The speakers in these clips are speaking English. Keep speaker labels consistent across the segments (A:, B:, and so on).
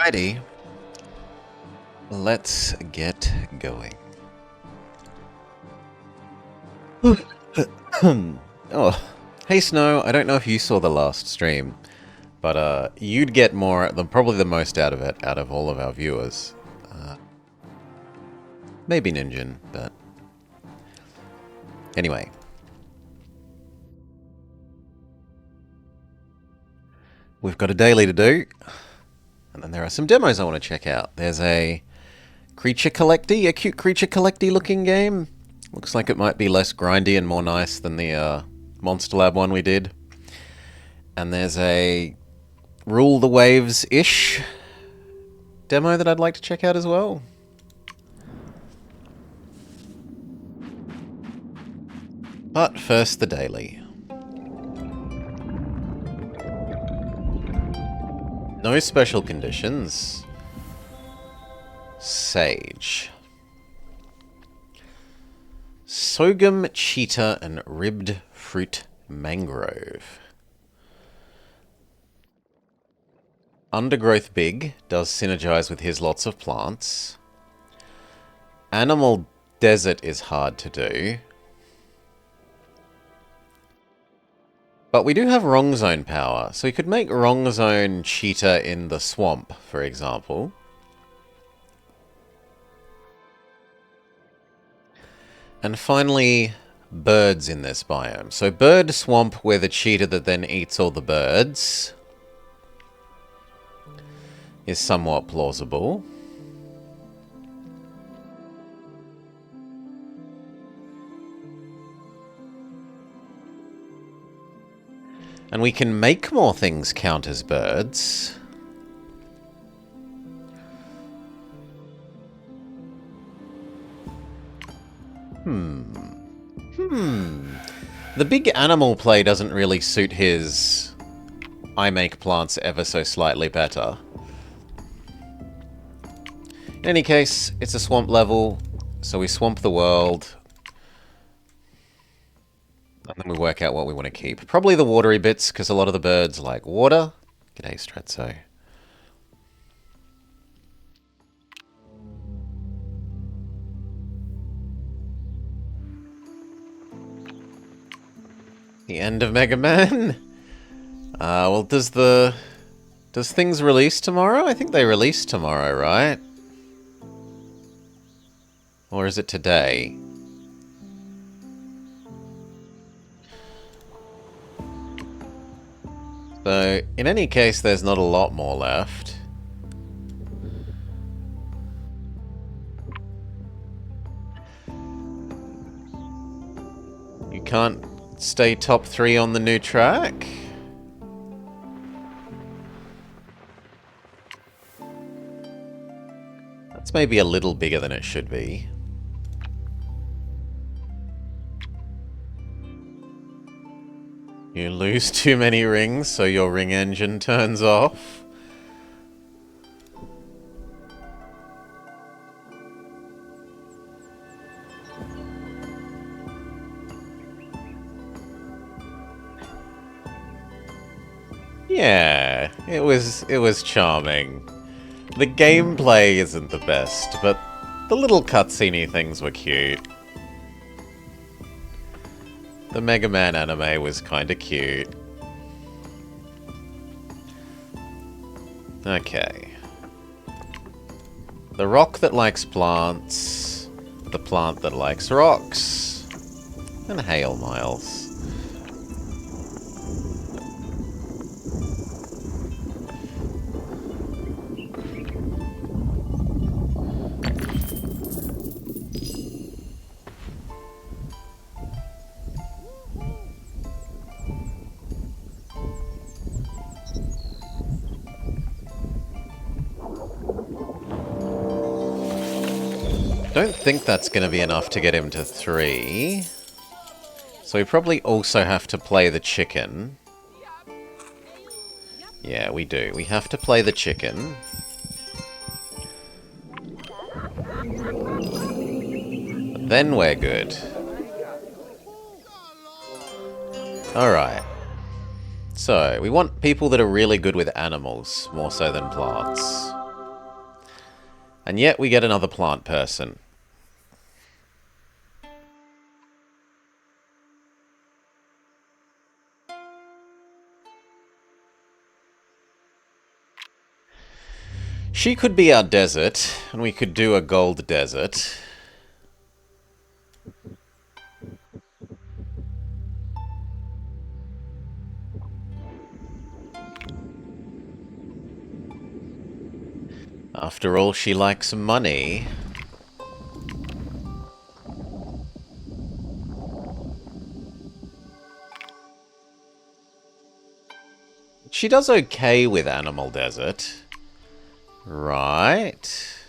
A: Alrighty, let's get going. Oh, hey Snow, I don't know if you saw the last stream, but you'd get probably the most out of it, out of all of our viewers. Maybe Ninjin, but anyway. We've got a daily to do, and then there are some demos I want to check out. There's a creature collecty, a cute creature collecty looking game. Looks like it might be less grindy and more nice than the Monster Lab one we did. And there's a Rule the Waves-ish demo that I'd like to check out as well. But first, the daily. No special conditions. Sage. Sorghum, cheetah, and ribbed fruit mangrove. Undergrowth big does synergize with his lots of plants. Animal desert is hard to do. But we do have wrong zone power, so we could make wrong zone cheetah in the swamp, for example. And finally, birds in this biome. So bird swamp with a cheetah that then eats all the birds is somewhat plausible. And we can make more things count as birds. The big animal play doesn't really suit his I make plants ever so slightly better. In any case, it's a swamp level, so we swamp the world. And then we work out what we want to keep. Probably the watery bits, because a lot of the birds like water. G'day, Stretzo. The end of Mega Man? Well, does things release tomorrow? I think they release tomorrow, right? Or is it today? So, in any case, there's not a lot more left. You can't stay top 3 on the new track? That's maybe a little bigger than it should be. You lose too many rings, so your ring engine turns off. Yeah, it was charming. The gameplay isn't the best, but the little cutscene-y things were cute. The Mega Man anime was kinda cute. Okay. The rock that likes plants, the plant that likes rocks, and hail miles. Don't think that's going to be enough to get him to 3. So we probably also have to play the chicken. Yeah, we do. We have to play the chicken. Then we're good. Alright. So, we want people that are really good with animals, more so than plants. And yet we get another plant person. She could be our desert, and we could do a gold desert. After all, she likes money. She does okay with Animal Desert. Right.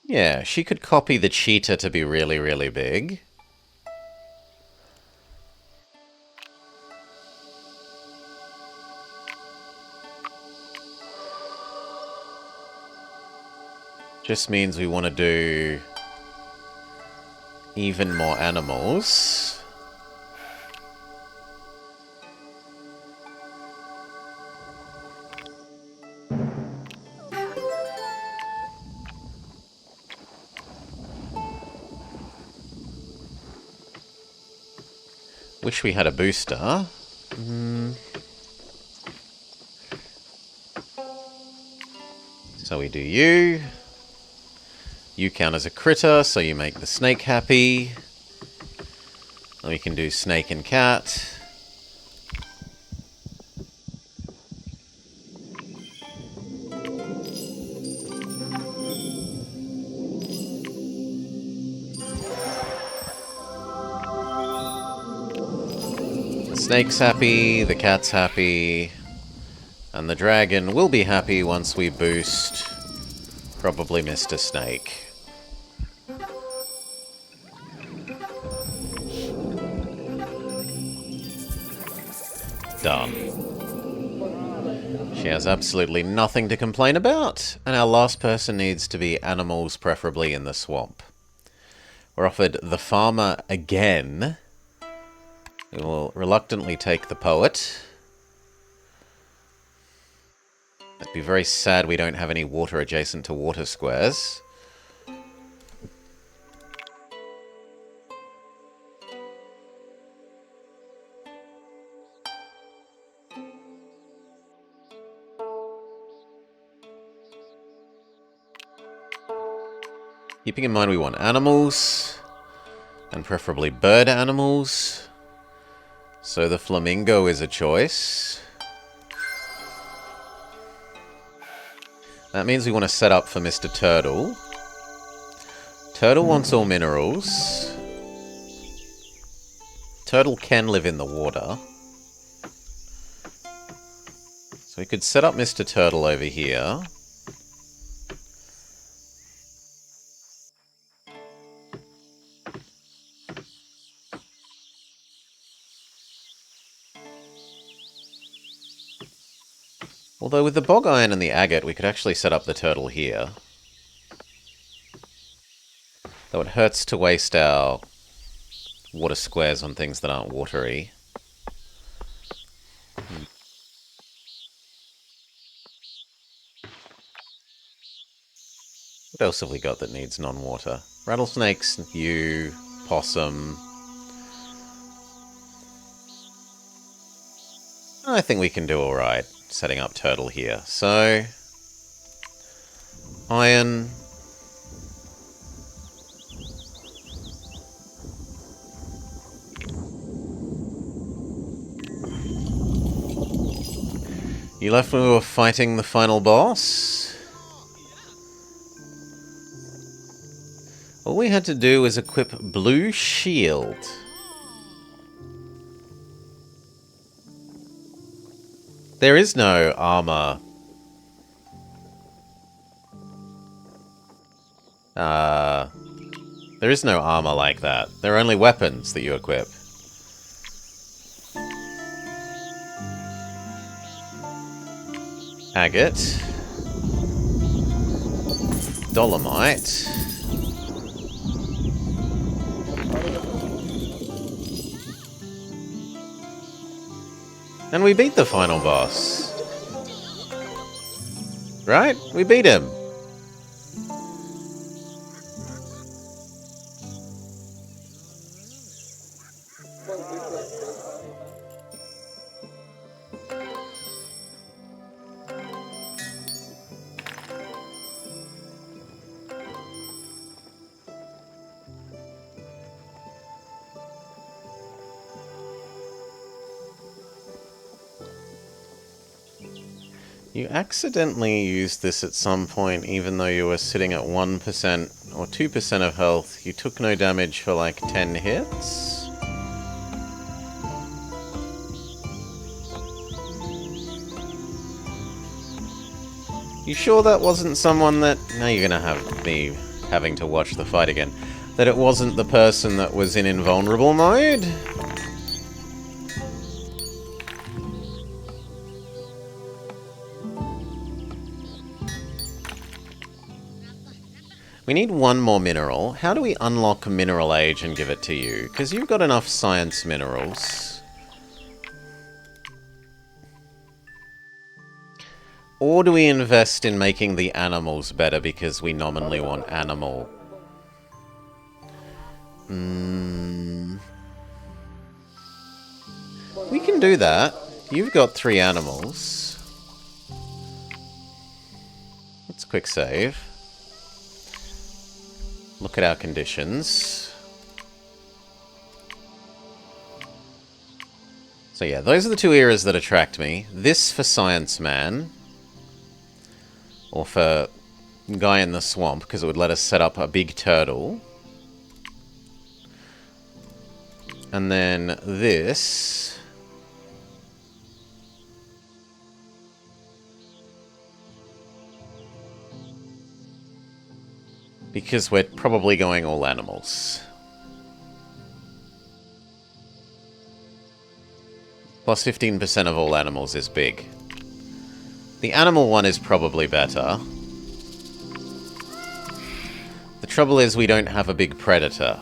A: Yeah, she could copy the cheetah to be really, really big. Just means we want to do even more animals. Wish we had a booster. So we do you. You count as a critter, so you make the snake happy. And we can do snake and cat. The snake's happy, the cat's happy, and the dragon will be happy once we boost probably Mr. Snake. Done. She has absolutely nothing to complain about, and our last person needs to be animals, preferably in the swamp. We're offered the farmer again. We will reluctantly take the poet. It'd be very sad we don't have any water adjacent to water squares. Keeping in mind we want animals, and preferably bird animals. So the flamingo is a choice. That means we want to set up for Mr. Turtle. Turtle wants all minerals. Turtle can live in the water. So we could set up Mr. Turtle over here. Although with the bog iron and the agate, we could actually set up the turtle here. Though it hurts to waste our water squares on things that aren't watery. What else have we got that needs non-water? Rattlesnakes, yew, possum. I think we can do alright setting up turtle here. So, iron. You left when we were fighting the final boss? All we had to do was equip blue shield. There is no armor. There is no armor like that. There are only weapons that you equip. Agate. Dolomite. And we beat the final boss. Right? We beat him. You accidentally used this at some point, even though you were sitting at 1% or 2% of health. You took no damage for like 10 hits? You sure that wasn't someone that... Now you're gonna have me having to watch the fight again. That it wasn't the person that was in invulnerable mode? We need one more mineral. How do we unlock Mineral Age and give it to you? Because you've got enough science minerals. Or do we invest in making the animals better because we nominally want animal? We can do that. You've got 3 animals. Let's quick save. Look at our conditions. So yeah, those are the 2 eras that attract me. This for Science Man. Or for Guy in the Swamp, because it would let us set up a big turtle. And then this... because we're probably going all animals. Plus 15% of all animals is big. The animal one is probably better. The trouble is we don't have a big predator.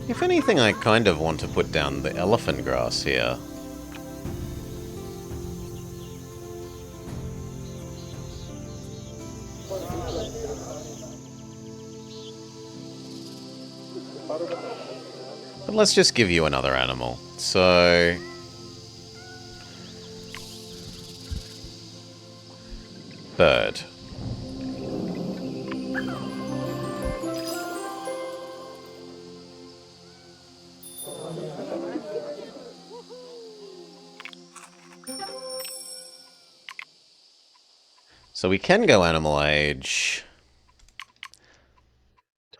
A: If anything, I kind of want to put down the elephant grass here. But let's just give you another animal. So... bird. So we can go animal age.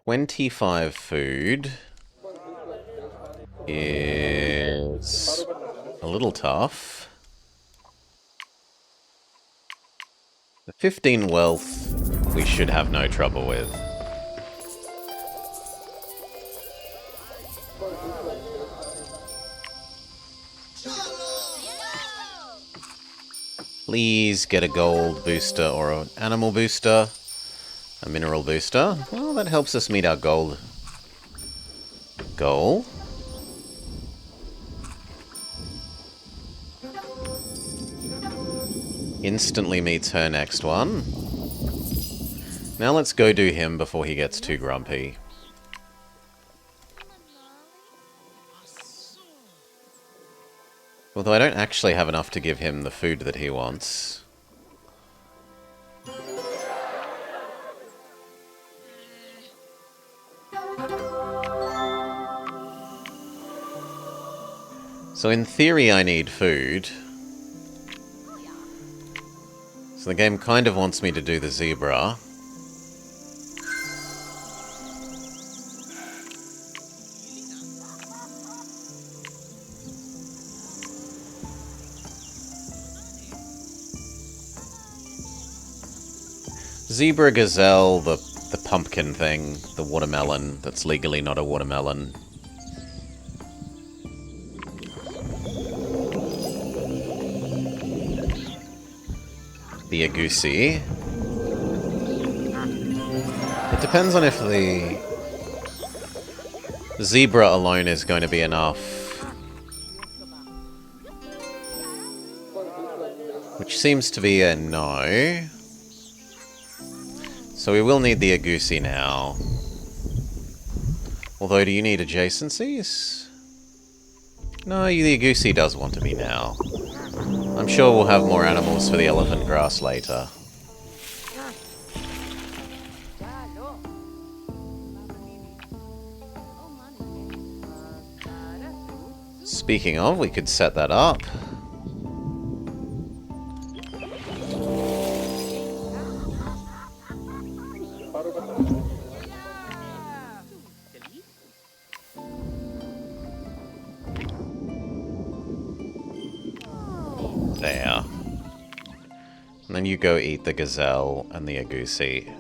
A: 25 food is a little tough. The 15 wealth we should have no trouble with. Please get a gold booster or an animal booster. A mineral booster. Well, that helps us meet our gold goal. Instantly meets her next one. Now let's go do him before he gets too grumpy. Although I don't actually have enough to give him the food that he wants. So in theory I need food. So the game kind of wants me to do the zebra. Zebra, gazelle, the pumpkin thing, the watermelon that's legally not a watermelon. The agouti. It depends on if the zebra alone is going to be enough. Which seems to be a no. So we will need the agouti now. Although, do you need adjacencies? No, the agouti does want to be now. I'm sure we'll have more animals for the elephant grass later. Speaking of, we could set that up. There. And then you go eat the gazelle and the agouti.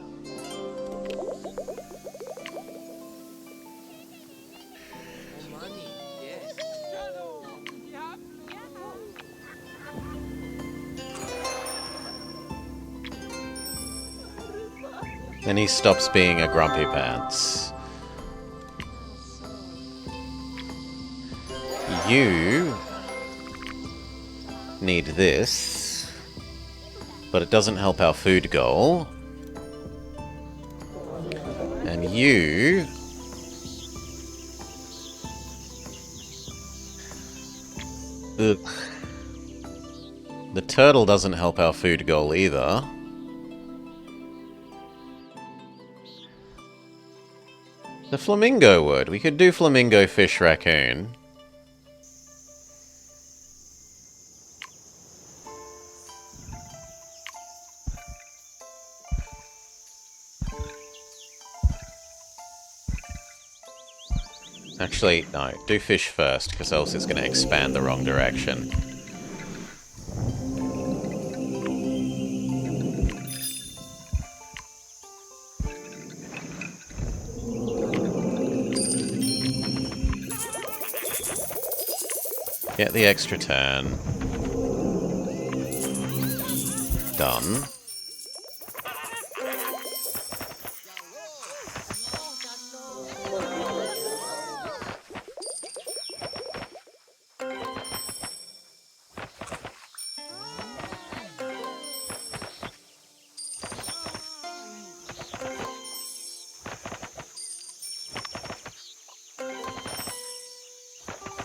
A: Then he stops being a grumpy pants. You need this, but it doesn't help our food goal. And you ugh. The turtle doesn't help our food goal either. The flamingo would. We could do flamingo, fish, raccoon. Actually, no. Do fish first, because else it's going to expand the wrong direction. Get the extra turn. Done.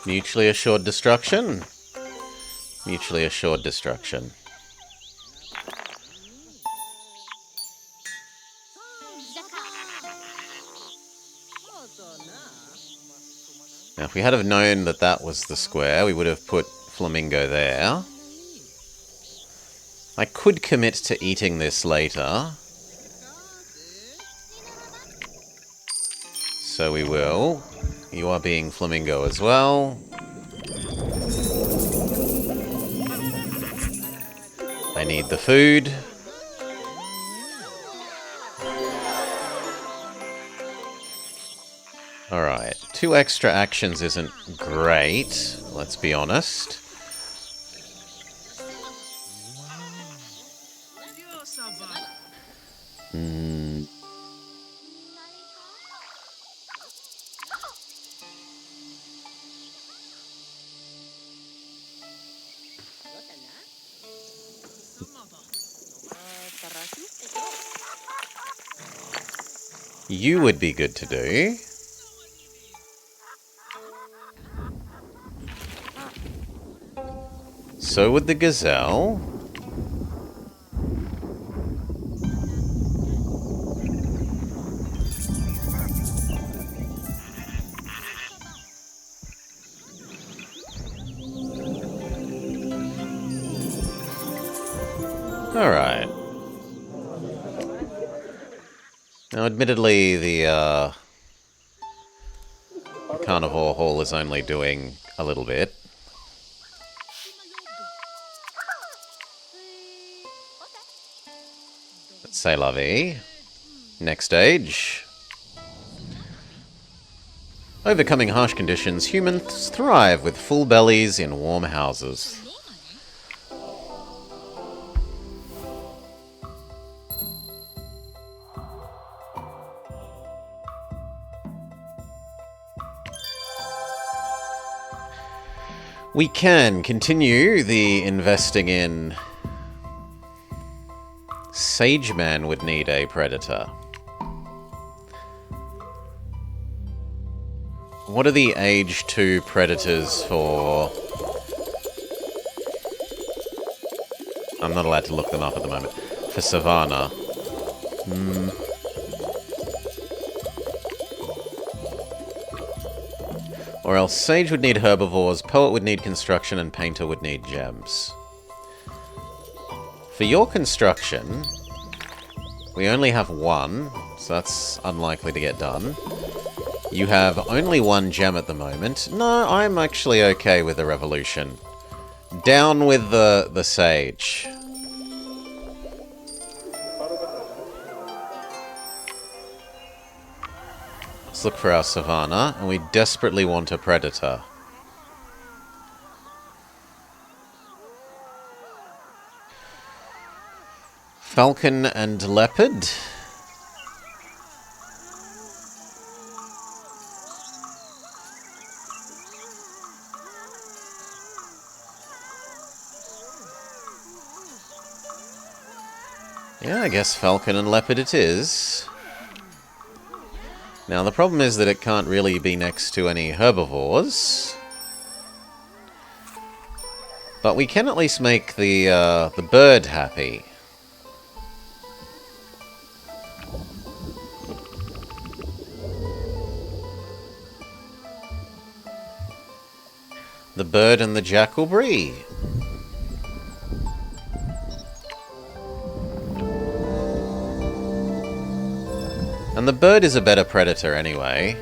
A: Mutually assured destruction. Mutually assured destruction. Now, if we had have known that that was the square, we would have put flamingo there. I could commit to eating this later. So we will. You are being flamingo as well. I need the food. Alright, 2 extra actions isn't great, let's be honest. You would be good to do. So would the gazelle. Alright. Now, admittedly, the Carnivore Hall is only doing a little bit. C'est la vie. Next stage. Overcoming harsh conditions, humans thrive with full bellies in warm houses. We can continue the investing in... Sage Man would need a predator. What are the age 2 predators for... I'm not allowed to look them up at the moment. For Savannah. Or else Sage would need herbivores, Poet would need construction, and Painter would need gems. For your construction, we only have one, so that's unlikely to get done. You have only one gem at the moment. No, I'm actually okay with the revolution. Down with the Sage. Let's look for our Savannah, and we desperately want a predator. Falcon and leopard. Yeah, I guess falcon and leopard it is. Now, the problem is that it can't really be next to any herbivores. But we can at least make the bird happy. The bird and the jackal brie. And the bird is a better predator anyway.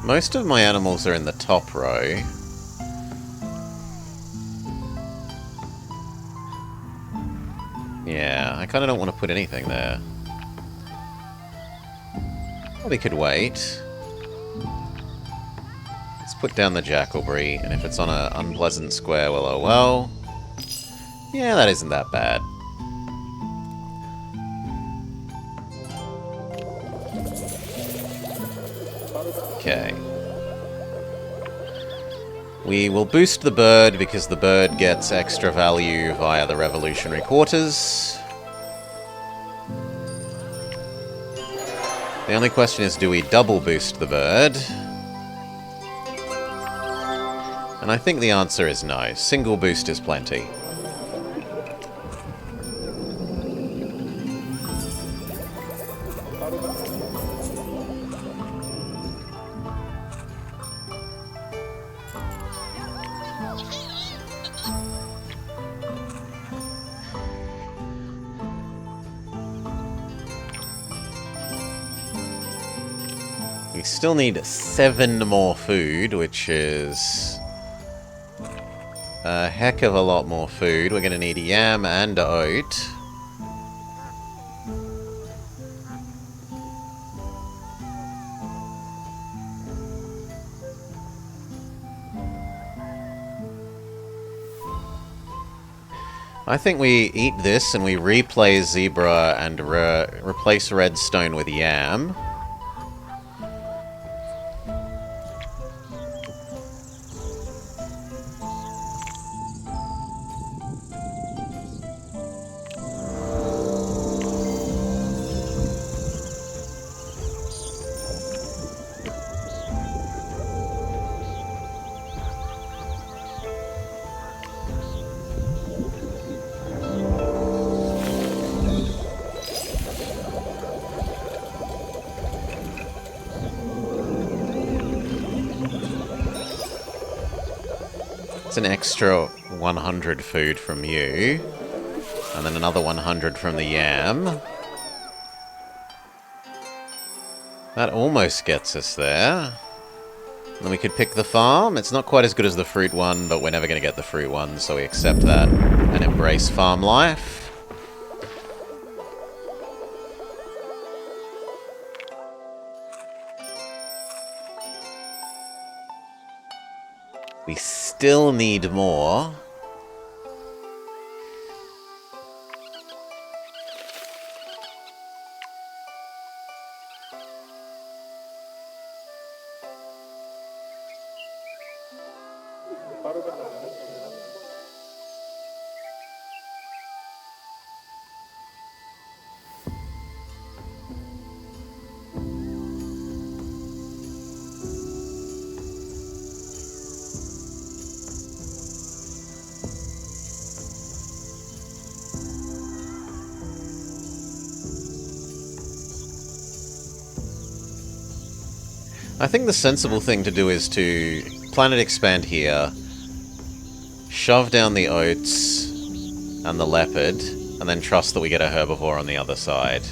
A: Most of my animals are in the top row. Yeah, I kind of don't want to put anything there. Probably could wait. Let's put down the jackal brie, and if it's on an unpleasant square, well, oh well. Yeah, that isn't that bad. Okay. We will boost the bird because the bird gets extra value via the revolutionary quarters. The only question is, do we double boost the bird? And I think the answer is no. Single boost is plenty. We still need 7 more food, which is a heck of a lot more food. We're going to need yam and oat. I think we eat this and we replay zebra and replace redstone with yam. It's an extra 100 food from you. And then another 100 from the yam. That almost gets us there. And then we could pick the farm. It's not quite as good as the fruit one, but we're never going to get the fruit one, so we accept that and embrace farm life. We still need more. I think the sensible thing to do is to planet expand here, shove down the oats and the leopard, and then trust that we get a herbivore on the other side.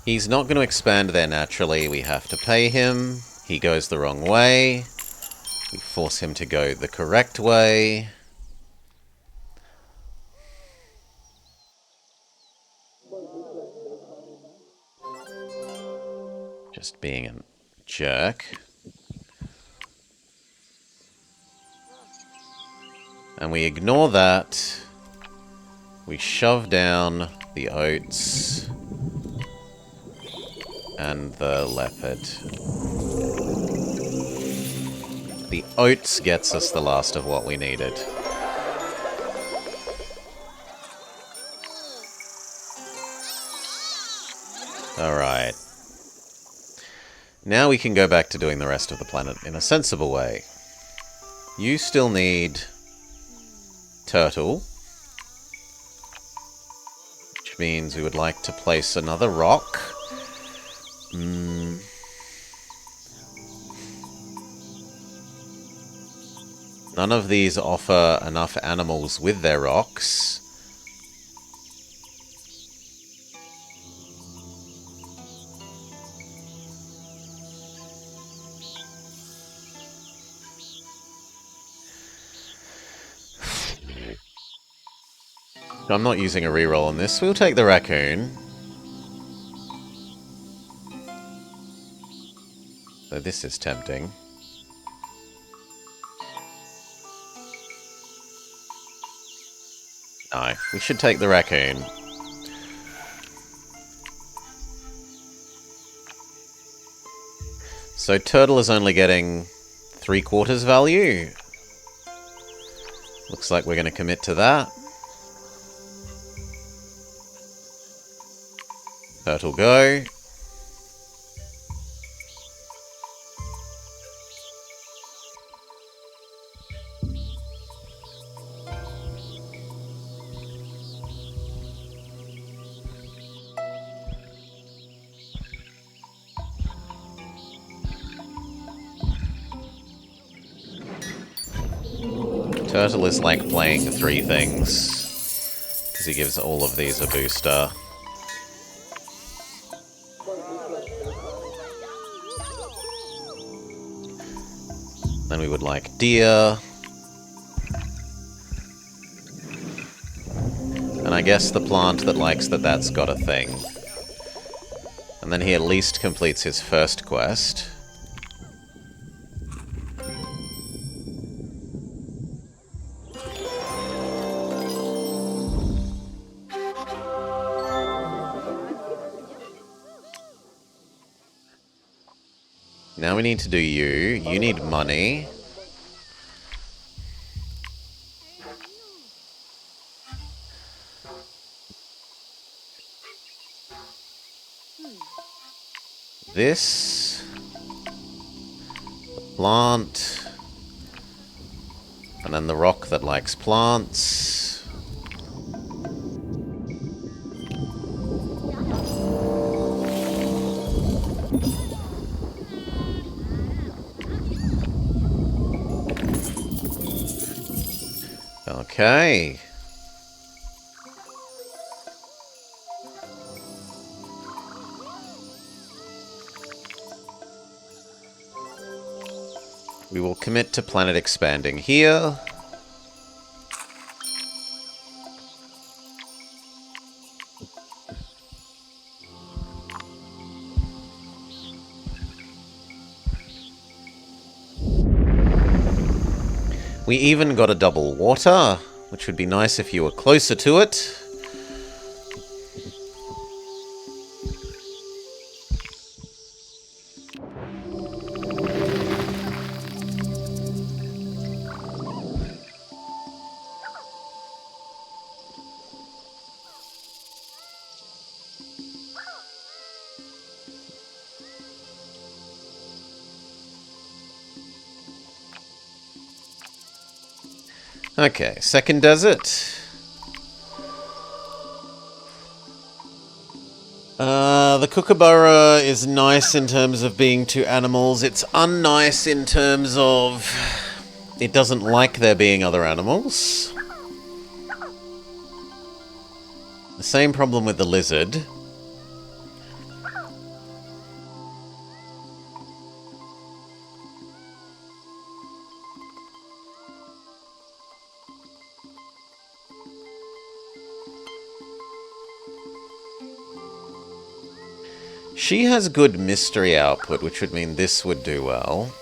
A: He's not going to expand there naturally. We have to pay him. He goes the wrong way. We force him to go the correct way. Just being a jerk. And we ignore that. We shove down the oats and the leopard. The oats gets us the last of what we needed. Alright. Now we can go back to doing the rest of the planet in a sensible way. You still need turtle, which means we would like to place another rock. None of these offer enough animals with their rocks. I'm not using a reroll on this. We'll take the raccoon. So this is tempting. No, we should take the raccoon. So turtle is only getting 3/4 value. Looks like we're going to commit to that. Turtle go. Turtle is like playing 3 things, because he gives all of these a booster. Then we would like deer. And I guess the plant that likes that's got a thing. And then he at least completes his first quest. Now we need to do you. You need money. This. plant. And then the rock that likes plants. Okay. We will commit to planet expanding here. We even got a double water, which would be nice if you were closer to it. Okay, second desert. The kookaburra is nice in terms of being two animals. It's unnice in terms of it doesn't like there being other animals. The same problem with the lizard. She has good mystery output, which would mean this would do well.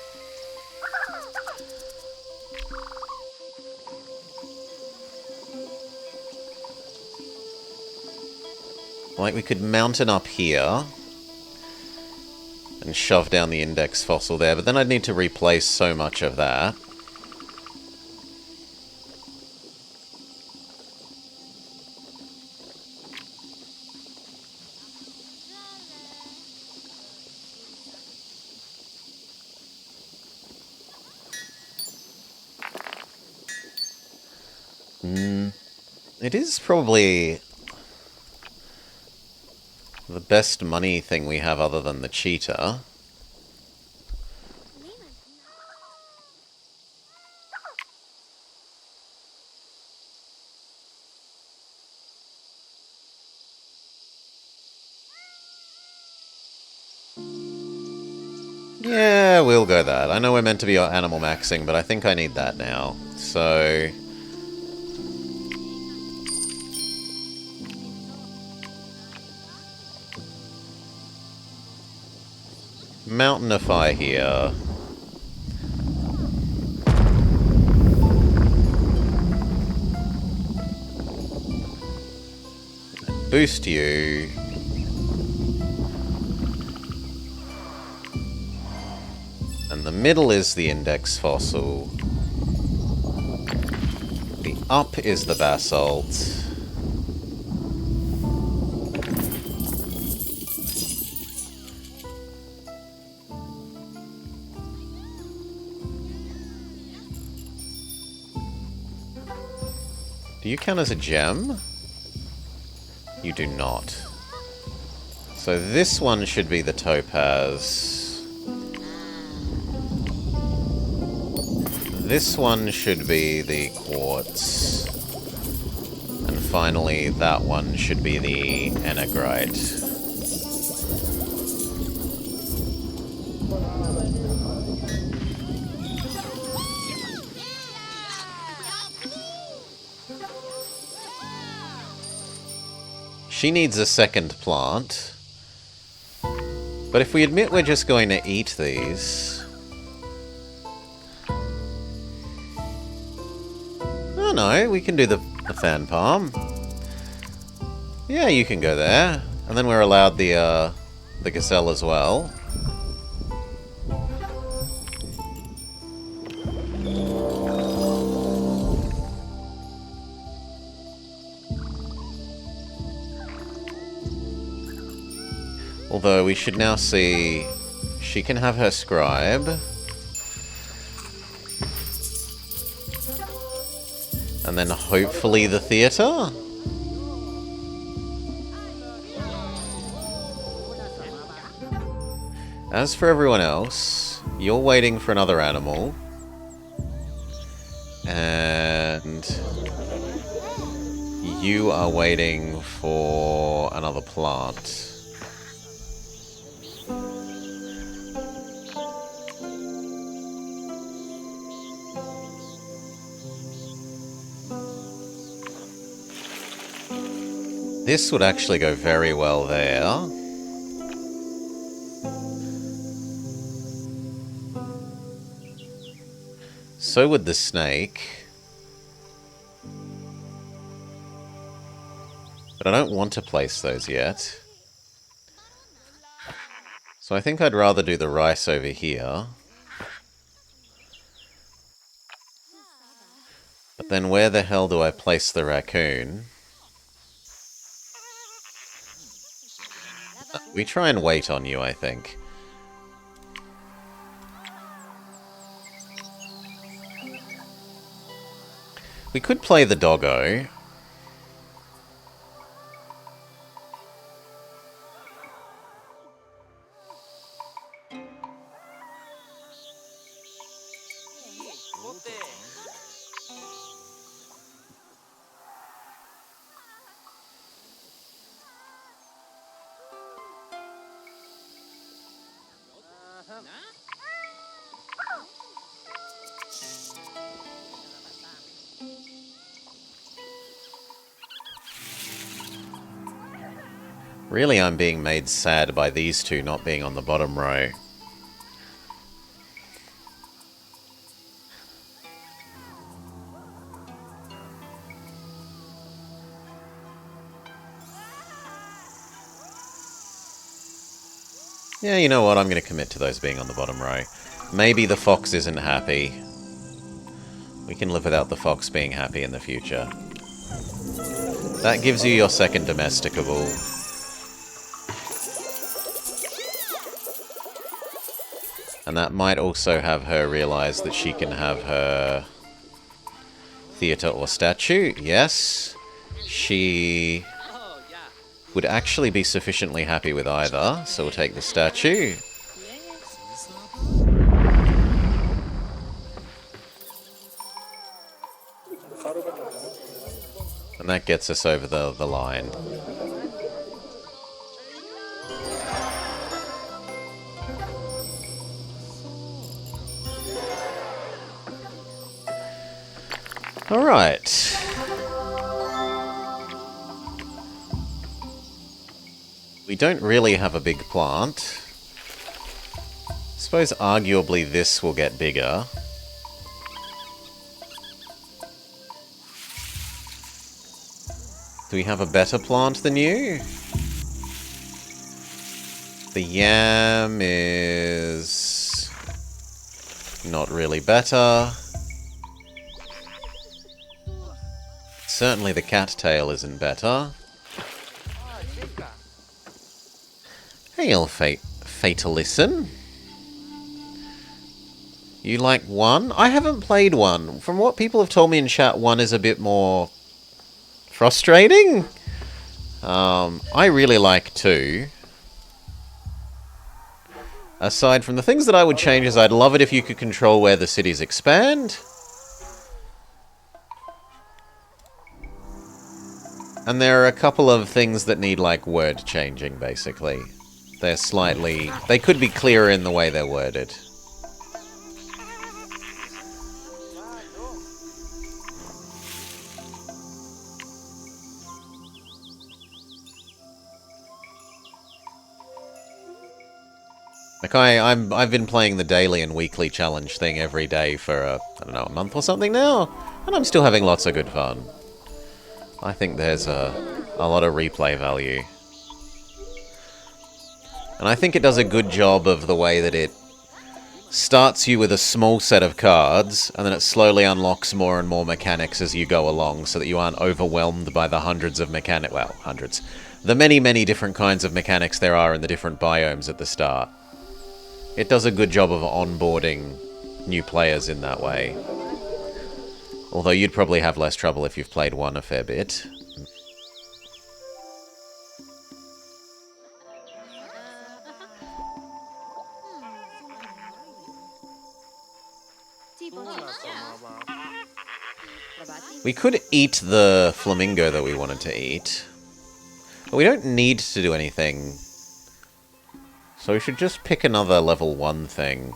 A: Like, we could mount it up here and shove down the index fossil there, but then I'd need to replace so much of that. It is probably the best money thing we have other than the cheetah. Yeah, we'll go that. I know we're meant to be animal maxing, but I think I need that now. So... Mountainify here. And boost you. And the middle is the index fossil. The up is the basalt. Do you count as a gem? You do not. So this one should be the topaz. This one should be the quartz. And finally, that one should be the enegrite. She needs a second plant. But if we admit we're just going to eat these... Oh no, we can do the fan palm. Yeah, you can go there. And then we're allowed the gazelle as well. Although we should now see... She can have her scribe. And then hopefully the theatre? As for everyone else, you're waiting for another animal. And you are waiting for another plant. This would actually go very well there. So would the snake. But I don't want to place those yet. So I think I'd rather do the rice over here. But then where the hell do I place the raccoon? We try and wait on you, I think. We could play the doggo. Really, I'm being made sad by these two not being on the bottom row. Yeah, you know what? I'm going to commit to those being on the bottom row. Maybe the fox isn't happy. We can live without the fox being happy in the future. That gives you your second domesticable. And that might also have her realize that she can have her theatre or statue. Yes, she would actually be sufficiently happy with either, so we'll take the statue. And that gets us over the line. Alright. We don't really have a big plant. I suppose arguably this will get bigger. Do we have a better plant than you? The yam is not really better. Certainly the cattail isn't better. Hey, Fatalisten. You like 1? I haven't played 1. From what people have told me in chat, 1 is a bit more frustrating. I really like 2. Aside from the things that I would change is I'd love it if you could control where the cities expand. And there are a couple of things that need, like, word changing, basically. They're slightly... They could be clearer in the way they're worded. Like, I've been playing the daily and weekly challenge thing every day for, I don't know, a month or something now. And I'm still having lots of good fun. I think there's a lot of replay value. And I think it does a good job of the way that it starts you with a small set of cards, and then it slowly unlocks more and more mechanics as you go along, so that you aren't overwhelmed by the hundreds of hundreds. The many, many different kinds of mechanics there are in the different biomes at the start. It does a good job of onboarding new players in that way. Although you'd probably have less trouble if you've played one a fair bit. We could eat the flamingo that we wanted to eat. But we don't need to do anything. So we should just pick another level 1 thing.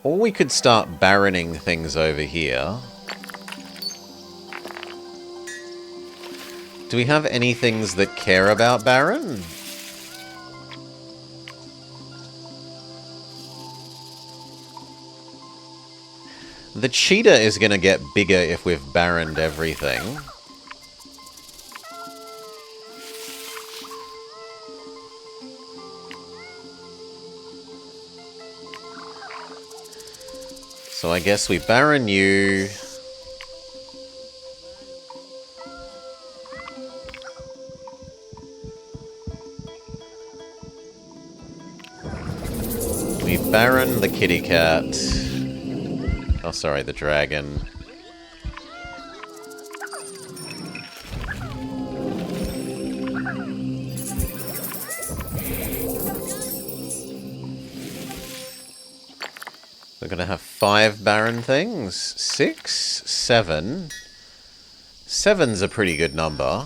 A: Or we could start baroning things over here. Do we have any things that care about Baron? The cheetah is going to get bigger if we've baroned everything. So I guess we baron you. We baron the kitty cat. Oh, sorry, the dragon. We're gonna have 5 barren things. 6, 7. 7's a pretty good number.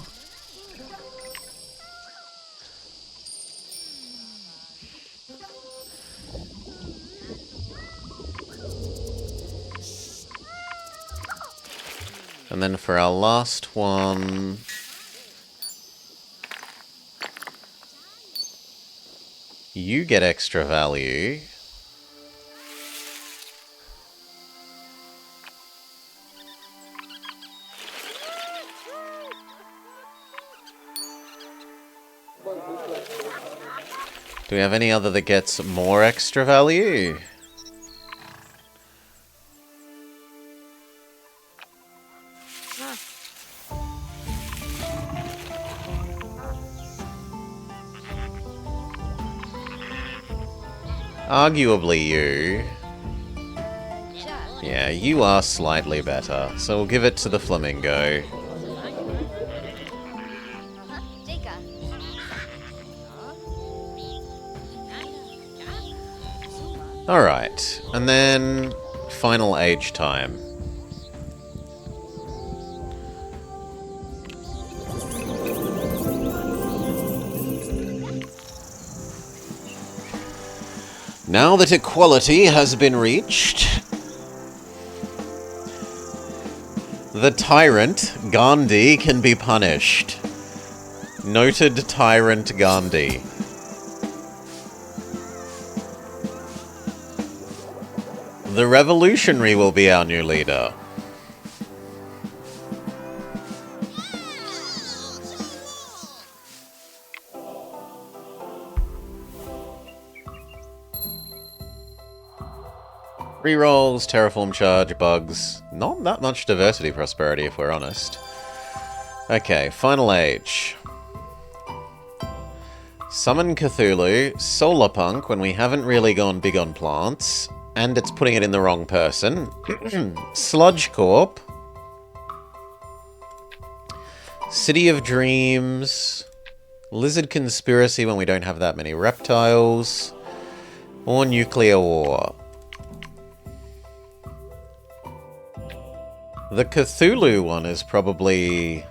A: And then for our last one... you get extra value. Do we have any other that gets more extra value? Arguably you. Yeah, you are slightly better, so we'll give it to the flamingo. Alright, and then final age time. Now that equality has been reached, the tyrant, Gandhi, can be punished. Noted tyrant Gandhi. The revolutionary will be our new leader. Rerolls, terraform charge, bugs. Not that much diversity prosperity, if we're honest. Okay, final age. Summon Cthulhu, Solarpunk when we haven't really gone big on plants, and it's putting it in the wrong person. Sludge Corp. City of Dreams. Lizard Conspiracy when we don't have that many reptiles. Or Nuclear War. The Cthulhu one is probably...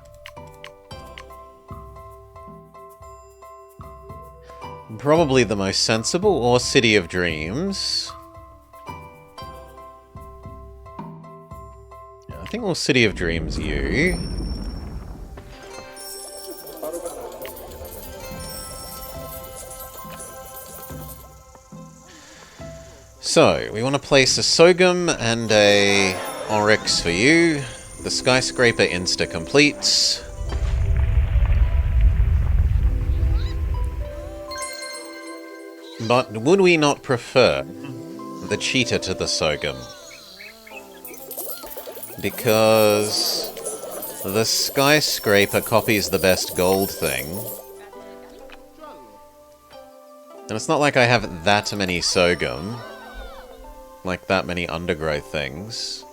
A: probably the most sensible, or City of Dreams. Yeah, I think we'll City of Dreams you. So, we want to place a Sogum and a Oryx for you. The Skyscraper insta-completes. But would we not prefer the cheetah to the Sogum? Because the Skyscraper copies the best gold thing. And it's not like I have that many sorghum. Like that many undergrowth things.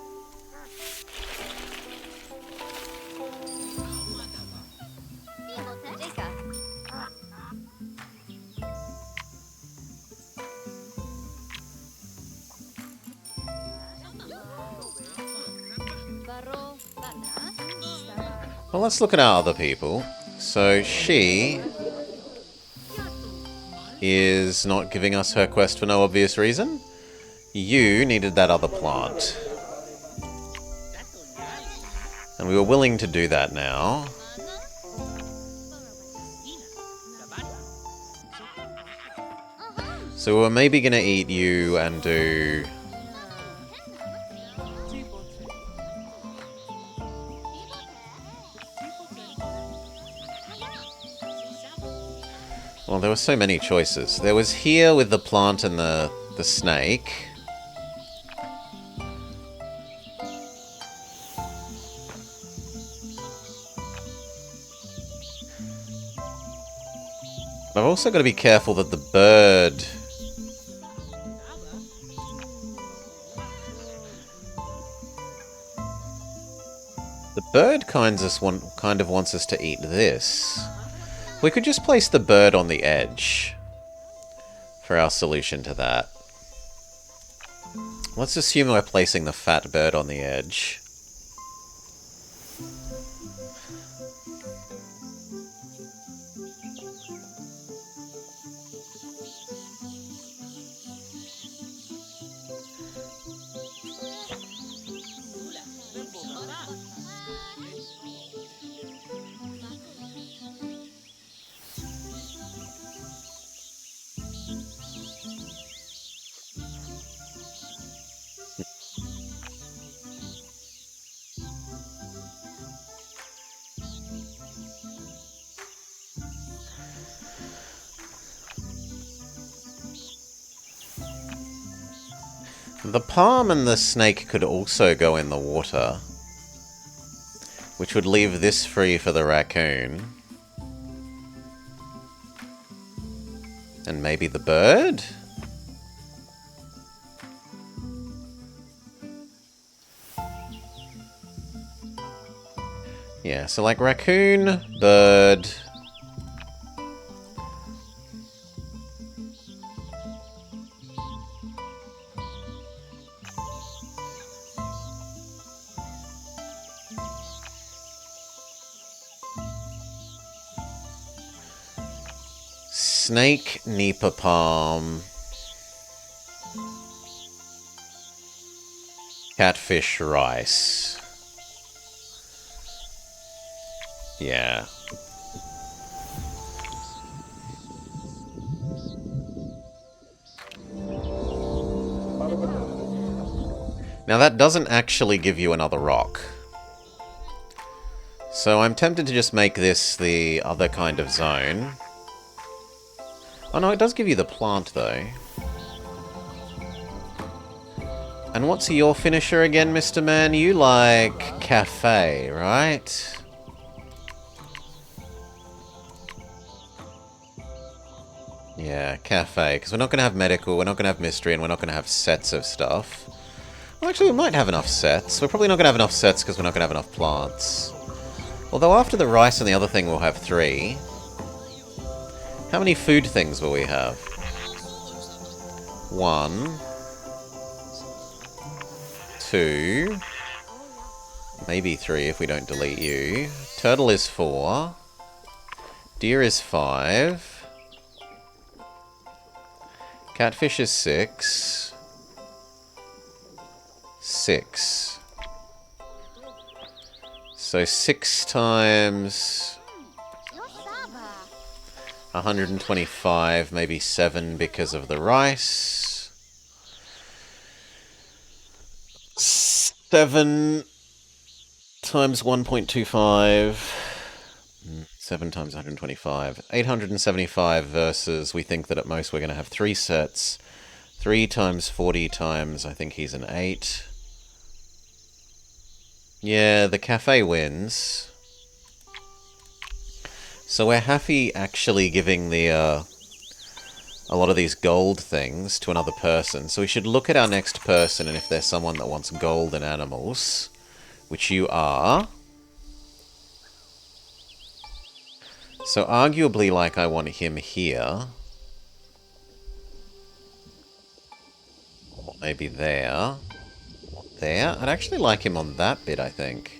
A: Well, let's look at our other people. So she is not giving us her quest for no obvious reason. You needed that other plant. And we were willing to do that now. So we're maybe going to eat you and do... Well, there were so many choices. There was here with the plant and the snake. I've also got to be careful that the bird... The bird kind of wants us to eat this. We could just place the bird on the edge for our solution to that. Let's assume we're placing the fat bird on the edge. The palm and the snake could also go in the water, which would leave this free for the raccoon. And maybe the bird? Yeah, so like raccoon, bird... Snake, Nipa palm, catfish, rice. Yeah. Now that doesn't actually give you another rock. So I'm tempted to just make this the other kind of zone. Oh no, it does give you the plant, though. And what's your finisher again, Mr. Man? You like cafe, right? Yeah, cafe. Because we're not going to have medical, we're not going to have mystery, and we're not going to have sets of stuff. Well, actually, we might have enough sets. We're probably not going to have enough sets because we're not going to have enough plants. Although after the rice and the other thing, we'll have 3. How many food things will we have? 1, 2, maybe 3 if we don't delete you. Turtle is 4. Deer is 5. Catfish is 6. 6. So 6 times 125, maybe 7 because of the rice. 7 times 1.25. 7 times 125. 875 versus, we think that at most we're going to have 3 sets. 3 times 40 times, I think he's an 8. Yeah, the cafe wins. So we're happy actually giving the a lot of these gold things to another person. So we should look at our next person, and if there's someone that wants gold and animals, which you are. So arguably, like, I want him here. Or maybe there. There? I'd actually like him on that bit, I think.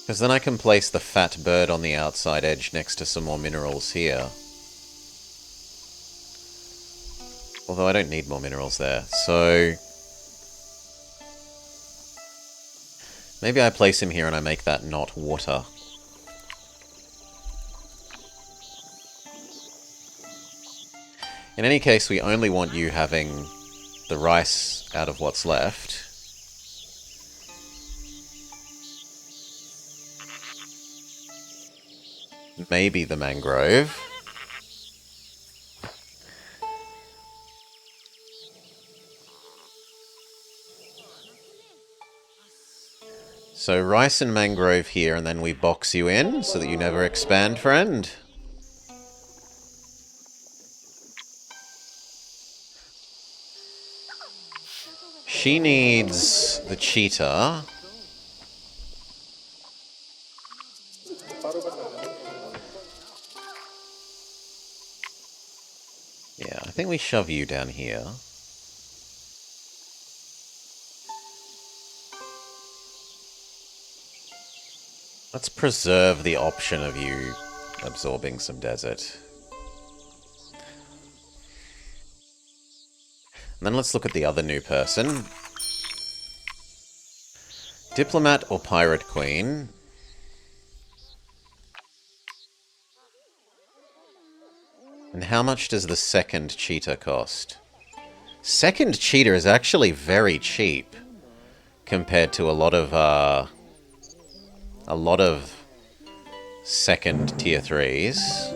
A: Because then I can place the fat bird on the outside edge next to some more minerals here. Although I don't need more minerals there, so... maybe I place him here and I make that not water. In any case, we only want you having the rice out of what's left. Maybe the mangrove. So rice and mangrove here, and then we box you in so that you never expand, friend. She needs the cheetah. Yeah, I think we shove you down here. Let's preserve the option of you absorbing some desert. And then let's look at the other new person. Diplomat or Pirate Queen? And how much does the second cheetah cost? Second cheetah is actually very cheap compared to a lot of second tier 3s.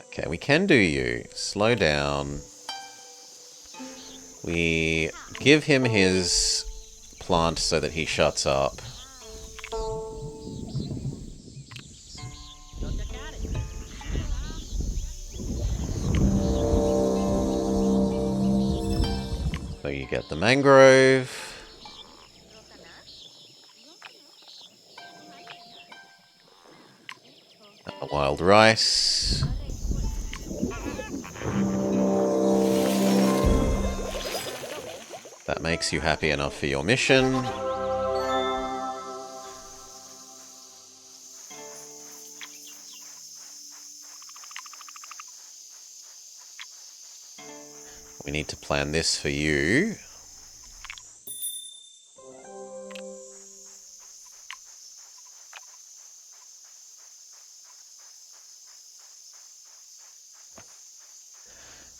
A: Okay, we can do you. Slow down. We give him his plant so that he shuts up. So you get the mangrove. A wild rice. That makes you happy enough for your mission. We need to plan this for you.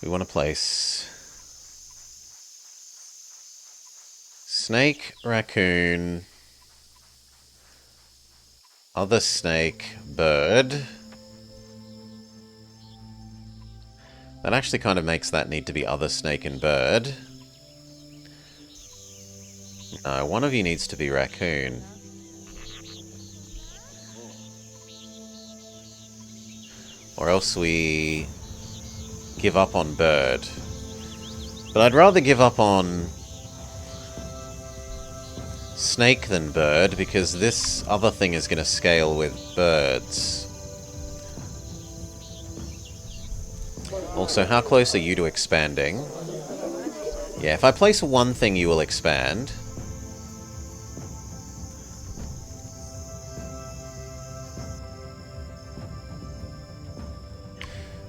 A: We want to place snake, raccoon, other snake, bird. That actually kind of makes that need to be other snake and bird. No, one of you needs to be raccoon. Or else we give up on bird. But I'd rather give up on snake than bird, because this other thing is going to scale with birds. Also, how close are you to expanding? Yeah, if I place one thing, you will expand.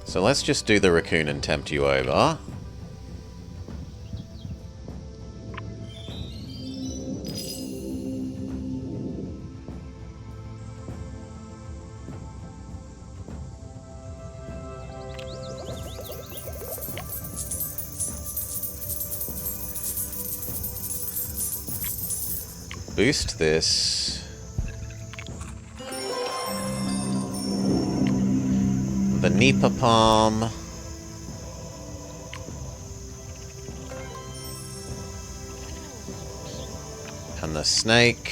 A: So let's just do the raccoon and tempt you over. Boost this. The Nipa Palm. And the snake.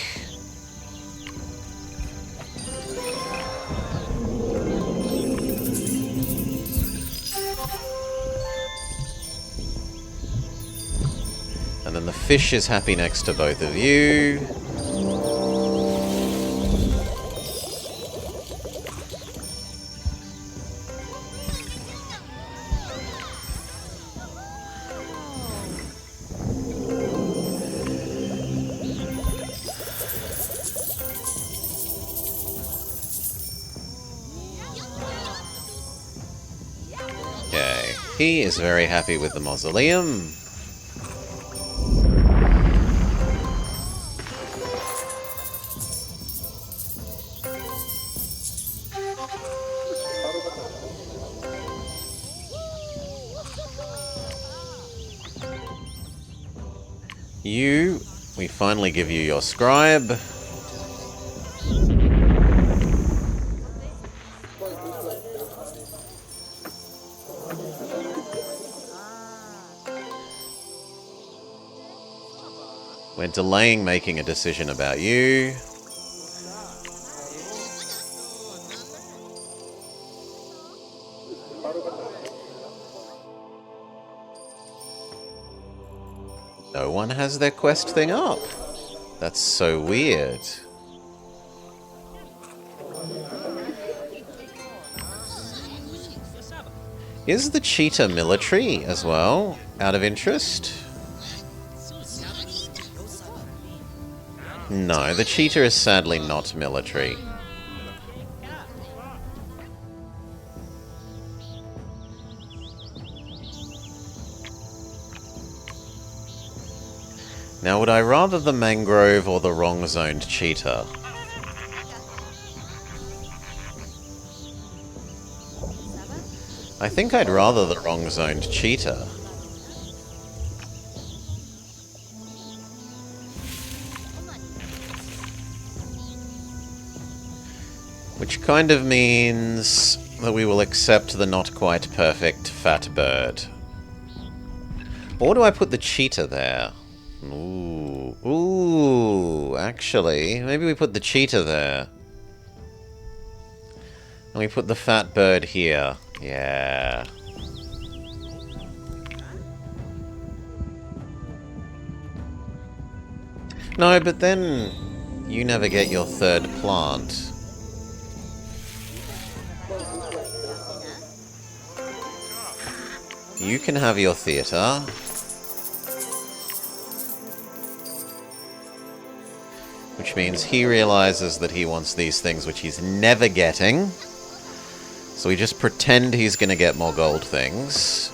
A: And then the fish is happy next to both of you. Okay, he is very happy with the mausoleum. We finally give you your scribe. We're delaying making a decision about you. No one has their quest thing up. That's so weird. Is the cheetah military as well, out of interest? No, the cheetah is sadly not military. Now, would I rather the mangrove or the wrong-zoned cheetah? I think I'd rather the wrong-zoned cheetah. Which kind of means that we will accept the not quite perfect fat bird. Or do I put the cheetah there? Ooh, actually, maybe we put the cheetah there. And we put the fat bird here. Yeah. No, but then you never get your third plant. You can have your theatre. Which means he realizes that he wants these things which he's never getting. So we just pretend he's going to get more gold things.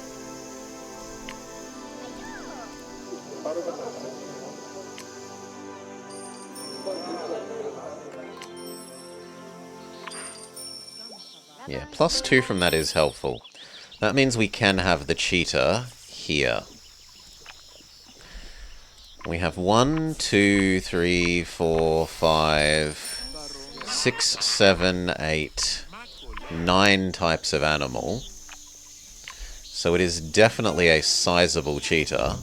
A: Yeah, +2 from that is helpful. That means we can have the cheetah here. We have 1, 2, 3, 4, 5, 6, 7, 8, 9 types of animal. So it is definitely a sizable cheetah.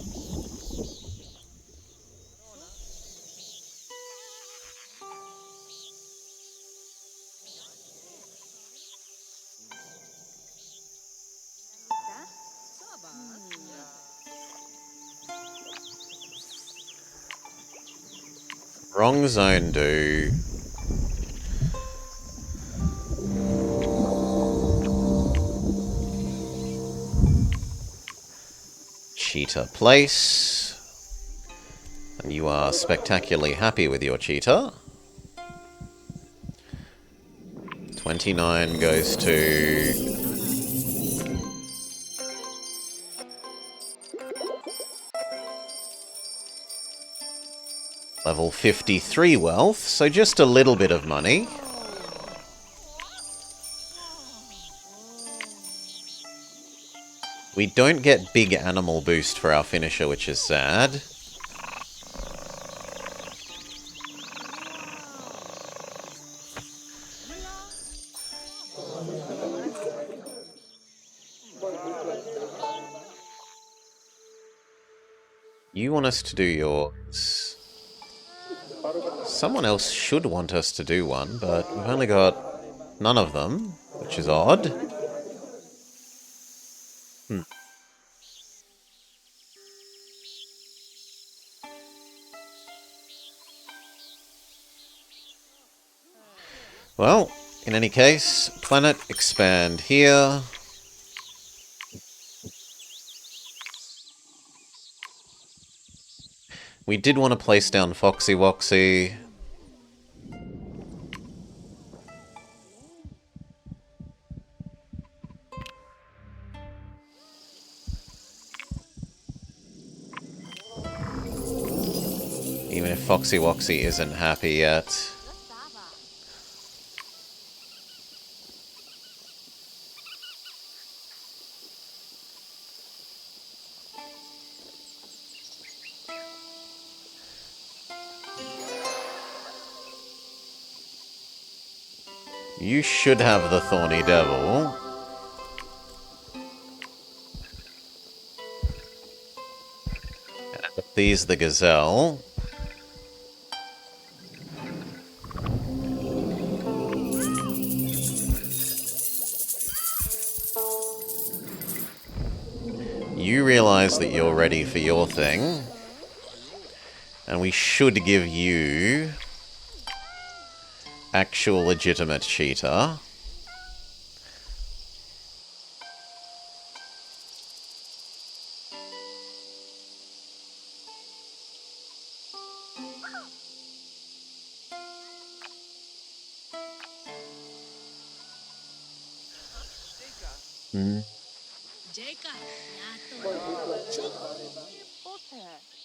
A: Wrong zone, do. Cheetah place. And you are spectacularly happy with your cheetah. 29 goes to... level 53 wealth, so just a little bit of money. We don't get big animal boost for our finisher, which is sad. You want us to do yours. Someone else should want us to do one, but we've only got none of them, which is odd. Well, in any case, planet expand here. We did want to place down Foxy Woxy. Even if Foxy Woxy isn't happy yet. You should have the Thorny Devil. These the Gazelle. You realize that you're ready for your thing. And we should give you actual legitimate cheetah.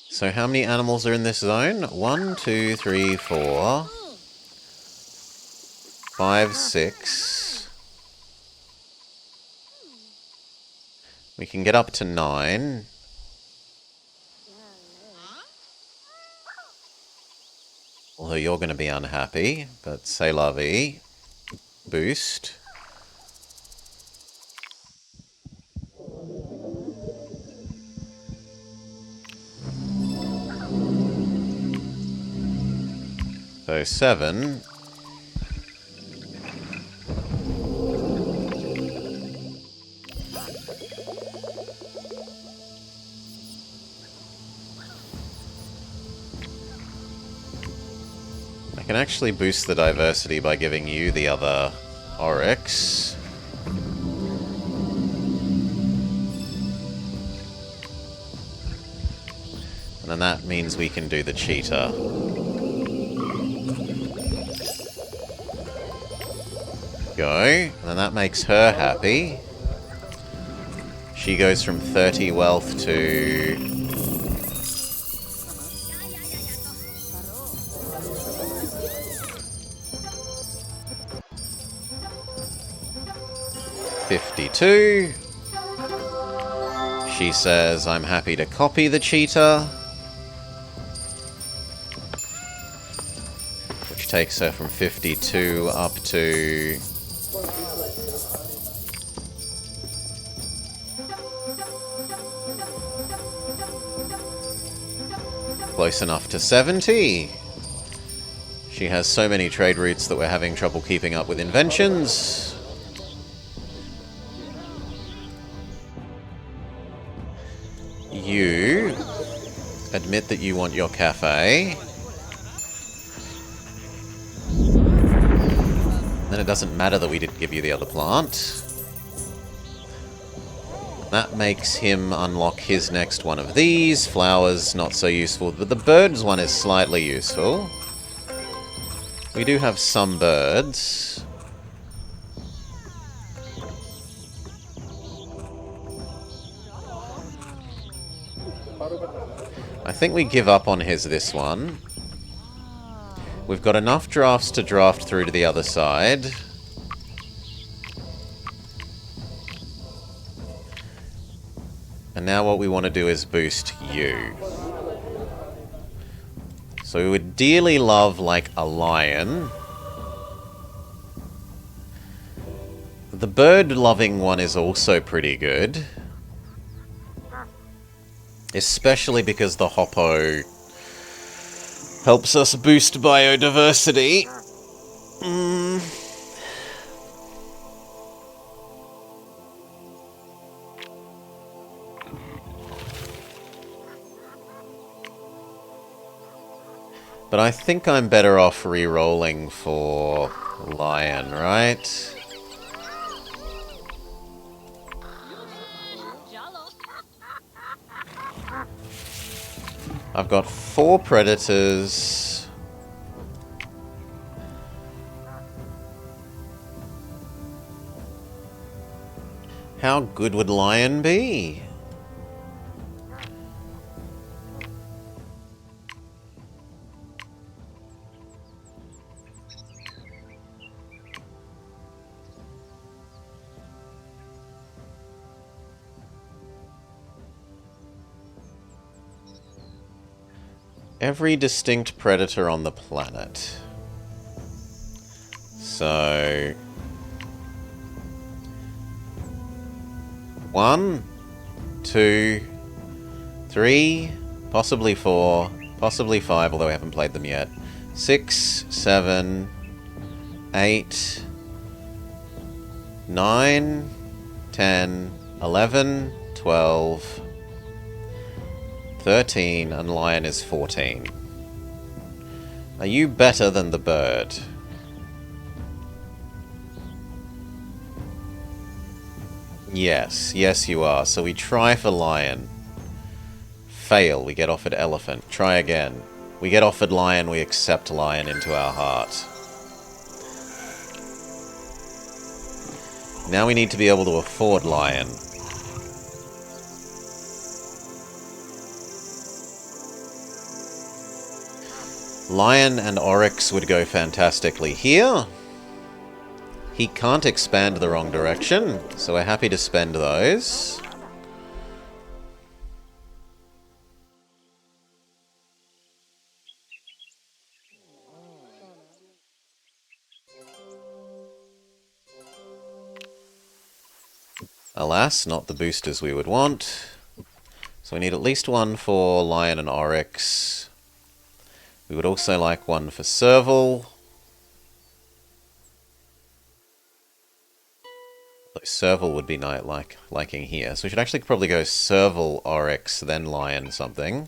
A: So how many animals are in this zone? 1, 2, 3, 4, 5, 6. We can get up to 9. Although you're going to be unhappy, but c'est la vie. Boost. So 7. I can actually boost the diversity by giving you the other oryx. And then that means we can do the cheetah. Go. And then that makes her happy. She goes from 30 wealth to... $52. She says, I'm happy to copy the cheetah. Which takes her from 52 up to... close enough to 70. She has so many trade routes that we're having trouble keeping up with inventions. You admit that you want your cafe. Then it doesn't matter that we didn't give you the other plant. That makes him unlock his next one of these. Flowers, not so useful, but the birds one is slightly useful. We do have some birds. I think we give up on his this one. We've got enough drafts to draft through to the other side. And now what we want to do is boost you. So we would dearly love, like, a lion. The bird-loving one is also pretty good. Especially because the hoppo helps us boost biodiversity. But I think I'm better off re-rolling for lion, right? I've got 4 predators. How good would lion be? Every distinct predator on the planet. So... 1, 2, 3, possibly 4, possibly 5, although I haven't played them yet. 6, 7, 8, 9, 10, 11, 12, 13, and lion is 14. Are you better than the bird? Yes, yes you are. So we try for lion. Fail, we get offered elephant. Try again. We get offered lion, we accept lion into our heart. Now we need to be able to afford lion. Lion and oryx would go fantastically here. He can't expand the wrong direction, so we're happy to spend those. Alas, not the boosters we would want. So we need at least one for lion and oryx. We would also like one for serval. Serval would be liking here. So we should actually probably go serval, oryx, then lion something.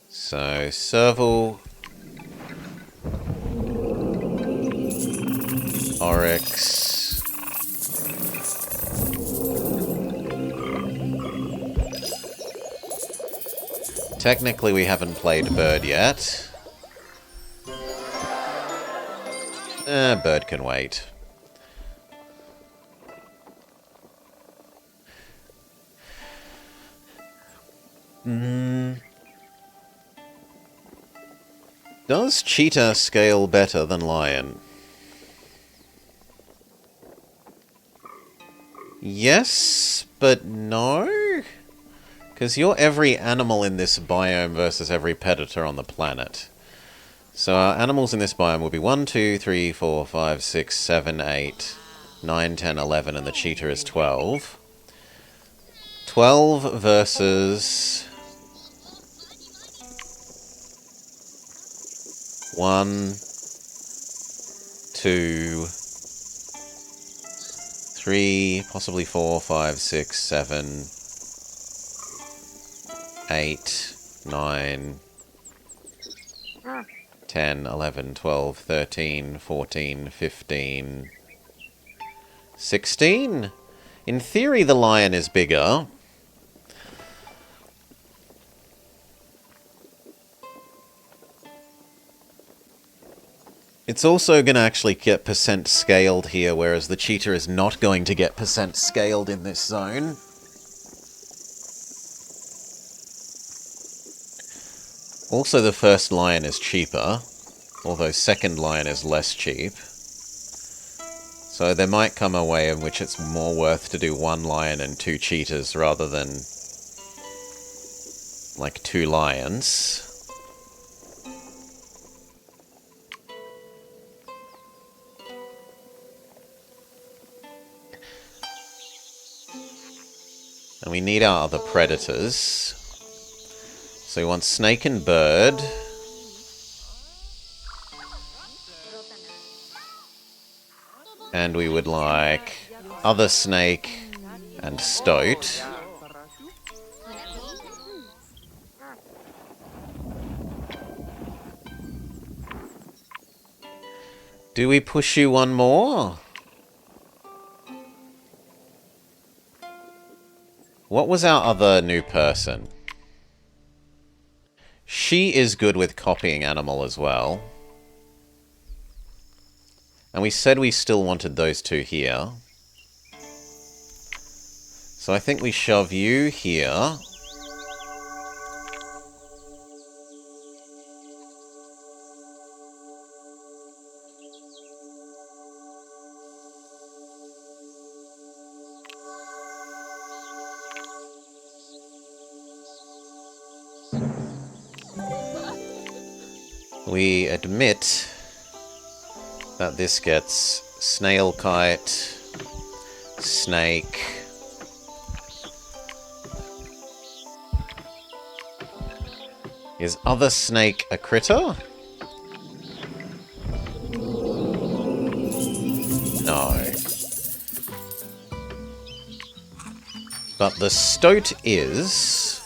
A: So serval, oryx. Technically, we haven't played bird yet. Bird can wait. Does cheetah scale better than lion? Yes, but no? Because you're every animal in this biome versus every predator on the planet. So our animals in this biome will be 1, 2, 3, 4, 5, 6, 7, 8, 9, 10, 11, and the cheetah is 12. 12 versus... 1, 2, 3, possibly 4, 5, 6, 7, 8, 9, 10, 11, 12, 13, 14, 15, 16? In theory, the lion is bigger. It's also going to actually get percent scaled here, whereas the cheetah is not going to get percent scaled in this zone. Also, the first lion is cheaper, although second lion is less cheap. So there might come a way in which it's more worth to do 1 lion and 2 cheetahs rather than, like, 2 lions. And we need our other predators. So we want snake and bird. And we would like other snake and stoat. Do we push you one more? What was our other new person? She is good with copying animal as well. And we said we still wanted those two here. So I think we shove you here. We admit that this gets snail kite, snake, is other snake a critter? No. But the stoat is...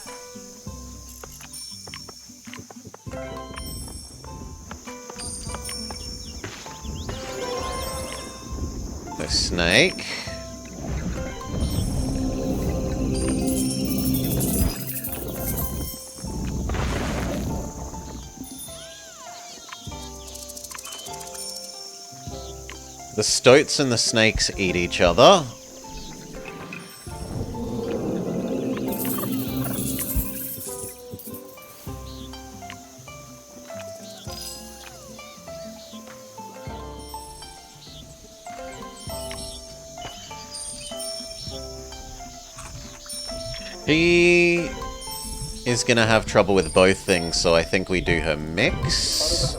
A: the snake. The stoats and the snakes eat each other. He is going to have trouble with both things, so I think we do her mix.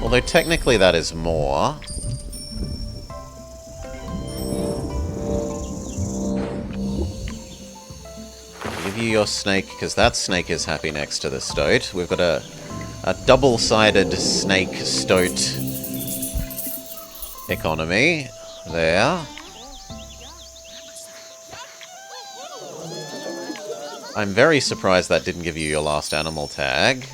A: Although technically that is more. I'll give you your snake, because that snake is happy next to the stoat. We've got a double-sided snake-stoat economy there. I'm very surprised that didn't give you your last animal tag.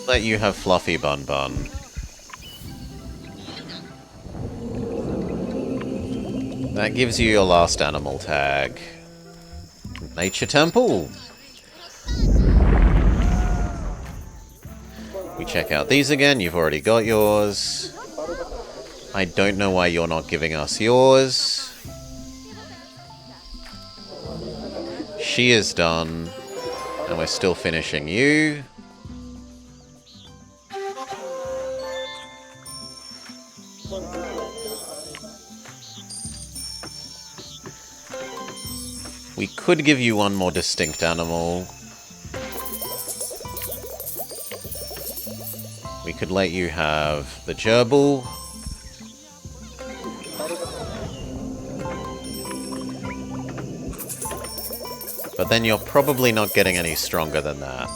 A: Let you have Fluffy Bun Bun. That gives you your last animal tag. Nature Temple. We check out these again. You've already got yours. I don't know why you're not giving us yours. She is done. And we're still finishing you. We could give you one more distinct animal. We could let you have the gerbil. But then you're probably not getting any stronger than that.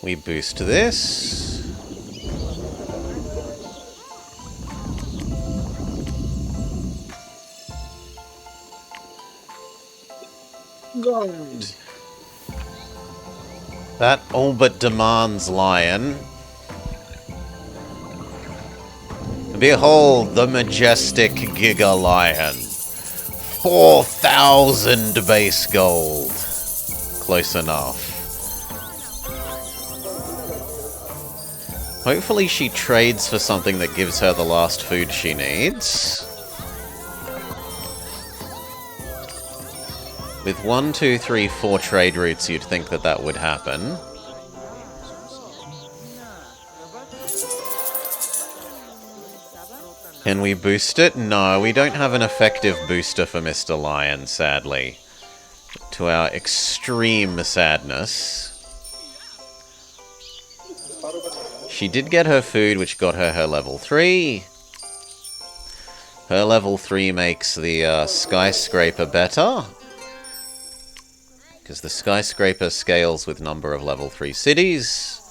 A: We boost this. Good. That all but demands lion. Behold the majestic Giga Lion. 4,000 base gold. Close enough. Hopefully she trades for something that gives her the last food she needs. With 1, 2, 3, 4 trade routes, you'd think that that would happen. Can we boost it? No, we don't have an effective booster for Mr. Lion, sadly. To our extreme sadness. She did get her food, which got her level 3. Her level 3 makes the skyscraper better. Because the skyscraper scales with number of level 3 cities.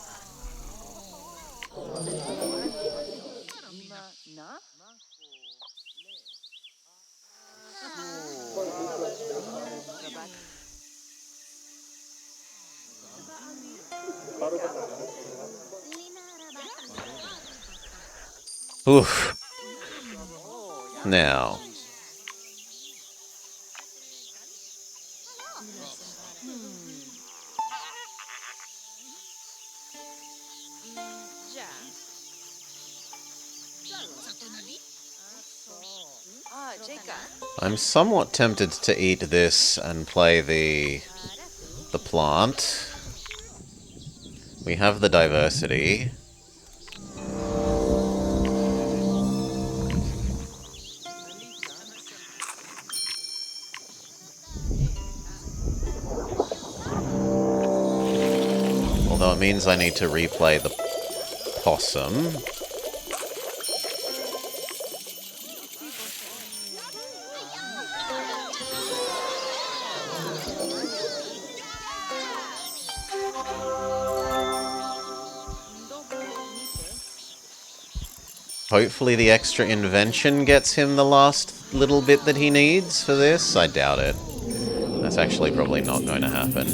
A: Oof. Now. I'm somewhat tempted to eat this and play the plant. We have the diversity. Although it means I need to replay the possum. Hopefully the extra invention gets him the last little bit that he needs for this. I doubt it. That's actually probably not going to happen.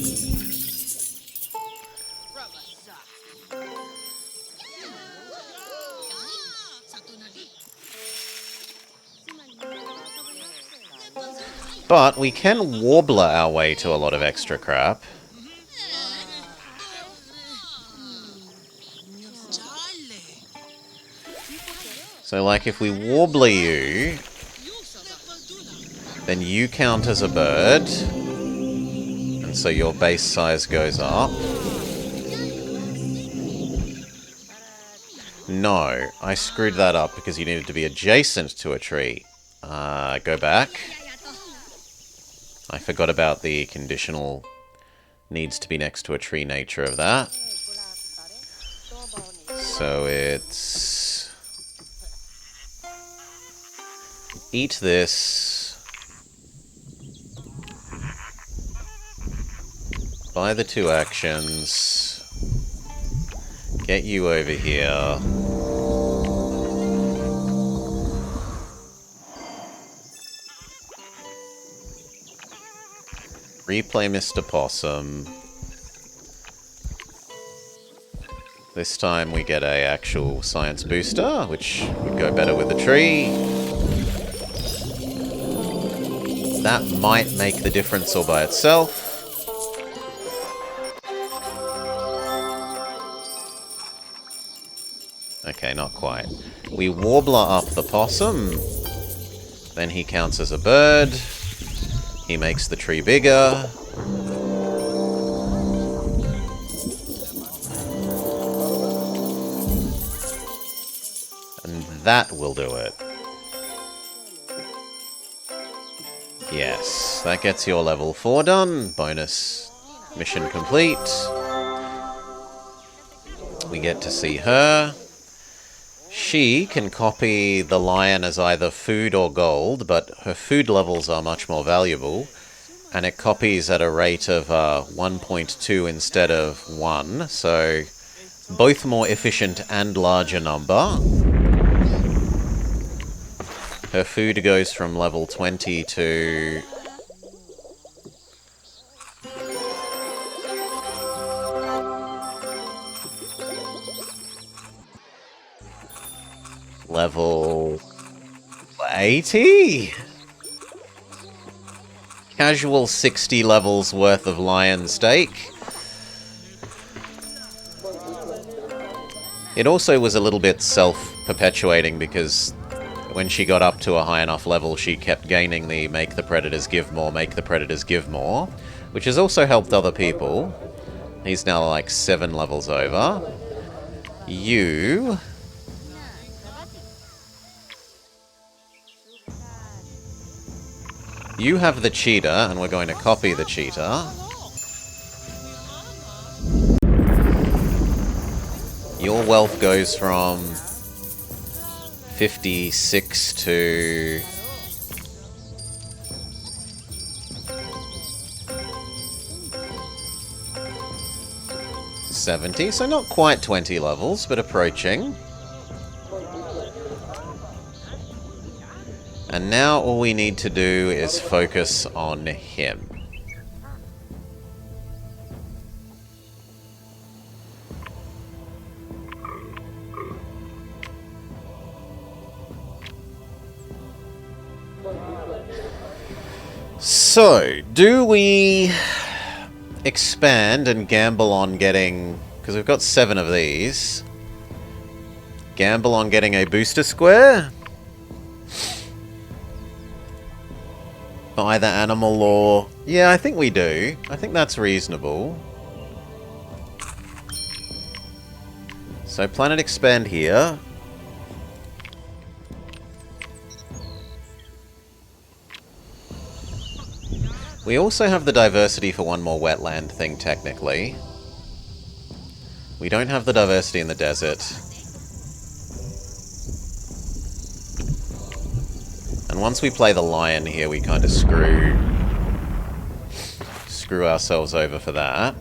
A: But we can warbler our way to a lot of extra crap. So, like, if we warbler you, then you count as a bird, and so your base size goes up. No, I screwed that up because you needed to be adjacent to a tree. Go back. I forgot about the conditional needs to be next to a tree nature of that. So it's... eat this. Buy the 2 actions. Get you over here. Replay Mr. Possum. This time we get a actual science booster, which would go better with the tree. That might make the difference all by itself. Okay, not quite. We warbler up the possum. Then he counts as a bird. He makes the tree bigger. And that will do it. Yes, that gets your level 4 done. Bonus mission complete. We get to see her. She can copy the lion as either food or gold, but her food levels are much more valuable. And it copies at a rate of 1.2 instead of 1, so both more efficient and larger number. Her food goes from level 20 to... level 80? Casual 60 levels worth of lion steak. It also was a little bit self-perpetuating because when she got up to a high enough level, she kept gaining the make the predators give more, make the predators give more, which has also helped other people. He's now like 7 levels over. You... You have the cheetah, and we're going to copy the cheetah. Your wealth goes from 56 to 70, so not quite 20 levels, but approaching. And now all we need to do is focus on him. So, do we expand and gamble on getting... Because we've got 7 of these. Gamble on getting a booster square? Either animal or... Yeah, I think we do. I think that's reasonable. So, planet expand here. We also have the diversity for one more wetland thing, technically. We don't have the diversity in the desert. And once we play the lion here, we kind of screw ourselves over for that.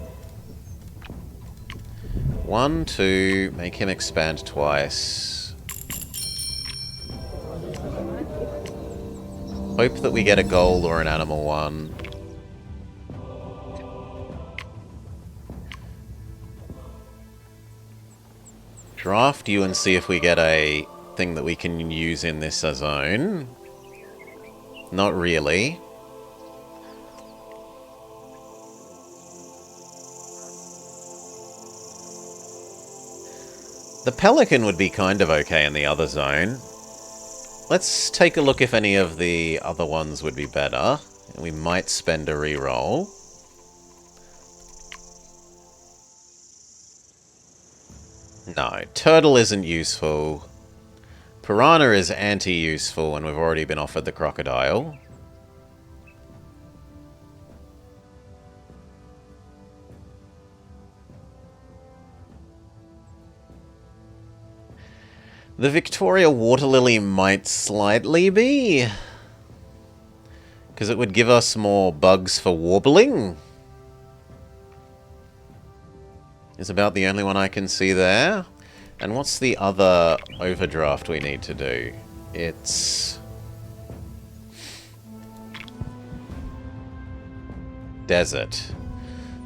A: 1, 2, make him expand twice. Hope that we get a gold or an animal one. Draft you and see if we get a thing that we can use in this zone. Not really. The pelican would be kind of okay in the other zone. Let's take a look if any of the other ones would be better. We might spend a reroll. No, turtle isn't useful. Piranha is anti-useful, and we've already been offered the crocodile. The Victoria Water Lily might slightly be, because it would give us more bugs for warbling. Is about the only one I can see there. And what's the other overdraft we need to do? It's... desert.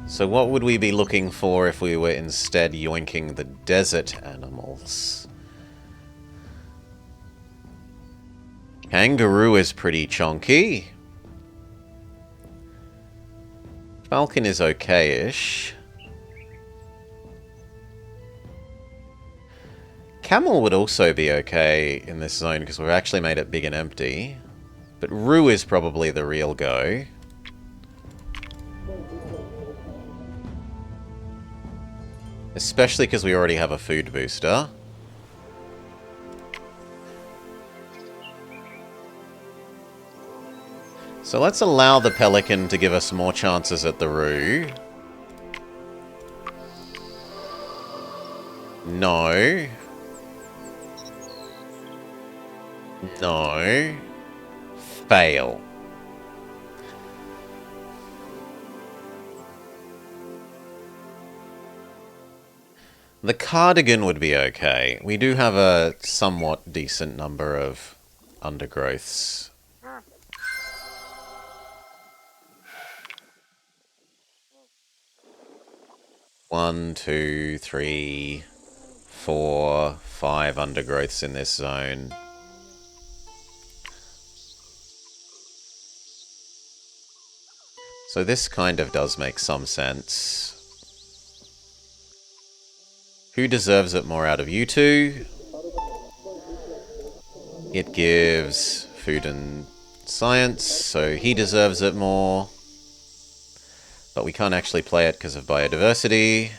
A: So what would we be looking for if we were instead yoinking the desert animals? Kangaroo is pretty chonky. Falcon is okay-ish. Camel would also be okay in this zone because we've actually made it big and empty. But Reus is probably the real go. Especially because we already have a food booster. So let's allow the pelican to give us more chances at the Reus. No. No. Fail. The cardigan would be okay. We do have a somewhat decent number of undergrowths. One, two, three, 4, 5 undergrowths in this zone. So this kind of does make some sense. Who deserves it more out of you two? It gives food and science, so he deserves it more. But we can't actually play it because of biodiversity.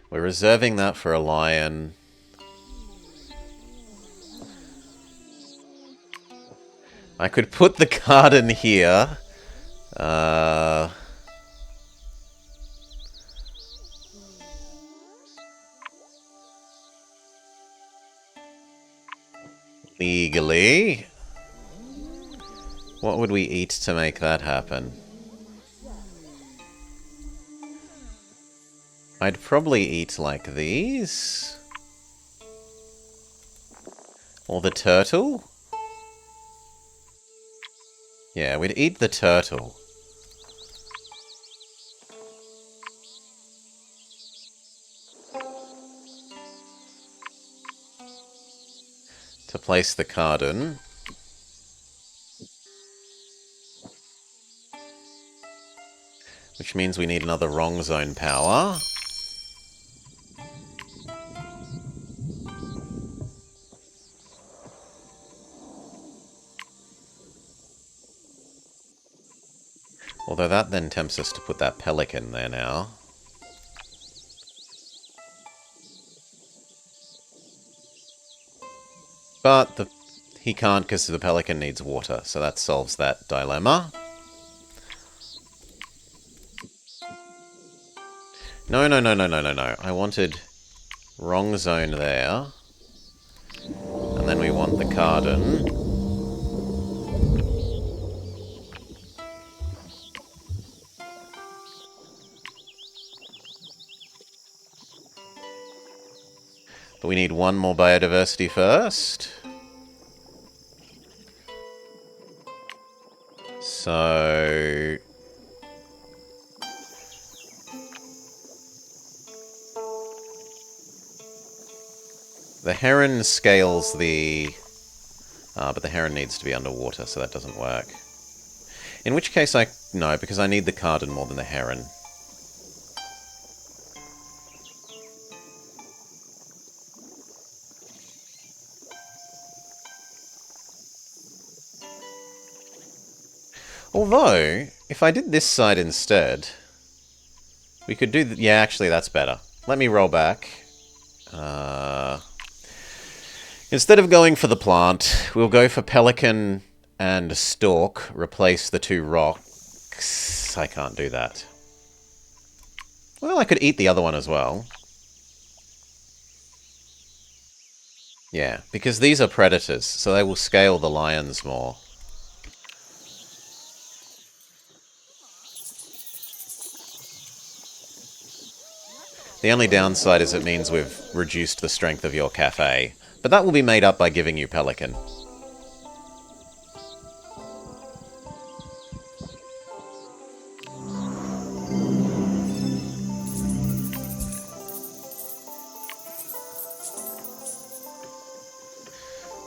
A: We're reserving that for a lion. I could put the garden here. Legally. What would we eat to make that happen? I'd probably eat like these. Or the turtle. Yeah, we'd eat the turtle. To place the garden. Which means we need another wrong zone power. Although that then tempts us to put that pelican there now. But he can't because the pelican needs water, so that solves that dilemma. No, no, no, no, no, no, no. I wanted wrong zone there. And then we want the garden. But we need one more biodiversity first. So... the heron scales the... but the heron needs to be underwater, so that doesn't work. In which case no, because I need the garden more than the heron. Although, if I did this side instead, we could do... yeah, actually, that's better. Let me roll back. Instead of going for the plant, we'll go for pelican and stork. Replace the two rocks. I can't do that. Well, I could eat the other one as well. Yeah, because these are predators, so they will scale the lions more. The only downside is it means we've reduced the strength of your cafe. But that will be made up by giving you pelican.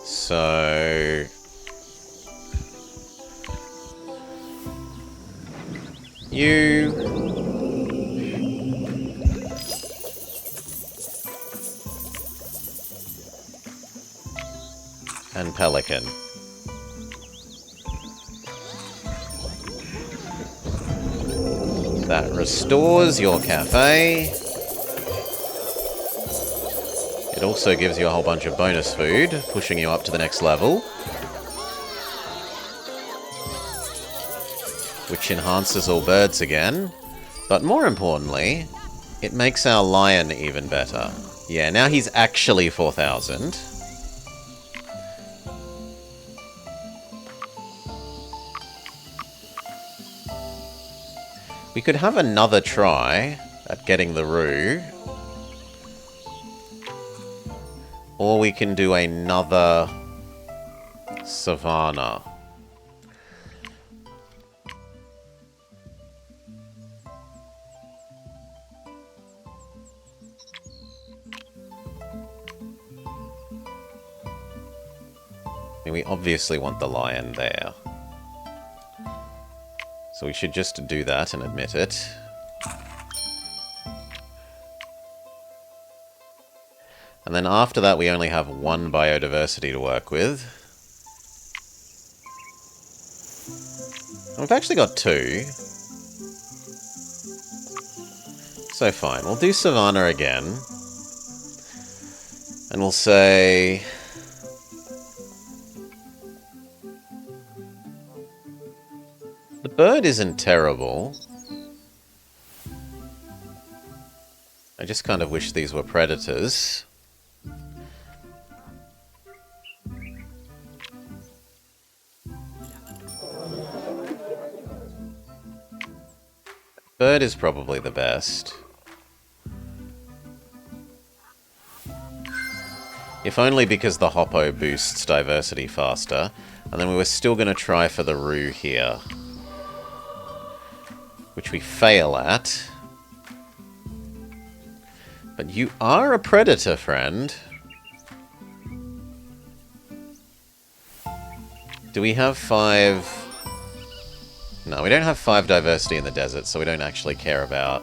A: So... you... and pelican. That restores your cafe. It also gives you a whole bunch of bonus food, pushing you up to the next level. Which enhances all birds again. But more importantly, it makes our lion even better. Yeah, now he's actually 4,000. We could have another try at getting the roo. Or we can do another savannah. we obviously want the lion there. So we should just do that and admit it. And then after that, we only have one biodiversity to work with. We've actually got two. So fine, we'll do Savannah again. And we'll say... the bird isn't terrible. I just kind of wish these were predators. Bird is probably the best. If only because the Hoppo boosts diversity faster. And then we were still going to try for the Roo here. Which we fail at. But you are a predator, friend. Do we have 5... No, we don't have 5 diversity in the desert, so we don't actually care about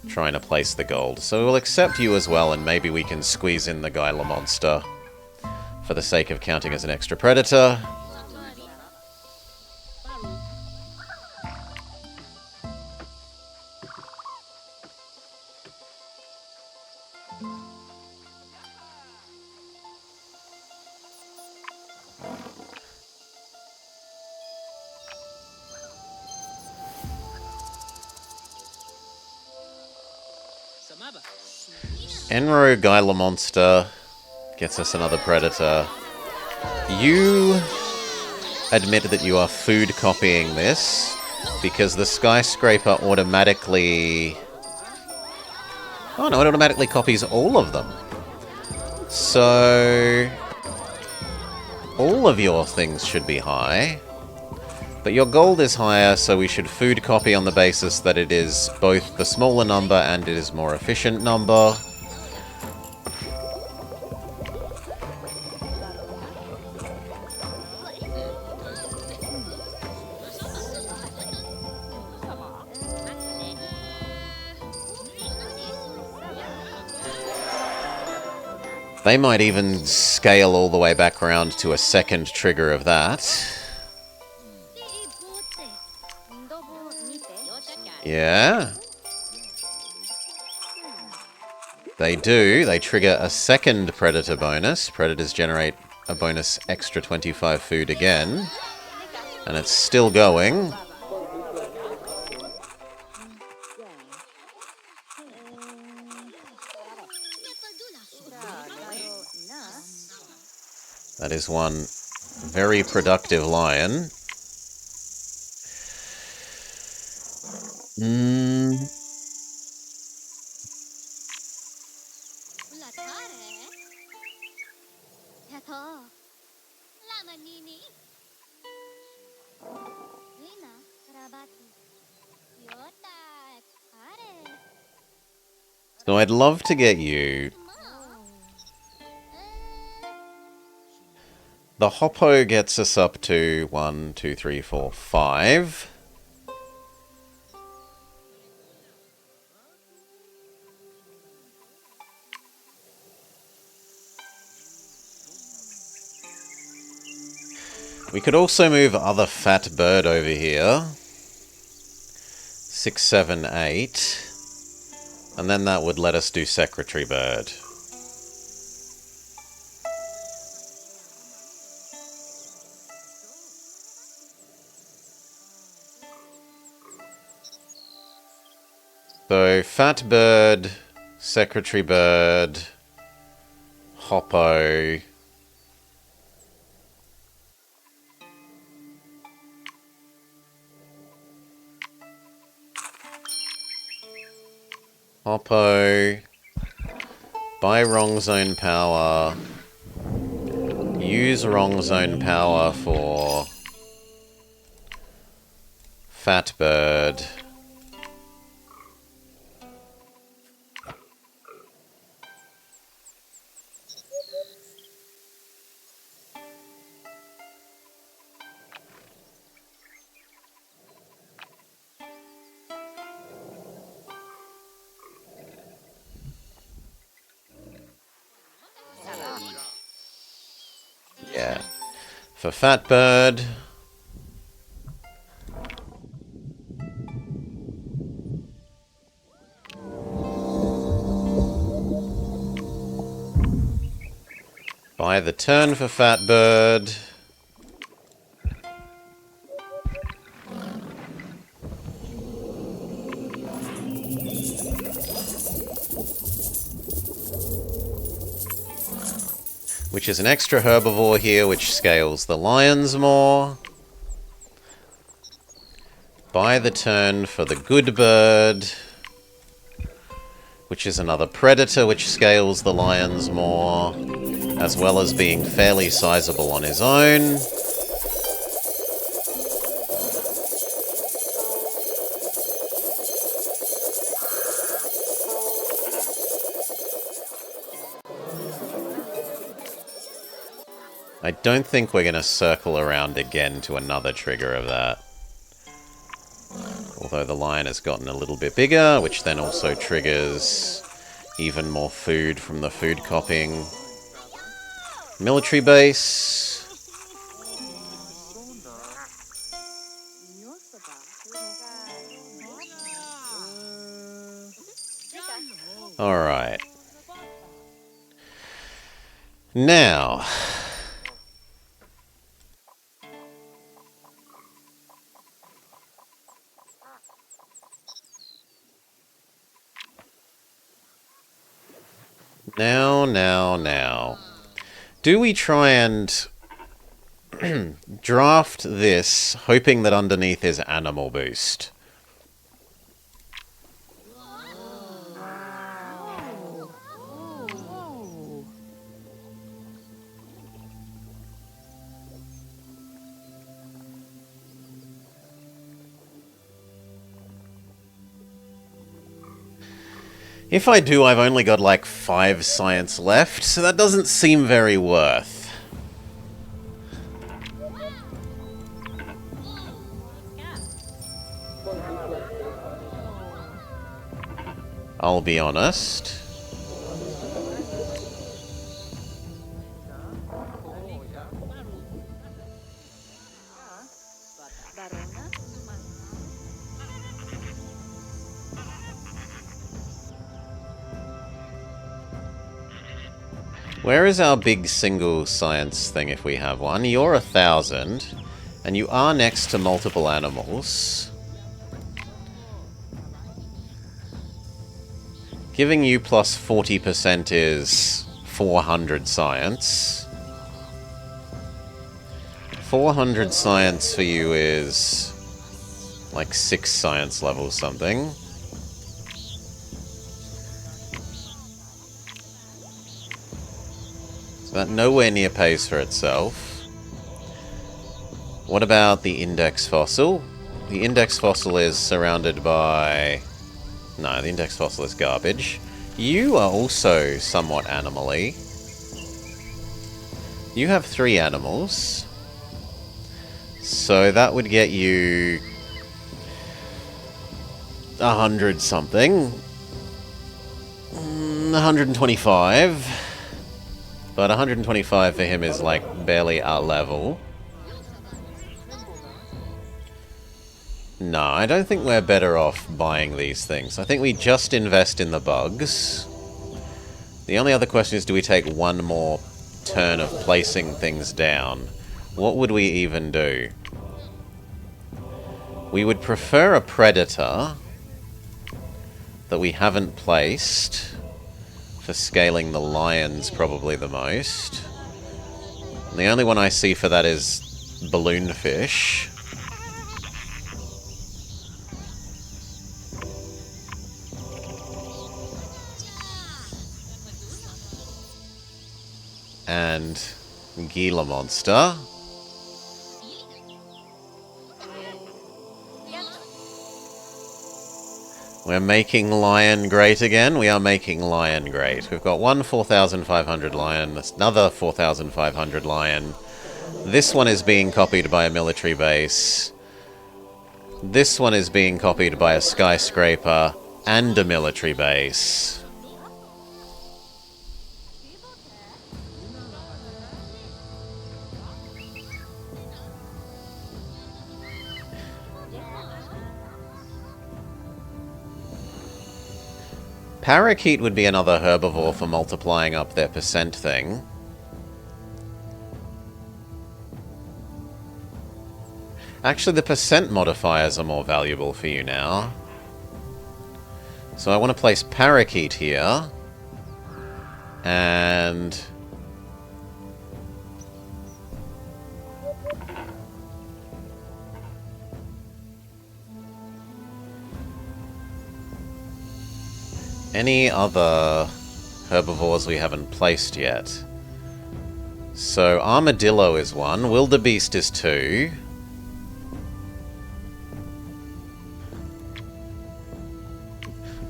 A: trying to place the gold. So we'll accept you as well, and maybe we can squeeze in the Gyla monster for the sake of counting as an extra predator. Enro Gyla monster gets us another predator. You admit that you are food copying this because the skyscraper automatically... Oh no, it automatically copies all of them. So... all of your things should be high. But your gold is higher, so we should food copy on the basis that it is both the smaller number and it is more efficient number. They might even scale all the way back around to a second trigger of that. Yeah. They do. They trigger a second predator bonus. Predators generate a bonus extra 25 food again. And it's still going. That is one very productive lion. So I'd love to get you. The Hoppo gets us up to 1, 2, 3, 4, 5. We could also move other fat bird over here. 6, 7, 8. And then that would let us do secretary bird. So, fat bird, secretary bird, Hoppo. Hoppo. Buy wrong zone power. Use wrong zone power for fat bird. For Fat Bird. Buy the turn for Fat Bird. Which is an extra herbivore here, which scales the lions more. Buy the turn for the good bird, which is another predator which scales the lions more, as well as being fairly sizable on his own. I don't think we're going to circle around again to another trigger of that. Although the lion has gotten a little bit bigger, which then also triggers even more food from the food copying. Military base. Alright. Now... Now. Do we try and draft this, hoping that underneath is animal boost? If I do, I've only got like 5 science left, so that doesn't seem very worth. I'll be honest. Where is our big single science thing if we have one? You're 1,000, and you are next to multiple animals. Giving you plus 40% is 400 science. 400 science for you is like 6 science levels something. So that nowhere near pays for itself. What about the index fossil? The index fossil is surrounded by... No, the index fossil is garbage. You are also somewhat animal-y. You have 3 animals. So that would get you 100 something. 125. But 125 for him is like barely our level. No, I don't think we're better off buying these things. I think we just invest in the bugs. The only other question is, do we take one more turn of placing things down? What would we even do? We would prefer a predator that we haven't placed for scaling the lions probably the most. And the only one I see for that is balloonfish. And Gila monster. We're making lion great again. We are making lion great. We've got one 4,500 lion, another 4,500 lion. This one is being copied by a military base. This one is being copied by a skyscraper and a military base. Parakeet would be another herbivore for multiplying up their percent thing. Actually, the percent modifiers are more valuable for you now. So I want to place Parakeet here. And... any other herbivores we haven't placed yet? So Armadillo is one, Wildebeest is two.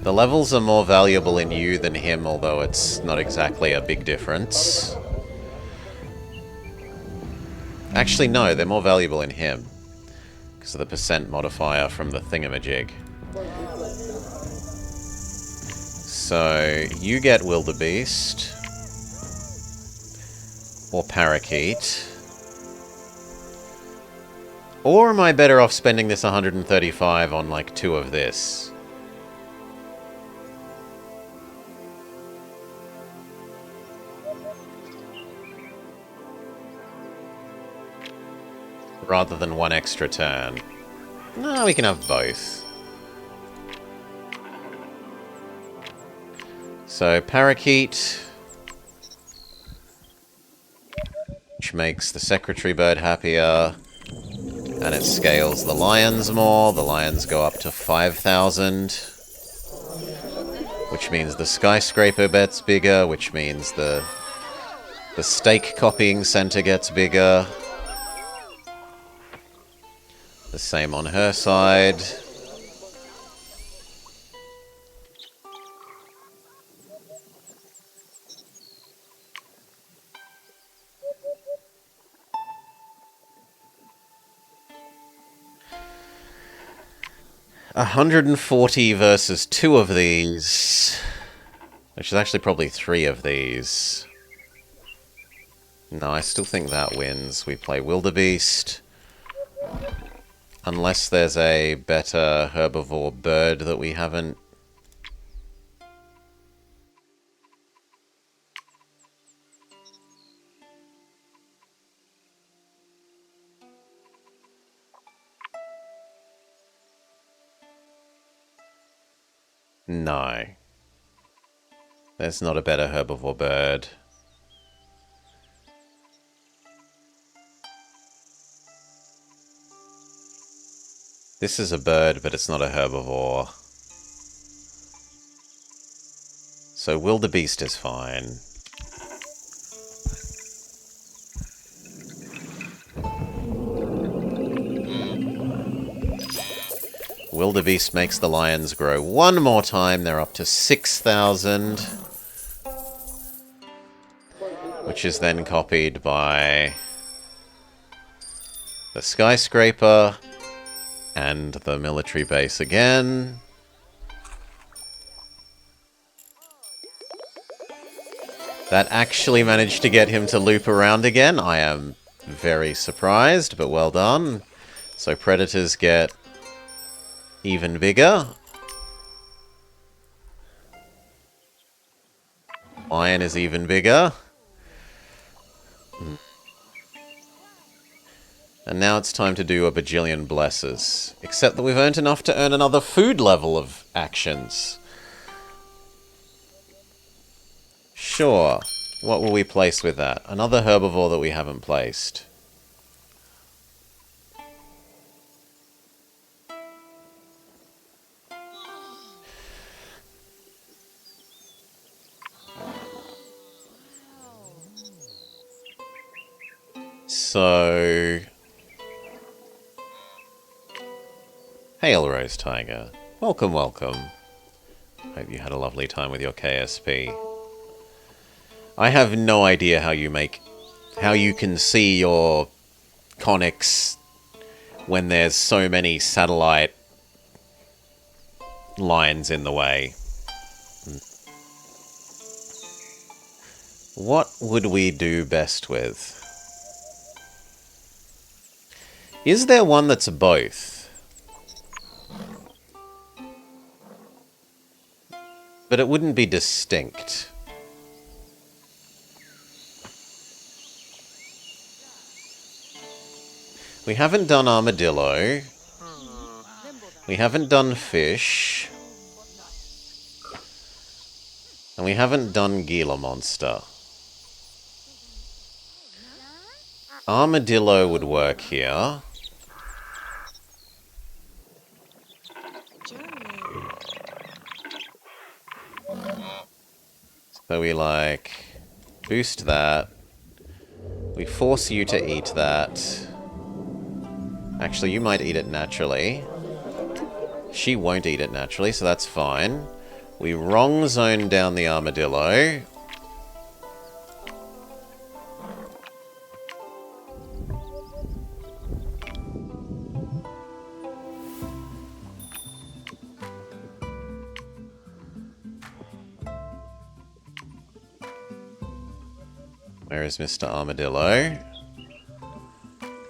A: The levels are more valuable in you than him, although it's not exactly a big difference. Actually, no, they're more valuable in him. Because of the percent modifier from the thingamajig. So, you get Wildebeest. Or Parakeet. Or am I better off spending this 135 on, like, 2 of this? Rather than 1 extra turn. No, we can have both. So, Parakeet, which makes the Secretary Bird happier, and it scales the lions more. The lions go up to 5,000, which means the Skyscraper gets bigger, which means the Stake Copying Center gets bigger. The same on her side. $140 versus 2 of these, which is actually probably 3 of these. No, I still think that wins. We play Wildebeest. Unless there's a better herbivore bird that we haven't... No. There's not a better herbivore bird. This is a bird, but it's not a herbivore. So Wildebeest is fine. Wildebeest makes the lions grow 1 more time. They're up to 6,000. Which is then copied by the Skyscraper and the military base again. That actually managed to get him to loop around again. I am very surprised, but well done. So predators get even bigger. Lion is even bigger. And now it's time to do a bajillion blesses. Except that we've earned enough to earn another food level of actions. Sure. What will we place with that? Another herbivore that we haven't placed. So... Hail, Rose Tiger. Welcome, welcome. Hope you had a lovely time with your KSP. I have no idea how you can see your conics when there's so many satellite lines in the way. What would we do best with? Is there one that's both? But it wouldn't be distinct. We haven't done armadillo. We haven't done fish. And we haven't done Gila monster. Armadillo would work here. So we like boost that. We force you to eat that. Actually, you might eat it naturally. She won't eat it naturally, so that's fine. We wrong zone down the armadillo. Where is Mr. Armadillo?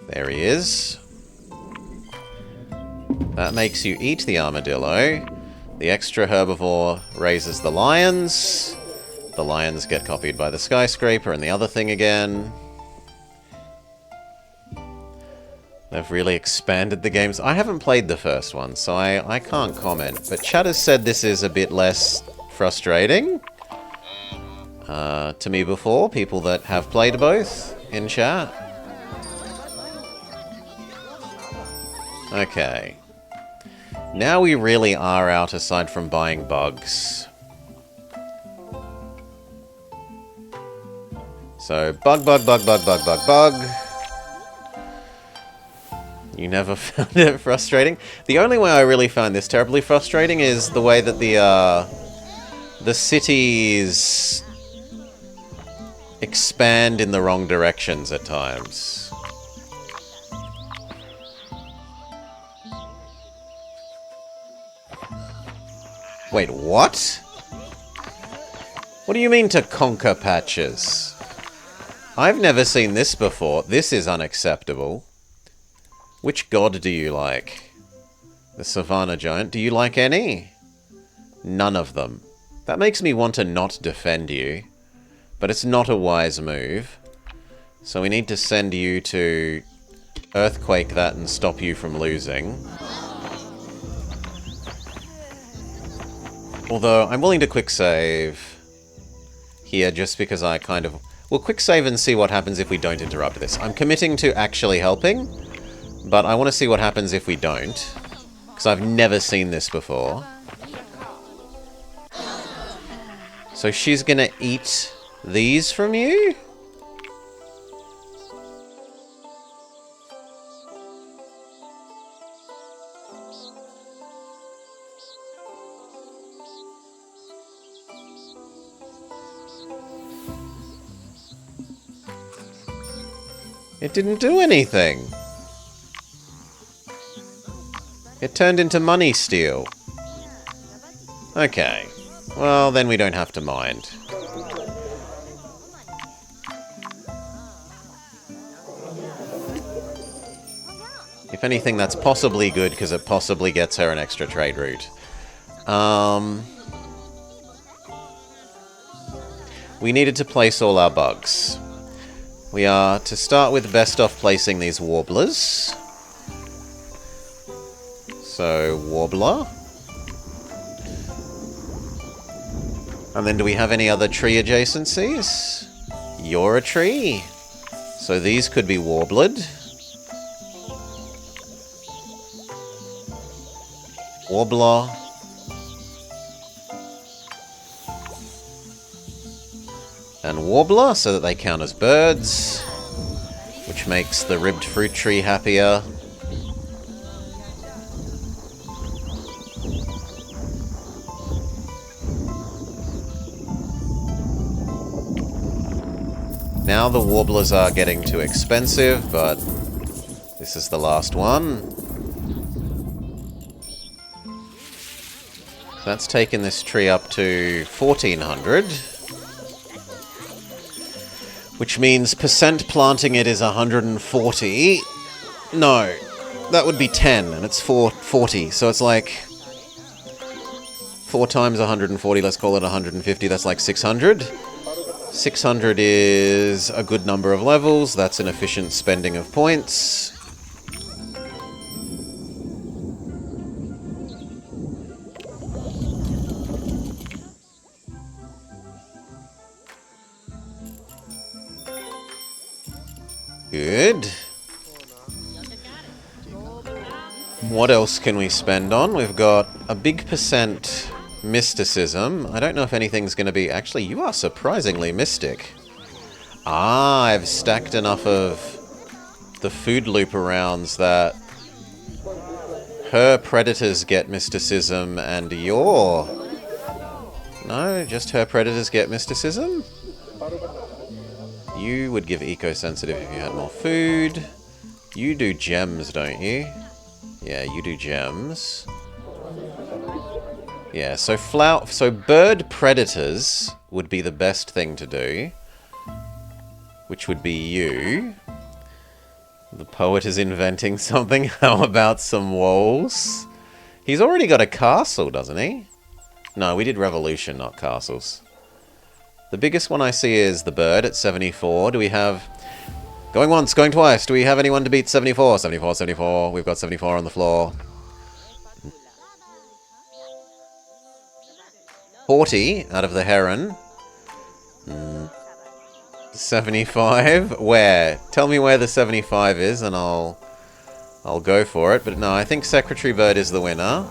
A: There he is. That makes you eat the armadillo. The extra herbivore raises the lions. The lions get copied by the skyscraper and the other thing again. They've really expanded the games. I haven't played the first one, so I can't comment. But chat has said this is a bit less frustrating to me before, people that have played both in chat. Okay. Now we really are out aside from buying bugs. So, bug. You never found it frustrating? The only way I really find this terribly frustrating is the way that the cities expand in the wrong directions at times. Wait, what? What do you mean to conquer patches? I've never seen this before. This is unacceptable. Which god do you like? The Savannah Giant. Do you like any? None of them. That makes me want to not defend you. But it's not a wise move. So we need to send you to earthquake that and stop you from losing. Although, I'm willing to quick save here just because I kind of... We'll quick save and see what happens if we don't interrupt this. I'm committing to actually helping, but I want to see what happens if we don't. Because I've never seen this before. So she's gonna eat these from you? It didn't do anything. It turned into money steal. Okay. Well, then we don't have to mind. If anything, that's possibly good, because it possibly gets her an extra trade route. We needed to place all our bugs. We are to start with best off placing these warblers. So, warbler. And then do we have any other tree adjacencies? You're a tree. So these could be warblered. Warbler. And warbler, so that they count as birds, which makes the ribbed fruit tree happier. Now the warblers are getting too expensive, but this is the last one. So that's taken this tree up to 1400. Which means percent planting it is 140. No, that would be 10, and it's 40. So it's like 4 times 140, let's call it 150, that's like 600. 600 is a good number of levels, that's an efficient spending of points. Good. What else can we spend on? We've got a big percent mysticism. I don't know if anything's going to be... Actually, you are surprisingly mystic. Ah, I've stacked enough of the food loop rounds that her predators get mysticism and your... No, just her predators get mysticism? You would give eco-sensitive if you had more food. You do gems, don't you? Yeah, you do gems. Yeah, so bird predators would be the best thing to do. Which would be you. The poet is inventing something. How about some walls? He's already got a castle, doesn't he? No, we did revolution, not castles. The biggest one I see is the bird at 74. Do we have... Going once, going twice. Do we have anyone to beat 74? 74, 74. We've got 74 on the floor. 40 out of the heron. 75. Where? Tell me where the 75 is and I'll go for it. But no, I think Secretary Bird is the winner.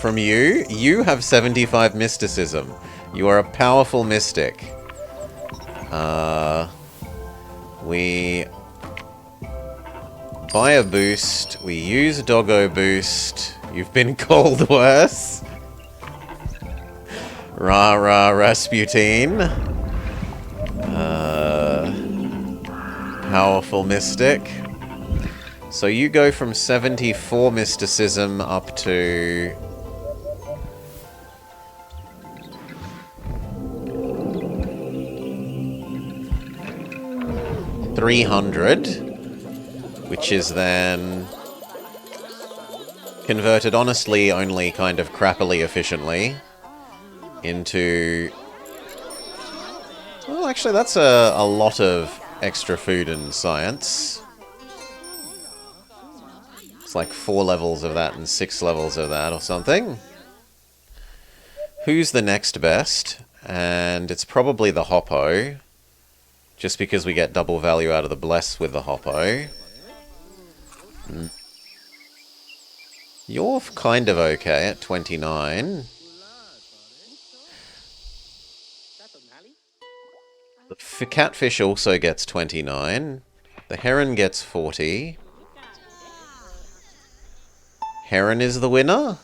A: From you, you have 75 mysticism. You are a powerful mystic. We buy a boost. We use Doggo boost. You've been called worse. Rah rah Rasputin. Powerful mystic. So you go from 74 mysticism up to... 300, which is then converted, honestly, only kind of crappily efficiently into... Well, actually, that's a lot of extra food and science. It's like 4 levels of that and 6 levels of that or something. Who's the next best? And it's probably the Hoppo. Just because we get double value out of the Bless with the Hoppo. You're kind of okay at 29. The Catfish also gets 29. The Heron gets 40. Heron is the winner?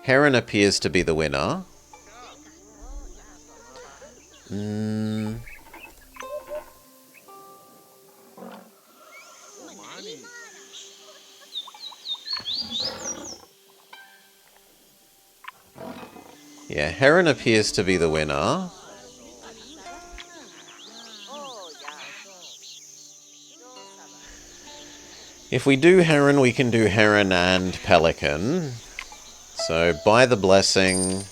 A: Heron appears to be the winner. Yeah, Heron appears to be the winner. If we do Heron, we can do Heron and Pelican. So, buy the blessing.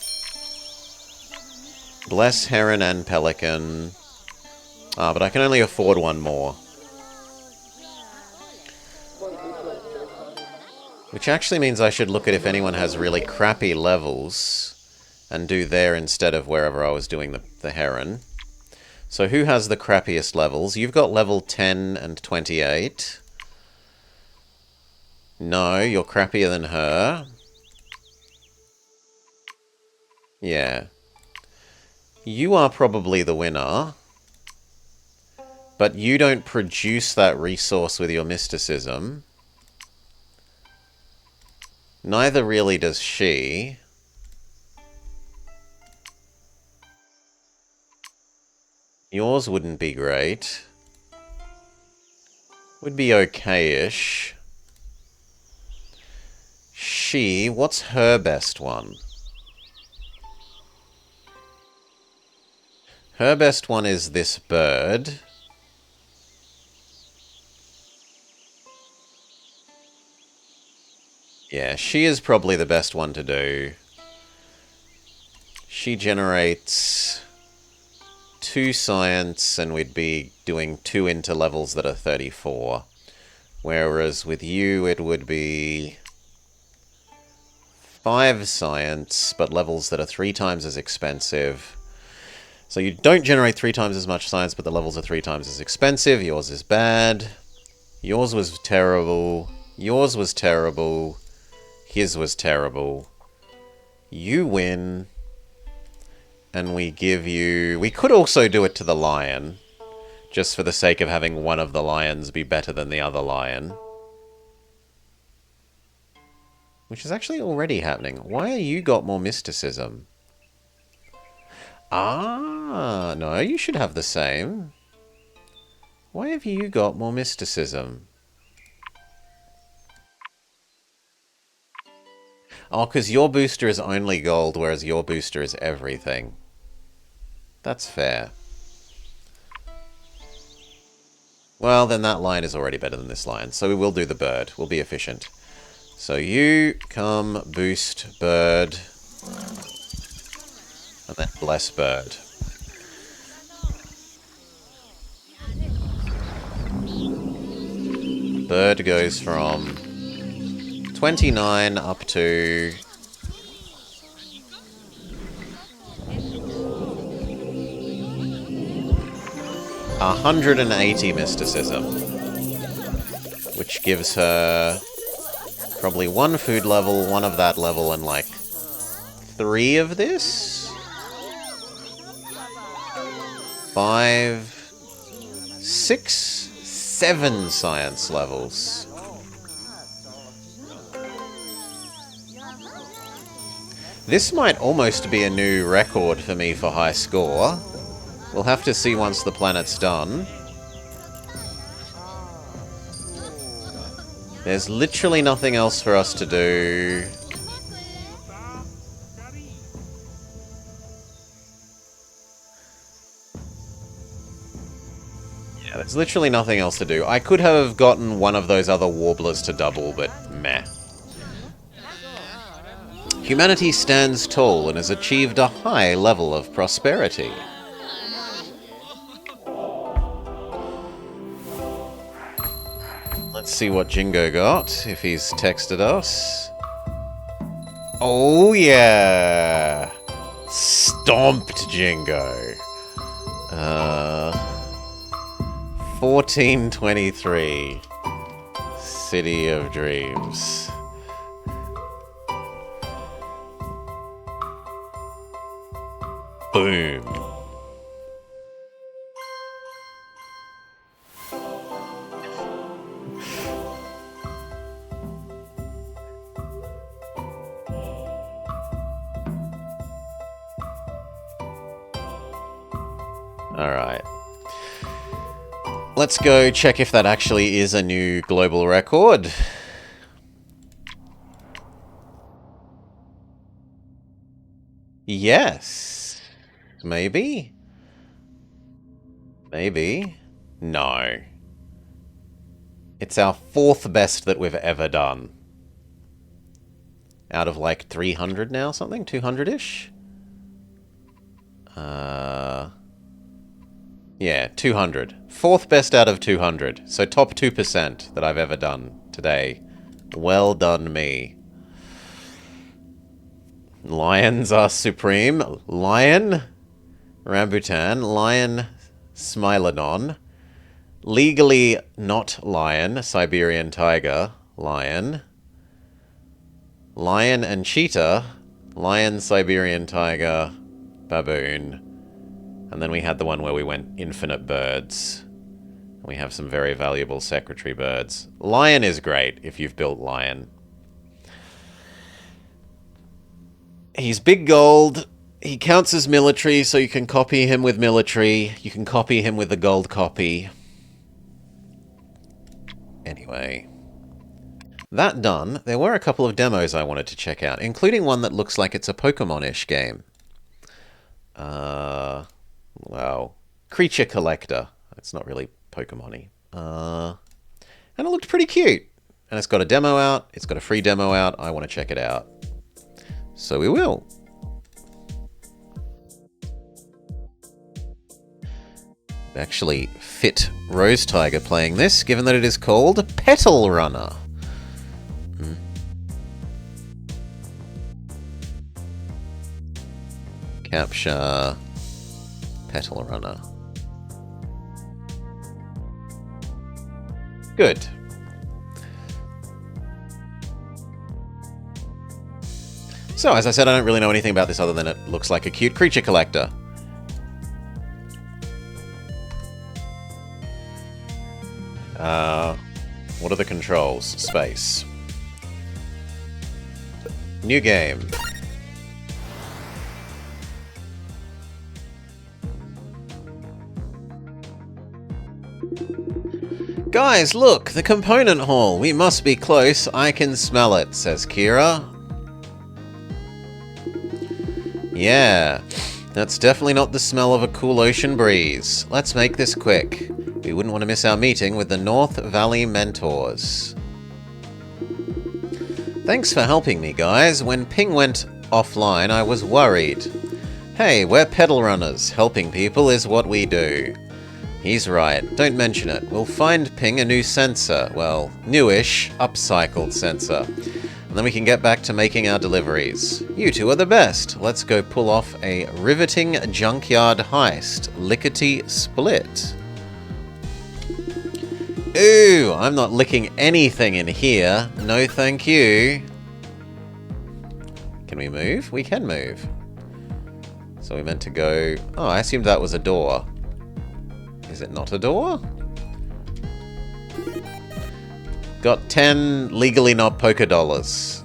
A: Bless Heron and Pelican. Ah, but I can only afford one more. Which actually means I should look at if anyone has really crappy levels and do there instead of wherever I was doing the Heron. So who has the crappiest levels? You've got level 10 and 28. No, you're crappier than her. Yeah. You are probably the winner. But you don't produce that resource with your mysticism. Neither really does she. Yours wouldn't be great. Would be okay-ish. She, what's her best one? Her best one is this bird. Yeah, Yeah, she is probably the best one to do. She generates 2 science, and we'd be doing 2 into levels that are 34. Whereas with you, it would be 5 science, but levels that are 3 times as expensive. So you don't generate 3 times as much science, but the levels are 3 times as expensive. Yours is bad. Yours was terrible. Yours was terrible. His was terrible. You win. And we give you... We could also do it to the lion, just for the sake of having one of the lions be better than the other lion. Which is actually already happening. Why are you got more mysticism? Ah, no, you should have the same. Why have you got more mysticism? Oh, because your booster is only gold, whereas your booster is everything. That's fair. Well, then that lion is already better than this lion, so we will do the bird. We'll be efficient. So you come boost bird, and then bless bird. Bird goes from 29 up to 180 mysticism, which gives her probably 1 food level, 1 of that level, and like 3 of this? 5, 6, 7 science levels. This might almost be a new record for me for high score. We'll have to see once the planet's done. There's literally nothing else for us to do. Yeah, there's literally nothing else to do. I could have gotten one of those other warblers to double, but meh. Humanity stands tall and has achieved a high level of prosperity. Let's see what Jingo got, if he's texted us. Oh yeah! Stomped Jingo. 1423. City of Dreams. Boom. Alright. Let's go check if that actually is a new global record. Yes. Maybe? Maybe? No. It's our 4th best that we've ever done. Out of like 300 now, something? 200-ish? Yeah, 200. 4th best out of 200. So top 2% that I've ever done today. Well done me. Lions are supreme. Lion, Rambutan, Lion, Smilodon. Legally not lion, Siberian tiger, lion. Lion and cheetah, lion, Siberian tiger, baboon. And then we had the one where we went infinite birds. We have some very valuable secretary birds. Lion is great if you've built lion. He's big gold. He counts as military, so you can copy him with military. You can copy him with the gold copy. Anyway. That done, there were a couple of demos I wanted to check out, including one that looks like it's a Pokemon-ish game. Well, Creature Collector. It's not really Pokemon-y. And it looked pretty cute. And it's got a demo out. It's got a free demo out. I want to check it out. So we will. Actually fit Rose Tiger playing this, given that it is called Petal Runner. Capture Petal Runner. Good. So, as I said, I don't really know anything about this other than it looks like a cute creature collector. What are the controls? Space. New game. Guys, look! The component hall! We must be close. I can smell it, says Kira. Yeah, that's definitely not the smell of a cool ocean breeze. Let's make this quick. We wouldn't want to miss our meeting with the North Valley Mentors. Thanks for helping me, guys. When Ping went offline, I was worried. Hey, we're pedal runners. Helping people is what we do. He's right. Don't mention it. We'll find Ping a new sensor. Well, newish, upcycled sensor. And then we can get back to making our deliveries. You two are the best. Let's go pull off a riveting junkyard heist. Lickety-split. Ooh, I'm not licking anything in here. No thank you. Can we move? We can move. So we meant to go... Oh, I assumed that was a door. Is it not a door? Got 10 legally not poker dollars.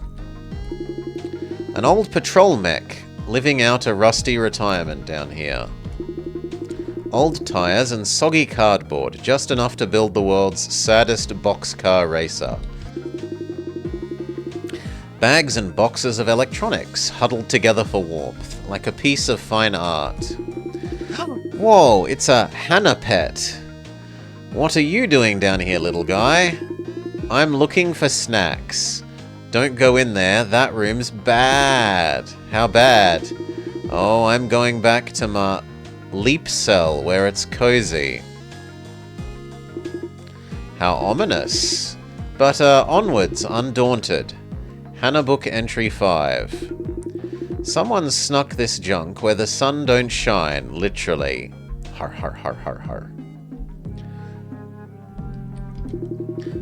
A: An old patrol mech living out a rusty retirement down here. Old tires and soggy cardboard, just enough to build the world's saddest boxcar racer. Bags and boxes of electronics, huddled together for warmth, like a piece of fine art. Whoa, it's a Hannah pet. What are you doing down here, little guy? I'm looking for snacks. Don't go in there, that room's bad. How bad? Oh, I'm going back to my leap cell where it's cozy. How ominous. But onwards, undaunted. Hannah Book Entry 5. Someone snuck this junk where the sun don't shine, literally. Har har har har har.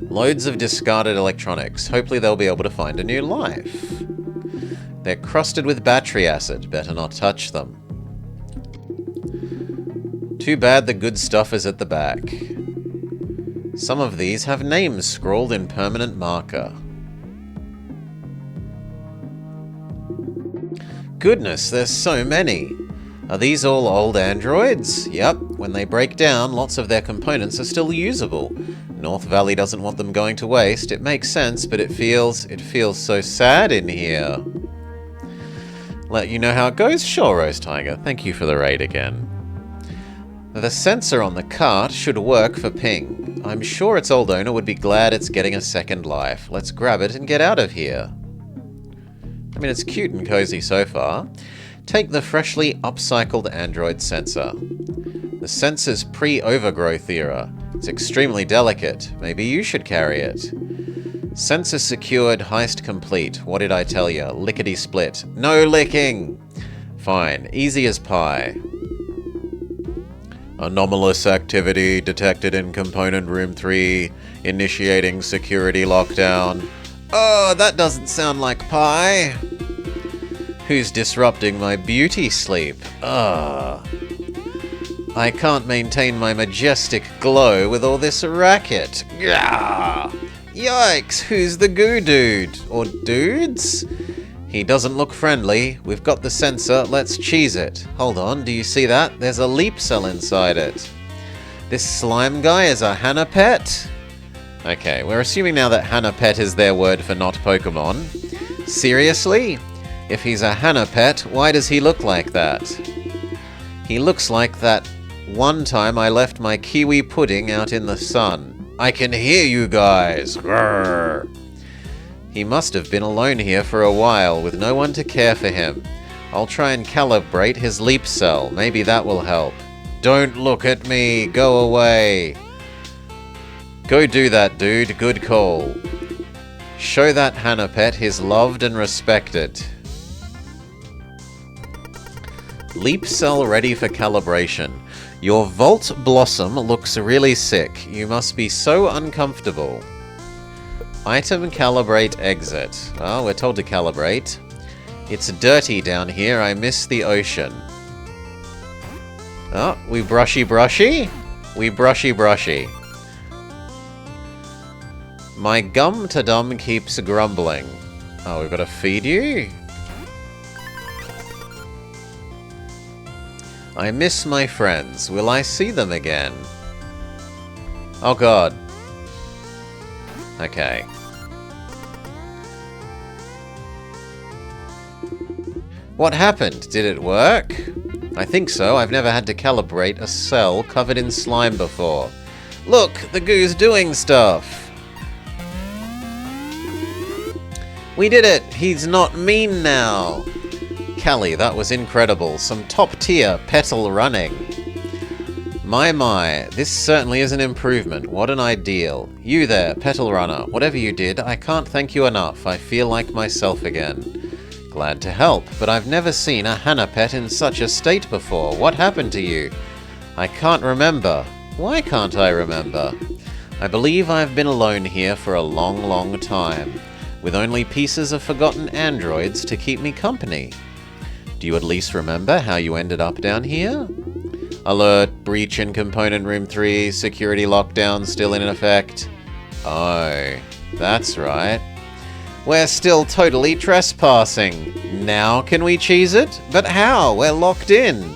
A: Loads of discarded electronics. Hopefully they'll be able to find a new life. They're crusted with battery acid. Better not touch them. Too bad the good stuff is at the back. Some of these have names scrawled in permanent marker. Goodness, there's so many. Are these all old androids? Yep, when they break down, lots of their components are still usable. North Valley doesn't want them going to waste. It makes sense, but it feels so sad in here. Let you know how it goes? Sure, Rose Tiger. Thank you for the raid again. The sensor on the cart should work for Ping. I'm sure its old owner would be glad it's getting a second life. Let's grab it and get out of here. I mean, it's cute and cozy so far. Take the freshly upcycled android sensor. The sensor's pre-overgrowth era. It's extremely delicate. Maybe you should carry it. Sensor secured, heist complete. What did I tell you? Lickety-split. No licking! Fine. Easy as pie. Anomalous activity detected in component room 3. Initiating security lockdown. Oh, that doesn't sound like pie. Who's disrupting my beauty sleep? I can't maintain my majestic glow with all this racket. Gah! Yikes, who's the goo dude? Or dudes? He doesn't look friendly. We've got the sensor, let's cheese it. Hold on, do you see that? There's a leap cell inside it. This slime guy is a Hannah pet? Okay, we're assuming now that Hannah pet is their word for not Pokemon. Seriously? If he's a Hannah pet, why does he look like that? He looks like that one time I left my kiwi pudding out in the sun. I can hear you guys. Grrr. He must have been alone here for a while, with no one to care for him. I'll try and calibrate his leap cell. Maybe that will help. Don't look at me. Go away. Go do that, dude. Good call. Show that Hannah pet he's loved and respected. Leap cell ready for calibration. Your Volt Blossom looks really sick. You must be so uncomfortable. Item calibrate exit. Oh, we're told to calibrate. It's dirty down here. I miss the ocean. Oh, we brushy brushy? We brushy brushy. My gum-to-dum keeps grumbling. Oh, we've got to feed you? I miss my friends. Will I see them again? Oh god. Okay. What happened? Did it work? I think so. I've never had to calibrate a cell covered in slime before. Look! The goo's doing stuff! We did it! He's not mean now! Callie, that was incredible. Some top-tier petal running. My, this certainly is an improvement. What an ideal. You there, petal runner. Whatever you did, I can't thank you enough. I feel like myself again. Glad to help, but I've never seen a Hannah pet in such a state before. What happened to you? I can't remember. Why can't I remember? I believe I've been alone here for a long, long time, with only pieces of forgotten androids to keep me company. Do you at least remember how you ended up down here? Alert, breach in component room 3, security lockdown still in effect. Oh, that's right. We're still totally trespassing. Now can we cheese it? But how? We're locked in.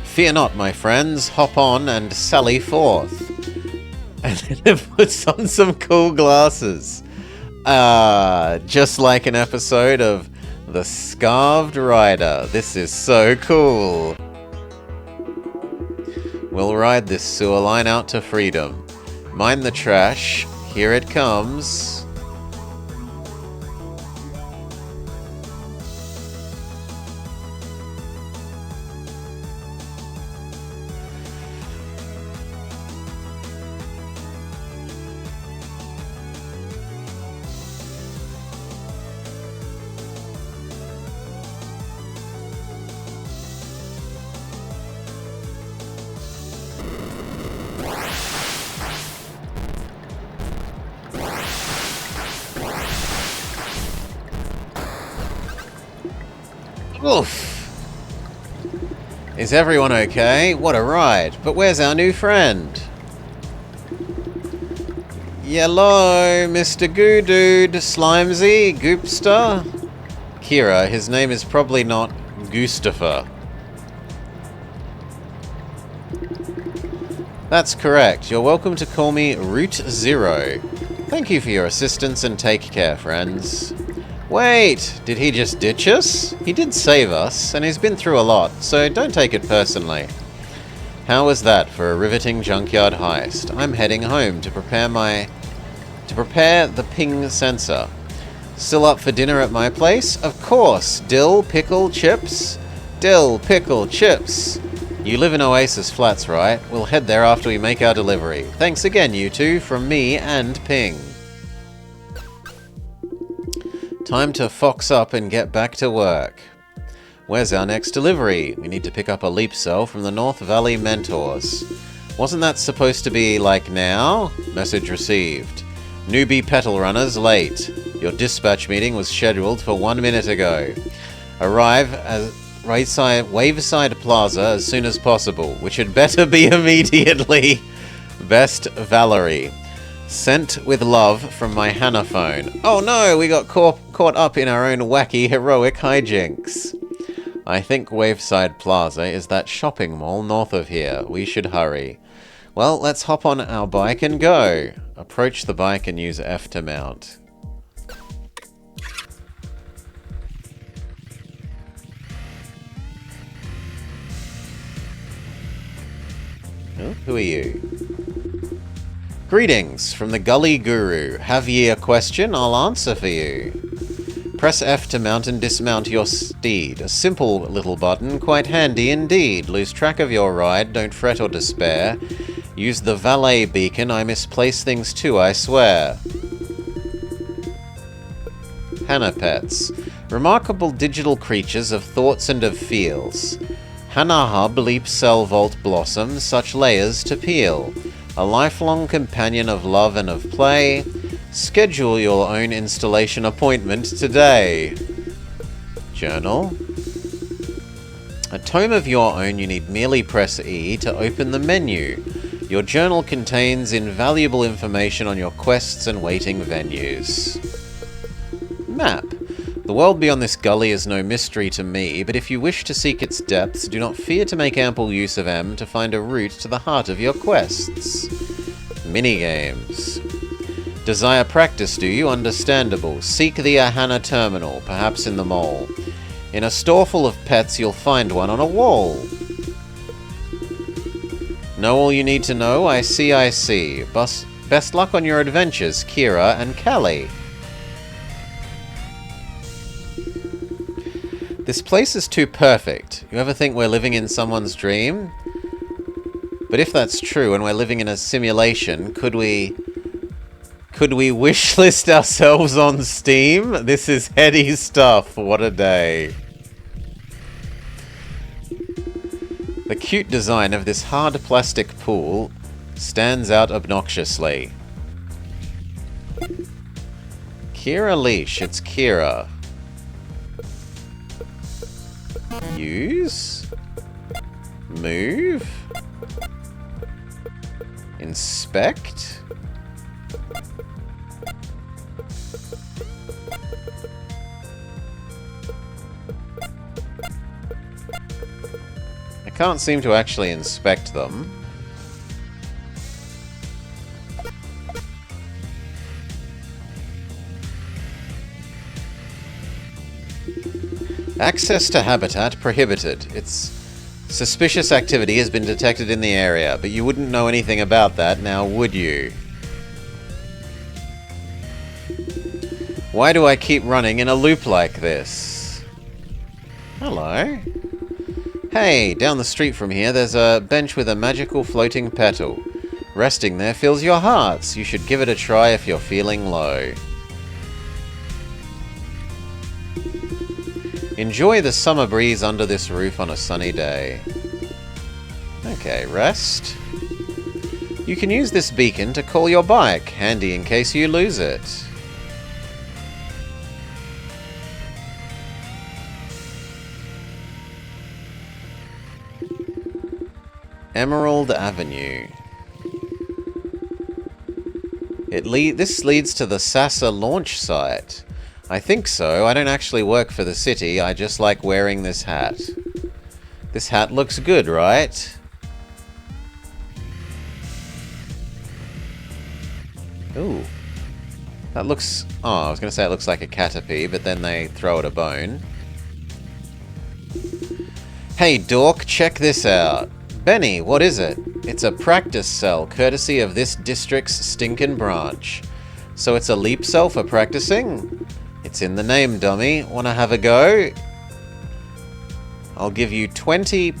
A: Fear not, my friends. Hop on and sally forth. And then it puts on some cool glasses. Just like an episode of The Scarved Rider. This is so cool. We'll ride this sewer line out to freedom. Mind the trash. Here it comes. Oof. Is everyone okay? What a ride. But where's our new friend? Yellow, Mr. Goo Dude, Slimesy, Goopster. Kira, his name is probably not Goostafer. That's correct. You're welcome to call me Route Zero. Thank you for your assistance and take care, friends. Wait, did he just ditch us? He did save us, and he's been through a lot, so don't take it personally. How was that for a riveting junkyard heist? I'm heading home to prepare the ping sensor. Still up for dinner at my place? Of course! Dill, pickle, chips? Dill, pickle, chips! You live in Oasis Flats, right? We'll head there after we make our delivery. Thanks again, you two, from me and Ping. Time to fox up and get back to work. Where's our next delivery? We need to pick up a leap cell from the North Valley Mentors. Wasn't that supposed to be like now? Message received. Newbie petal runners late. Your dispatch meeting was scheduled for 1 minute ago. Arrive at Waveside Plaza as soon as possible, which had better be immediately. Best, Valerie. Sent with love from my Hannah phone. Oh no, we got caught up in our own wacky heroic hijinks. I think Waveside Plaza is that shopping mall north of here. We should hurry. Well, let's hop on our bike and go. Approach the bike and use F to mount. Oh, who are you? Greetings from the Gully Guru. Have ye a question? I'll answer for you. Press F to mount and dismount your steed. A simple little button, quite handy indeed. Lose track of your ride, don't fret or despair. Use the valet beacon, I misplace things too, I swear. Hannah Pets. Remarkable digital creatures of thoughts and of feels. Hannah Hub, leap, cell, vault, blossom, such layers to peel. A lifelong companion of love and of play. Schedule your own installation appointment today. Journal. A tome of your own, you need merely press E to open the menu. Your journal contains invaluable information on your quests and waiting venues. Map. The world beyond this gully is no mystery to me, but if you wish to seek its depths, do not fear to make ample use of M to find a route to the heart of your quests. Minigames. Desire practice, do you? Understandable. Seek the Ahana terminal, perhaps in the mall. In a store full of pets, you'll find one on a wall. Know all you need to know? I see, I see. Best luck on your adventures, Kira and Callie. This place is too perfect. You ever think we're living in someone's dream? But if that's true and we're living in a simulation, could we wishlist ourselves on Steam? This is heady stuff. What a day. The cute design of this hard plastic pool stands out obnoxiously. Kira Leash, it's Kira. Use. Move. Inspect. I can't seem to actually inspect them. Access to habitat prohibited. Its suspicious activity has been detected in the area, but you wouldn't know anything about that now, would you? Why do I keep running in a loop like this? Hello. Hey, down the street from here there's a bench with a magical floating petal. Resting there fills your hearts. You should give it a try if you're feeling low. Enjoy the summer breeze under this roof on a sunny day. Okay, rest. You can use this beacon to call your bike, handy in case you lose it. Emerald Avenue. This leads to the Sasa launch site. I think so. I don't actually work for the city. I just like wearing this hat. This hat looks good, right? Ooh. That looks... Oh, I was going to say it looks like a caterpie, but then they throw it a bone. Hey, dork, check this out. Benny, what is it? It's a practice cell, courtesy of this district's stinkin' branch. So it's a leap cell for practicing? It's in the name, dummy. Wanna have a go? I'll give you 20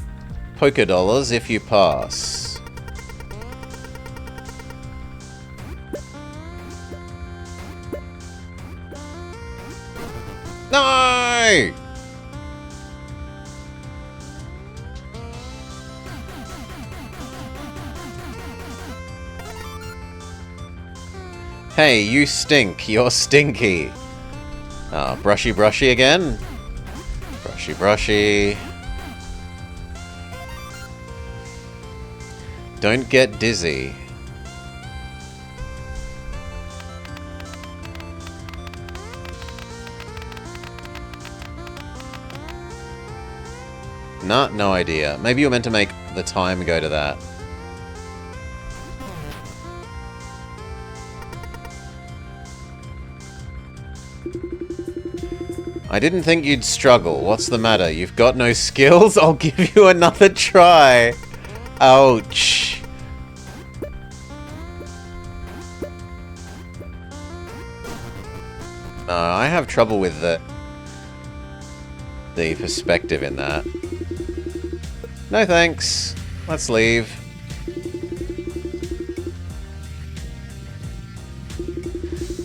A: poker dollars if you pass. No! Hey, you stink. You're stinky. Ah, brushy brushy again. Brushy brushy. Don't get dizzy. Nah, no idea. Maybe you're meant to make the time go to that. I didn't think you'd struggle. What's the matter? You've got no skills? I'll give you another try. Ouch. No, I have trouble with the perspective in that. No thanks. Let's leave.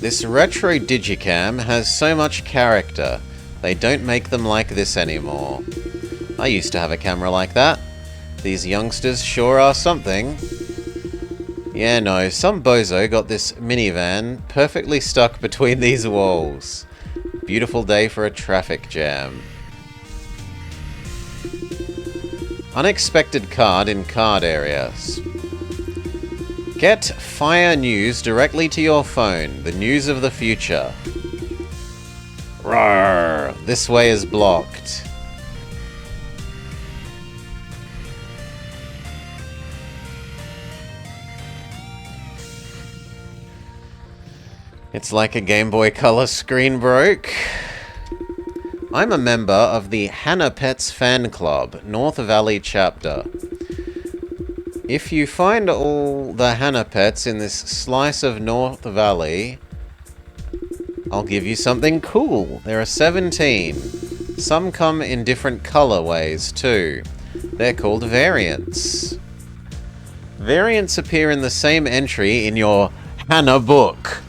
A: This retro digicam has so much character. They don't make them like this anymore. I used to have a camera like that. These youngsters sure are something. Yeah, no, some bozo got this minivan perfectly stuck between these walls. Beautiful day for a traffic jam. Unexpected card in card areas. Get fire news directly to your phone. The news of the future. Roar! This way is blocked. It's like a Game Boy Color screen broke. I'm a member of the Hannah Pets fan club, North Valley chapter. If you find all the Hannah Pets in this slice of North Valley, I'll give you something cool. There are 17. Some come in different colorways too. They're called variants. Variants appear in the same entry in your Hannah book.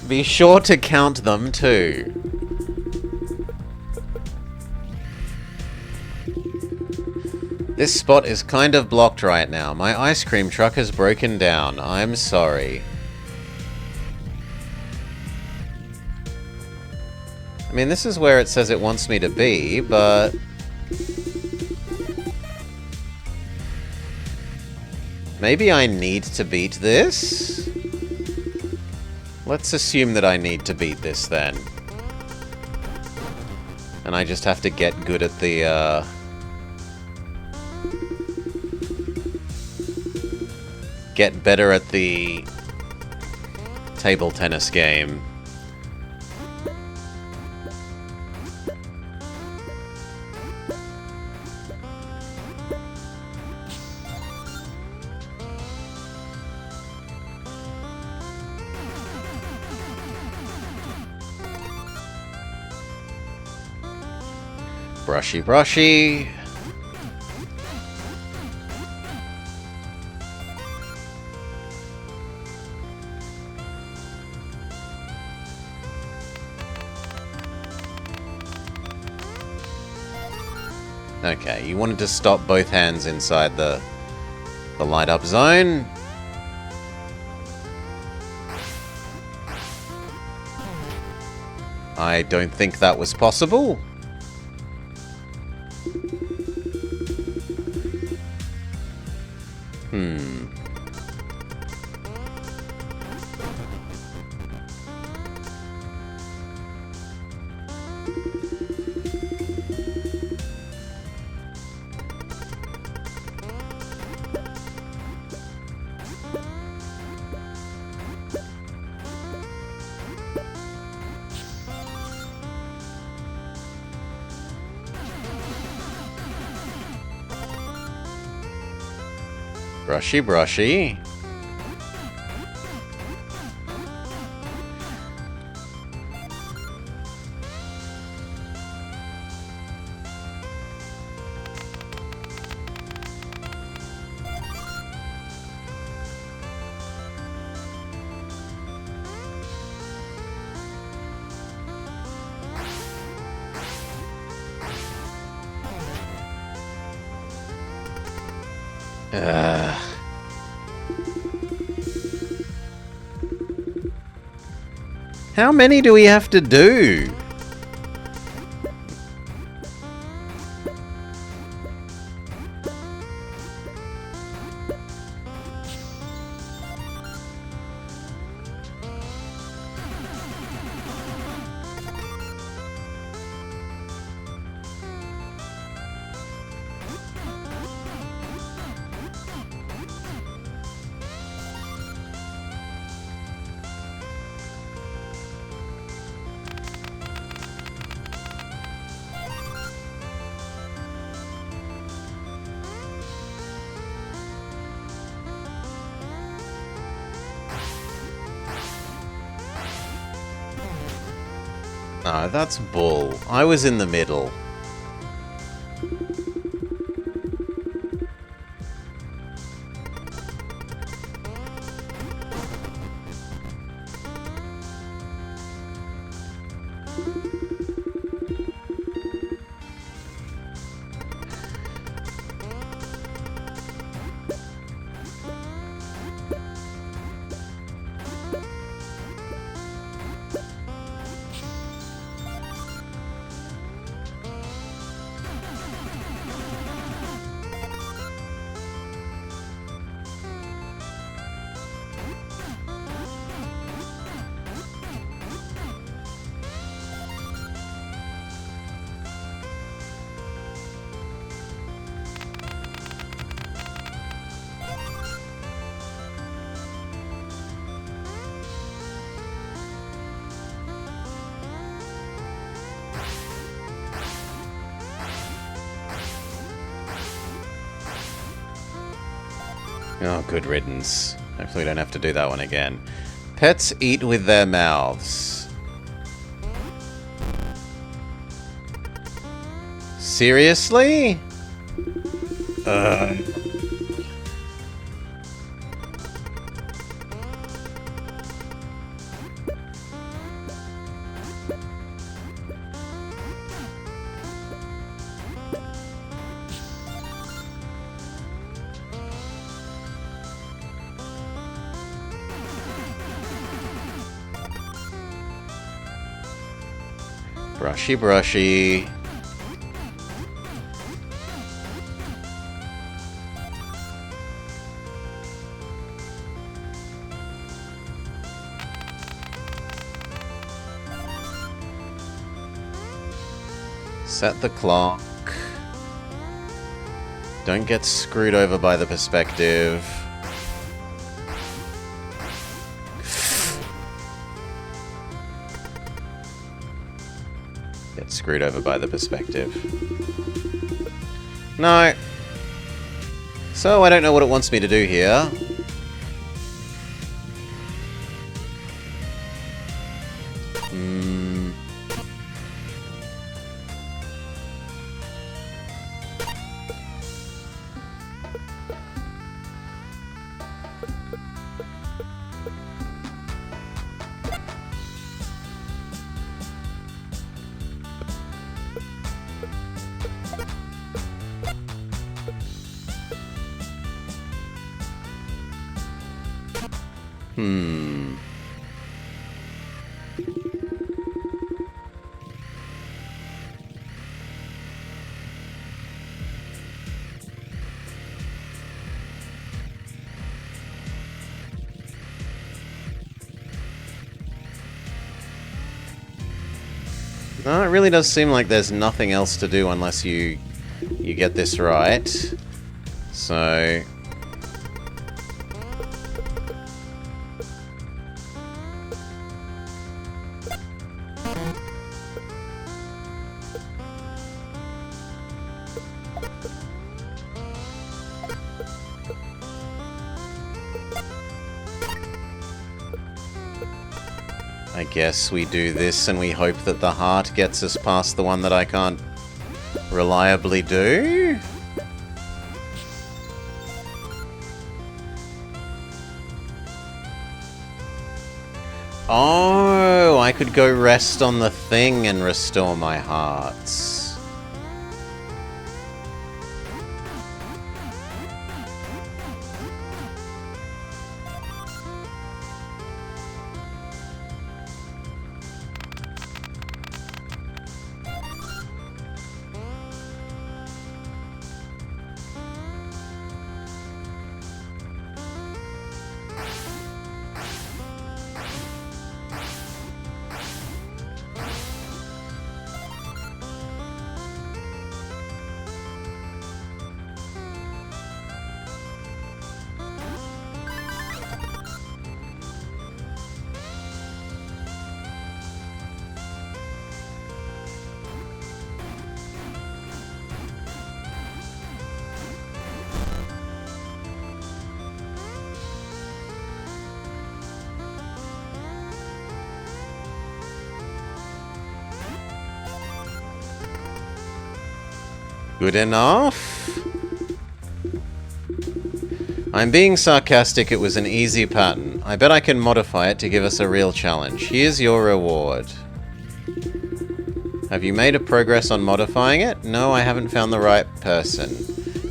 A: Be sure to count them too. This spot is kind of blocked right now. My ice cream truck has broken down. I'm sorry. I mean, this is where it says it wants me to be, but... maybe I need to beat this? Let's assume that I need to beat this then. And I just have to get good at the, get better at the table tennis game. Brushy, brushy. Okay, you wanted to stop both hands inside the light up zone. I don't think that was possible. Brushy, brushy. How many do we have to do? No, that's bull. I was in the middle. Oh, good riddance. Hopefully we don't have to do that one again. Pets eat with their mouths. Seriously? Brushy, brushy. Set the clock. Don't get screwed over by the perspective. Get screwed over by the perspective. No. So I don't know what it wants me to do here. No, it really does seem like there's nothing else to do unless you get this right. So I guess we do this and we hope that the heart gets us past the one that I can't reliably do? Oh, I could go rest on the thing and restore my hearts. Good enough? I'm being sarcastic, it was an easy pattern. I bet I can modify it to give us a real challenge. Here's your reward. Have you made a progress on modifying it? No, I haven't found the right person.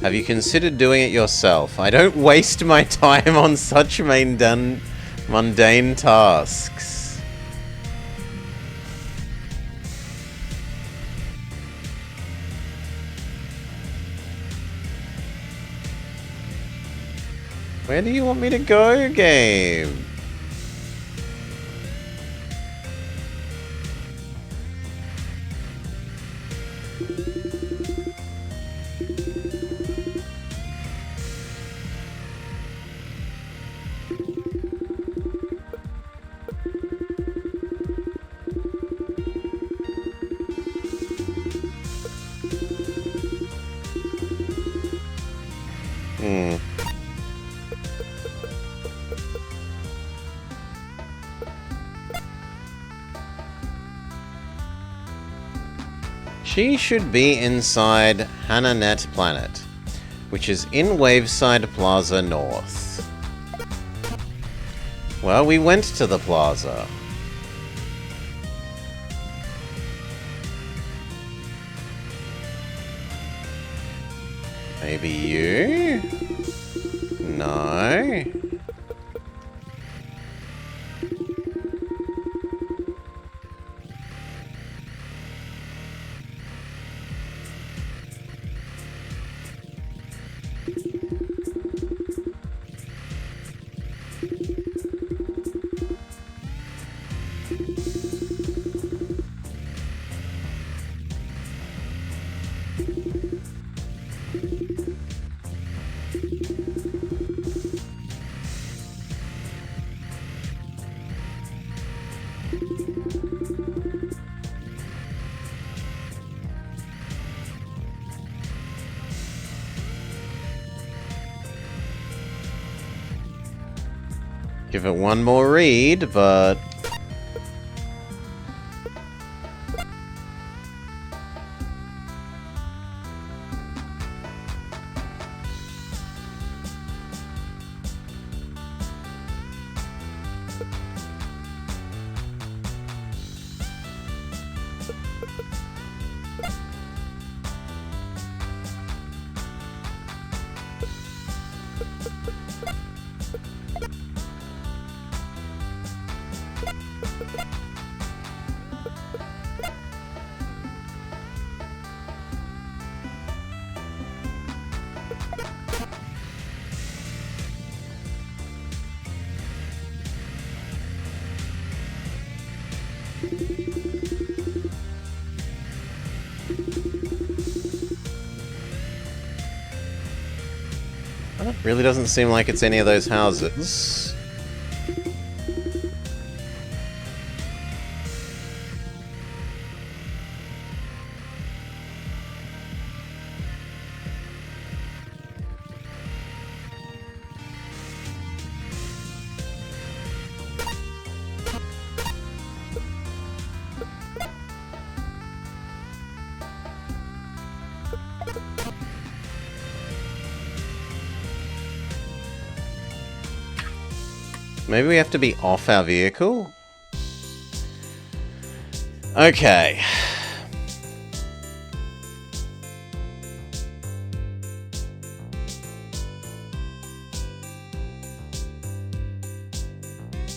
A: Have you considered doing it yourself? I don't waste my time on such mundane tasks. Where do you want me to go, game? She should be inside Hananet Planet, which is in Waveside Plaza North. Well, we went to the plaza. Maybe you? No. Give it one more read, but... It really doesn't seem like it's any of those houses. Maybe we have to be off our vehicle? Okay.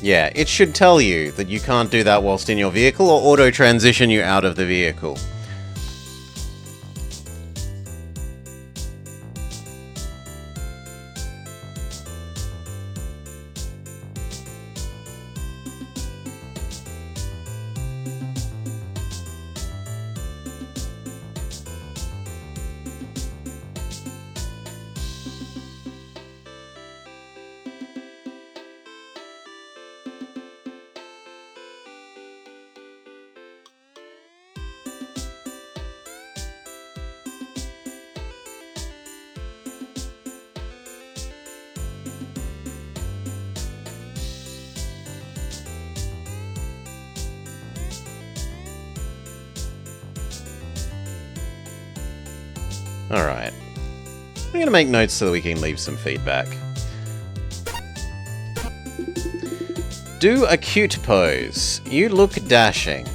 A: Yeah, it should tell you that you can't do that whilst in your vehicle or auto-transition you out of the vehicle. Alright. I'm going to make notes so that we can leave some feedback. Do a cute pose. You look dashing.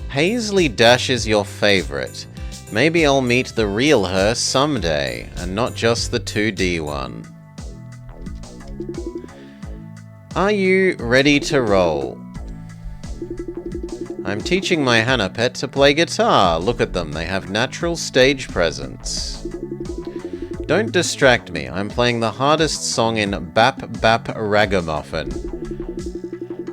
A: Paisley Dash is your favorite. Maybe I'll meet the real her someday, and not just the 2D one. Are you ready to roll? I'm teaching my Hannah pet to play guitar. Look at them, they have natural stage presence. Don't distract me, I'm playing the hardest song in Bap Bap Ragamuffin.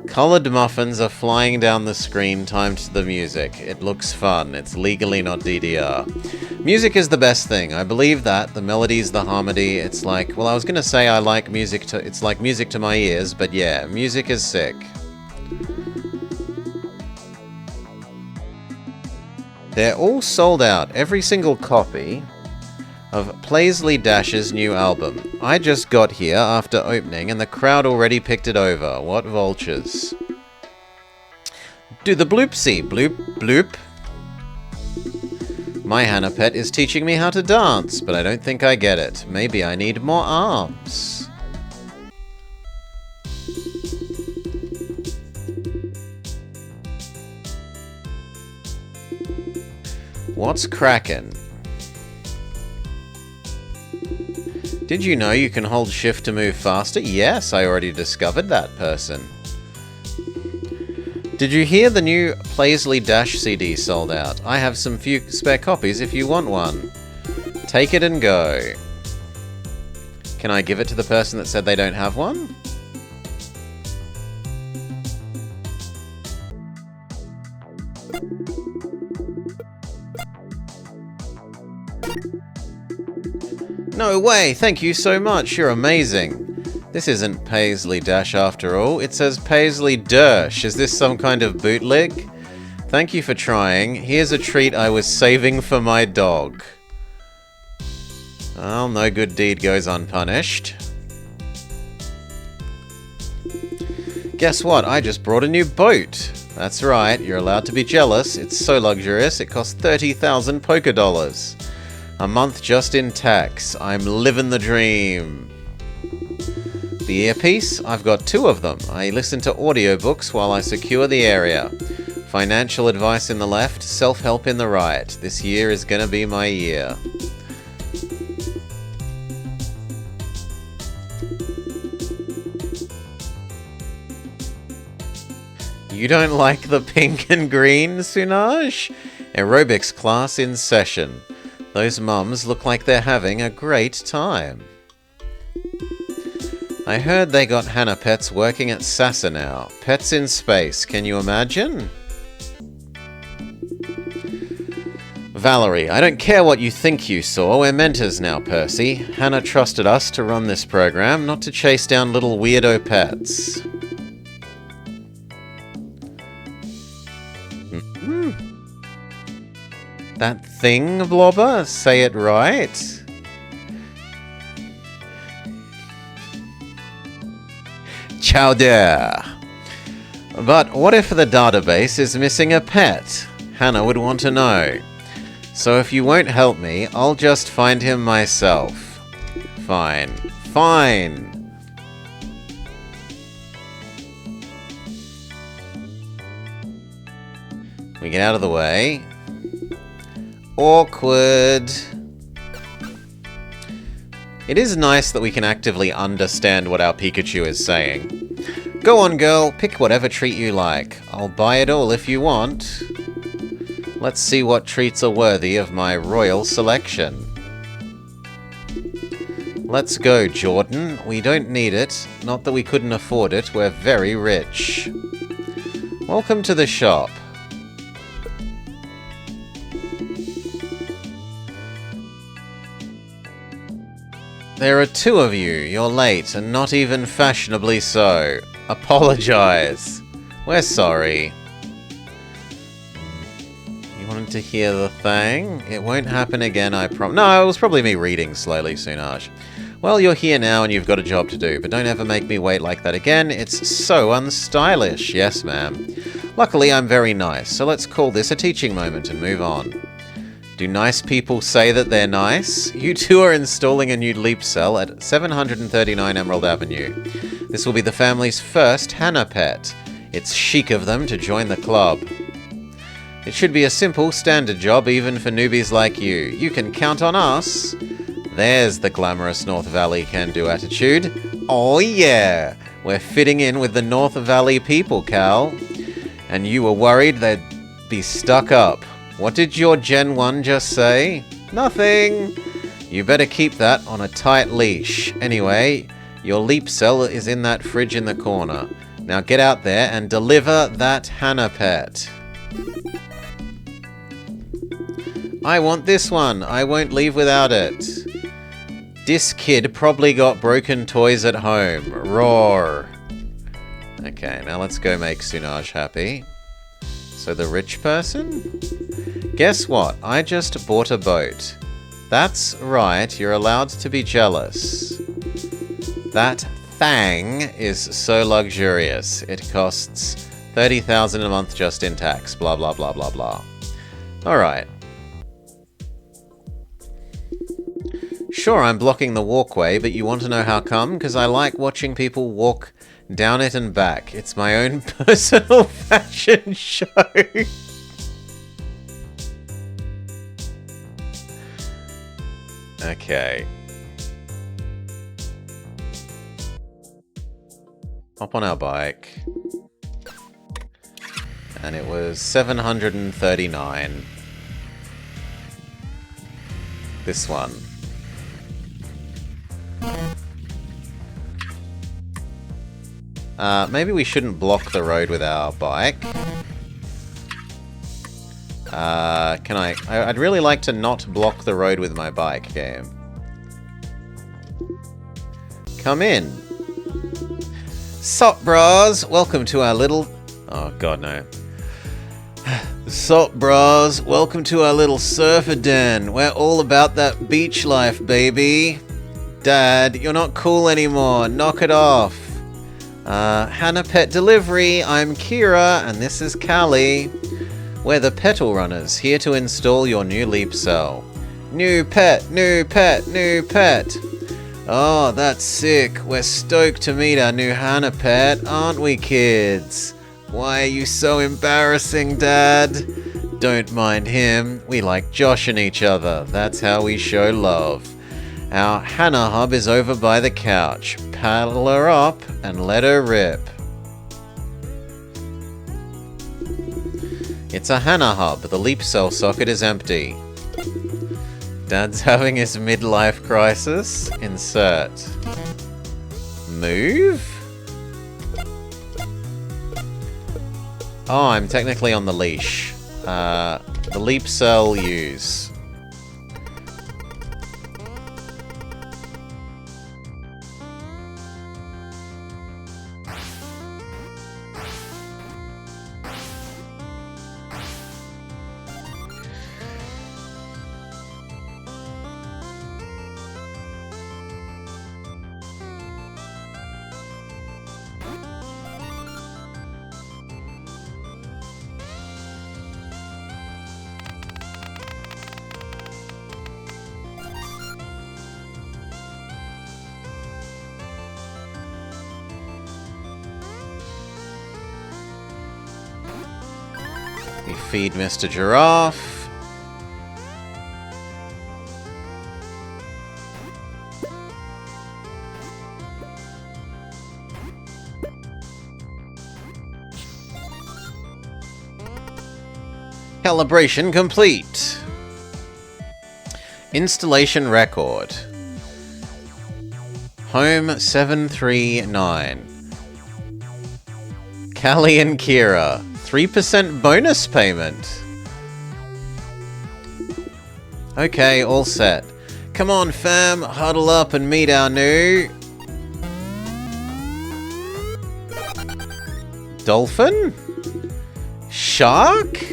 A: Coloured muffins are flying down the screen timed to the music. It looks fun. It's legally not DDR. Music is the best thing. I believe that. The melodies, the harmony, it's like... Well, I was gonna say I like music to... It's like music to my ears, but yeah, music is sick. They're all sold out. Every single copy of Paisley Dash's new album. I just got here after opening and the crowd already picked it over. What vultures. Do the bloopsie. Bloop, bloop. My Hannah pet is teaching me how to dance, but I don't think I get it. Maybe I need more arms. What's crackin'? Did you know you can hold shift to move faster? Yes, I already discovered that person. Did you hear the new Paisley Dash CD sold out? I have some few spare copies if you want one. Take it and go. Can I give it to the person that said they don't have one? No way, thank you so much, you're amazing. This isn't Paisley Dash after all, it says Paisley Dash. Is this some kind of bootleg? Thank you for trying. Here's a treat I was saving for my dog. Well, no good deed goes unpunished. Guess what? I just brought a new boat. That's right, you're allowed to be jealous. It's so luxurious, it costs 30,000 poker dollars. A month just in tax. I'm living the dream. The earpiece? I've got 2 of them. I listen to audiobooks while I secure the area. Financial advice in the left, self-help in the right. This year is gonna be my year. You don't like the pink and green, Sunaj? Aerobics class in session. Those mums look like they're having a great time. I heard they got Hannah pets working at Sasa now. Pets in space, can you imagine? Valerie, I don't care what you think you saw, we're mentors now, Percy. Hannah trusted us to run this program, not to chase down little weirdo pets. That thing, Blobber? Say it right. Chowder. But what if the database is missing a pet? Hannah would want to know. So if you won't help me, I'll just find him myself. Fine. Fine. We get out of the way. Awkward. It is nice that we can actively understand what our Pikachu is saying. Go on, girl, pick whatever treat you like. I'll buy it all if you want. Let's see what treats are worthy of my royal selection. Let's go, Jordan. We don't need it. Not that we couldn't afford it, we're very rich. Welcome to the shop. There are 2 of you. You're late, and not even fashionably so. Apologize. We're sorry. You wanted to hear the thing? It won't happen again, I promise. No, it was probably me reading slowly, Sunaj. Well, you're here now and you've got a job to do, but don't ever make me wait like that again. It's so unstylish. Yes, ma'am. Luckily, I'm very nice, so let's call this a teaching moment and move on. Do nice people say that they're nice? You two are installing a new leap cell at 739 Emerald Avenue. This will be the family's first Hannah pet. It's chic of them to join the club. It should be a simple, standard job even for newbies like you. You can count on us. There's the glamorous North Valley can-do attitude. Oh yeah! We're fitting in with the North Valley people, Cal. And you were worried they'd be stuck up. What did your Gen 1 just say? Nothing! You better keep that on a tight leash. Anyway, your leap cell is in that fridge in the corner. Now get out there and deliver that Hannah pet. I want this one. I won't leave without it. This kid probably got broken toys at home. Roar. Okay, now let's go make Sunaj happy. So the rich person? Guess what? I just bought a boat. That's right, you're allowed to be jealous. That thing is so luxurious. It costs 30,000 a month just in tax. Blah, blah, blah, blah, blah. Alright. Sure, I'm blocking the walkway, but you want to know how come? Because I like watching people walk down it and back. It's my own personal fashion show. Okay. Hop on our bike. And it was 739. This one. Maybe we shouldn't block the road with our bike. I'd really like to not block the road with my bike, game. Come in. Sup, bras? Welcome to our little... Oh, God, no. Sup, bras? Welcome to our little surfer den. We're all about that beach life, baby. Dad, you're not cool anymore. Knock it off. Hannah Pet Delivery. I'm Kira, and this is Callie. We're the Petal Runners, here to install your new leap cell. New pet, new pet, new pet. Oh, that's sick. We're stoked to meet our new Hannah Pet, aren't we, kids? Why are you so embarrassing, Dad? Don't mind him. We like joshing each other. That's how we show love. Our Hannah hub is over by the couch. Paddle her up and let her rip. It's a Hannah hub. The leap cell socket is empty. Dad's having his midlife crisis. Insert. Move? Oh, I'm technically on the leash. The leap cell use. We feed Mr. Giraffe. Calibration complete. Installation record. Home 739. Callie and Kira. 3% bonus payment. Okay, all set. Come on, fam, huddle up and meet our new... Dolphin? Shark?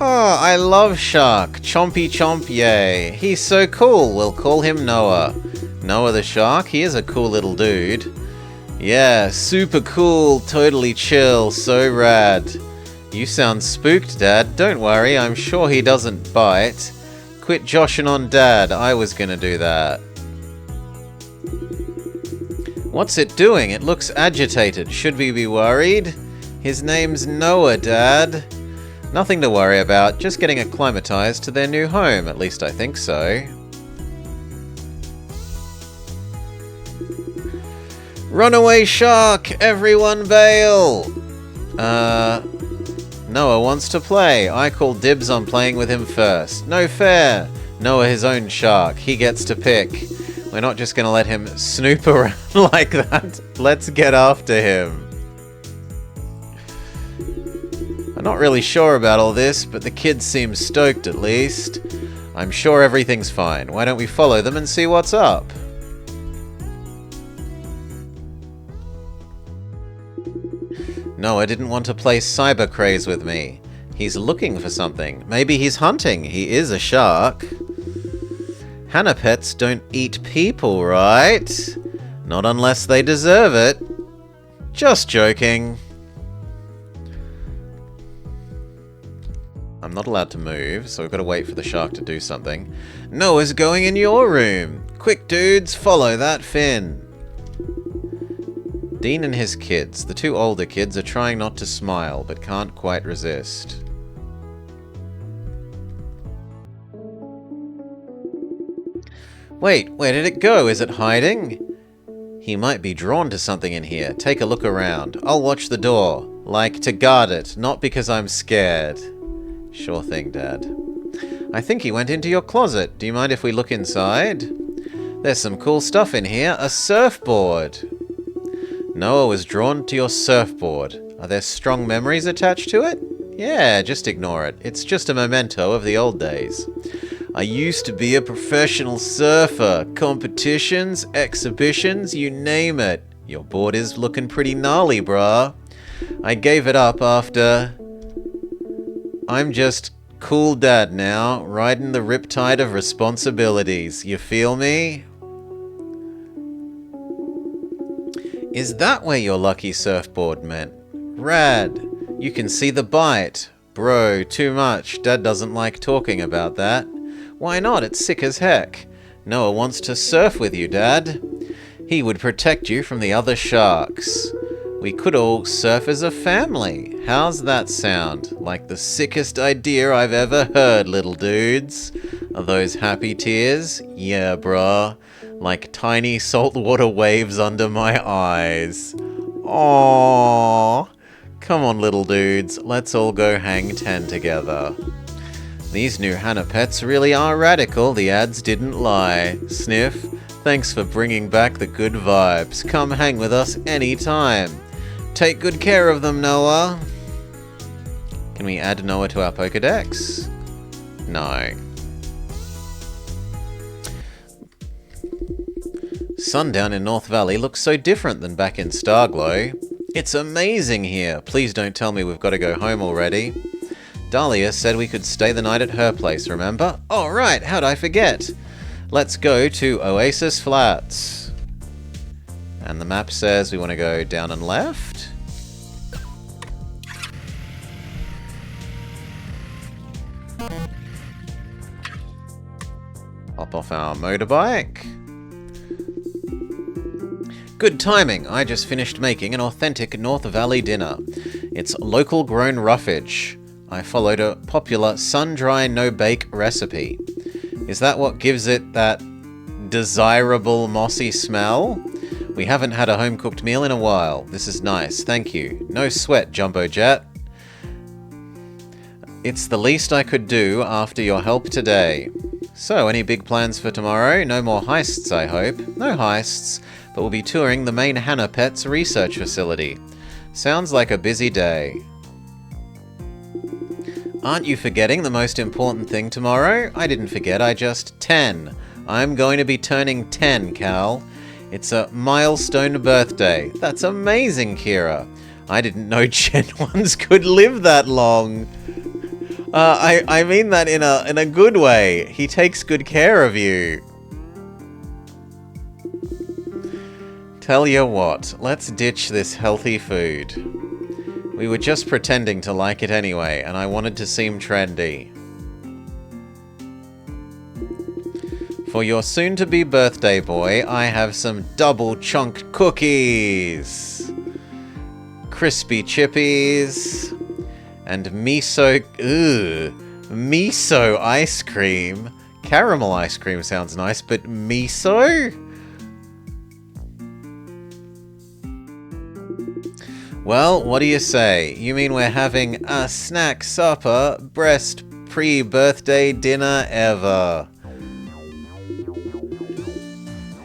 A: Oh, I love Shark. Chompy chomp, yay. He's so cool. We'll call him Noah. Noah the Shark? He is a cool little dude. Yeah, super cool, totally chill, so rad. You sound spooked, Dad. Don't worry, I'm sure he doesn't bite. Quit joshing on Dad. I was gonna do that. What's it doing? It looks agitated. Should we be worried? His name's Noah, Dad. Nothing to worry about. Just getting acclimatized to their new home. At least I think so. Runaway shark! Everyone bail! Noah wants to play. I call dibs on playing with him first. No fair. Noah his own shark. He gets to pick. We're not just gonna let him snoop around like that. Let's get after him. I'm not really sure about all this, but the kids seem stoked at least. I'm sure everything's fine. Why don't we follow them and see what's up? Noah didn't want to play cyber craze with me. He's looking for something. Maybe he's hunting. He is a shark. Hannah pets don't eat people, right? Not unless they deserve it. Just joking. I'm not allowed to move, so we've got to wait for the shark to do something. Noah's going in your room. Quick, dudes, follow that fin. Dean and his kids. The two older kids are trying not to smile, but can't quite resist. Wait, where did it go? Is it hiding? He might be drawn to something in here. Take a look around. I'll watch the door. Like, to guard it, not because I'm scared. Sure thing, Dad. I think he went into your closet. Do you mind if we look inside? There's some cool stuff in here. A surfboard. Noah was drawn to your surfboard. Are there strong memories attached to it? Yeah, just ignore it. It's just a memento of the old days. I used to be a professional surfer. Competitions, exhibitions, you name it. Your board is looking pretty gnarly, brah. I gave it up after... I'm just cool dad now, riding the riptide of responsibilities. You feel me? Is that where your lucky surfboard meant? Rad. You can see the bite. Bro, too much. Dad doesn't like talking about that. Why not? It's sick as heck. Noah wants to surf with you, Dad. He would protect you from the other sharks. We could all surf as a family. How's that sound? Like the sickest idea I've ever heard, little dudes. Are those happy tears? Yeah, brah. Like tiny saltwater waves under my eyes. Aww. Come on, little dudes. Let's all go hang 10 together. These new Hannah pets really are radical. The ads didn't lie. Sniff. Thanks for bringing back the good vibes. Come hang with us anytime. Take good care of them, Noah. Can we add Noah to our Pokedex? No. Sundown in North Valley looks so different than back in Starglow. It's amazing here. Please don't tell me we've got to go home already. Dahlia said we could stay the night at her place, remember? Oh, right. How'd I forget? Let's go to Oasis Flats. And the map says we want to go down and left. Hop off our motorbike. Good timing. I just finished making an authentic North Valley dinner. It's local grown roughage. I followed a popular sun-dry no-bake recipe. Is that what gives it that desirable mossy smell? We haven't had a home-cooked meal in a while. This is nice, thank you. No sweat, Jumbo Jet. It's the least I could do after your help today. So, any big plans for tomorrow? No more heists, I hope. No heists, but we'll be touring the main Hannah Pets research facility. Sounds like a busy day. Aren't you forgetting the most important thing tomorrow? I didn't forget, I just 10. I'm going to be turning 10, Cal. It's a milestone birthday. That's amazing, Kira. I didn't know Gen 1s could live that long. I mean that in a good way. He takes good care of you. Tell you what, let's ditch this healthy food. We were just pretending to like it anyway, and I wanted to seem trendy. For your soon-to-be birthday boy, I have some double-chunked cookies, crispy chippies, and miso ice cream. Caramel ice cream sounds nice, but miso? Well, what do you say? You mean we're having a snack supper, breast pre-birthday dinner ever?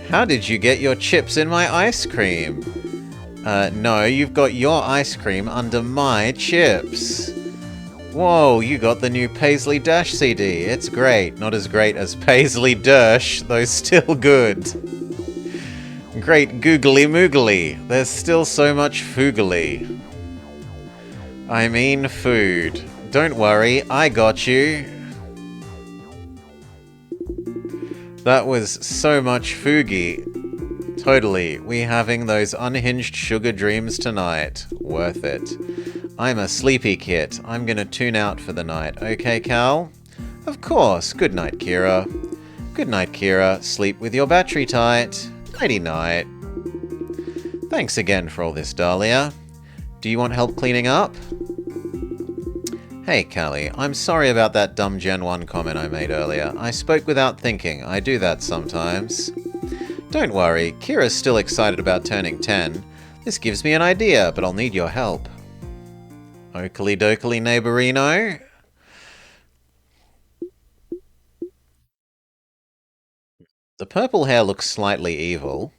A: How did you get your chips in my ice cream? No, you've got your ice cream under my chips. Whoa, you got the new Paisley Dash CD. It's great. Not as great as Paisley Dash, though still good. Great googly moogly. There's still so much foogly. I mean food. Don't worry, I got you. That was so much foogie. Totally. We having those unhinged sugar dreams tonight. Worth it. I'm a sleepy kit. I'm gonna tune out for the night. Okay, Cal? Of course. Good night, Kira. Good night, Kira. Sleep with your battery tight. Nighty-night. Thanks again for all this, Dahlia. Do you want help cleaning up? Hey, Callie. I'm sorry about that dumb Gen 1 comment I made earlier. I spoke without thinking. I do that sometimes. Don't worry. Kira's still excited about turning 10. This gives me an idea, but I'll need your help. Oakley dokley neighborino. The purple hair looks slightly evil.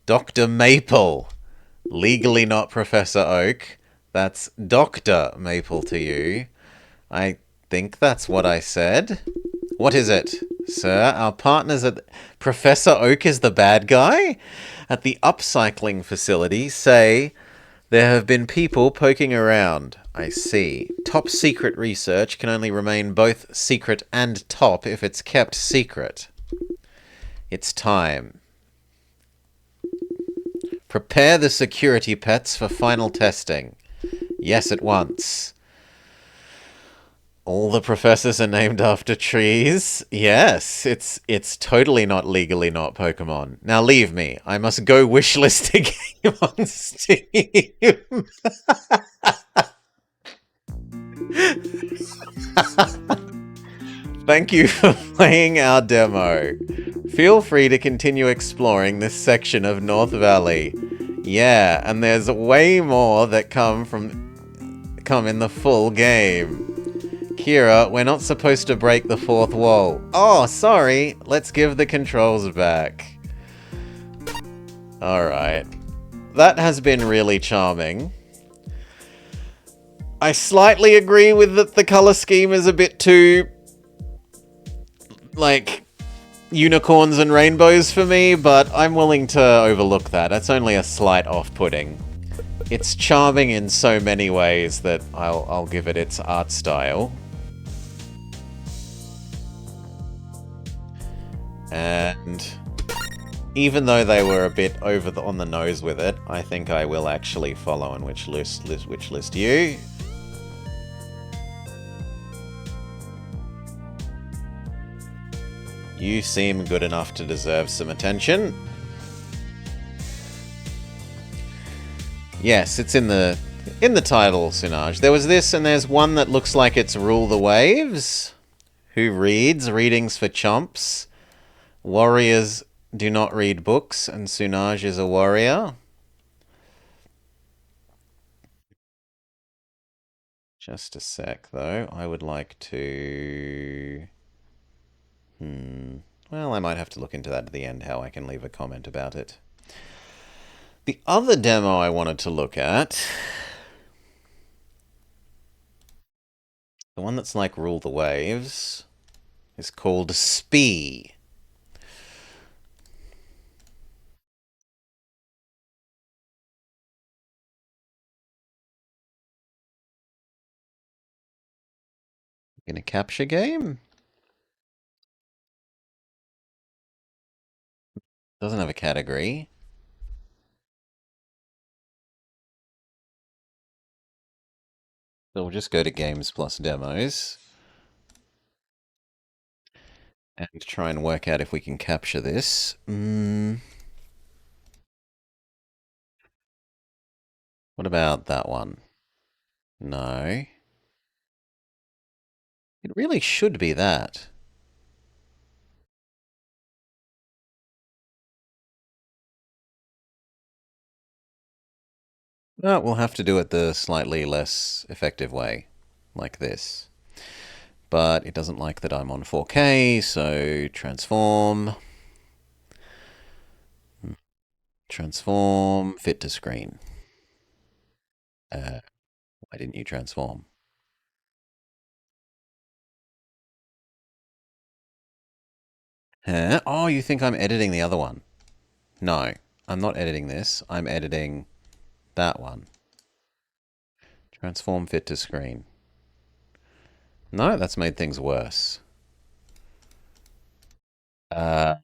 A: Dr. Maple. Legally not Professor Oak. That's Dr. Maple to you. I think that's what I said. What is it? Sir, our partners at Professor Oak is the bad guy? At the upcycling facility say there have been people poking around. I see. Top secret research can only remain both secret and top if it's kept secret. It's time. Prepare the security pets for final testing. Yes, at once. All the professors are named after trees. Yes, it's totally not legally not Pokemon. Now leave me. I must go wishlist a game on Steam. Thank you for playing our demo. Feel free to continue exploring this section of North Valley. Yeah, and there's way more that come in the full game. Kira, we're not supposed to break the fourth wall. Oh, sorry. Let's give the controls back. Alright. That has been really charming. I slightly agree with that the color scheme is a bit too, like, unicorns and rainbows for me, but I'm willing to overlook that. That's only a slight off-putting. It's charming in so many ways that I'll give it its art style. And even though they were a bit on the nose with it, I think I will actually follow and which list you. You seem good enough to deserve some attention. Yes, it's in the title, Sunaj. There was this, and there's one that looks like it's Rule the Waves. Who reads? Readings for chumps. Warriors do not read books, and Sunaj is a warrior. Just a sec, though. I would like to... Well, I might have to look into that at the end, how I can leave a comment about it. The other demo I wanted to look at... The one that's like Rule the Waves is called Spee. In a capture game? Doesn't have a category. So we'll just go to Games plus Demos and try and work out if we can capture this. What about that one? No. It really should be that. No, we'll have to do it the slightly less effective way, like this. But it doesn't like that I'm on 4K, so transform, fit to screen. Why didn't you transform? Huh? Oh, you think I'm editing the other one? No, I'm not editing this. I'm editing that one. Transform fit to screen. No, that's made things worse. Uh,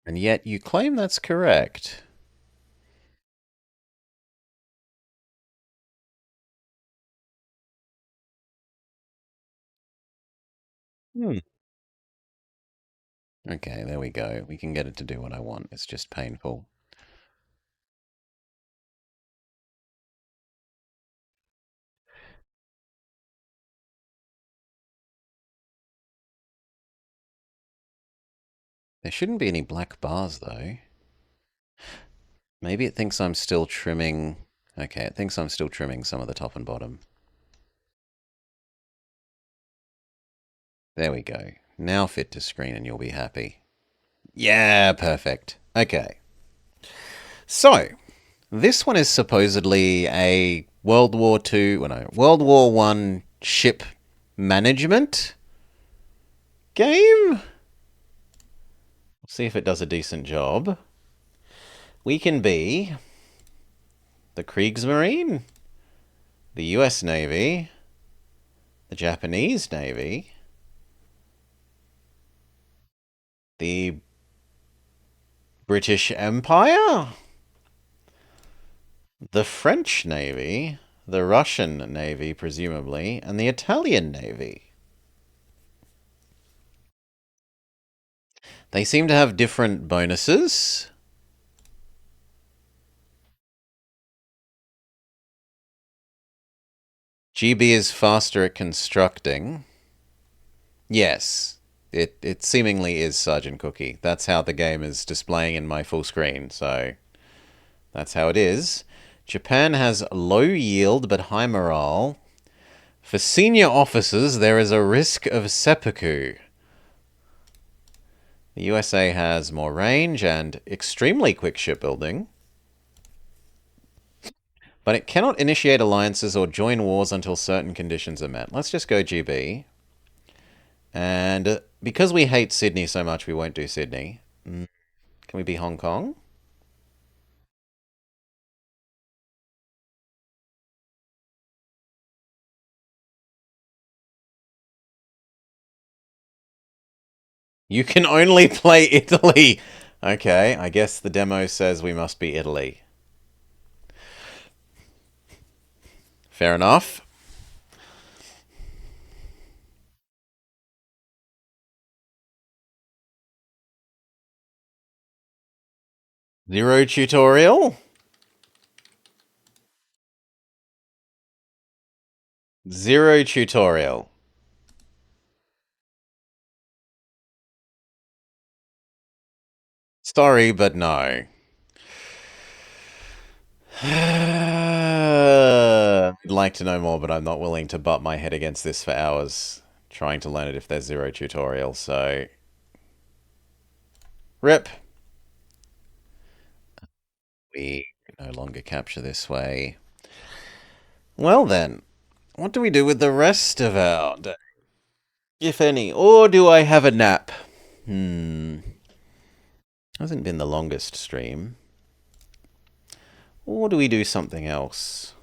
A: and yet you claim that's correct. Hmm. Okay, there we go. We can get it to do what I want. It's just painful. There shouldn't be any black bars, though. Maybe it thinks I'm still trimming... Okay, it thinks I'm still trimming some of the top and bottom. There we go. Now fit to screen and you'll be happy. Yeah, perfect. Okay. So, this one is supposedly a World War II, well, no, World War One ship management game. See if it does a decent job. We can be the Kriegsmarine, the US Navy, the Japanese Navy, the British Empire, the French Navy, the Russian Navy, presumably, and the Italian Navy. They seem to have different bonuses. GB is faster at constructing. Yes, it seemingly is Sergeant Cookie. That's how the game is displaying in my full screen, so that's how it is. Japan has low yield but high morale. For senior officers, there is a risk of seppuku. The USA has more range and extremely quick shipbuilding. But it cannot initiate alliances or join wars until certain conditions are met. Let's just go GB. And because we hate Sydney so much, we won't do Sydney. Can we be Hong Kong? You can only play Italy. Okay, I guess the demo says we must be Italy. Fair enough. Zero tutorial. Zero tutorial. Sorry, but no. I'd like to know more, but I'm not willing to butt my head against this for hours trying to learn it if there's zero tutorial, so... Rip. We no longer capture this way. Well then, what do we do with the rest of our day? If any. Or do I have a nap? Hasn't been the longest stream. Or do we do something else?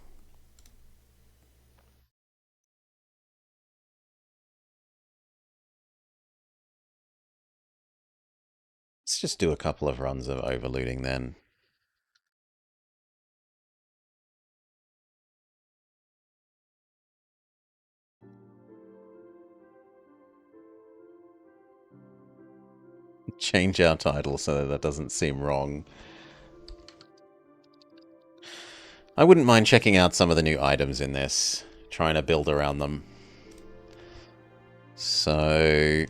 A: Let's just do a couple of runs of overlooting then. Change our title so that doesn't seem wrong. I wouldn't mind checking out some of the new items in this, trying to build around them. So...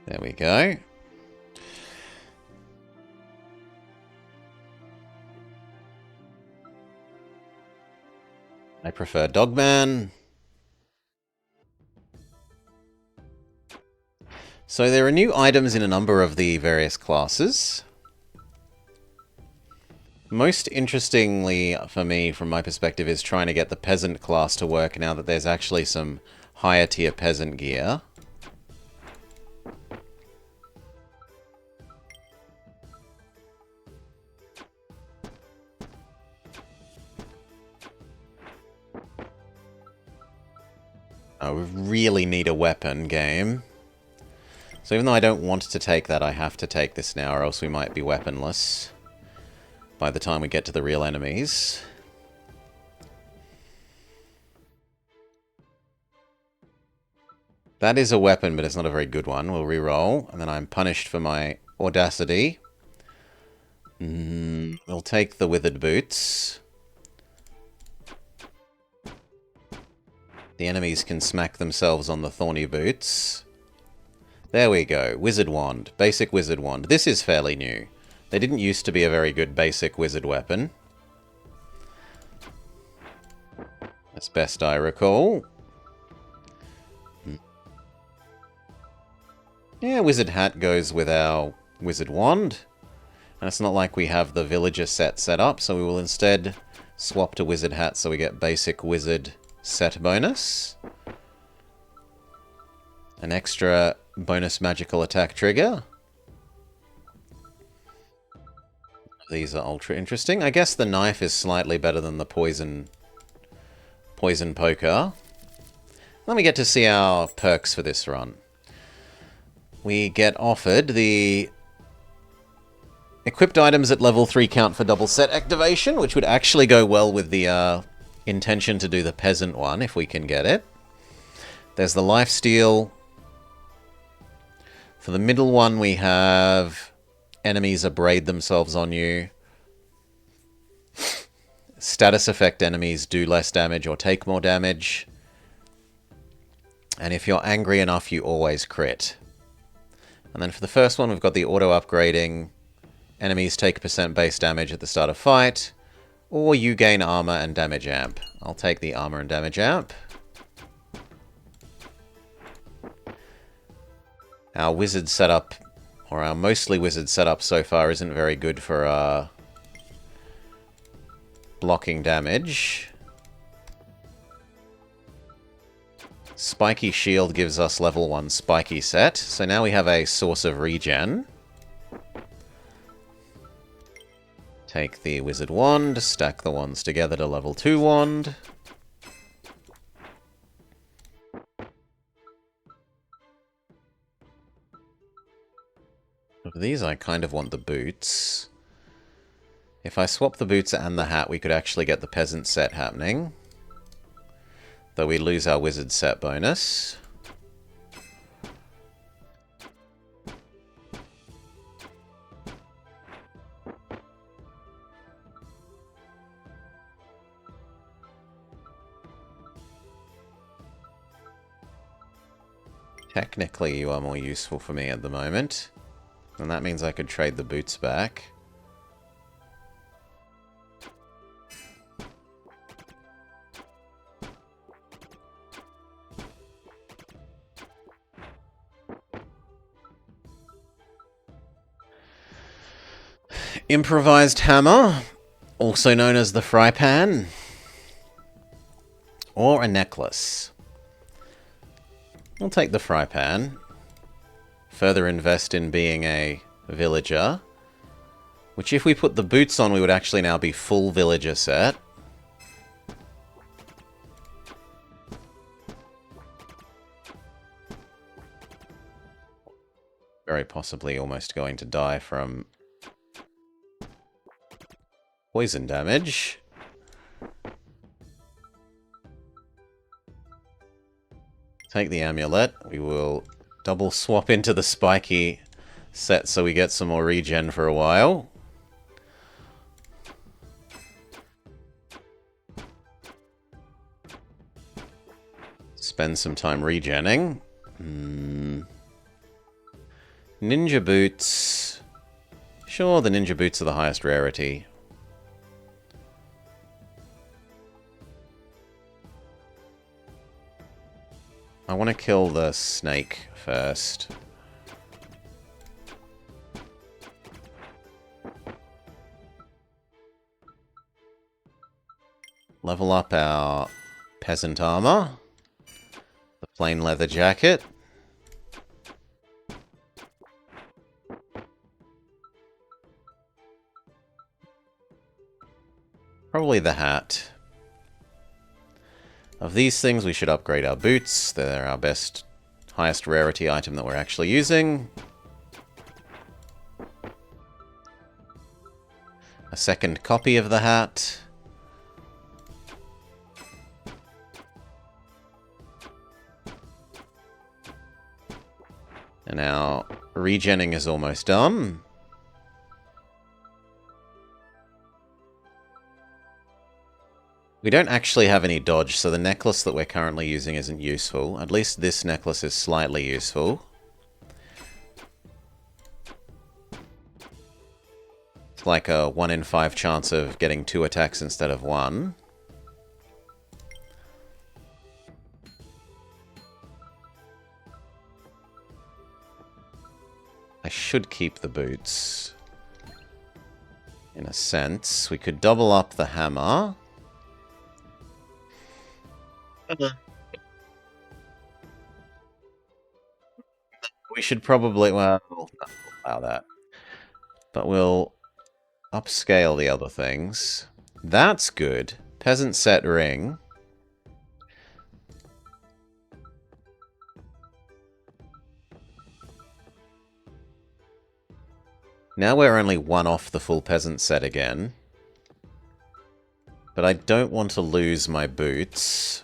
A: there we go. I prefer Dogman. So there are new items in a number of the various classes. Most interestingly for me, from my perspective, is trying to get the Peasant class to work now that there's actually some higher tier Peasant gear. We really need a weapon game. So even though I don't want to take that, I have to take this now, or else we might be weaponless by the time we get to the real enemies. That is a weapon, but it's not a very good one. We'll re-roll, and then I'm punished for my audacity. We'll take the Withered Boots. The enemies can smack themselves on the Thorny Boots. There we go. Wizard Wand. Basic Wizard Wand. This is fairly new. They didn't used to be a very good basic wizard weapon. As best I recall. Yeah, Wizard Hat goes with our Wizard Wand. And it's not like we have the Villager set up, so we will instead swap to Wizard Hat so we get basic Wizard set bonus. An extra bonus magical attack trigger. These are ultra interesting. I guess the knife is slightly better than the poison poker. Then we get to see our perks for this run. We get offered the equipped items at level 3 count for double set activation, which would actually go well with the intention to do the Peasant one, if we can get it. There's the lifesteal. For the middle one, we have enemies abrade themselves on you. Status effect enemies do less damage or take more damage. And if you're angry enough, you always crit. And then for the first one, we've got the auto-upgrading. Enemies take % base damage at the start of fight. Or you gain armor and damage amp. I'll take the armor and damage amp. Our wizard setup, or our mostly wizard setup so far, isn't very good for blocking damage. Spiky Shield gives us level 1 spiky set, so now we have a source of regen. Take the Wizard Wand, stack the wands together to level 2 wand. Of these, I kind of want the boots. If I swap the boots and the hat, we could actually get the Peasant set happening. Though we lose our Wizard set bonus. Technically, you are more useful for me at the moment. And that means I could trade the boots back. Improvised hammer, also known as the fry pan, or a necklace. I'll take the fry pan. Further invest in being a villager, which if we put the boots on, we would actually now be full villager set. Very possibly almost going to die from poison damage. take the amulet. We will double swap into the spiky set so we get some more regen for a while. Spend some time regenning. Ninja boots. Sure, the ninja boots are the highest rarity. I want to kill the snake first. Level up our peasant armor. The plain leather jacket. Probably the hat. Of these things, we should upgrade our boots. They're our best, highest rarity item that we're actually using. A second copy of the hat. And our regenning is almost done. We don't actually have any dodge, so the necklace that we're currently using isn't useful. At least this necklace is slightly useful. It's like a 1 in 5 chance of getting 2 attacks instead of 1. I should keep the boots. In a sense, we could double up the hammer. We should probably, well, we'll allow that. But we'll upscale the other things. That's good. Peasant set ring. Now we're only 1 off the full peasant set again. But I don't want to lose my boots.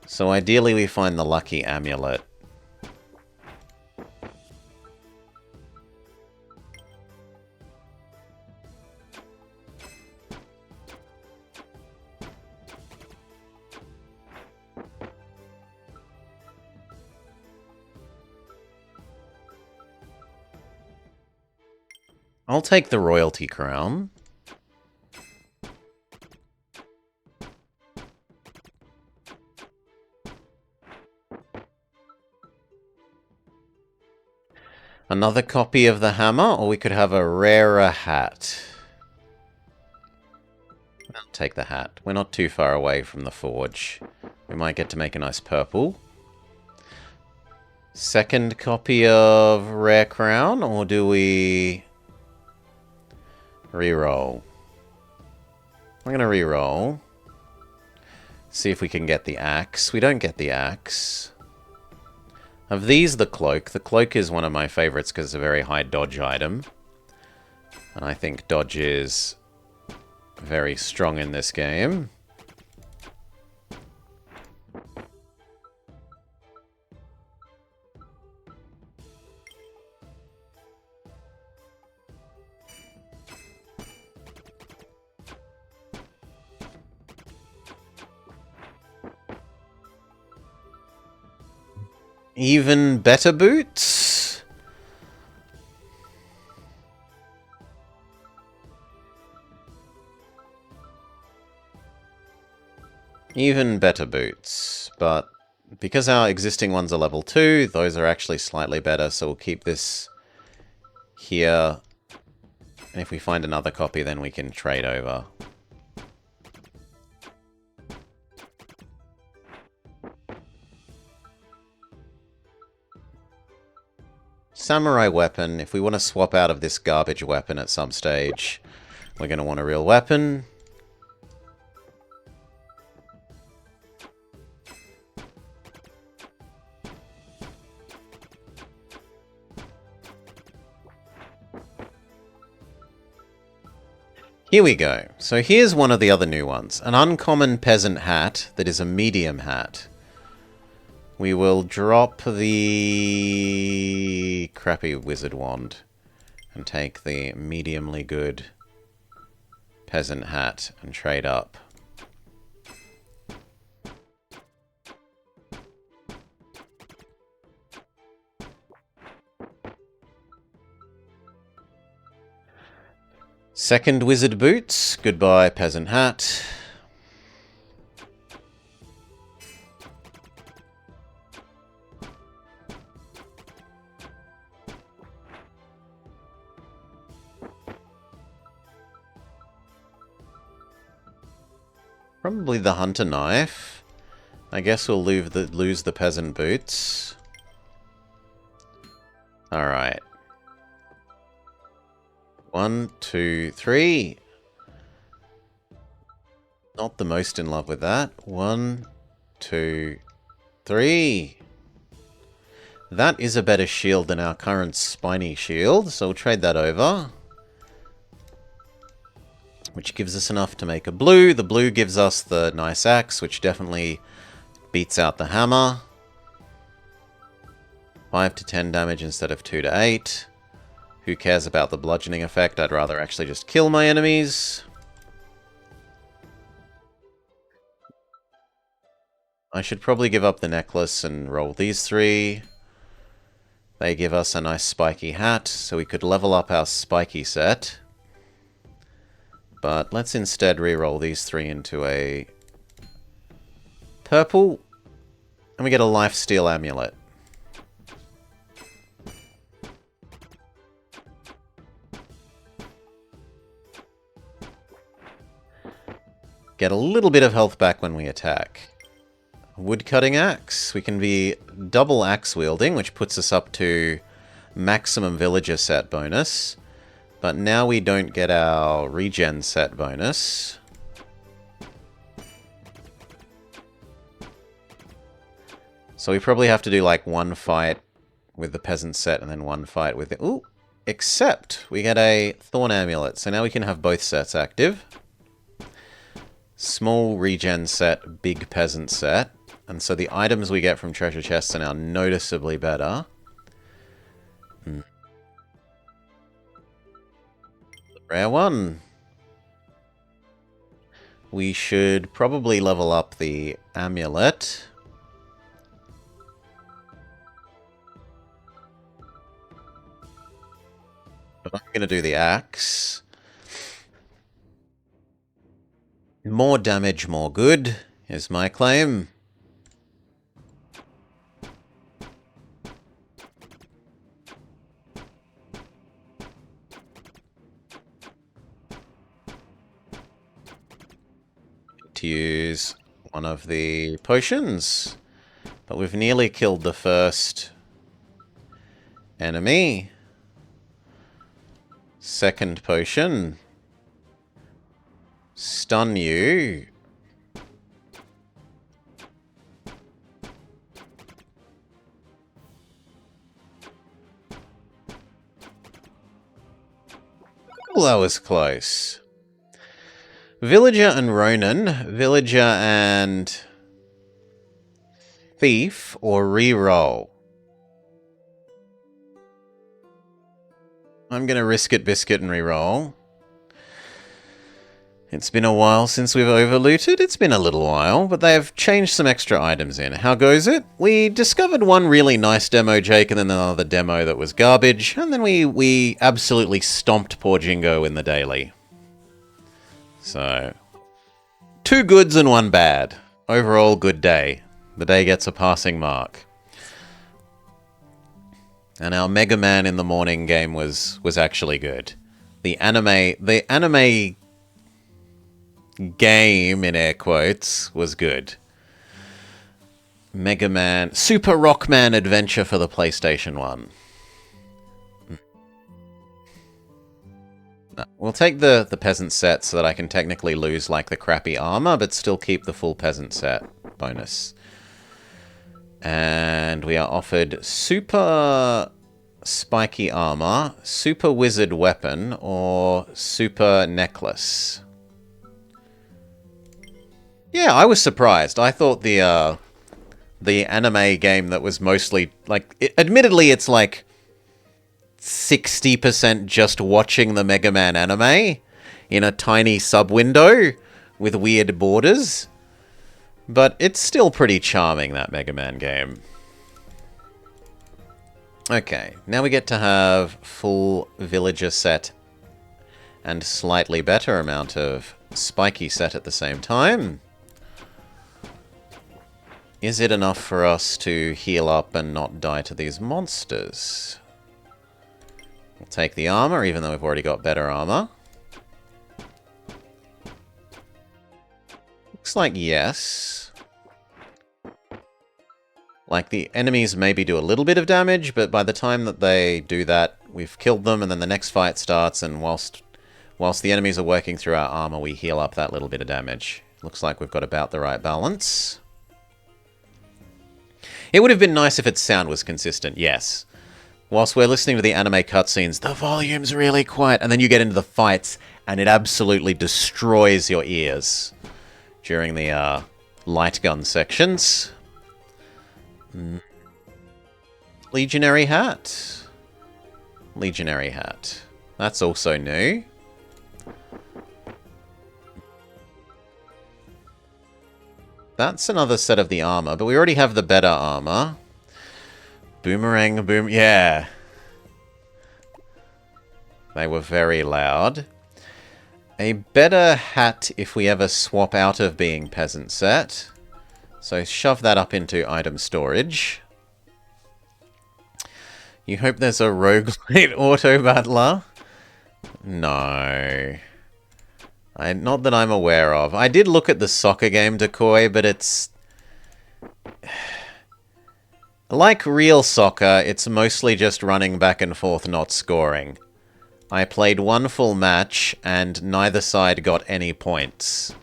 A: So ideally we find the lucky amulet. I'll take the royalty crown. Another copy of the hammer, or we could have a rarer hat. I'll take the hat. We're not too far away from the forge. We might get to make a nice purple. Second copy of rare crown, or do we reroll? I'm going to reroll. See if we can get the axe. We don't get the axe. Of these, the cloak. The cloak is one of my favorites because it's a very high dodge item. And I think dodge is very strong in this game. Even better boots? Even better boots, but because our existing ones are level 2, those are actually slightly better, so we'll keep this here. And if we find another copy, then we can trade over. Samurai weapon. If we want to swap out of this garbage weapon at some stage, we're going to want a real weapon. Here we go. So here's one of the other new ones. An uncommon peasant hat that is a medium hat. We will drop the crappy wizard wand and take the mediumly good peasant hat and trade up. Second wizard boots. Goodbye, peasant hat. Probably the hunter knife. I guess we'll lose the peasant boots. Alright. 1, 2, 3. Not the most in love with that. 1, 2, 3. That is a better shield than our current spiny shield, so we'll trade that over. Which gives us enough to make a blue. The blue gives us the nice axe, which definitely beats out the hammer. 5 to 10 damage instead of 2 to 8. Who cares about the bludgeoning effect? I'd rather actually just kill my enemies. I should probably give up the necklace and roll these 3. They give us a nice spiky hat, so we could level up our spiky set. But let's instead re-roll these 3 into a purple, and we get a lifesteal amulet. Get a little bit of health back when we attack. Woodcutting axe. We can be double axe wielding, which puts us up to maximum villager set bonus. But now we don't get our regen set bonus. So we probably have to do like one fight with the peasant set and then one fight with the... Ooh! Except we get a thorn amulet. So now we can have both sets active. Small regen set, big peasant set. And so the items we get from treasure chests are now noticeably better. Rare one. We should probably level up the amulet. But I'm going to do the axe. More damage, more good, is my claim. To use one of the potions, but we've nearly killed the first enemy. Second potion. Stun you. Well, that was close. Villager and Ronin. Villager and Thief or reroll. I'm going to risk it, biscuit, and reroll. It's been a while since we've overlooted. It's been a little while, but they have changed some extra items in. How goes it? We discovered one really nice demo, Jake, and then another demo that was garbage, and then we absolutely stomped poor Jingo in the daily. So, 2 goods and 1 bad. Overall, good day. The day gets a passing mark. And our Mega Man in the morning game was actually good. The anime game, in air quotes, was good. Mega Man... Super Rockman Adventure for the PlayStation 1. We'll take the peasant set so that I can technically lose like the crappy armor, but still keep the full peasant set bonus. And we are offered super spiky armor, super wizard weapon, or super necklace. Yeah, I was surprised. I thought the the anime game that was mostly, like, admittedly it's like 60% just watching the Mega Man anime in a tiny sub-window with weird borders. But it's still pretty charming, that Mega Man game. Okay, now we get to have full villager set and slightly better amount of spiky set at the same time. Is it enough for us to heal up and not die to these monsters? We'll take the armor, even though we've already got better armor. Looks like yes. Like, the enemies maybe do a little bit of damage, but by the time that they do that, we've killed them, and then the next fight starts, and whilst the enemies are working through our armor, we heal up that little bit of damage. Looks like we've got about the right balance. It would have been nice if its sound was consistent, yes. Whilst we're listening to the anime cutscenes, the volume's really quiet, and then you get into the fights, and it absolutely destroys your ears during the light gun sections. Legionary hat. Legionary hat. That's also new. That's another set of the armor, but we already have the better armor. Boomerang, boom... Yeah. They were very loud. A better hat if we ever swap out of being peasant set. So shove that up into item storage. You hope there's a roguelite auto-battler? No. Not that I'm aware of. I did look at the soccer game Decoy, but it's... Like real soccer, it's mostly just running back and forth, not scoring. I played one full match, and neither side got any points.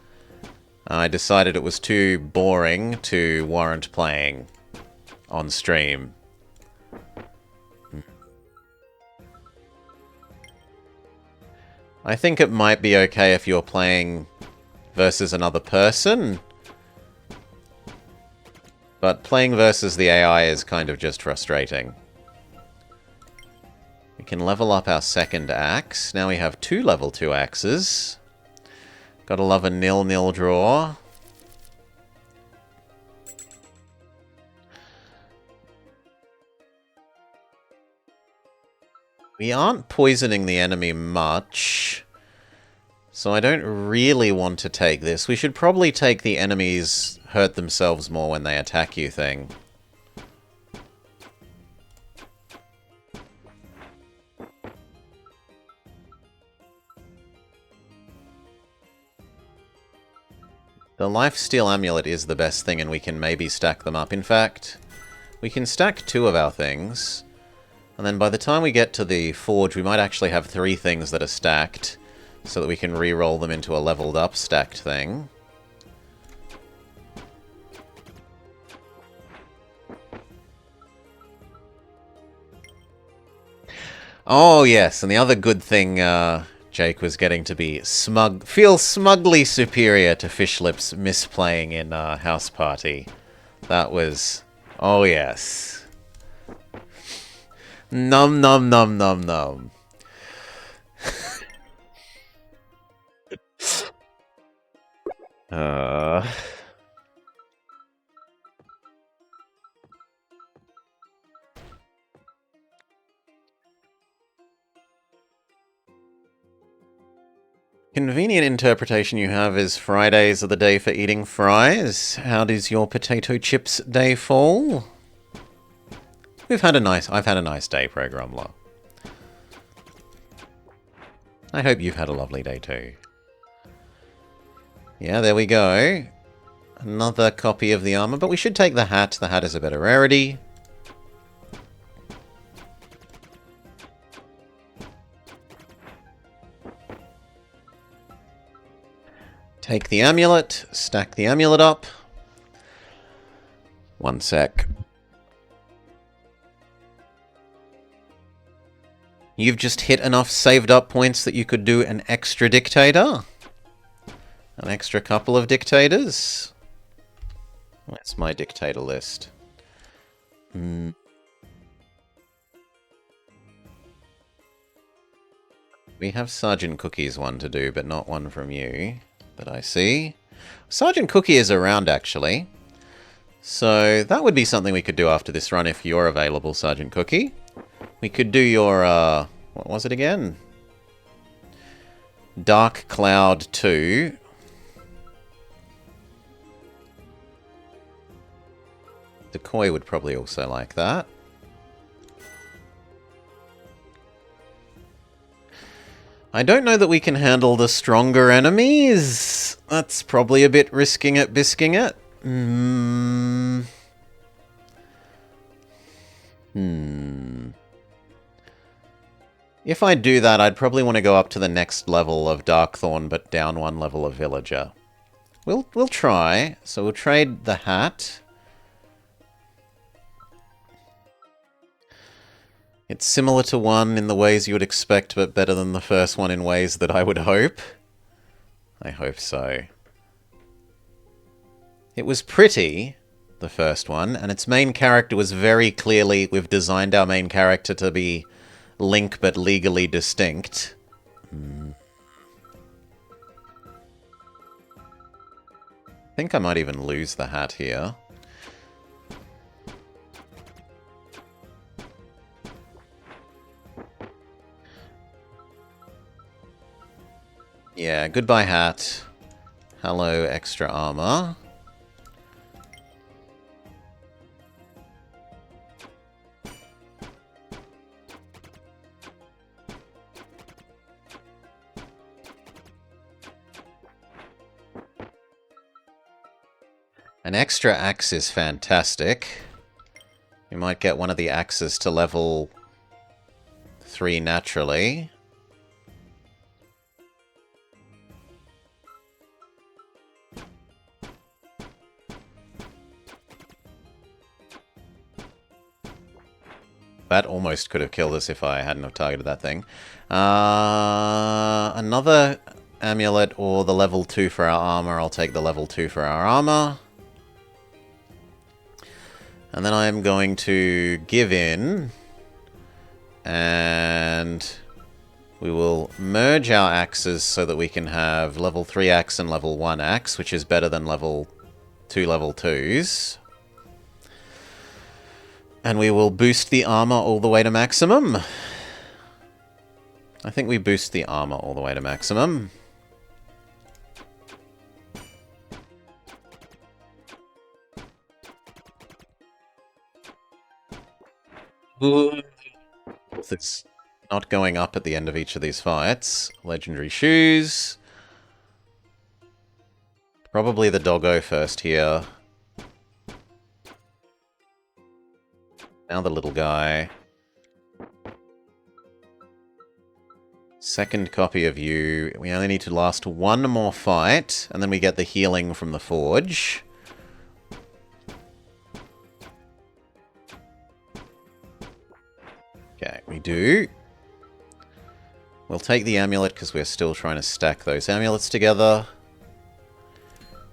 A: I decided it was too boring to warrant playing on stream. I think it might be okay if you're playing versus another person, but playing versus the AI is kind of just frustrating. We can level up our second axe. Now we have 2 level 2 axes. Gotta love a 0-0 draw. We aren't poisoning the enemy much, so I don't really want to take this. We should probably take the enemies hurt themselves more when they attack you thing. The Lifesteal Amulet is the best thing, and we can maybe stack them up. In fact, we can stack 2 of our things, and then by the time we get to the Forge, we might actually have 3 things that are stacked, so that we can re-roll them into a leveled up stacked thing. Oh yes, and the other good thing Jake was getting to be feel smugly superior to Fishlip's misplaying in House Party. That was... oh yes. Num num num num num. Convenient interpretation you have is Fridays are the day for eating fries. How does your potato chips day fall? I've had a nice day, Programmer. I hope you've had a lovely day too. Yeah, there we go. Another copy of the armor, but we should take the hat. The hat is a better rarity. Take the amulet, stack the amulet up. One sec. You've just hit enough saved up points that you could do an extra Dictator. An extra couple of Dictators. That's my Dictator list. We have Sergeant Cookie's one to do, but not one from you that I see. Sergeant Cookie is around, actually. So that would be something we could do after this run if you're available, Sergeant Cookie. We could do your, what was it again? Dark Cloud 2. Decoy would probably also like that. I don't know that we can handle the stronger enemies. That's probably a bit risking it, bisking it. If I do that, I'd probably want to go up to the next level of Darkthorn, but down one level of Villager. We'll try. So we'll trade the hat. It's similar to one in the ways you would expect, but better than the first one in ways that I would hope. I hope so. It was pretty, the first one, and its main character was very clearly... We've designed our main character to be Link, but legally distinct. I think I might even lose the hat here. Yeah, goodbye hat. Hello, extra armor. An extra axe is fantastic. You might get one of the axes to level 3 naturally. That almost could have killed us if I hadn't have targeted that thing. Another amulet or the level 2 for our armor. I'll take the level 2 for our armor. And then I'm going to give in. And we will merge our axes so that we can have level 3 axe and level 1 axe, which is better than level 2 level 2s. And we will boost the armor all the way to maximum. I think we boost the armor all the way to maximum. It's not going up at the end of each of these fights. Legendary shoes. Probably the doggo first here. Now the little guy. Second copy of you. We only need to last one more fight, and then we get the healing from the forge. Okay, we do. We'll take the amulet because we're still trying to stack those amulets together.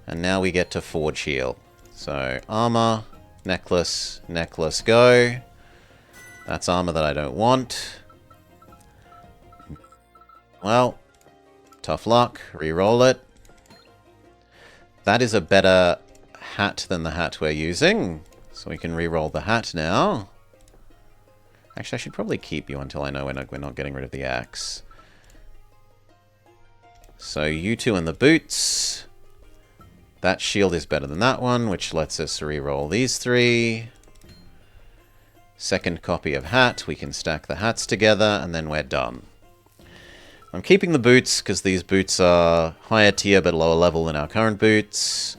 A: And now we get to forge heal. So, armor, necklace, necklace, go. That's armor that I don't want. Well, tough luck. Reroll it. That is a better hat than the hat we're using. So we can reroll the hat now. Actually, I should probably keep you until I know we're not getting rid of the axe. So you two in the boots. That shield is better than that one, which lets us reroll these 3. Second copy of hat. We can stack the hats together, and then we're done. I'm keeping the boots, because these boots are higher tier but lower level than our current boots.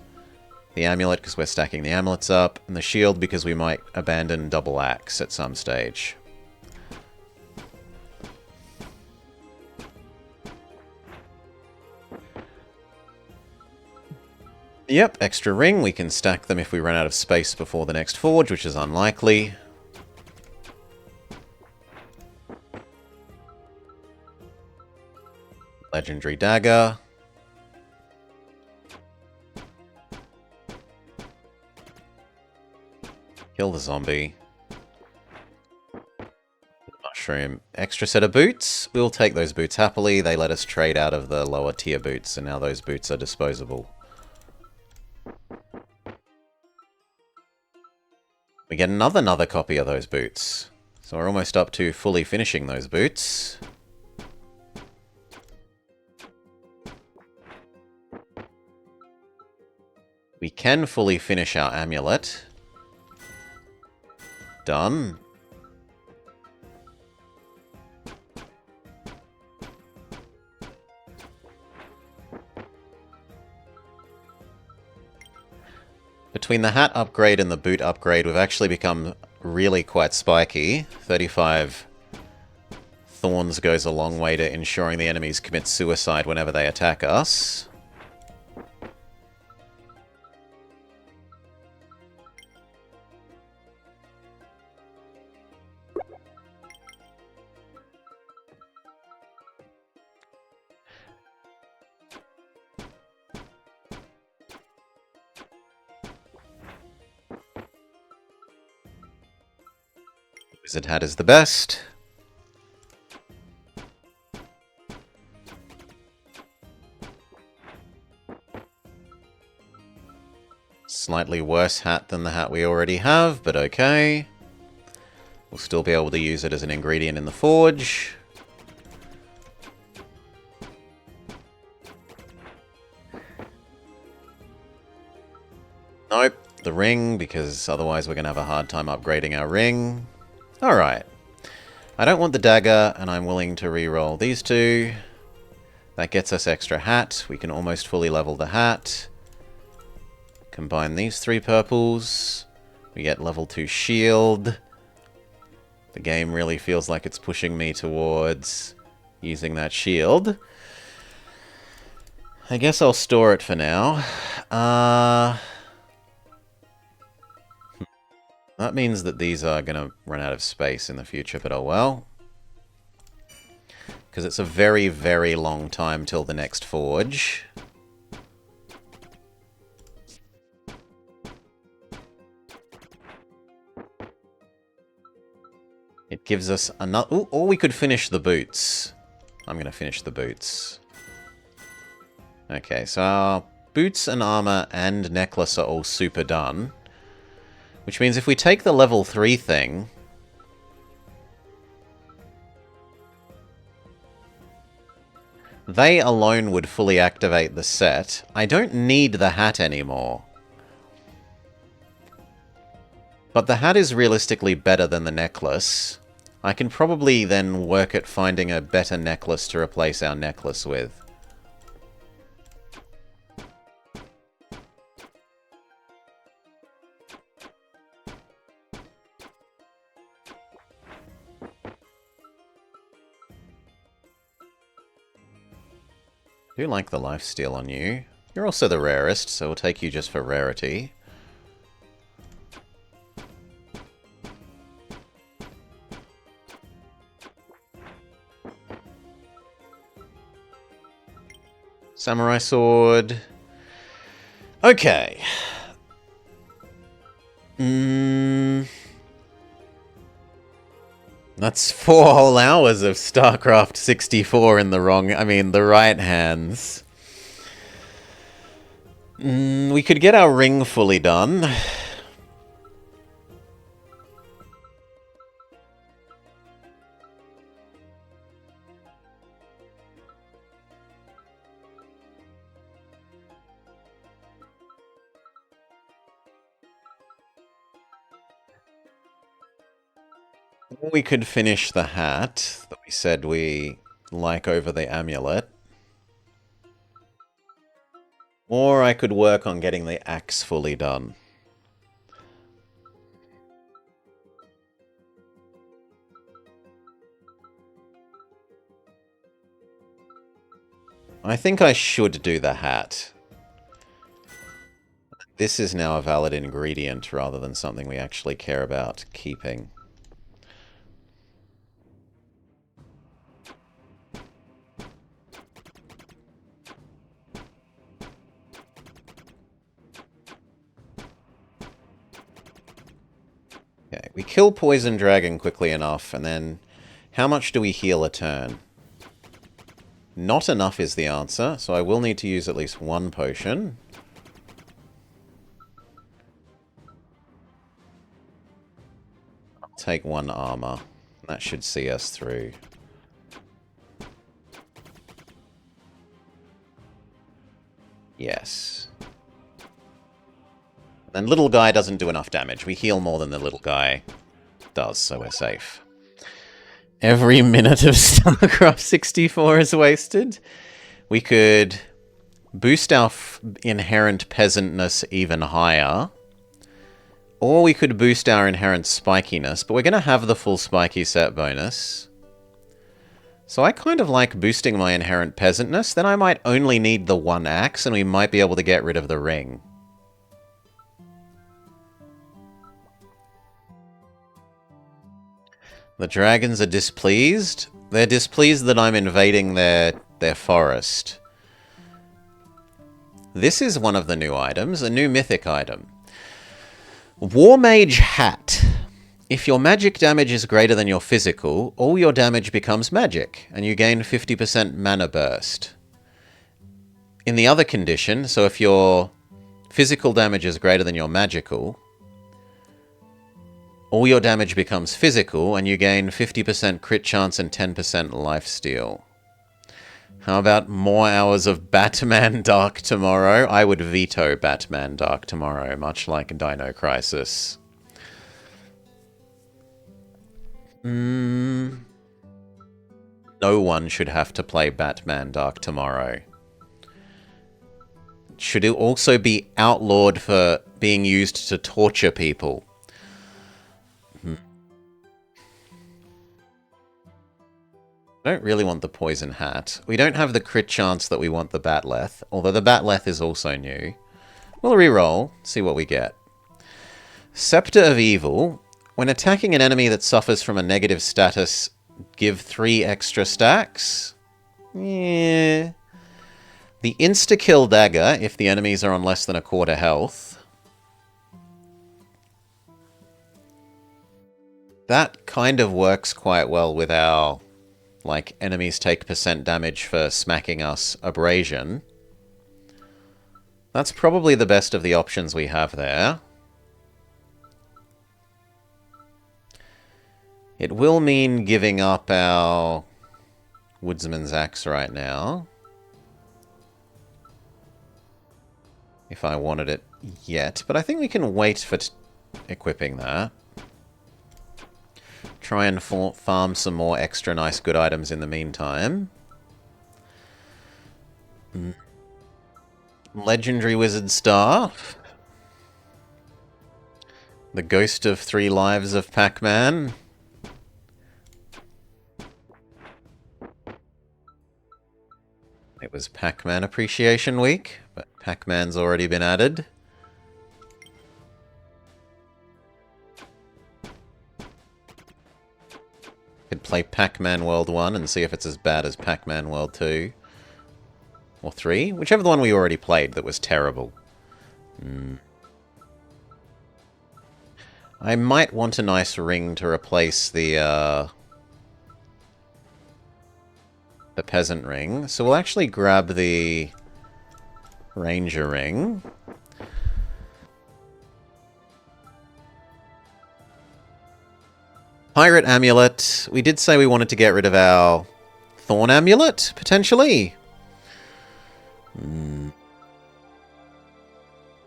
A: The amulet, because we're stacking the amulets up. And the shield, because we might abandon double axe at some stage. Yep, extra ring. We can stack them if we run out of space before the next forge, which is unlikely. Legendary dagger. Kill the zombie. Mushroom. Extra set of boots. We'll take those boots happily. They let us trade out of the lower tier boots, and now those boots are disposable. We get another copy of those boots. So we're almost up to fully finishing those boots. We can fully finish our amulet. Done. Between the hat upgrade and the boot upgrade, we've actually become really quite spiky. 35 thorns goes a long way to ensuring the enemies commit suicide whenever they attack us. Wizard hat is the best. Slightly worse hat than the hat we already have, but okay. We'll still be able to use it as an ingredient in the forge. Nope, the ring, because otherwise we're going to have a hard time upgrading our ring. Alright. I don't want the dagger, and I'm willing to re-roll these two. That gets us extra hat. We can almost fully level the hat. Combine these 3 purples. We get level 2 shield. The game really feels like it's pushing me towards using that shield. I guess I'll store it for now. That means that these are going to run out of space in the future, but oh well. Because it's a very, very long time till the next forge. It gives us another... Ooh, or we could finish the boots. I'm going to finish the boots. Okay, so our boots and armor and necklace are all super done. Which means if we take the level 3 thing... They alone would fully activate the set. I don't need the hat anymore. But the hat is realistically better than the necklace. I can probably then work at finding a better necklace to replace our necklace with. I do like the lifesteal on you. You're also the rarest, so we'll take you just for rarity. Samurai sword. Okay. That's 4 whole hours of StarCraft 64 in the the right hands. We could get our ring fully done. We could finish the hat that we said we like over the amulet. Or I could work on getting the axe fully done. I think I should do the hat. This is now a valid ingredient rather than something we actually care about keeping. Okay, we kill Poison Dragon quickly enough, and then how much do we heal a turn? Not enough is the answer, so I will need to use at least one potion. I'll take one armor. That should see us through. Yes. And little guy doesn't do enough damage. We heal more than the little guy does, so we're safe. Every minute of StarCraft 64 is wasted. We could boost our inherent peasantness even higher. Or we could boost our inherent spikiness, but we're going to have the full spiky set bonus. So I kind of like boosting my inherent peasantness. Then I might only need the one axe, and we might be able to get rid of the ring. The dragons are displeased. They're displeased that I'm invading their forest. This is one of the new items, a new mythic item. War Mage Hat. If your magic damage is greater than your physical, all your damage becomes magic, and you gain 50% mana burst. In the other condition, so if your physical damage is greater than your magical, all your damage becomes physical, and you gain 50% crit chance and 10% lifesteal. How about more hours of Batman Dark tomorrow? I would veto Batman Dark tomorrow, much like Dino Crisis. No one should have to play Batman Dark tomorrow. Should it also be outlawed for being used to torture people? I don't really want the Poison Hat. We don't have the crit chance that we want the Batleth, although the Batleth is also new. We'll reroll, see what we get. Scepter of Evil. When attacking an enemy that suffers from a negative status, give 3 extra stacks? Yeah. The insta-kill dagger, if the enemies are on less than a quarter health. That kind of works quite well with our, like, enemies take % damage for smacking us abrasion. That's probably the best of the options we have there. It will mean giving up our Woodsman's Axe right now. If I wanted it yet. But I think we can wait for equipping that. Try and farm some more extra nice good items in the meantime. Legendary Wizard Staff. The Ghost of 3 Lives of Pac-Man. It was Pac-Man Appreciation Week, but Pac-Man's already been added. Could play Pac-Man World 1 and see if it's as bad as Pac-Man World 2. Or 3? Whichever the one we already played that was terrible. I might want a nice ring to replace the peasant ring. So we'll actually grab the ranger ring. Pirate amulet. We did say we wanted to get rid of our thorn amulet, potentially.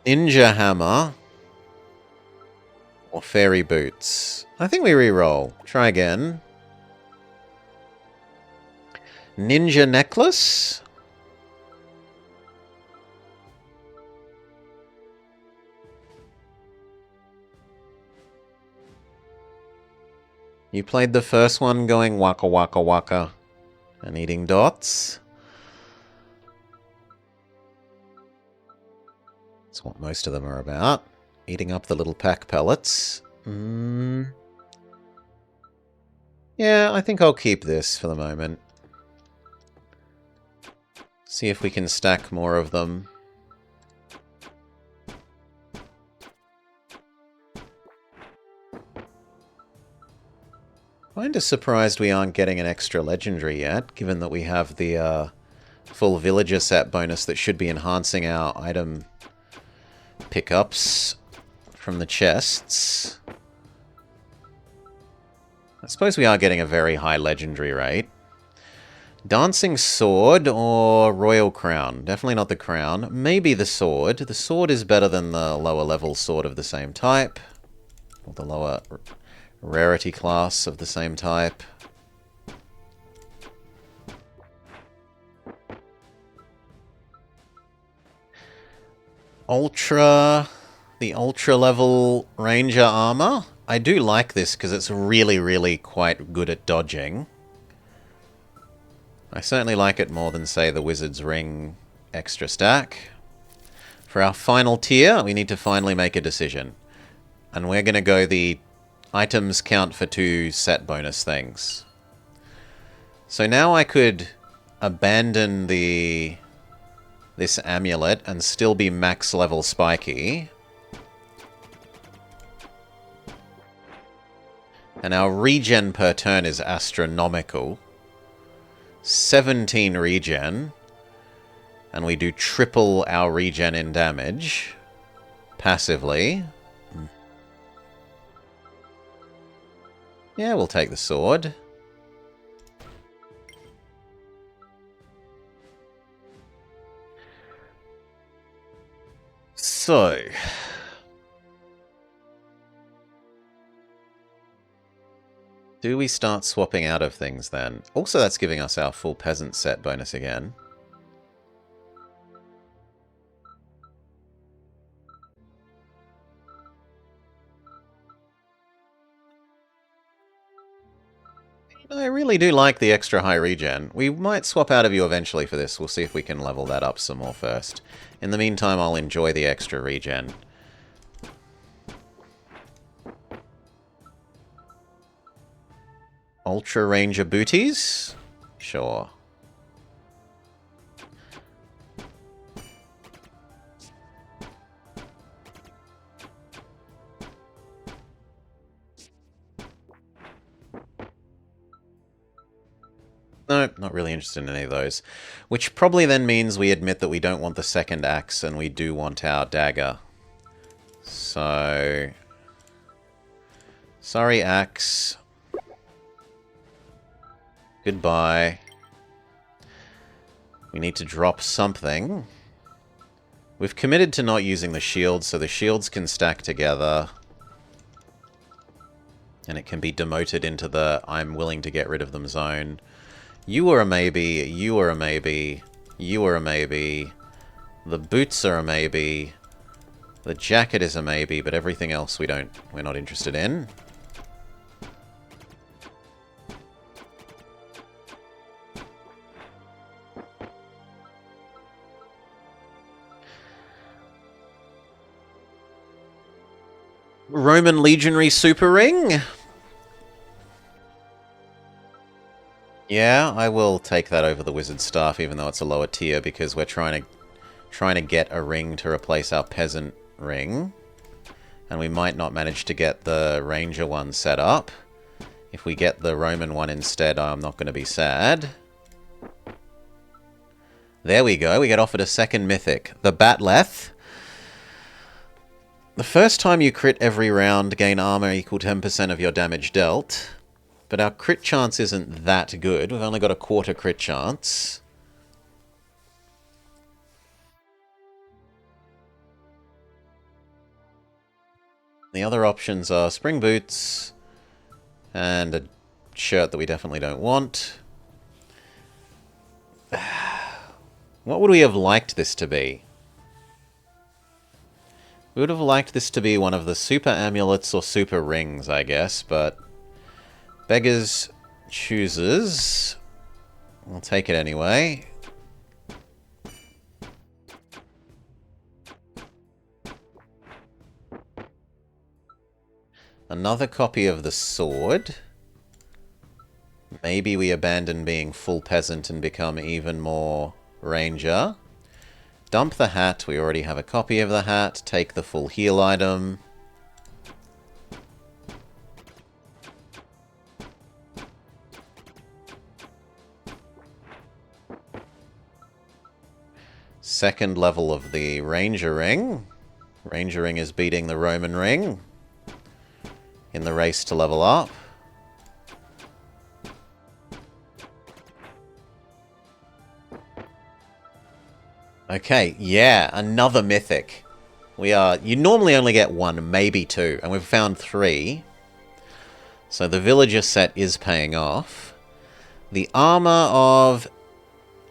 A: Ninja hammer. Or fairy boots. I think we re-roll. Try again. Ninja necklace? You played the first one going waka waka waka and eating dots? That's what most of them are about. Eating up the little pack pellets. Yeah, I think I'll keep this for the moment. See if we can stack more of them. Kind of surprised we aren't getting an extra legendary yet, given that we have the full villager set bonus that should be enhancing our item pickups from the chests. I suppose we are getting a very high legendary rate. Dancing sword or royal crown? Definitely not the crown. Maybe the sword. The sword is better than the lower level sword of the same type. Or the lower rarity class of the same type. The ultra level ranger armor. I do like this because it's really, really quite good at dodging. I certainly like it more than, say, the wizard's ring extra stack. For our final tier, we need to finally make a decision. And we're going to go the items count for 2 set bonus things. So now I could abandon this amulet and still be max level spiky. And our regen per turn is astronomical. 17 regen. And we do triple our regen in damage. Passively. Yeah, we'll take the sword. So... do we start swapping out of things then? Also, that's giving us our full peasant set bonus again. I really do like the extra high regen. We might swap out of you eventually for this. We'll see if we can level that up some more first. In the meantime, I'll enjoy the extra regen. Ultra Ranger booties? Sure. No, not really interested in any of those. Which probably then means we admit that we don't want the second axe and we do want our dagger. So... sorry, axe. Goodbye. We need to drop something. We've committed to not using the shield, so the shields can stack together. And it can be demoted into the I'm willing to get rid of them zone. You are a maybe, you are a maybe, you are a maybe. The boots are a maybe. The jacket is a maybe, but everything else we're not interested in. Roman Legionary Super Ring? Yeah, I will take that over the Wizard Staff, even though it's a lower tier, because we're trying to get a ring to replace our Peasant Ring. And we might not manage to get the Ranger one set up. If we get the Roman one instead, I'm not going to be sad. There we go, we get offered a second Mythic. The Batleth. The first time you crit every round, gain armor equal 10% of your damage dealt. But our crit chance isn't that good. We've only got a quarter crit chance. The other options are spring boots and a shirt that we definitely don't want. What would we have liked this to be? We would have liked this to be one of the super amulets or super rings, I guess, but beggars chooses. I'll take it anyway. Another copy of the sword. Maybe we abandon being full peasant and become even more ranger. Dump the hat. We already have a copy of the hat. Take the full heal item. second level of the Ranger Ring. Ranger Ring is beating the Roman Ring in the race to level up. Okay, yeah, another mythic. You normally only get one, maybe two, and we've found three. So the villager set is paying off. The armor of...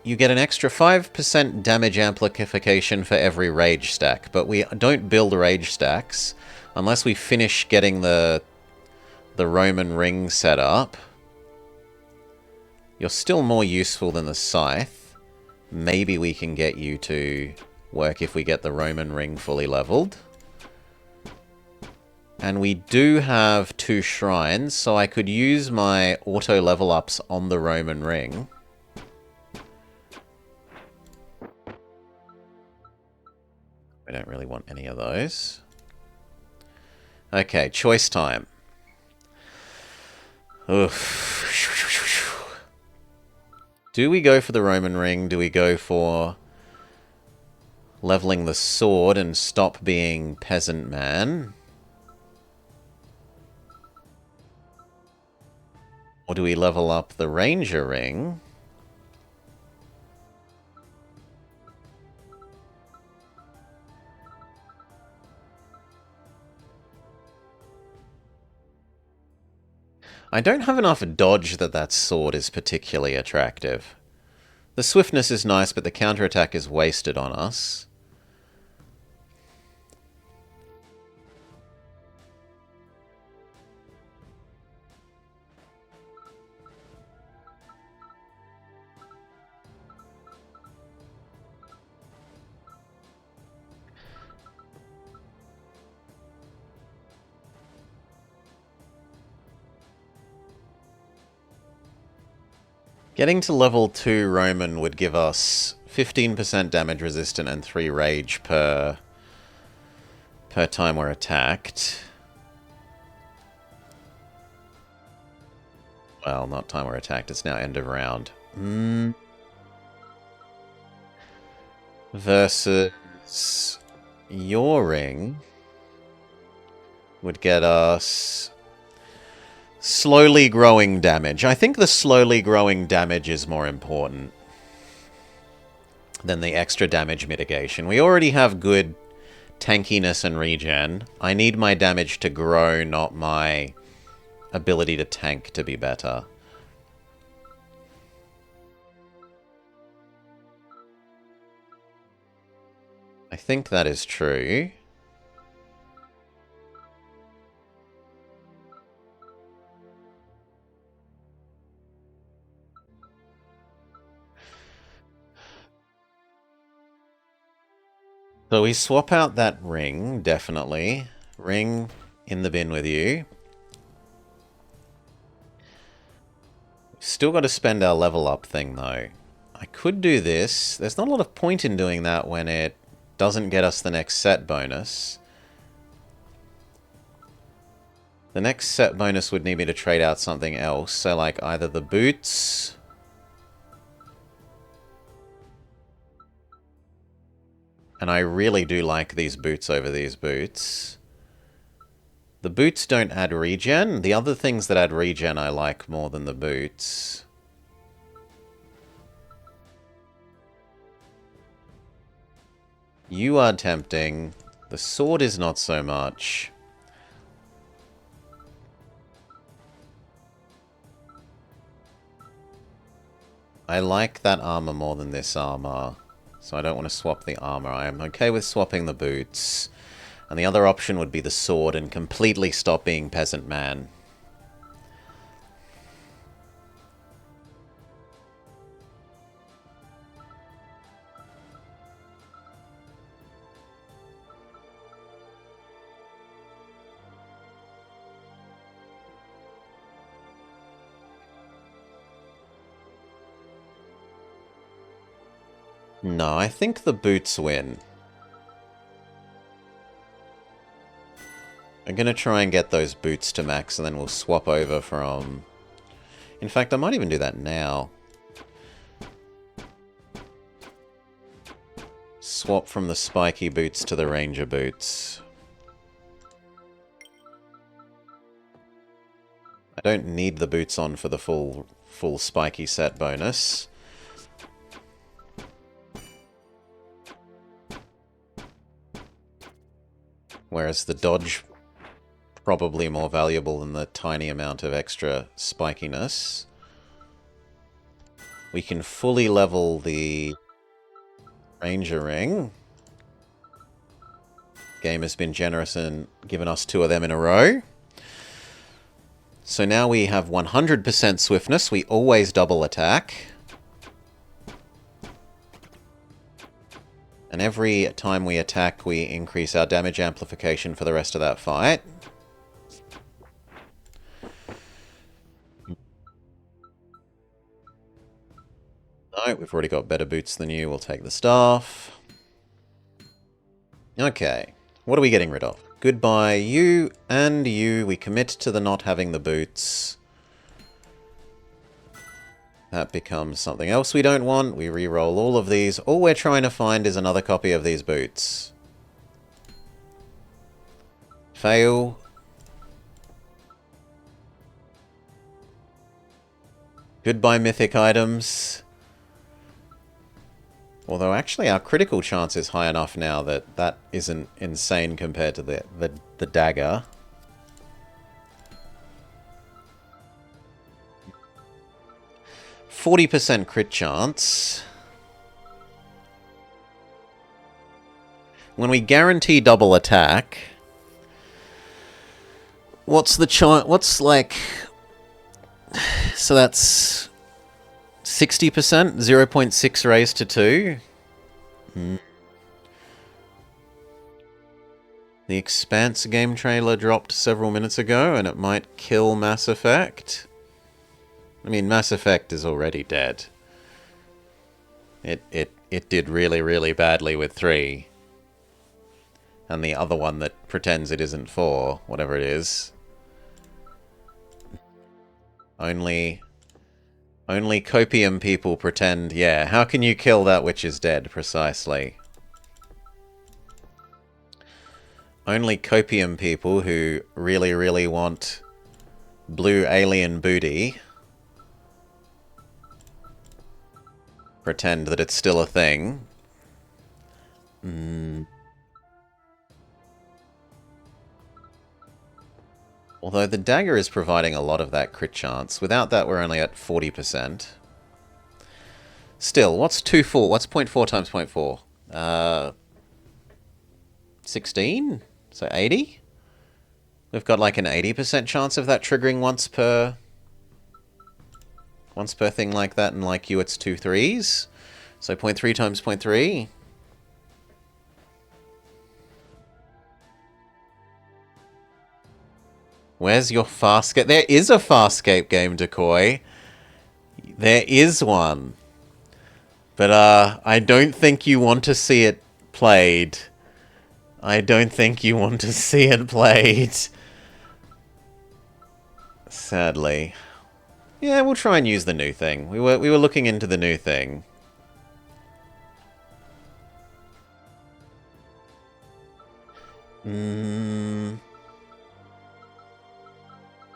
A: You get an extra 5% damage amplification for every rage stack, but we don't build rage stacks unless we finish getting the Roman ring set up. You're still more useful than the scythe. Maybe we can get you to work if we get the Roman ring fully leveled. And we do have 2 shrines, so I could use my auto level ups on the Roman ring. I don't really want any of those. Okay, choice time. Oof. Do we go for the Roman ring? Do we go for leveling the sword and stop being peasant man? Or do we level up the Ranger ring? I don't have enough dodge that sword is particularly attractive. The swiftness is nice, but the counterattack is wasted on us. Getting to level 2 Roman would give us 15% damage resistant and 3 rage per time we're attacked. Well, not time we're attacked, it's now end of round. Versus your ring would get us slowly growing damage. I think the slowly growing damage is more important than the extra damage mitigation. We already have good tankiness and regen. I need my damage to grow, not my ability to tank to be better. I think that is true. So we swap out that ring, definitely. Ring in the bin with you. Still got to spend our level up thing, though. I could do this. There's not a lot of point in doing that when it doesn't get us the next set bonus. The next set bonus would need me to trade out something else. So, like, either the boots... And I really do like these boots over these boots. The boots don't add regen. The other things that add regen I like more than the boots. You are tempting. The sword is not so much. I like that armor more than this armor. So I don't want to swap the armor. I am okay with swapping the boots. And the other option would be the sword and completely stop being peasant man. No, I think the boots win. I'm gonna try and get those boots to max, and then we'll swap over from... In fact, I might even do that now. Swap from the spiky boots to the ranger boots. I don't need the boots on for the full spiky set bonus. Whereas the dodge, probably more valuable than the tiny amount of extra spikiness. We can fully level the Ranger Ring. Game has been generous and given us 2 of them in a row. So now we have 100% swiftness. We always double attack. And every time we attack, we increase our damage amplification for the rest of that fight. No, we've already got better boots than you. We'll take the staff. Okay, what are we getting rid of? Goodbye, you and you. We commit to the not having the boots. That becomes something else we don't want. We re-roll all of these. All we're trying to find is another copy of these boots. Fail. Goodbye, mythic items. Although, actually, our critical chance is high enough now that that isn't insane compared to the dagger. %40 crit chance. When we guarantee double attack, what's the chance? What's like... So that's 60%? 0.6 raised to 2? The Expanse game trailer dropped several minutes ago, and it might kill Mass Effect. I mean, Mass Effect is already dead. It did really, really badly with 3. And the other one that pretends it isn't 4, whatever it is. Only copium people pretend, yeah, how can you kill that which is dead, precisely? Only copium people who really, really want blue alien booty pretend that it's still a thing. Although the dagger is providing a lot of that crit chance. Without that, we're only at 40%. Still, what's 2.4? What's 0.4 times 0.4? 16? So 80? We've got like an 80% chance of that triggering once per thing like that, and like you it's 2 3s. So 0.3 times 0.3. Where's your Farscape? There is a Farscape game, Decoy. There is one. But I don't think you want to see it played. I don't think you want to see it played. Sadly. Yeah, we'll try and use the new thing. We were looking into the new thing.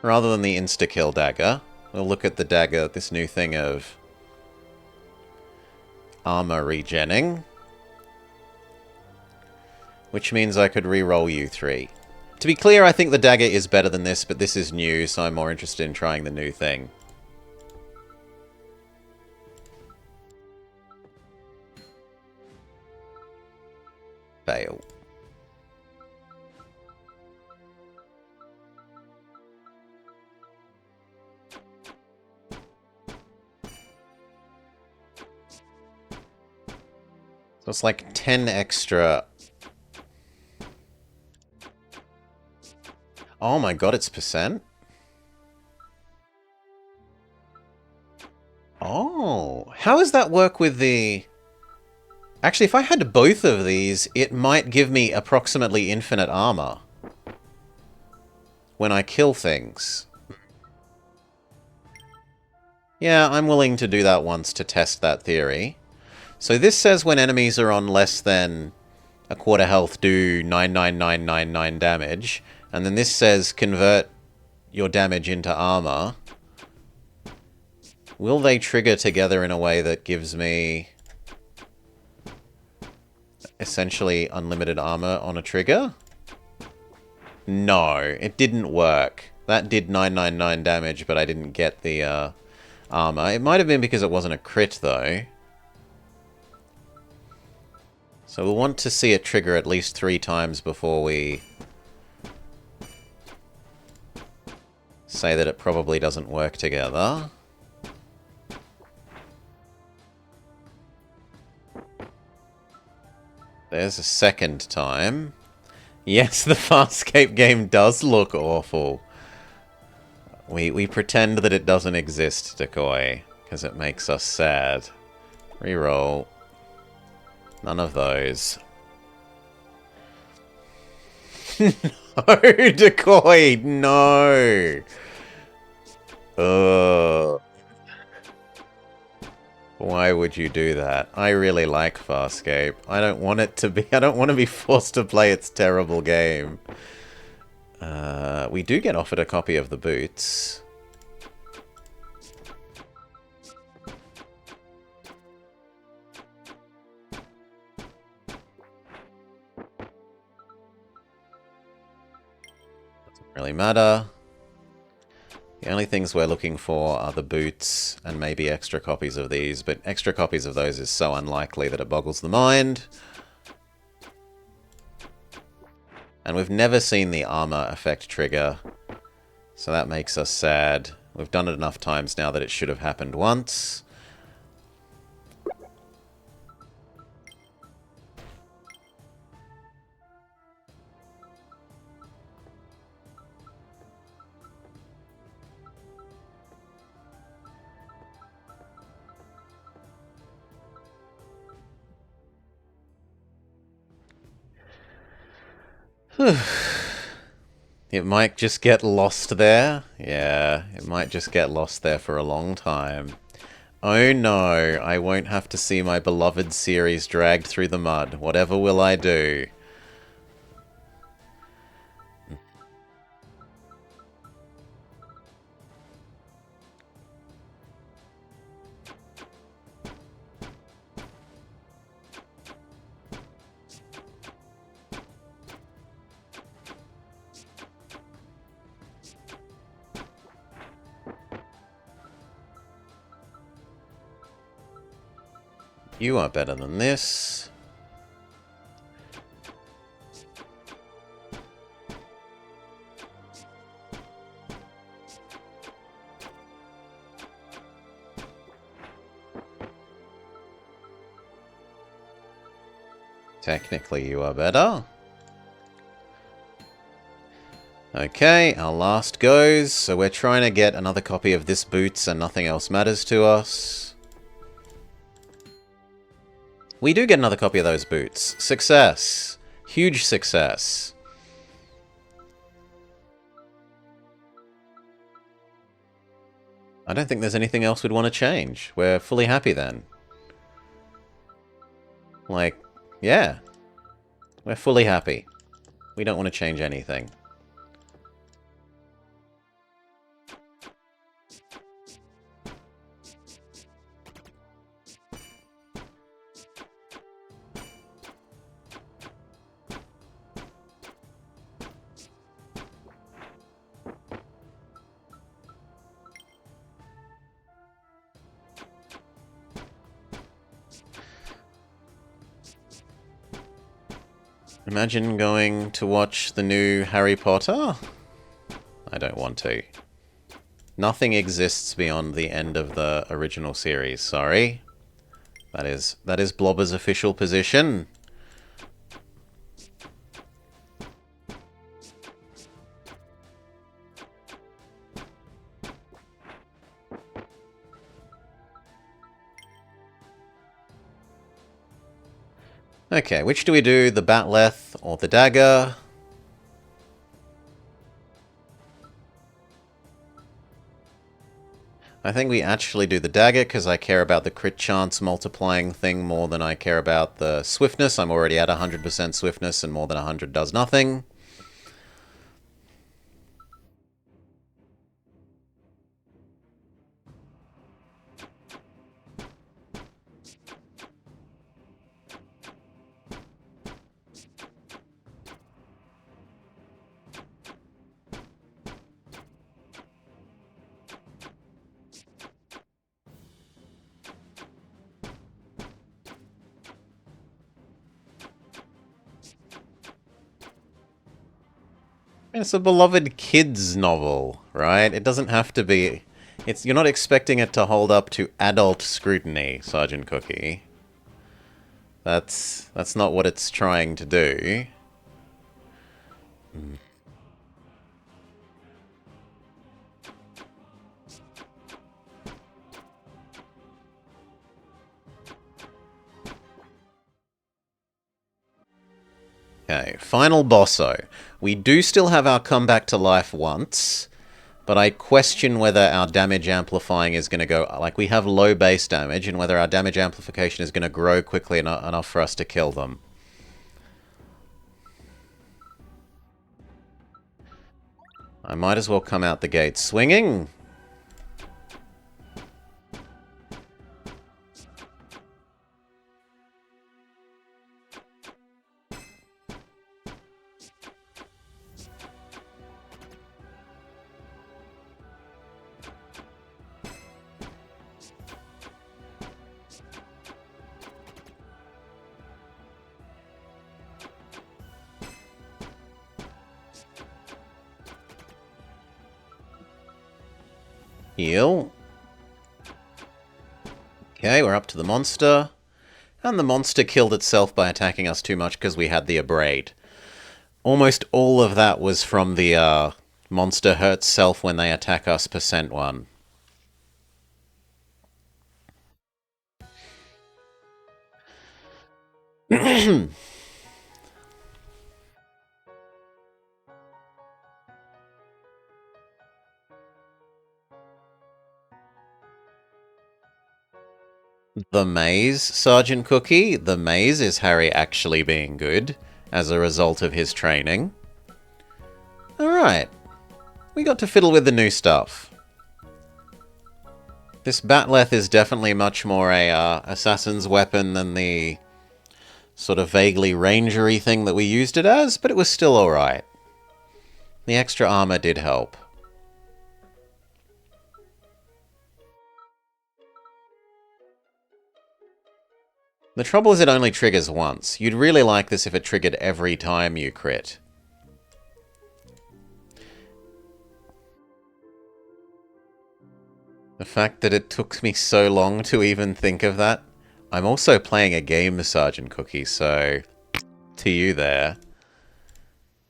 A: Rather than the insta-kill dagger, we'll look at the dagger, this new thing of armor regenning. Which means I could re-roll you 3. To be clear, I think the dagger is better than this, but this is new, so I'm more interested in trying the new thing. Fail. So it's like 10 extra. Oh my god, it's percent? Oh, how does that work with the... Actually, if I had both of these, it might give me approximately infinite armor when I kill things. Yeah, I'm willing to do that once to test that theory. So this says when enemies are on less than a quarter health do 99999 damage. And then this says convert your damage into armor. Will they trigger together in a way that gives me essentially unlimited armor on a trigger? No, it didn't work. That did 999 damage, but I didn't get the armor. It might have been because it wasn't a crit, though. So we'll want to see it trigger at least 3 times before we say that it probably doesn't work together. There's a second time. Yes, the Farscape game does look awful. We pretend that it doesn't exist, Decoy, because it makes us sad. Reroll. None of those. No, Decoy, no! Ugh. Why would you do that? I really like Farscape. I don't want it to be... I don't want to be forced to play its terrible game. We do get offered a copy of the boots. Doesn't really matter. The only things we're looking for are the boots and maybe extra copies of these, but extra copies of those is so unlikely that it boggles the mind. And we've never seen the armor effect trigger, so that makes us sad. We've done it enough times now that it should have happened once. It might just get lost there. Yeah, it might just get lost there for a long time. Oh no, I won't have to see my beloved series dragged through the mud. Whatever will I do? You are better than this. Technically, you are better. Okay, our last goes. So we're trying to get another copy of this boots and nothing else matters to us. We do get another copy of those boots. Success. Huge success. I don't think there's anything else we'd want to change. We're fully happy then. Like, yeah. We're fully happy. We don't want to change anything. Imagine going to watch the new Harry Potter? I don't want to. Nothing exists beyond the end of the original series, sorry. That is Blobber's official position. Okay, which do we do? The Batleth or the Dagger? I think we actually do the dagger because I care about the crit chance multiplying thing more than I care about the swiftness. I'm already at 100% swiftness and more than 100 does nothing. It's a beloved kids novel, right? It doesn't have to be... You're not expecting it to hold up to adult scrutiny, Sergeant Cookie. That's not what it's trying to do. Okay, final bosso. We do still have our comeback to life once, but I question whether our damage amplifying is going to go... Like, we have low base damage, and whether our damage amplification is going to grow quickly enough for us to kill them. I might as well come out the gate swinging. Heal. Okay, we're up to the monster. And the monster killed itself by attacking us too much because we had the abrade. Almost all of that was from the monster hurts self when they attack us %1. The maze, Sergeant Cookie. The maze is Harry actually being good as a result of his training. Alright. We got to fiddle with the new stuff. This Batleth is definitely much more a assassin's weapon than the sort of vaguely rangery thing that we used it as, but it was still alright. The extra armor did help. The trouble is it only triggers once. You'd really like this if it triggered every time you crit. The fact that it took me so long to even think of that. I'm also playing a game, Sergeant Cookie, so... To you there.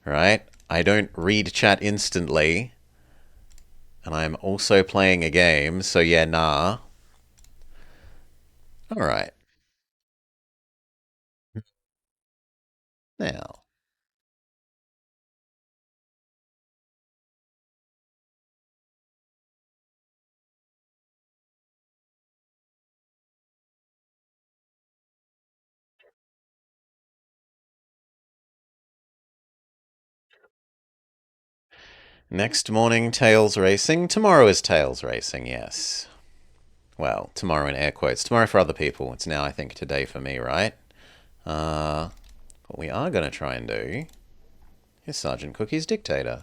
A: Right? I don't read chat instantly. And I'm also playing a game, so yeah, nah. Alright. Now. Next morning, Tails Racing. Tomorrow is Tails Racing, yes. Well, tomorrow in air quotes. Tomorrow for other people. It's now, I think, today for me, right? What we are going to try and do is Sergeant Cookie's Dictator.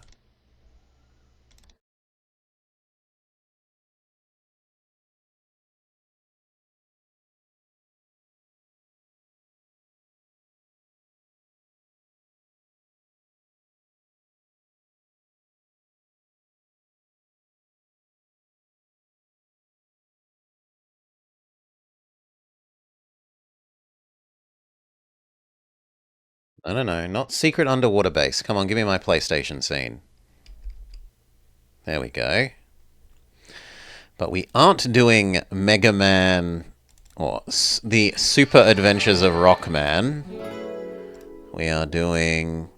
A: No, not secret underwater base. Come on, give me my PlayStation scene. There we go. But we aren't doing Mega Man or the Super Adventures of Rockman. We are doing...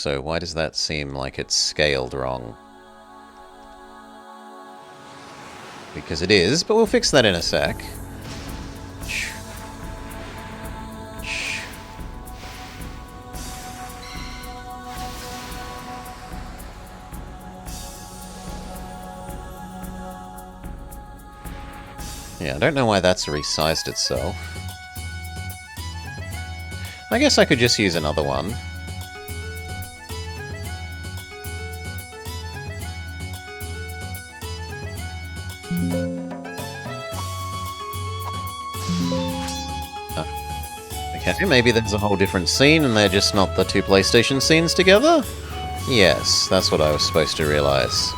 A: Also, why does that seem like it's scaled wrong? Because it is, but we'll fix that in a sec. Yeah, I don't know why that's resized itself. I guess I could just use another one. Okay, maybe there's a whole different scene and they're just not the two PlayStation scenes together? Yes, that's what I was supposed to realise.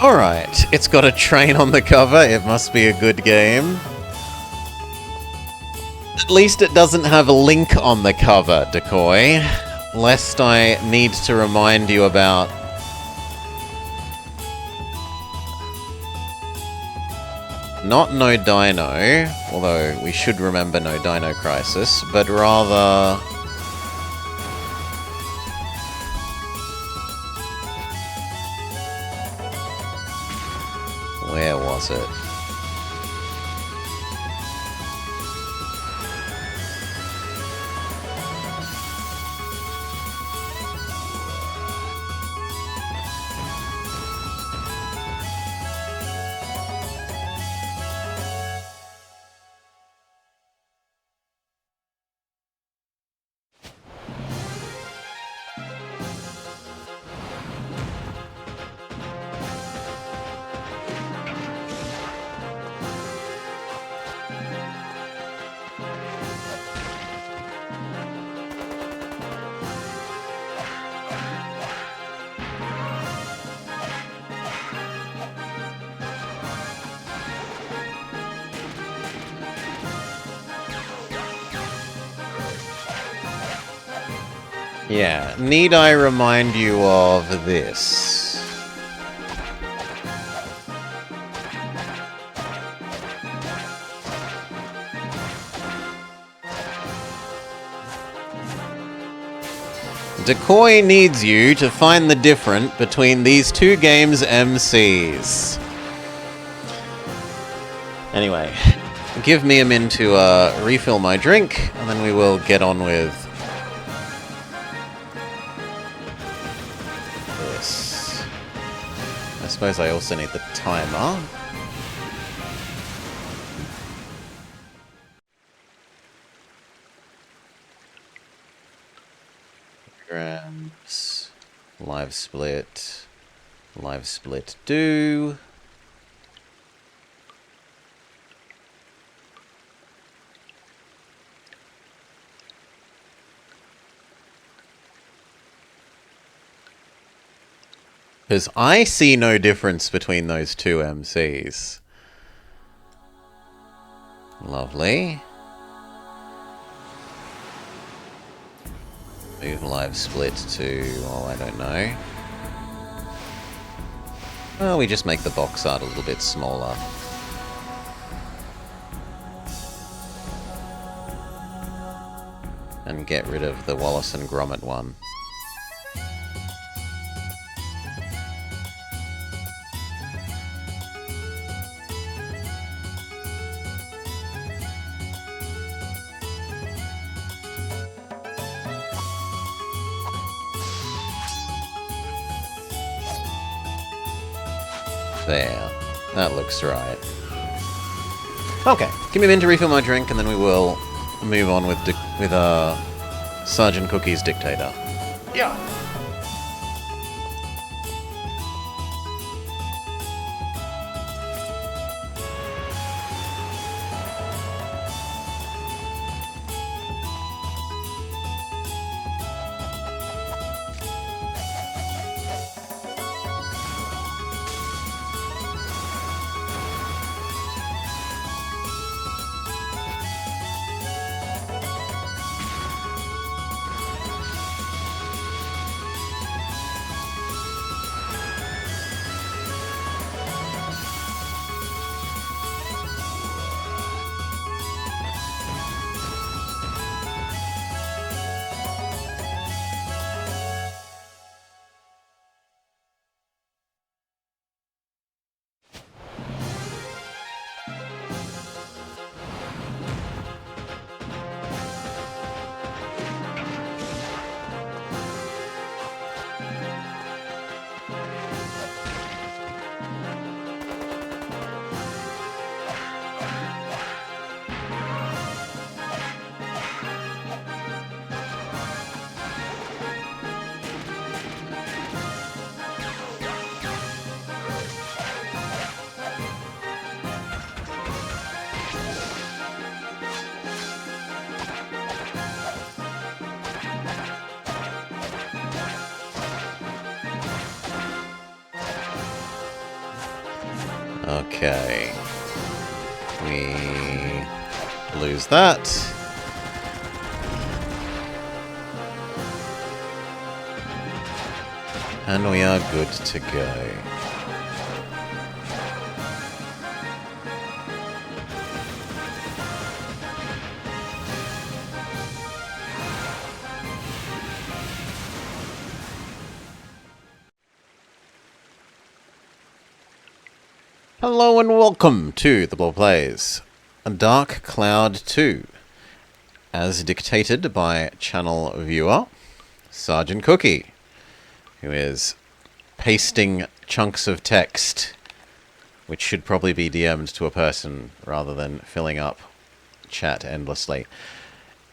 A: Alright, it's got a train on the cover, it must be a good game. At least it doesn't have a link on the cover, Decoy. Lest I need to remind you about... Not No Dino, although we should remember No Dino Crisis, but rather... Where was it? Yeah, need I remind you of this? Decoy needs you to find the difference between these two games' MCs. Anyway, give me a min to refill my drink, and then we will get on with this. I suppose I also need the timer. Grams, live split do. Because I see no difference between those two MCs. Lovely. Move live split to, oh, I don't know. Well, we just make the box art a little bit smaller. And get rid of the Wallace and Gromit one. There. That looks right. Okay, give me a minute to refill my drink, and then we will move on with Sergeant Cookie's Dictator. Yeah. Okay. We lose that. And we are good to go. Hello and welcome to The Blob Plays A Dark Cloud 2, as dictated by channel viewer Sergeant Cookie, who is pasting chunks of text which should probably be DM'd to a person rather than filling up chat endlessly,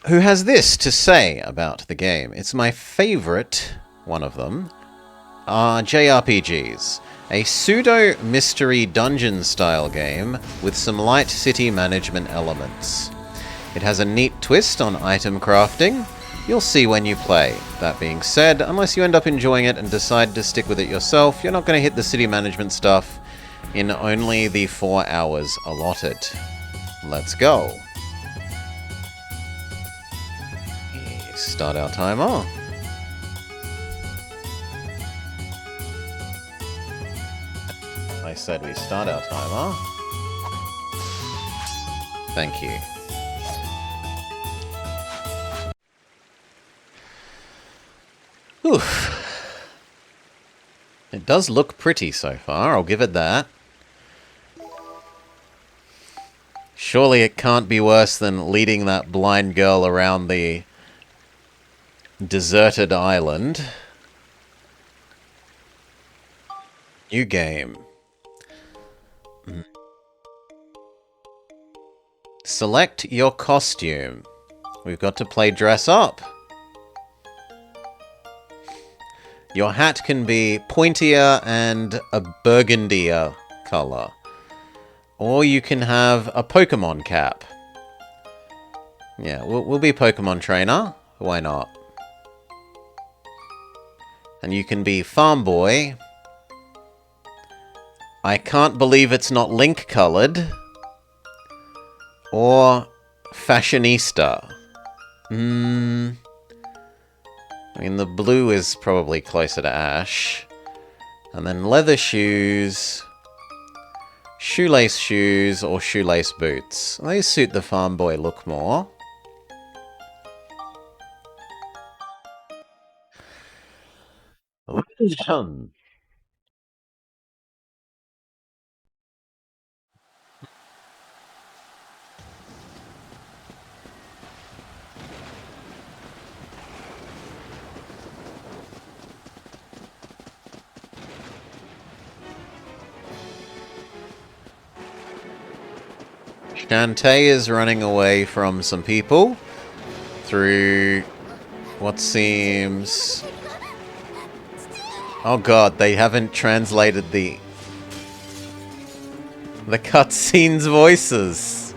A: who has this to say about the game. It's my favourite one of them, JRPGs. A pseudo-mystery dungeon-style game with some light city management elements. It has a neat twist on item crafting. You'll see when you play. That being said, unless you end up enjoying it and decide to stick with it yourself, you're not going to hit the city management stuff in only the 4 hours allotted. Let's go. Start our timer. I said we start our timer. Thank you. Oof. It does look pretty so far, I'll give it that. Surely it can't be worse than leading that blind girl around the deserted island. New game. Select your costume. We've got to play dress up. Your hat can be pointier and a burgundier color. Or you can have a Pokemon cap. Yeah, we'll be Pokemon trainer. Why not? And you can be farm boy. I can't believe it's not Link colored. Or fashionista. I mean, the blue is probably closer to Ash. And then leather shoes, shoelace shoes, or shoelace boots. They suit the farm boy look more. Shantae is running away from some people through what seems... Oh god, they haven't translated the cutscene's voices.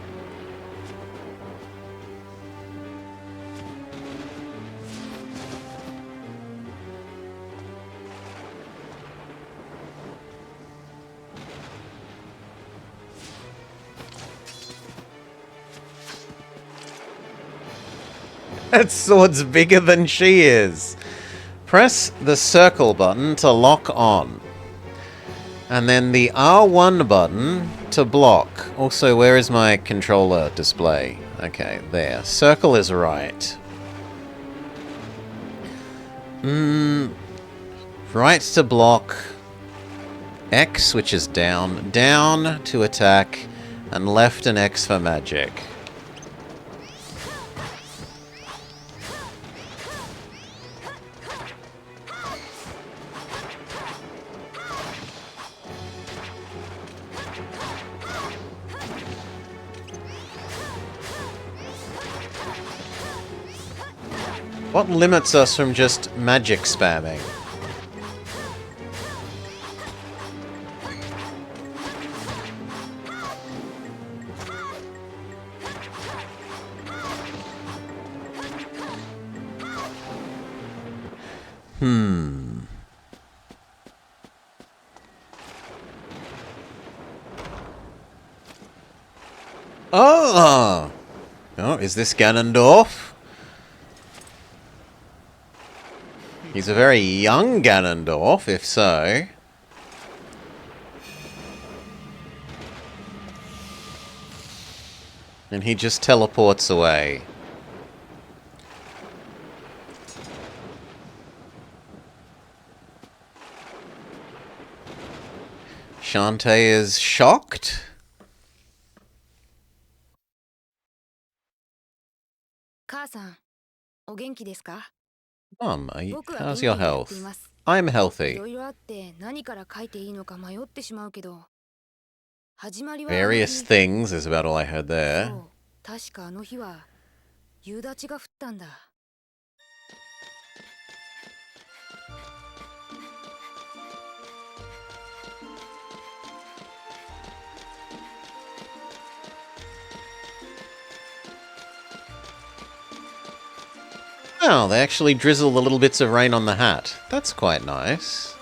A: That sword's bigger than she is. Press the circle button to lock on. And then the R1 button to block. Also, where is my controller display? Okay, there. Circle is right. Right to block. X, which is down. Down to attack. And left and X for magic. What limits us from just magic spamming? Oh! Oh, is this Ganondorf? He's a very young Ganondorf, if so. And he just teleports away. Shantae is shocked.
B: 母さん、お元気ですか?
A: Mom, how's your health? I'm healthy. Various things is about all I heard there. Oh, they actually drizzle the little bits of rain on the hat. That's quite nice.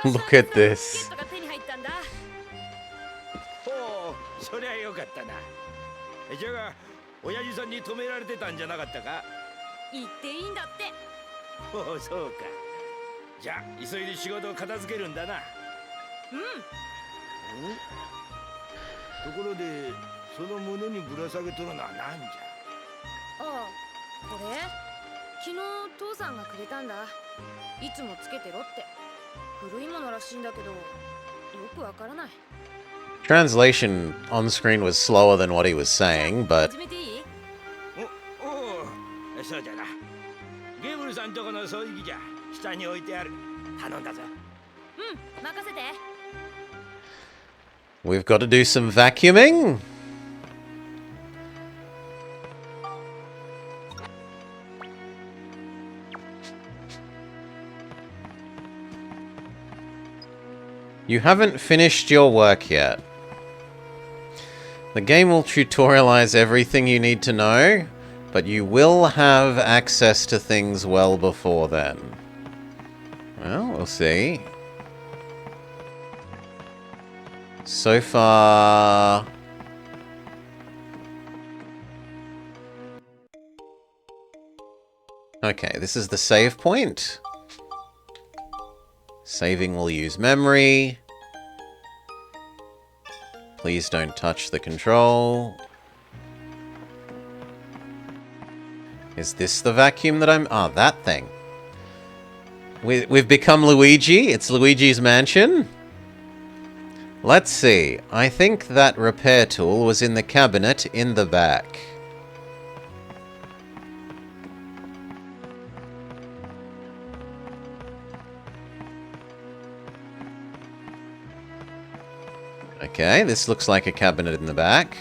A: Look at this.
C: そりゃよかったな。じゃが、親父さんに止められてたんじゃなかったか？
B: 言っていいんだって。
C: おお、そうか。じゃあ、急いで仕事を片付けるんだな。ところで、その胸にぶら下げとるのは何じゃ？
B: ああ、これ？昨日父さんがくれたんだ。いつもつけてろって。古いものらしいんだけど、よくわからない。
A: Translation on screen was slower than what he was saying, but...
C: そうじゃな。ゲーブルさんとこの掃除機じゃ。下に置いてある。頼んだぞ。
B: 任せて。
A: We've got to do some vacuuming. You haven't finished your work yet. The game will tutorialize everything you need to know, but you will have access to things well before then. Well, we'll see. So far... Okay, this is the save point. Saving will use memory. Please don't touch the control. Is this the vacuum that I'm... Ah, that thing. We've become Luigi. It's Luigi's mansion. Let's see. I think that repair tool was in the cabinet in the back. Okay, this looks like a cabinet in the back.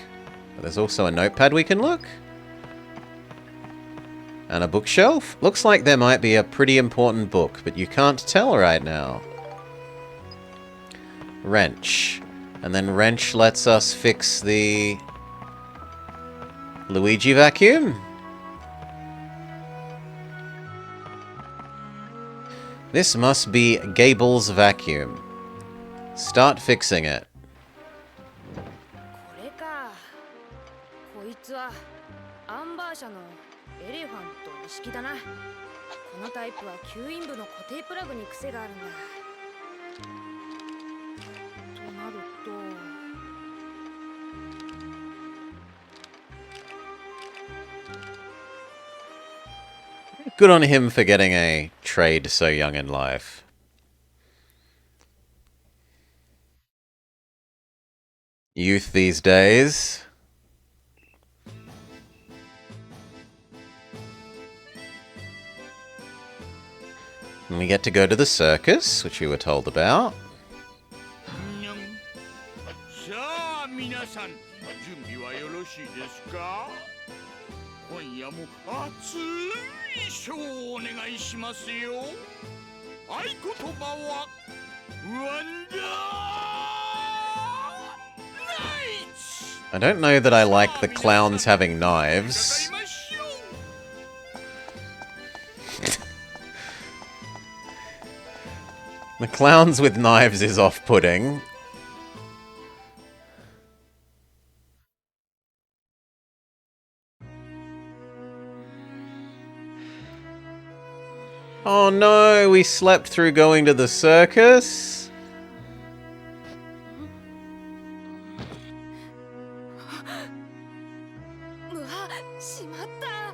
A: But there's also a notepad we can look. And a bookshelf. Looks like there might be a pretty important book, but you can't tell right now. Wrench. And then wrench lets us fix the Luigi vacuum. This must be Gable's vacuum. Start fixing it.
B: これか。こいつはアンバー社のエレファント式だな。このタイプは吸引部の固定プラグに癖があるんだ。となると。
A: Good on him for getting a trade so young in life. Youth these days. And we get to go to the circus, which we were told about.
D: 皆さん準備はよろしいですか？今夜も熱いショーをお願いしますよ。合言葉はワンダーナイツ。
A: I don't know that I like the clowns having knives. The clowns with knives is off-putting. Oh no, we slept through going to the circus?
B: うわ、しまった。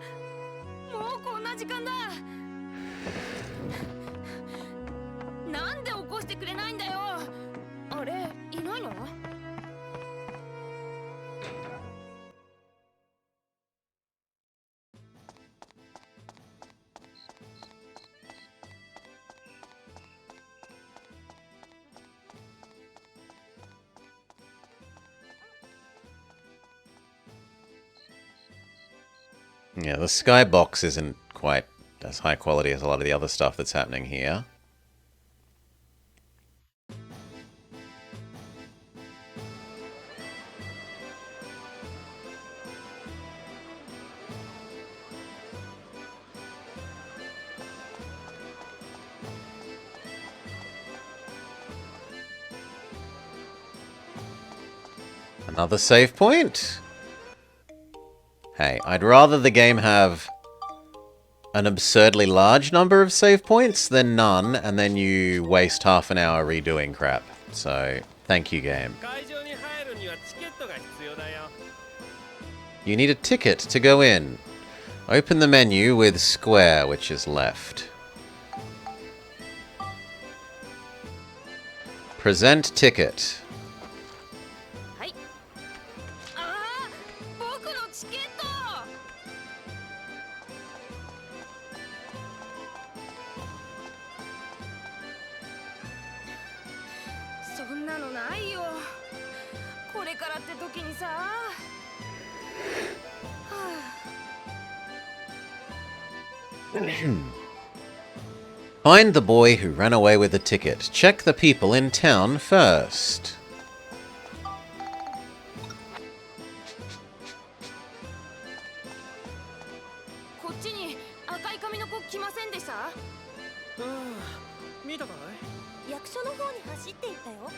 B: もうこんな時間だ。なんで起こしてくれないんだよ。あれ、いないの
A: ？Yeah, the skybox isn't quite as high quality as a lot of the other stuff that's happening here. Another save point? Hey, I'd rather the game have an absurdly large number of save points than none, and then you waste half an hour redoing crap. So, thank you, game. You need a ticket to go in. Open the menu with square, which is left. Present ticket.
B: はい。ああ、僕のチケット。そんなのないよ。これからって時にさ。
A: Find the boy who ran away with the ticket. Check the people in town first.
B: こっちに赤い髪の子来ませんでした？
E: 見たかい？役所の方に走っていったよ。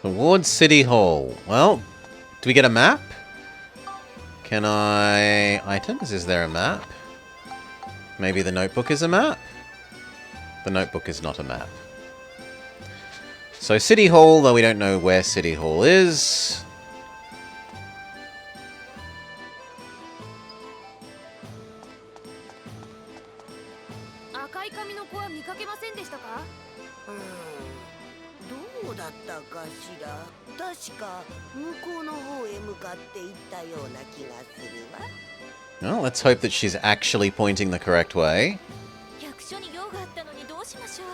A: Towards City Hall. Well, do we get a map? Can I... Items? Is there a map? Maybe the notebook is a map? The notebook is not a map. So City Hall, though we don't know where City Hall is.
B: 赤い髪の子は見かけませんでしたか？
F: どうだったかしら。確か向こうの方へ向かっていったような気がするわ。
A: Well, let's hope that she's actually pointing the correct way.
E: 役所に用があったのにどうしましょう。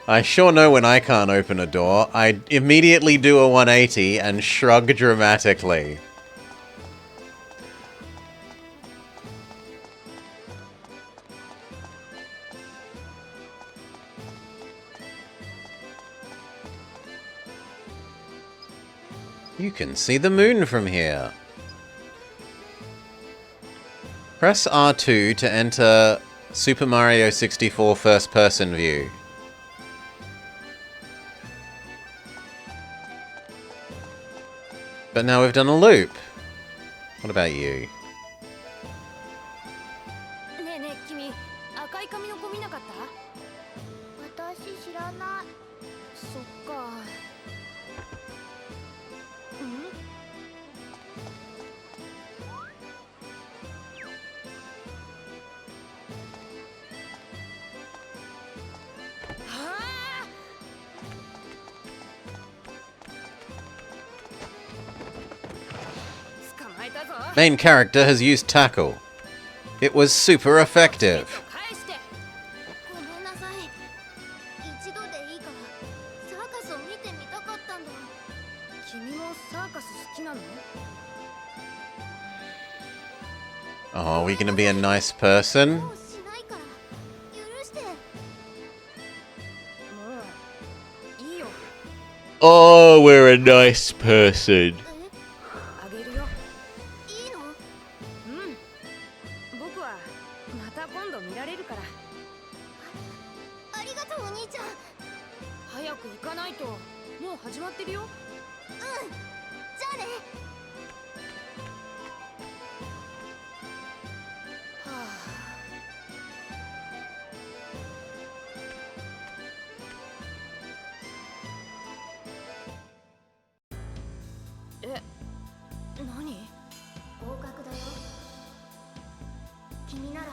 A: I sure know when I can't open a door, I immediately do a 180 and shrug dramatically. You can see the moon from here. Press R2 to enter Super Mario 64 first-person view. But now we've done a loop. What about you?
B: ねえねえ君、赤い髪の子見なかった？私知らない。そっか。ん？はあ！
A: Main character has used tackle. It was super effective.
B: 返して。
E: ごめんなさい。一度でいいからサーカスを見てみたかったんだ。
B: 君もサーカス好きなの？
A: Oh, are we gonna be a nice person?
E: もうしないから許して。
B: もういいよ。
G: Oh, we're a nice person.
B: あげるよ。
E: いいの？
B: うん。僕はまた今度見られるから。
E: ありがとうお兄ちゃん。
B: 早く行かないと。もう始まってるよ。
E: じゃあね。
B: はあ。え、何？
E: 合格だよ。君なら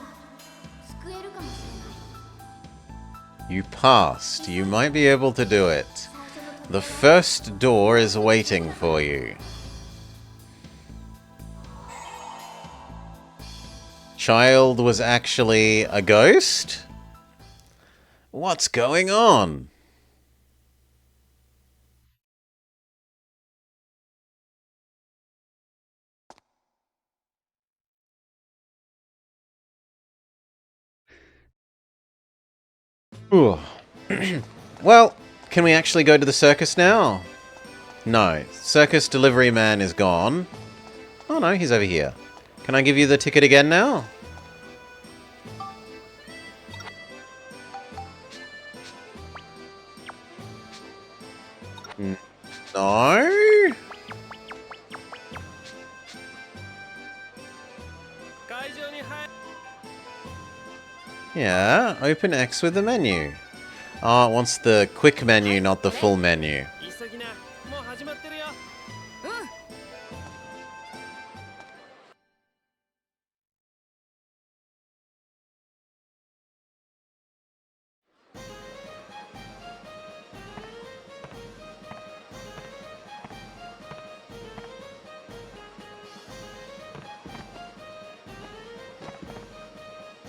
E: 救えるかもしれない。
A: You passed. You might be able to do it. The first door is waiting for you. Child was actually a ghost? What's going on? Ooh. Well, can we actually go to the circus now? No. Circus delivery man is gone. Oh no, he's over here. Can I give you the ticket again now? No? Yeah, open X with the menu. Oh, it wants the quick menu, not the full menu.
C: 急ぎな。もう始まってるよ。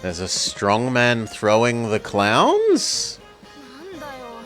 A: There's a strong man throwing the clowns?
B: なんだよ。うわ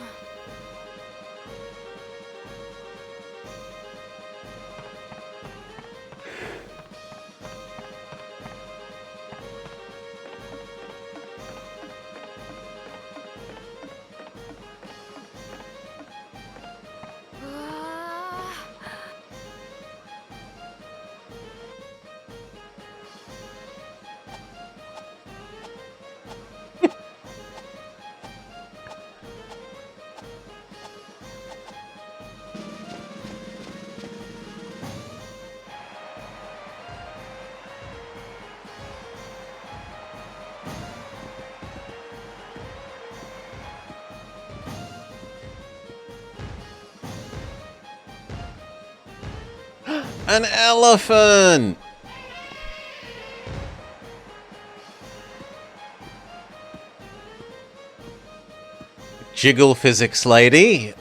A: An elephant! Jiggle physics lady.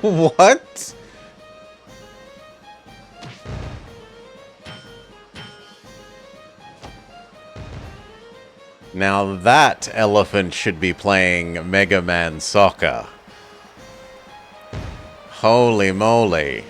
A: What? Now that elephant should be playing Mega Man Soccer. Holy moly.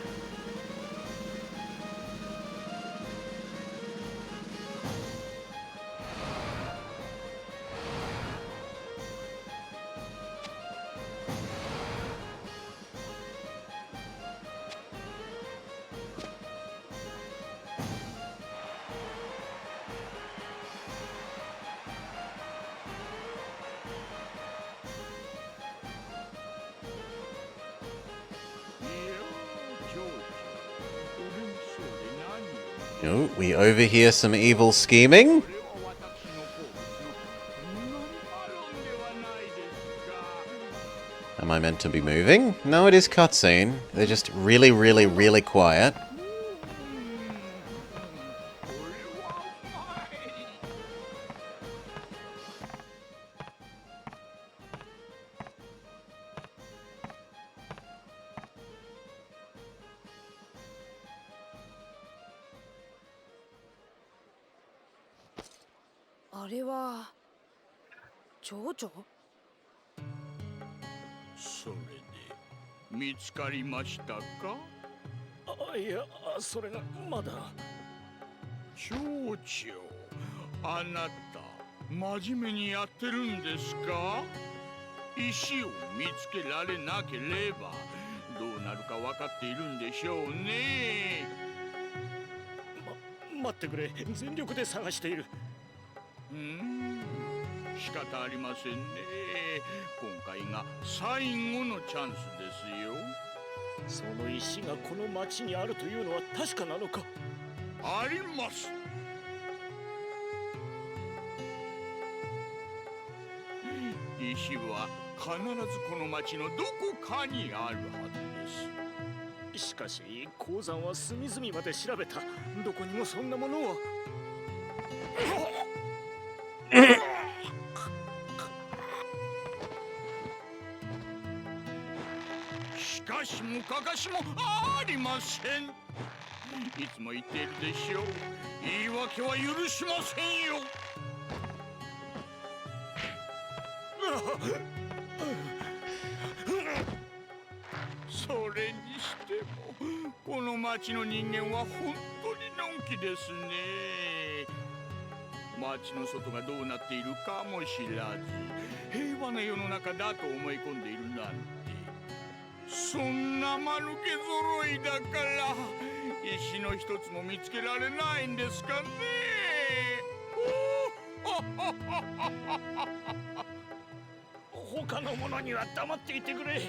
A: Oh, we overhear some evil scheming.
D: これは私の好物のうなぎマロンではないですか。
A: Am I meant to be moving? No, it is cutscene. They're just really, really, really quiet.
C: Chocho?
D: それで見つかりましたか？
C: いや、それがまだ。
D: 町長、あなた真面目にやってるんですか？石を見つけられなければどうなるか分かっているんでしょうね。
C: 待ってくれ、全力で探している。
D: 仕方ありませんね。今回が最後のチャンスですよ。
C: その石がこの町にあるというのは確かなのか？
D: あります。石は必ずこの町のどこかにあるはずです。
C: しかし鉱山は隅々まで調べた。どこにもそんなものは。
D: しかしもかかしもありません。いつも言っているでしょう。言い訳は許しませんよ。それにしてもこの町の人間は本当にのんきですね。町の外がどうなっているかも知らず平和な世の中だと思い込んでいるなんて。そんな間抜け揃いだから石の一つも見つけられないんですかね。
C: 他の者には黙っていてくれ。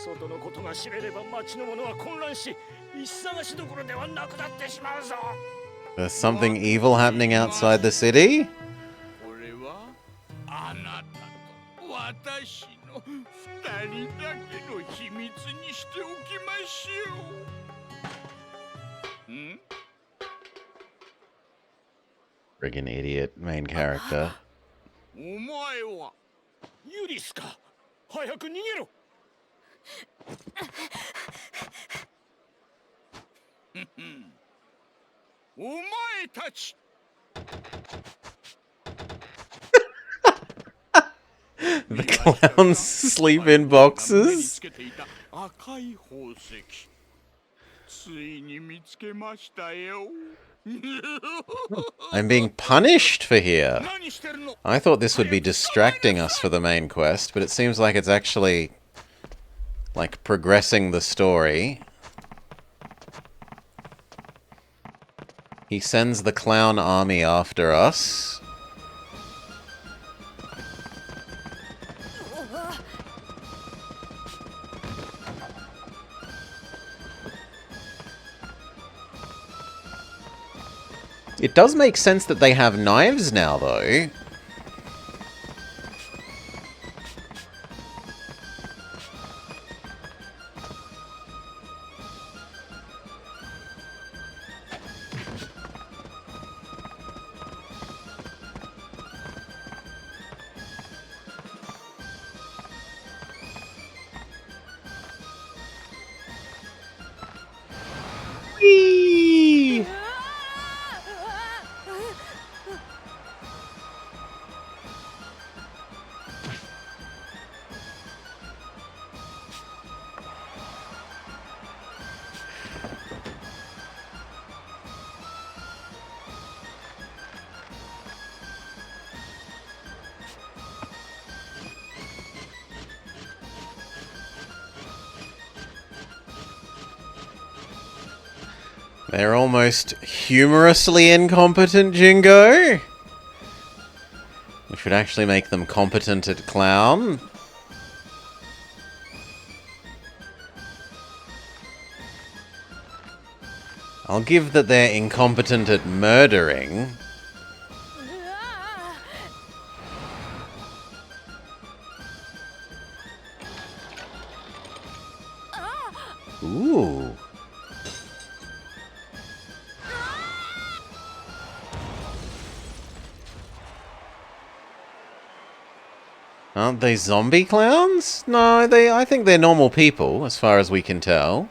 C: 外のことが知れれば町の者は混乱し、石探しどころではなくなってしまうぞ。
A: There's something evil happening outside the city?
D: これはあなたと私の二人だけの秘密にしておきましょう。
A: Friggin' idiot main character.
D: お前は
C: ユリスか。早く逃げろ。
D: お前たち。
A: The clowns sleep in boxes?
D: 赤い宝石。ついに見つけましたよ。
A: I'm being punished for here. I thought this would be distracting us for the main quest, but it seems like it's actually, like, progressing the story. He sends the clown army after us. It does make sense that they have knives now, though. Whee! They're almost humorously incompetent, Jingo. We should actually make them competent at clown. I'll give that they're incompetent at murdering. Ooh. Aren't they zombie clowns? No, I think they're normal people, as far as we can tell.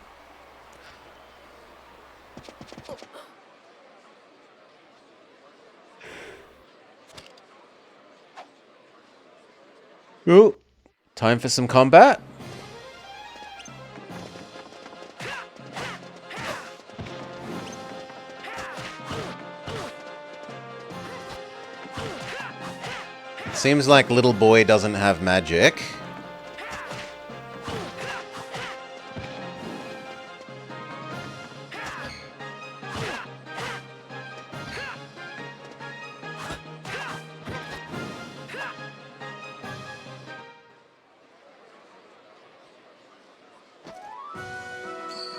A: Ooh. Time for some combat. Seems like little boy doesn't have magic.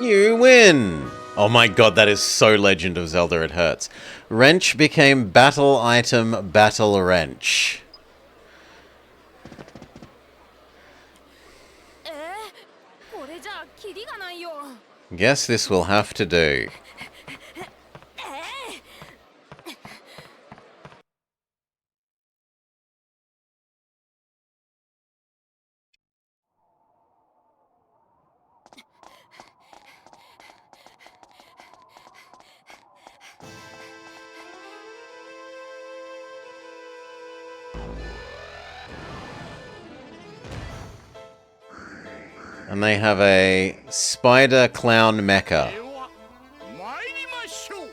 A: You win! Oh my god, that is so Legend of Zelda, it hurts. Wrench became battle item battle wrench. Guess this will have to do. And they have a spider clown mecha.
D: では参りましょう。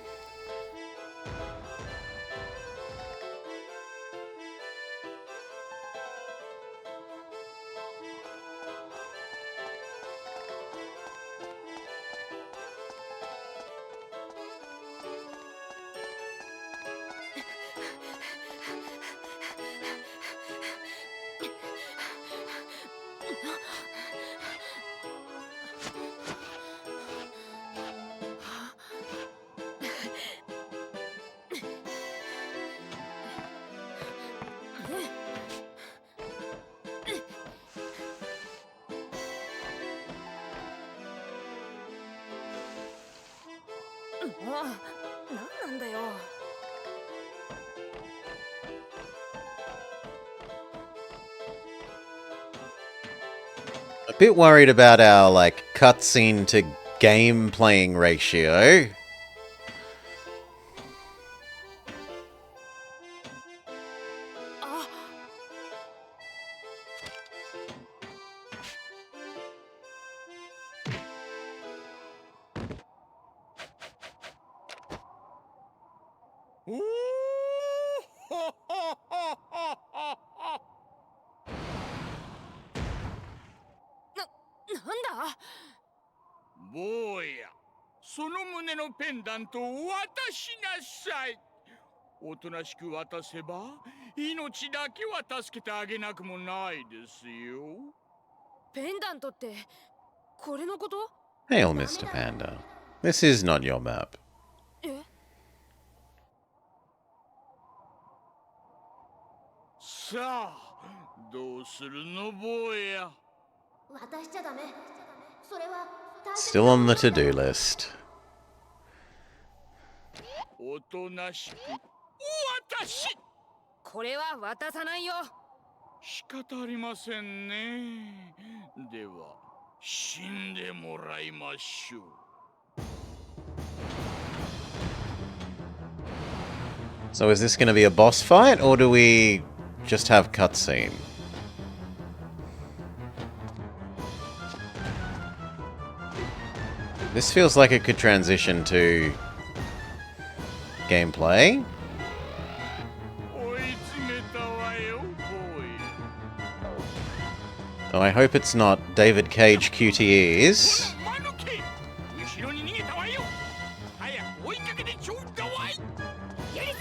B: 何なんだよ。
A: A bit worried about our, like, cutscene to game playing ratio.
D: 坊や、その胸のペンダントを渡しなさい。おとなしく渡せば命だけは助けてあげなくもないですよ。
B: ペンダントってこれのこと？
A: Hail, Mr. Panda. This is not your map.
B: え？
D: さあ、どうするの坊や。
E: 渡しちゃダメ。それは
A: Still on the to-do list.
D: おとなしくお渡し。
B: これは渡さないよ。
D: 仕方ありませんね。では死んでもらいましょう。
A: So is this going to be a boss fight, or do we just have cutscene? This feels like it could transition to gameplay.
D: 追い詰めたわよ、坊や。
A: Though I hope it's not David Cage QTEs.
D: 間抜け、後ろに逃げたわよ。早く追いかけてちょうだわい。
B: ユリス！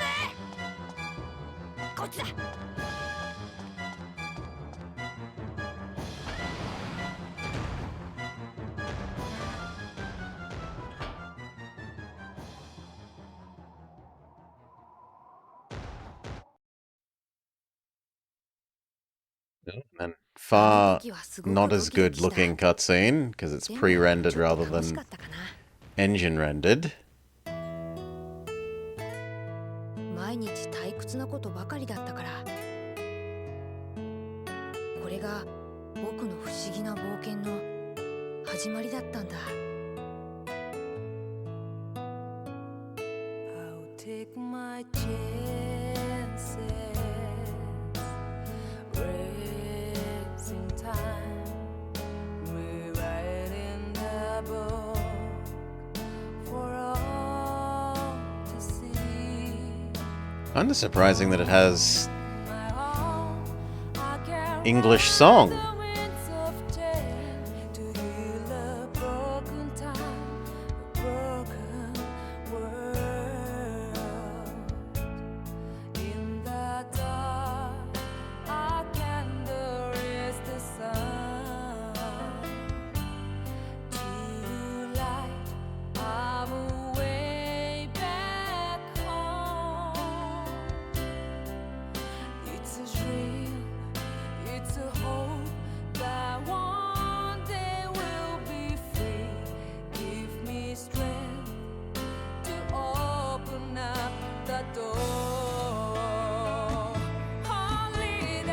B: こっちだ。
A: And far not as good looking cutscene because it's pre-rendered rather than engine rendered.
B: 毎日退屈なことばかりだったから。これが僕の不思議な冒険の始まりだったんだ。I'll take my chances, racing time, rewriting the book for all to see.
A: Kinda surprising that it has English song.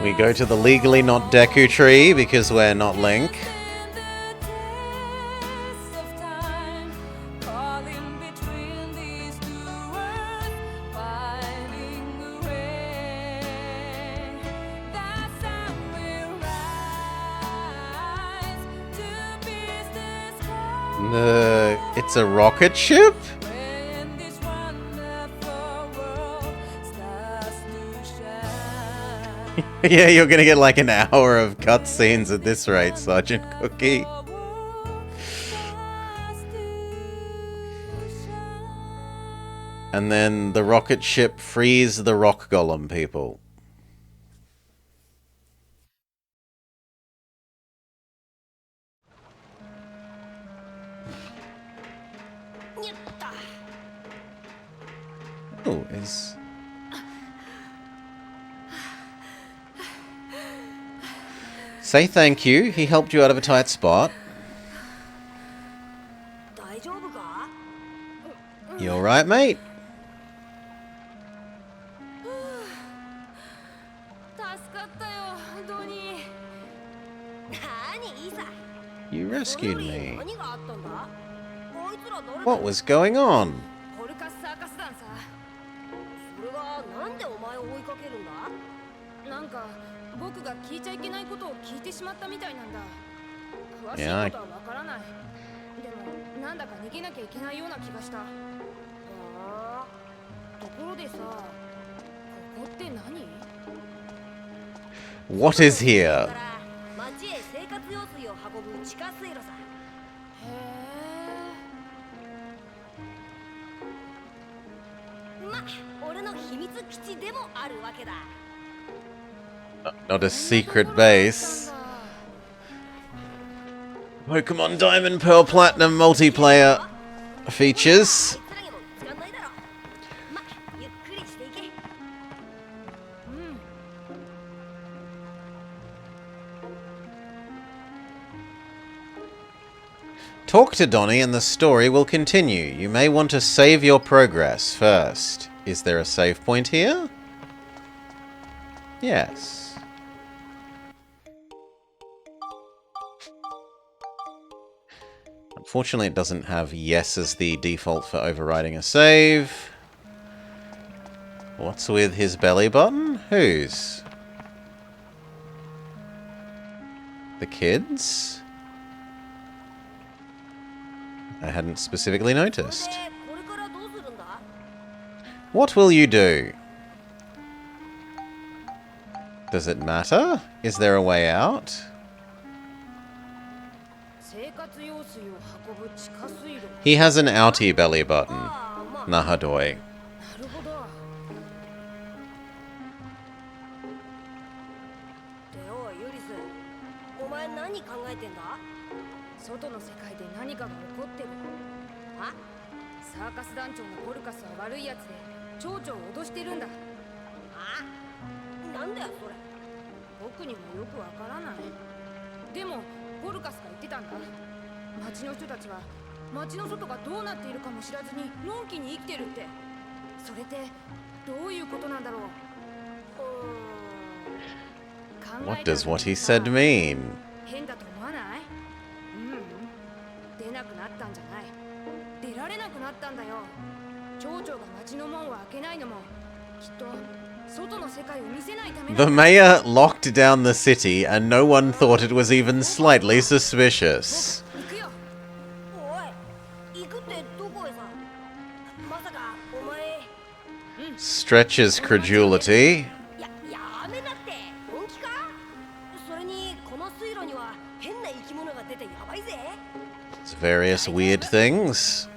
A: We go to the legally not Deku tree because we're not Link. It's a rocket ship? Yeah, you're gonna get like an hour of cutscenes at this rate, Sergeant Cookie. And then the rocket ship frees the rock golem people. Oh, is... Say thank you. He helped you out of a tight spot. You alright, mate? You rescued me. What was going on? Yeah. What is here? Not a secret base. Pokemon Diamond, Pearl, Platinum multiplayer features. Talk to Donnie and the story will continue. You may want to save your progress first. Is there a save point here? Yes. Unfortunately, it doesn't have yes as the default for overriding a save. What's with his belly button? Whose? The kids? I hadn't specifically noticed. What will you do? Does it matter? Is there a way out? He has an outie belly button. Nahadoi.
B: 僕にもよくわからない。でもボルカスが言ってたんだ。町の人たちは町の外がどうなっているかも知らずにのんきに生きてるって。それってどういうことなんだろう。
A: What does what he said mean?
B: 変だと思わない？出なくなったんじゃない。出られなくなったんだよ。町長が町の門を開けないのもきっと外の世界を見せないため。
A: The mayor locked down the city and no one thought it was even slightly suspicious.
B: 行くよ。
F: おい、行くってどこへさ。まさかお前。
A: Stretches credulity.
F: やめなって。本気か？それにこの水路には変な生き物が出てやばいぜ。
A: It's various weird things.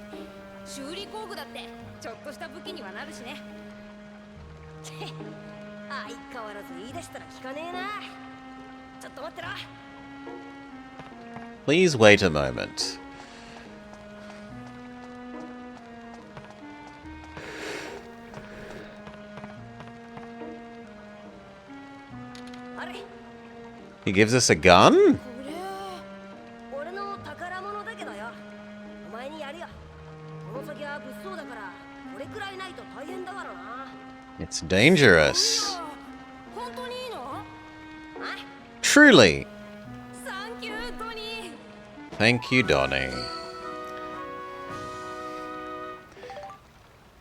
B: 修理工具だってちょっとした武器にはなるしね。
F: 相変わらず言い出したら聞かねえな。ちょっと待ってろ。
A: Please wait a moment.
F: あれ、
A: He gives us a gun?
B: これ
F: 俺の宝物だけどよ。お前にやるよ。この先は物騒だからこれくらいないと大変だからな。
A: It's dangerous.
B: 本当にいいの？
A: Truly.
B: サンキュートニー。
A: Thank you, Donnie.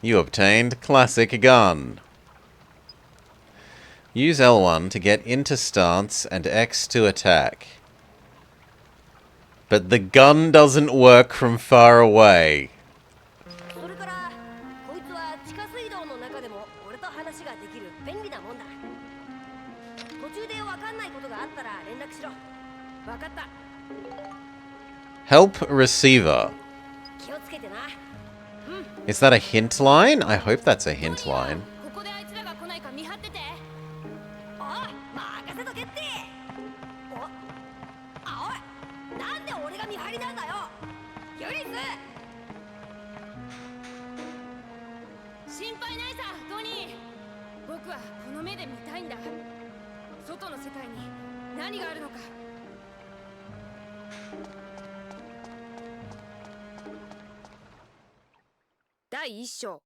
A: You obtained classic gun. Use L1 to get into stance and X to attack. But the gun doesn't work from far away.
F: それからこいつは地下水道の中でも俺と話ができる便利なもんだ。途中でわかんないことがあったら連絡しろ。
B: わかった。
A: Help receiver.
F: 気をつけてな。
A: Is that a hint line? I hope that's a hint line.
B: ここであいつらが来ないか見張ってて。
F: おい、任せとけって。おい、なんで俺が見張りなんだよ。ユリス。
B: 心配ないさトニー。僕はこの目で見たいんだ。外の世界に何があるのか。第一章、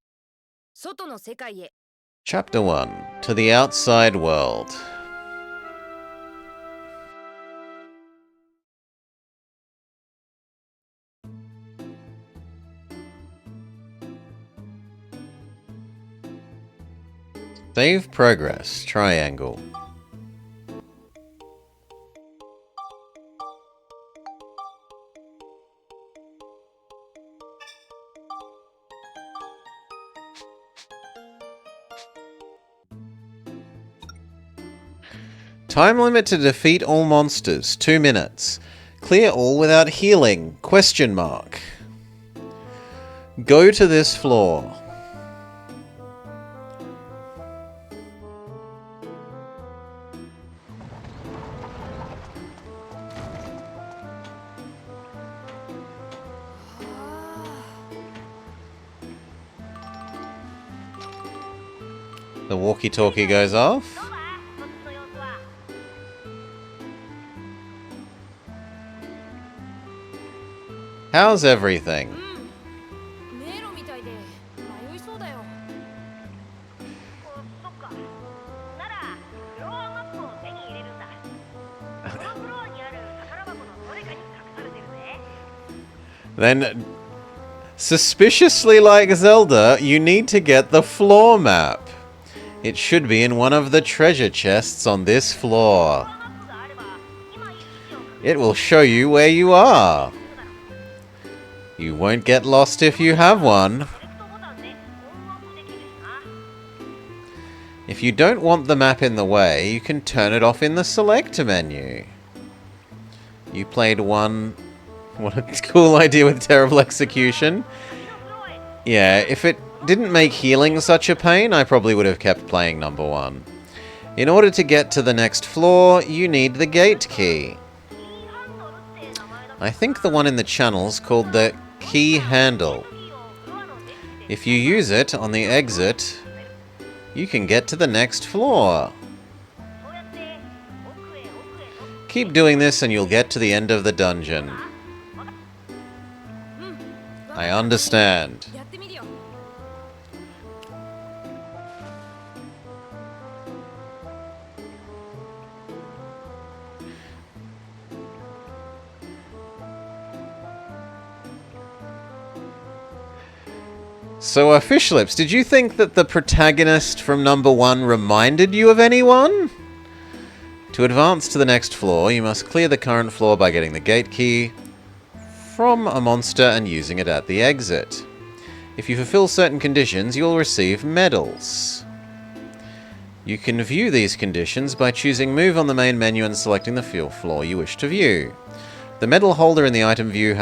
B: 外の世界へ。
A: Chapter 1. To the outside world. Save progress. Triangle. Time limit to defeat all monsters, 2 minutes. Clear all without healing, ? Go to this floor. The walkie-talkie goes off. How's everything?
B: 迷路みたいで迷いそうだよ。
F: そっか。ならフロアマップを手に入れるんだ。このフロアにある宝箱のどれかに隠されてるぜ。
A: Then, suspiciously like Zelda, you need to get the floor map. It should be in one of the treasure chests on this floor. It will show you where you are. You won't get lost if you have one. If you don't want the map in the way, you can turn it off in the select menu. You played one... What a cool idea with terrible execution. Yeah, if it didn't make healing such a pain, I probably would have kept playing number 1. In order to get to the next floor, you need the gate key. I think the one in the channel's called the key handle. If you use it on the exit, you can get to the next floor. Keep doing this and you'll get to the end of the dungeon. I understand.
B: やってみるよ。
A: So, Fish Lips, did you think that the protagonist from number 1 reminded you of anyone? To advance to the next floor, you must clear the current floor by getting the gate key from a monster and using it at the exit. If you fulfill certain conditions, you will receive medals. You can view these conditions by choosing Move on the main menu and selecting the floor you wish to view. The medal holder in the item view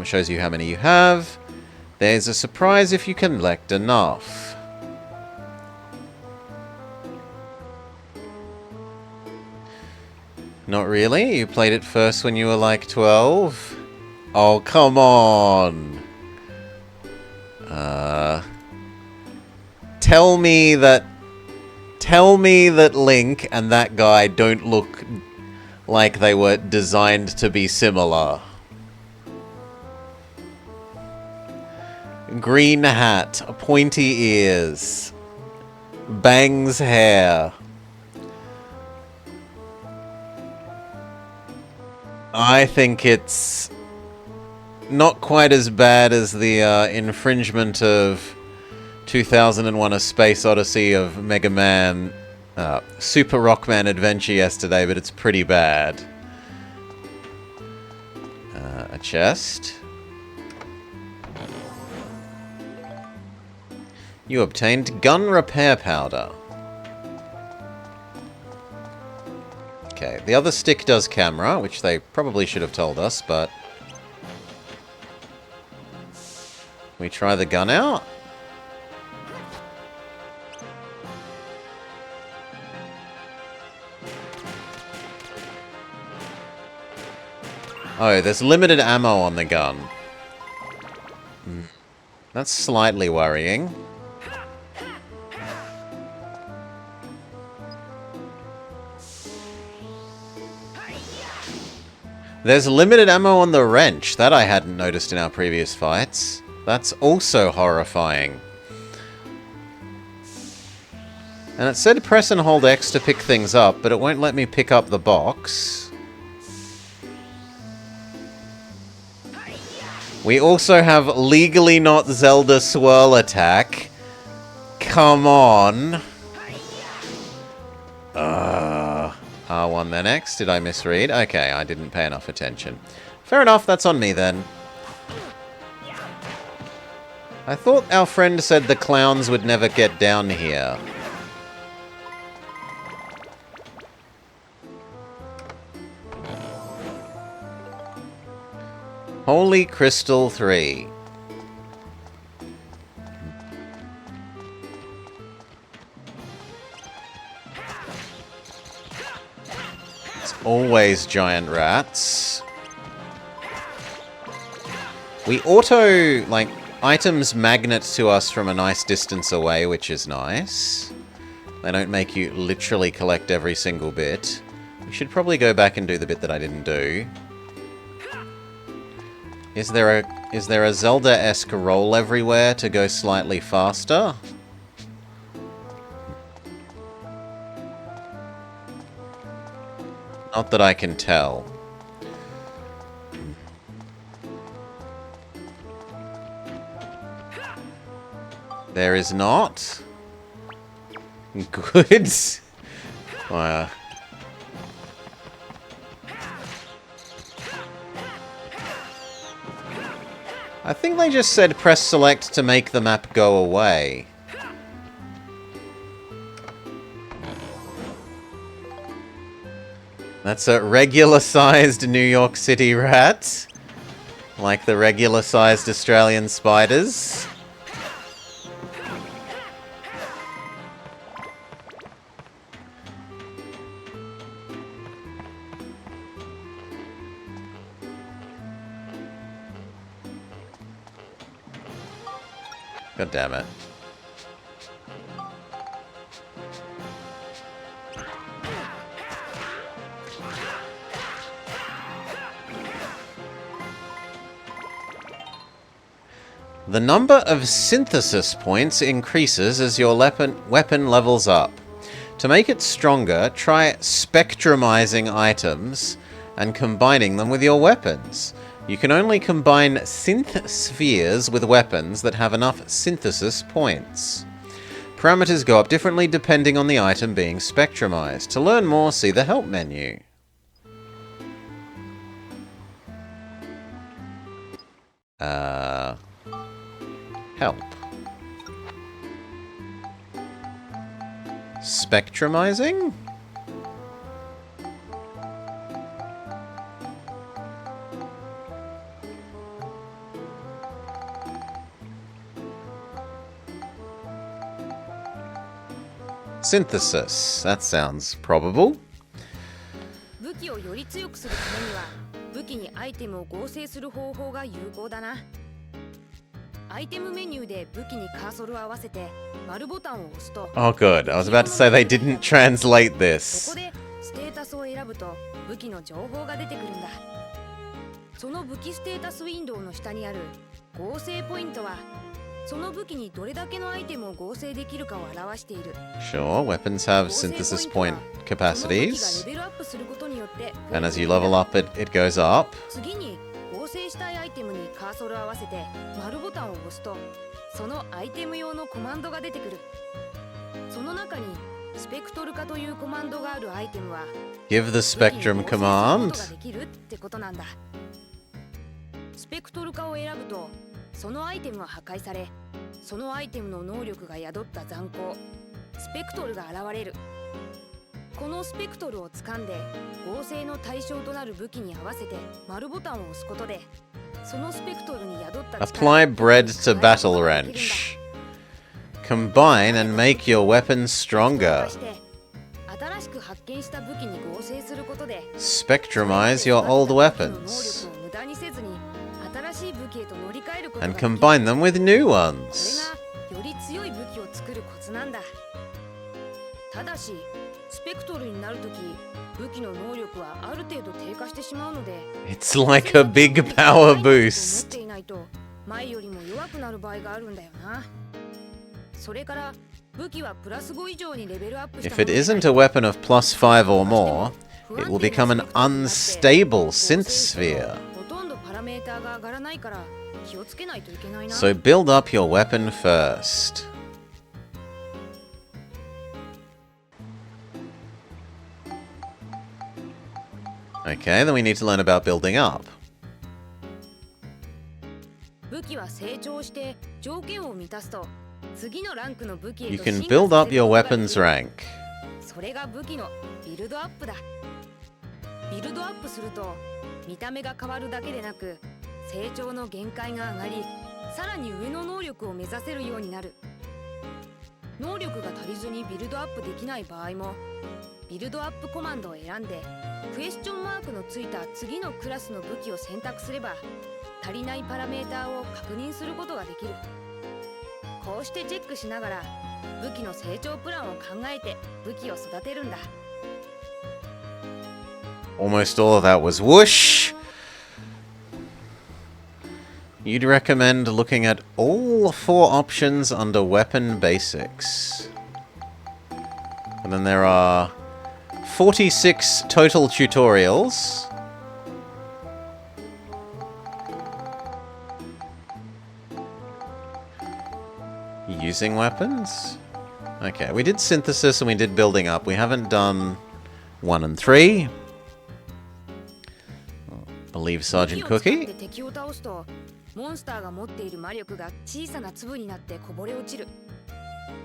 A: shows you how many you have. There's a surprise if you collect enough. Not really? You played it first when you were like 12? Oh, come on! Tell me that Link and that guy don't look like they were designed to be similar. Green hat, pointy ears, bangs hair. I think it's not quite as bad as the infringement of 2001: A Space Odyssey of Mega Man, Super Rockman Adventure yesterday, but it's pretty bad. A chest. You obtained gun repair powder. Okay, the other stick does camera, which they probably should have told us, but... we try the gun out? Oh, there's limited ammo on the gun. That's slightly worrying. There's limited ammo on the wrench. That I hadn't noticed in our previous fights. That's also horrifying. And it said press and hold X to pick things up, but it won't let me pick up the box. We also have legally not Zelda swirl attack. Come on. R1 then X. Did I misread? Okay, I didn't pay enough attention. Fair enough, that's on me then. I thought our friend said the clowns would never get down here. Holy Crystal 3. It's always giant rats. We auto, like, items magnet to us from a nice distance away, which is nice. They don't make you literally collect every single bit. We should probably go back and do the bit that I didn't do. Is there a Zelda-esque roll everywhere to go slightly faster? Not that I can tell. There is not. Good. I think they just said press select to make the map go away. That's a regular-sized New York City rat. Like the regular-sized Australian spiders. God damn it. The number of synthesis points increases as your weapon levels up. To make it stronger, try spectrumizing items and combining them with your weapons. You can only combine synth spheres with weapons that have enough synthesis points. Parameters go up differently depending on the item being spectrumized. To learn more, see the help menu. Help. Spectrumizing? Synthesis. That sounds probable.
B: 武器をより強くするためには武器にアイテムを合成する方法が有効だな。アイテムメニューで武器にカーソルを合わせて丸ボタンを押すと
A: Oh good, I was about to say they didn't translate
B: こ
A: this.
B: こでステータスを選ぶと武器の情報が出てくるんだ。その武器ステータスウィンドウの下にある合成ポイントはその武器にどれだけのアイテムを合成できるかを表している。
A: Sure, weapons have synthesis point capacities, and as you level up it goes up.
B: 次に合成したいアイテムにカーソルを合わせて丸ボタンを押すとそのアイテム用のコマンドが出てくる。その中にスペクトル化というコマンドがあるアイテムは
A: Give the spectrum command.
B: できるってことなんだ。スペクトル化を選ぶとそのアイテムは破壊されそのアイテムの能力が宿った残光スペクトルが現れる。このスペクトルを掴んで合成の対象となる武器に合わせて丸ボタンを押すことでそのスペクトルに宿った
A: Apply bread to battle wrench. Combine and make your weapon stronger.
B: 新しく発見した武器に合成することで
A: Spectrumize your old weapons
B: 能力を無駄にせずに新しい武器へと乗り換えることが
A: and
B: できる。
A: combine them with new
B: こ
A: ones.
B: れがより強い武器を作るコツなんだ。ただしスペクトルになるとき武器の能力はある程度低下してしまうので
A: It's like a big power
B: 持っ
A: boost.
B: ていないと前よりも弱くなる場合があるんだよな。それから武器はプラス5以上にレベルアップした
A: If it isn't a weapon of plus 5 or more, it will become an unstable synth sphere.
B: ほとんどパラメーターが上がらないから気をつけないといけないな。
A: So build up your weapon first. Okay, then we need to learn about building up.
B: 武器は成長して条件を満たすと次のランクの武器へ
A: You
B: と
A: can
B: 進化
A: build
B: さ
A: up
B: せる
A: your
B: ことができ
A: weapons
B: る。
A: rank.
B: それが武器のビルドアップだ。ビルドアップすると見た目が変わるだけでなく成長の限界が上がりさらに上の能力を目指せるようになる。能力が足りずにビルドアップできない場合もビルドアップコマンドを選んでクエスチョンマークのついた次のクラスの武器を選択すれば足りないパラメーターを確認することができる。こうしてチェックしながら武器の成長プランを考えて武器を育てるんだ。
A: Almost all of that was whoosh. You'd recommend looking at all 4 options under weapon basics. And then there are 46 total tutorials. Using weapons? Okay, we did synthesis and we did building up. We haven't done 1 and 3. Believe Sergeant
B: 武器を使っ
A: Cookie.
B: て敵を倒すとモンスターが持っている魔力が小さな粒になってこぼれ落ちる。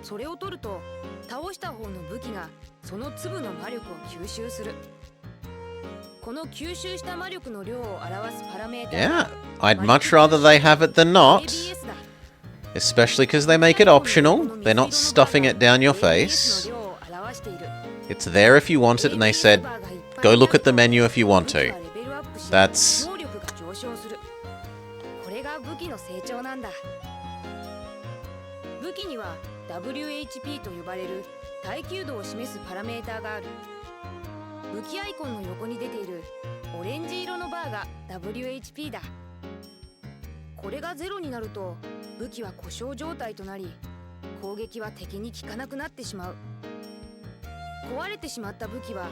B: それを取ると倒した方の武器がその粒の魔力を吸収する。この吸収した魔力の量を表すパラメータ
A: Yeah, I'd much rather they have it than not.
B: ABS だ。
A: Especially because they make it optional. They're not stuffing it down your face.
B: の量を表している。
A: It's there if you want it, and they said, go look at the menu if you want to. That's
B: 能力が上昇する。これが武器の成長なんだ。武器には WHP と呼ばれる耐久度を示すパラメーターがある。武器アイコンの横に出ているオレンジ色のバーが WHP だ。これがゼロになると武器は故障状態となり、攻撃は敵に効かなくなってしまう。壊れてしまった武器は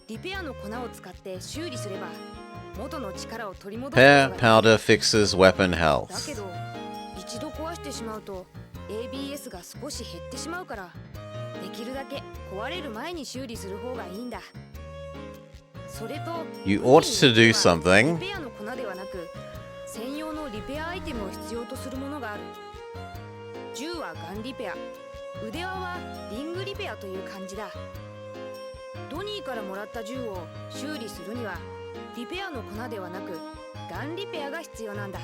B: リペアの粉を使って修理すれば元の力を取り戻すこと
A: Pear
B: ができる。
A: powder fixes weapon
B: だ
A: health.
B: けど一度壊してしまうと ABS が少し減ってしまうから、できるだけ壊れる前に修理する方がいいんだ。それと
A: You ought to do
B: リ
A: something.
B: ペアの粉ではなく専用のリペアアイテムを必要とするものがある。銃はガンリペア、腕輪はリングリペアという感じだ。ドニーからもらった銃を修理するにはリペアの粉ではなくガンリペアが必要なんだ。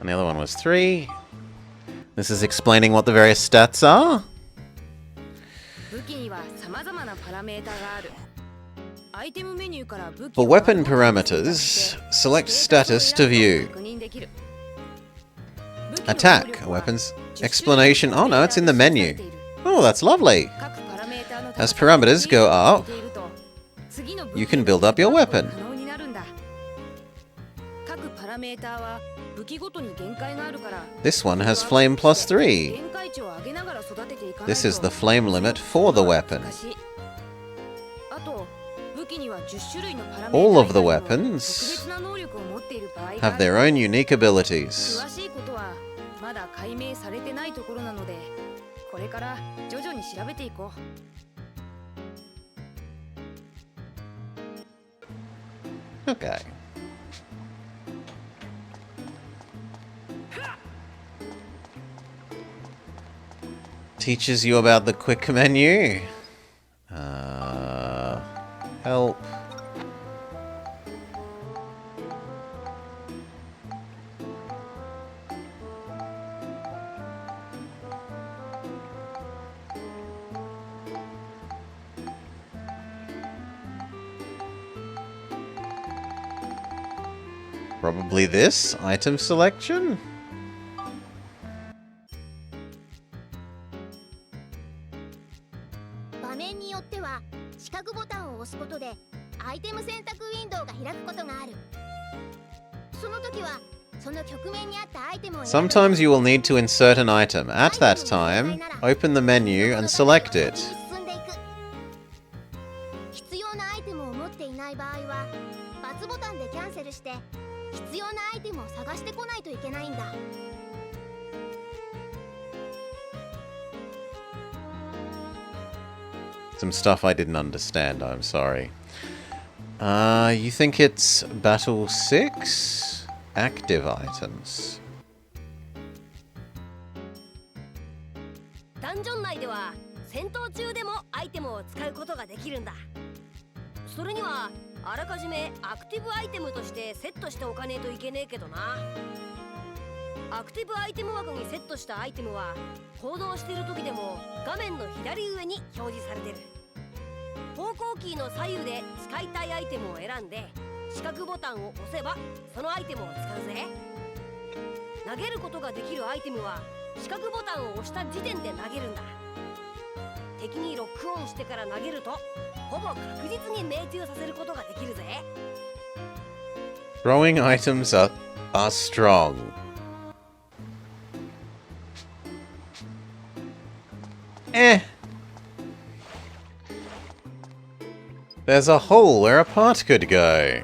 A: And the other one was 3. This is explaining what the various stats are.
B: 武器には様々なパラメータがある。アイテムメニューから武器
A: For
B: を
A: weapon parameters, select status to view.
B: 確認できる。
A: Attack, weapons, explanation. Oh no, it's in the menu. Oh, that's lovely. As parameters go up, you can build up your weapon.
B: 各パラメーターは武器ごとに限界があるから、
A: This one has flame plus 3.
B: 限界値を上げながら育てていかないと
A: This is the flame limit for the weapon.
B: あと武器には10種類のパラメータ
A: All of the
B: 以外にも
A: weapons
B: 特別な能力を持っている場合があ
A: Have
B: る。
A: their own unique abilities.
B: 詳しいことはまだ解明されてないところなので、これから徐々に調べていこう。
A: Okay. Teaches you about the quick menu. Help. Probably this item selection.
E: 場面によっては四角ボタンを押すことでアイテム選択ウィンドウが開くことがある。その時はその局面にあったアイテムを選ぶ。
A: Sometimes you will need to insert an item. At that time, open the menu and select it.
E: 進んでいく。必要なアイテムを持っていない場合は×ボタンでキャンセルして必要なアイテムを探してこないといけないんだ。
A: Some stuff I didn't understand, I'm sorry. You think it's Battle 6? Active items.
F: ダンジョン内では戦闘中でもアイテムを使うことができるんだ。それにはあらかじめアクティブアイテムとしてセットしておかねえといけねえけどな。アクティブアイテム枠にセットしたアイテムは行動している時でも画面の左上に表示されてる。方向キーの左右で使いたいアイテムを選んで四角ボタンを押せばそのアイテムを使うぜ。投げることができるアイテムは四角ボタンを押した時点で投げるんだ。敵にロックオンしてから投げるとほぼ確実に命中させることができるぜ。
A: Throwing items are strong. There's a hole where a part could go.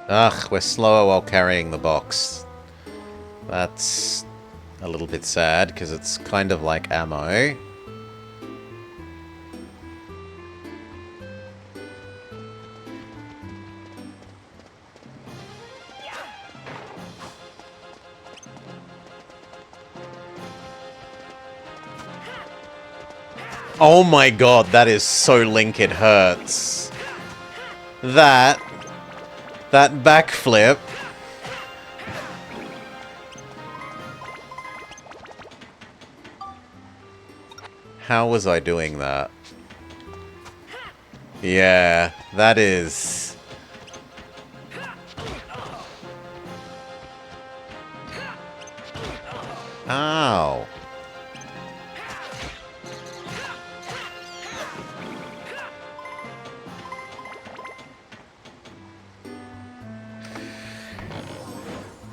A: Ugh, we're slower while carrying the box. That's a little bit sad, because it's kind of like ammo. Oh my god, that is so Link it hurts. That backflip. How was I doing that? Yeah, that is... Wow.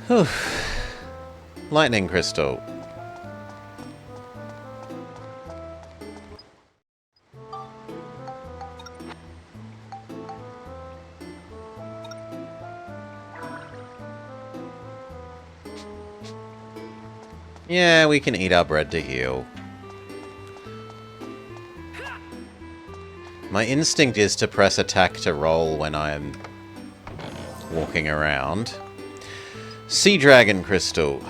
A: Whew. Lightning crystal. Yeah, we can eat our bread to heal. My instinct is to press attack to roll when I'm walking around. Sea Dragon Crystal.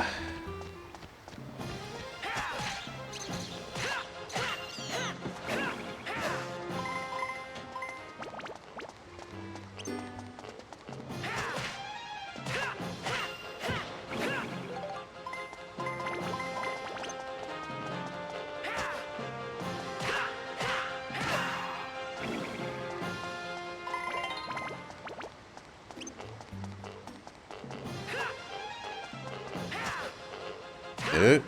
A: Ooh.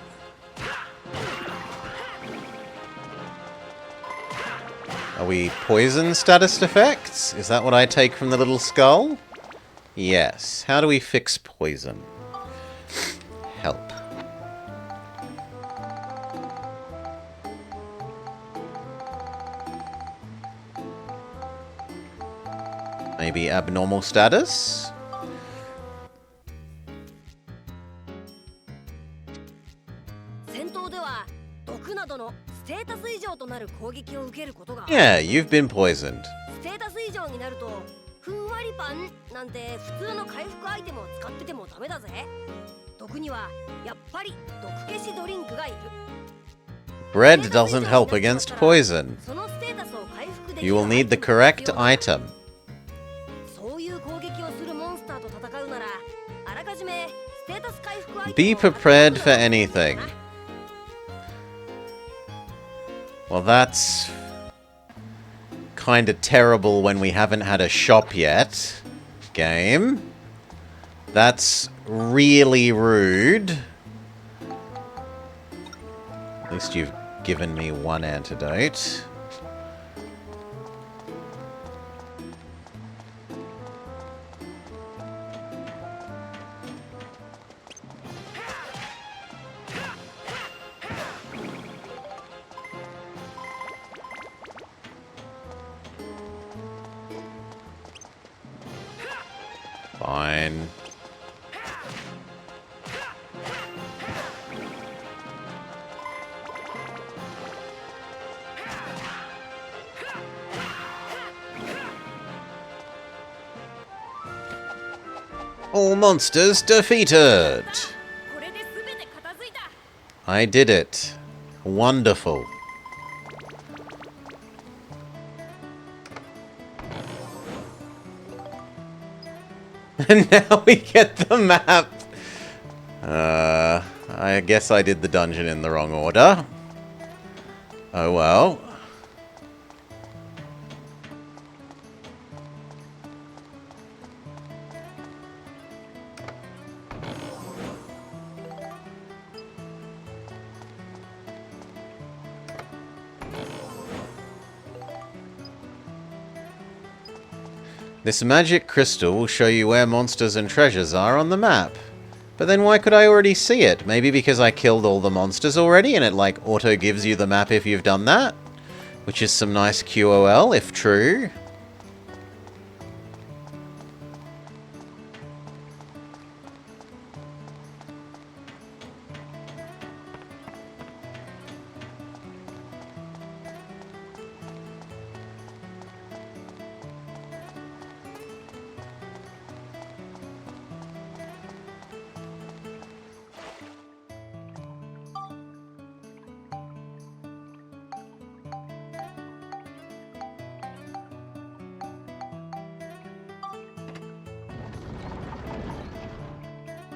A: Are we poison status effects? Is that what I take from the little skull? Yes. How do we fix poison? Help. Maybe abnormal status? Yeah, you've been poisoned.
F: ステータス以上になるとふんわりパンなんて普通の回復アイテムを使っててもダメだぜ。毒にはやっぱり毒消しドリンクがいる。
A: Bread doesn't help against poison. You will need the correct item.
F: そういう攻撃をするモンスターと戦うならあらかじめステータス回復アイテ
A: Be
F: ムを
A: prepared for anything. Well, that's kinda terrible when we haven't had a shop yet. Game. That's really rude. At least you've given me one antidote. Fine. All monsters defeated!
B: これで全て片付いた。
A: I did it. Wonderful. And now we get the map. I guess I did the dungeon in the wrong order. Oh well. This magic crystal will show you where monsters and treasures are on the map. But then why could I already see it? Maybe because I killed all the monsters already and it like auto gives you the map if you've done that? Which is some nice QOL if true.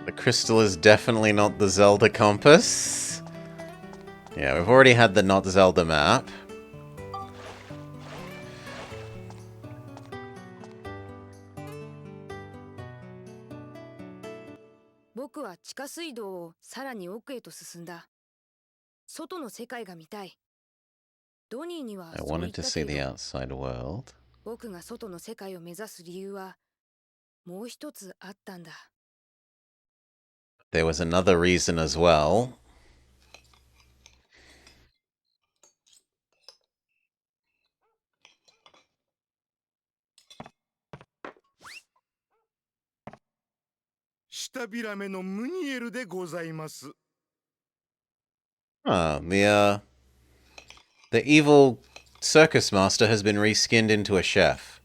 A: The crystal is definitely not the Zelda compass. Yeah, we've already had the not Zelda map.
B: "僕は地下水道をさらに奥へと進んだ。外の世界が見たい。ドニーには
A: I
B: そう言っ
A: wanted
B: た
A: to
B: け
A: see the
B: ど、
A: outside world.
B: 僕が外の世界を目指す理由はもう一つあったんだ。
A: There was another reason as well.
H: 舌びらめのムニエルでございます。
A: Ah, the evil circus master has been reskinned into a chef.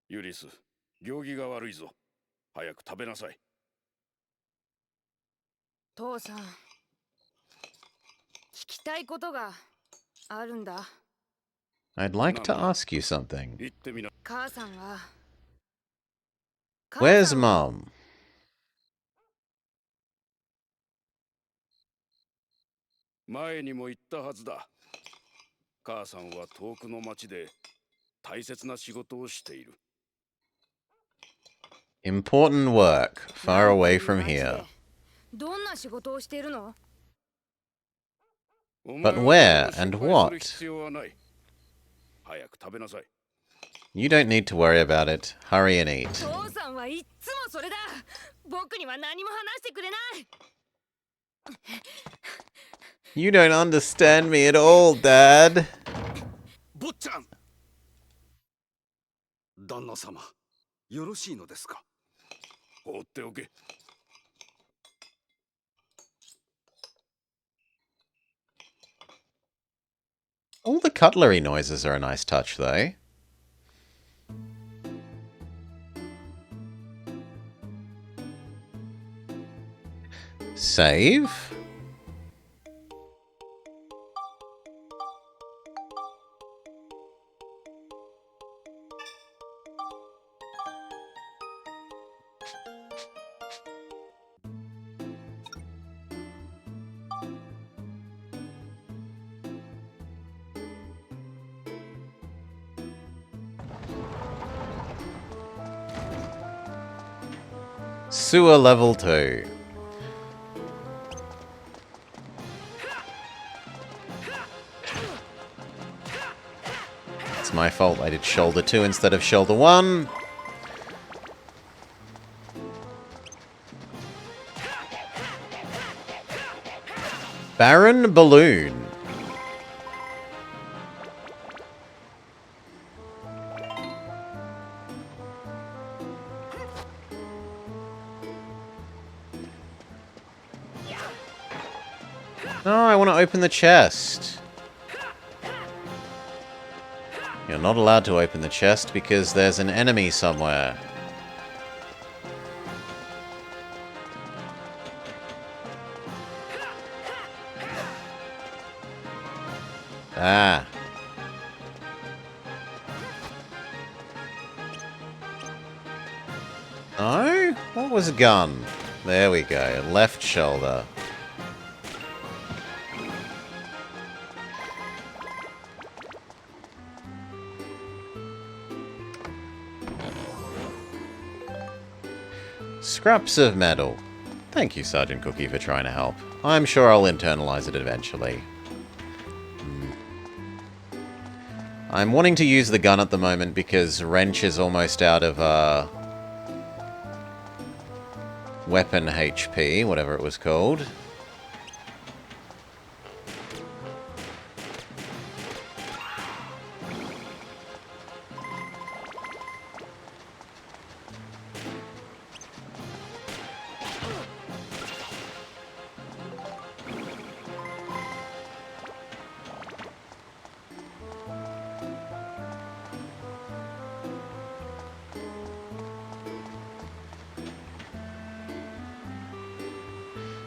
C: ユリス、行儀が悪いぞ。早く食べなさい。
B: 父さん、聞きたいことがあるんだ。
A: I'd like to ask you something.
C: 言ってみな。
B: 母さんは
A: Where's Mom?
C: 前にも言ったはずだ。母さんは遠くの町で大切な仕事をしている。
A: Important work, far away from here.
B: どんな仕事をしているの？
A: But where and what?
C: 必要はない。早く食べなさい。
A: You don't need to worry about it. Hurry and eat.
B: 父さんはいっつもそれだ。僕には何も話してくれない。
A: You don't understand me at all, Dad.
H: 坊ちゃん、旦那様、よろしいのですか？
C: 放っておけ。
A: All the cutlery noises are a nice touch, though. Save? Sewer level 2. It's my fault I did shoulder 2 instead of shoulder 1. Baron Balloon. Oh, I want to open the chest. You're not allowed to open the chest because there's an enemy somewhere. Ah. No? What was a gun? There we go. Left shoulder. Scraps of metal. Thank you, Sergeant Cookie, for trying to help. I'm sure I'll internalize it eventually. I'm wanting to use the gun at the moment because Wrench is almost out of weapon HP, whatever it was called.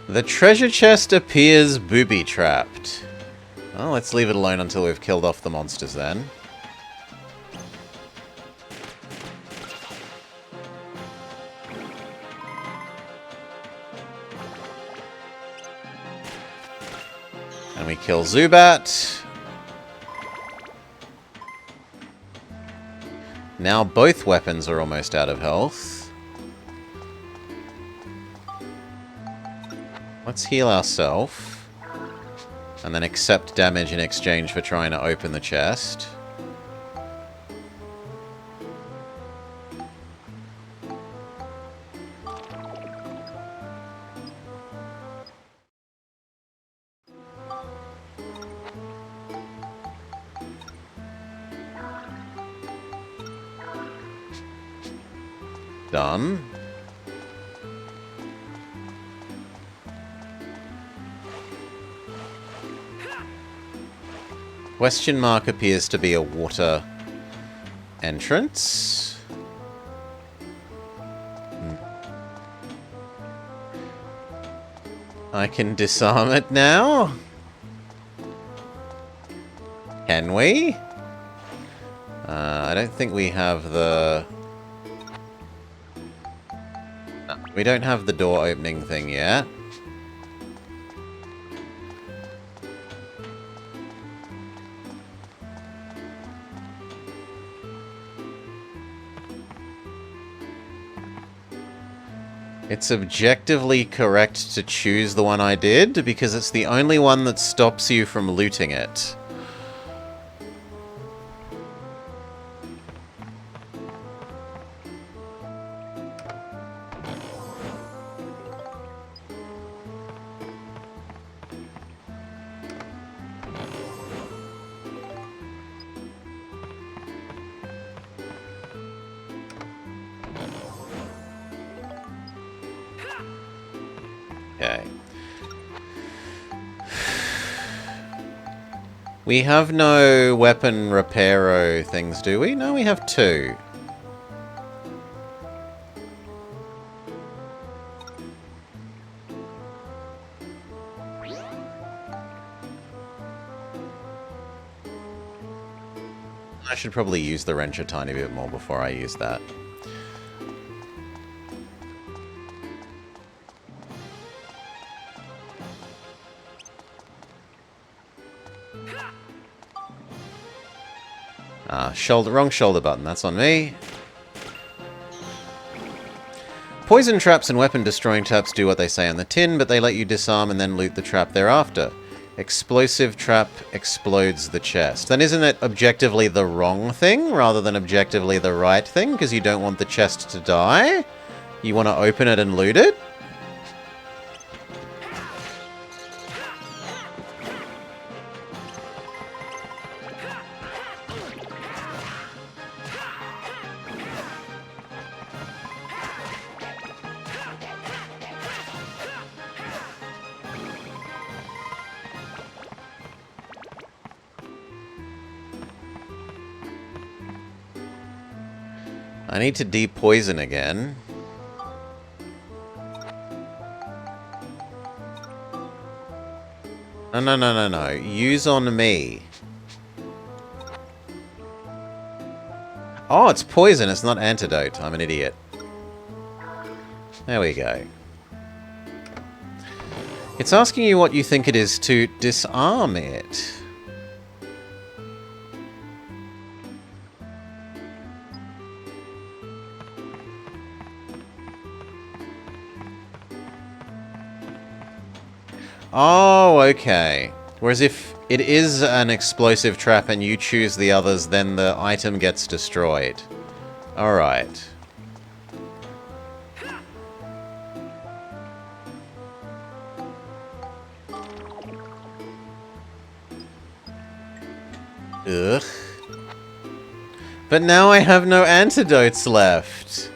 A: The treasure chest appears booby-trapped. Well, let's leave it alone until we've killed off the monsters then. And we kill Zubat. Now both weapons are almost out of health. Let's heal ourselves. And then accept damage in exchange for trying to open the chest. Done. Question mark appears to be a water entrance. I can disarm it now? Can we? I don't think we have the... No, we don't have the door opening thing yet. It's objectively correct to choose the one I did, because it's the only one that stops you from looting it. Okay. We have no weapon reparo things, do we? No, we have two. I should probably use the wrench a tiny bit more before I use that. Wrong shoulder button, that's on me. Poison traps and weapon destroying traps do what they say on the tin, but they let you disarm and then loot the trap thereafter. Explosive trap explodes the chest. Then isn't it objectively the wrong thing rather than objectively the right thing? Because you don't want the chest to die? You want to open it and loot it? I need to de-poison again. No. Use on me. Oh, it's poison. It's not antidote. I'm an idiot. There we go. It's asking you what you think it is to disarm it. Oh, okay. Whereas if it is an explosive trap and you choose the others, then the item gets destroyed. Alright. Ugh. But now I have no antidotes left.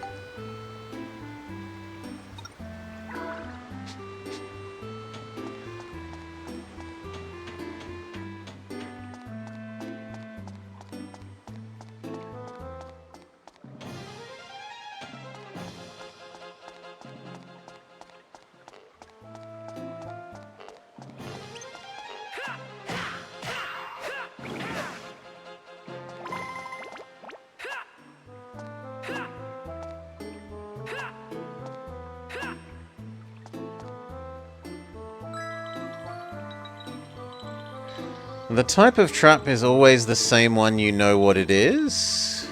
A: The type of trap is always the same one, you know what it is.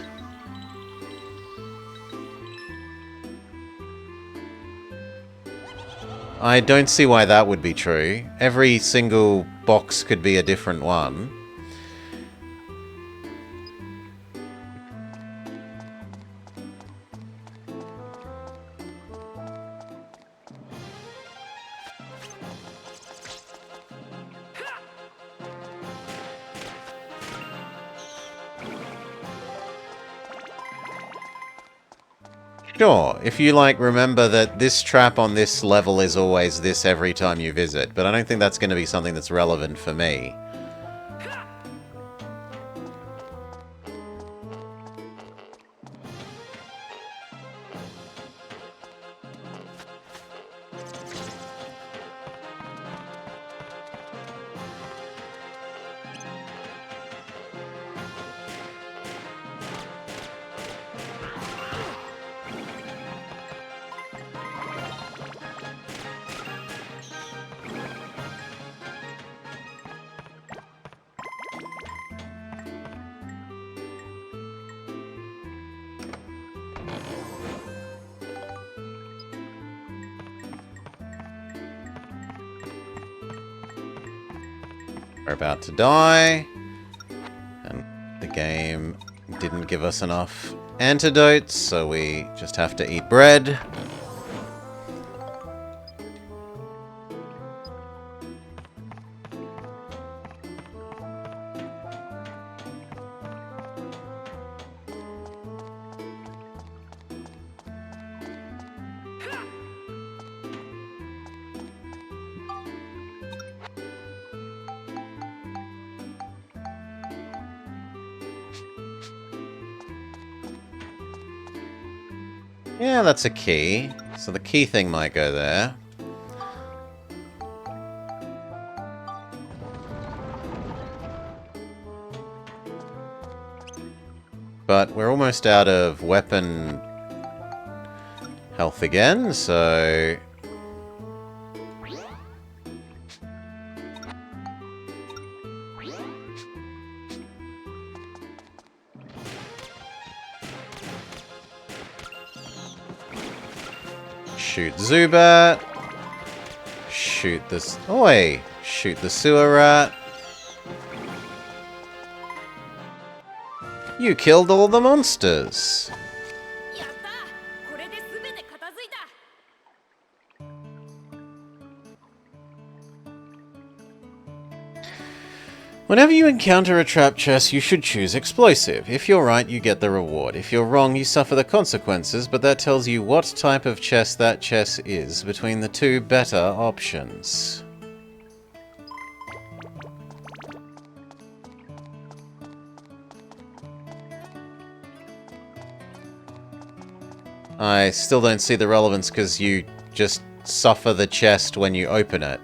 A: I don't see why that would be true. Every single box could be a different one. Sure, if you, like, remember that this trap on this level is always this every time you visit, but I don't think that's going to be something that's relevant for me. We're about to die. And the game didn't give us enough antidotes, so we just have to eat bread. Yeah, that's a key. So the key thing might go there. But we're almost out of weapon health again, so... Shoot Zubat. Shoot this... Oi! Shoot the sewer rat. You killed all the monsters.
B: やったこれで全て片付いた
A: Whenever you encounter a trap chest, you should choose explosive. If you're right, you get the reward. If you're wrong, you suffer the consequences, but that tells you what type of chest that chest is between the two better options. I still don't see the relevance because you just suffer the chest when you open it.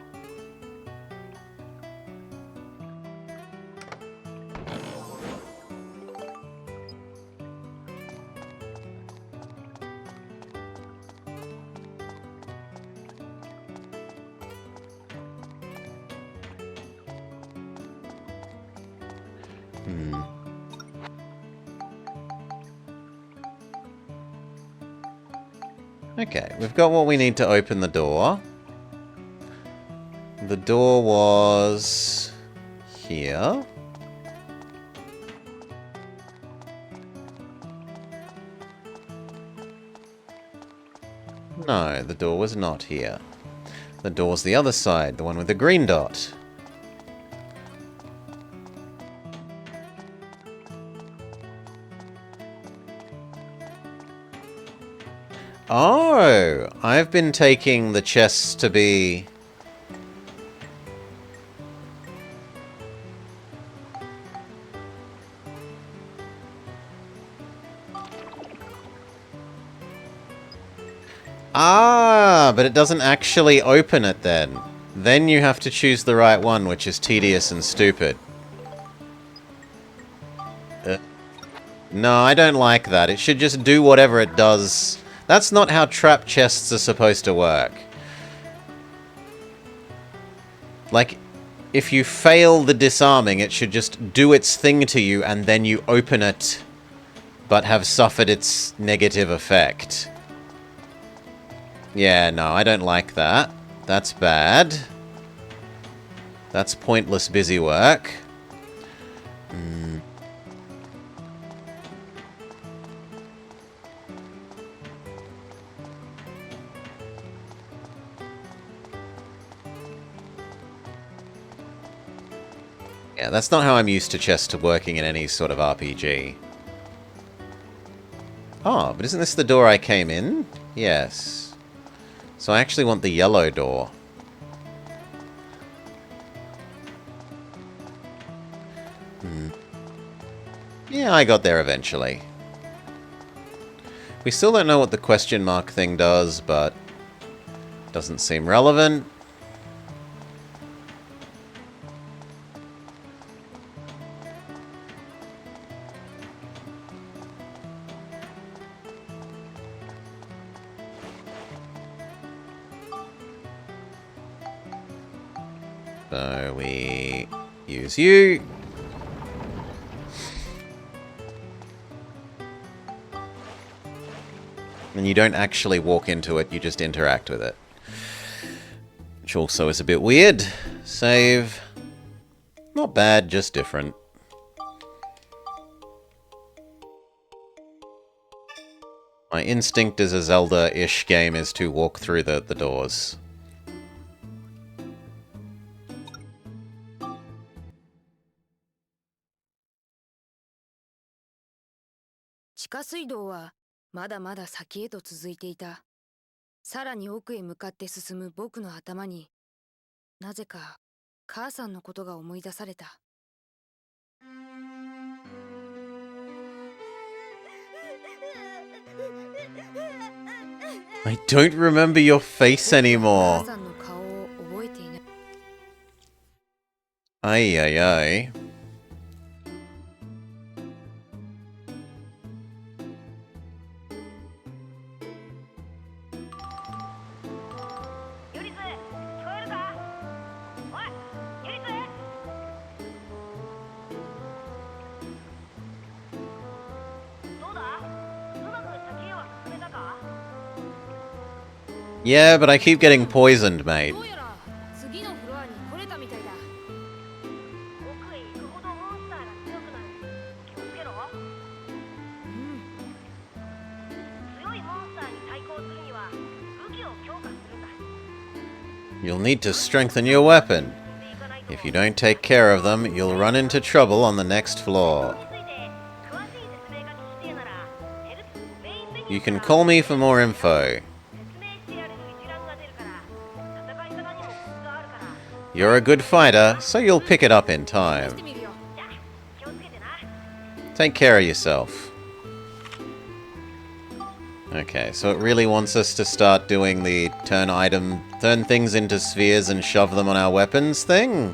A: Okay, we've got what we need to open the door. The door was here. No, the door was not here. The door's the other side, the one with the green dot. Oh, I've been taking the chests to be... Ah, but it doesn't actually open it then. Then you have to choose the right one, which is tedious and stupid. No, I don't like that. It should just do whatever it does. That's not how trap chests are supposed to work. Like, if you fail the disarming, it should just do its thing to you and then you open it, but have suffered its negative effect. Yeah, no, I don't like that. That's bad. That's pointless busy work. Yeah, that's not how I'm used to chess to working in any sort of RPG. Oh, but isn't this the door I came in? Yes. So I actually want the yellow door. Yeah, I got there eventually. We still don't know what the question mark thing does, but doesn't seem relevant. So we use you. And you don't actually walk into it, you just interact with it. Which also is a bit weird. Save. Not bad, just different. My instinct as a Zelda-ish game is to walk through the doors.
B: 地下水道はまだまだ先へと続いていた。さらに奥へ向かって進む僕の頭に、なぜか母さんのことが思い出された。
A: I don't remember your face anymore.
B: 母さんの顔を覚えていない。
A: Ay, ay, ay. Yeah, but I keep getting poisoned, mate.
B: どうやら次のフロアに来れたみたいだ。
F: 奥へ行くほどモンスターが強くなる。気をつけろ。強いモンスターに対抗するには武器を強化するんだ。
A: You'll need to strengthen your weapon. If you don't take care of them, you'll run into trouble on the next floor. You can call me for more info. You're a good fighter, so you'll pick it up in time. Take care of yourself. Okay, so it really wants us to start doing the turn things into spheres and shove them on our weapons thing?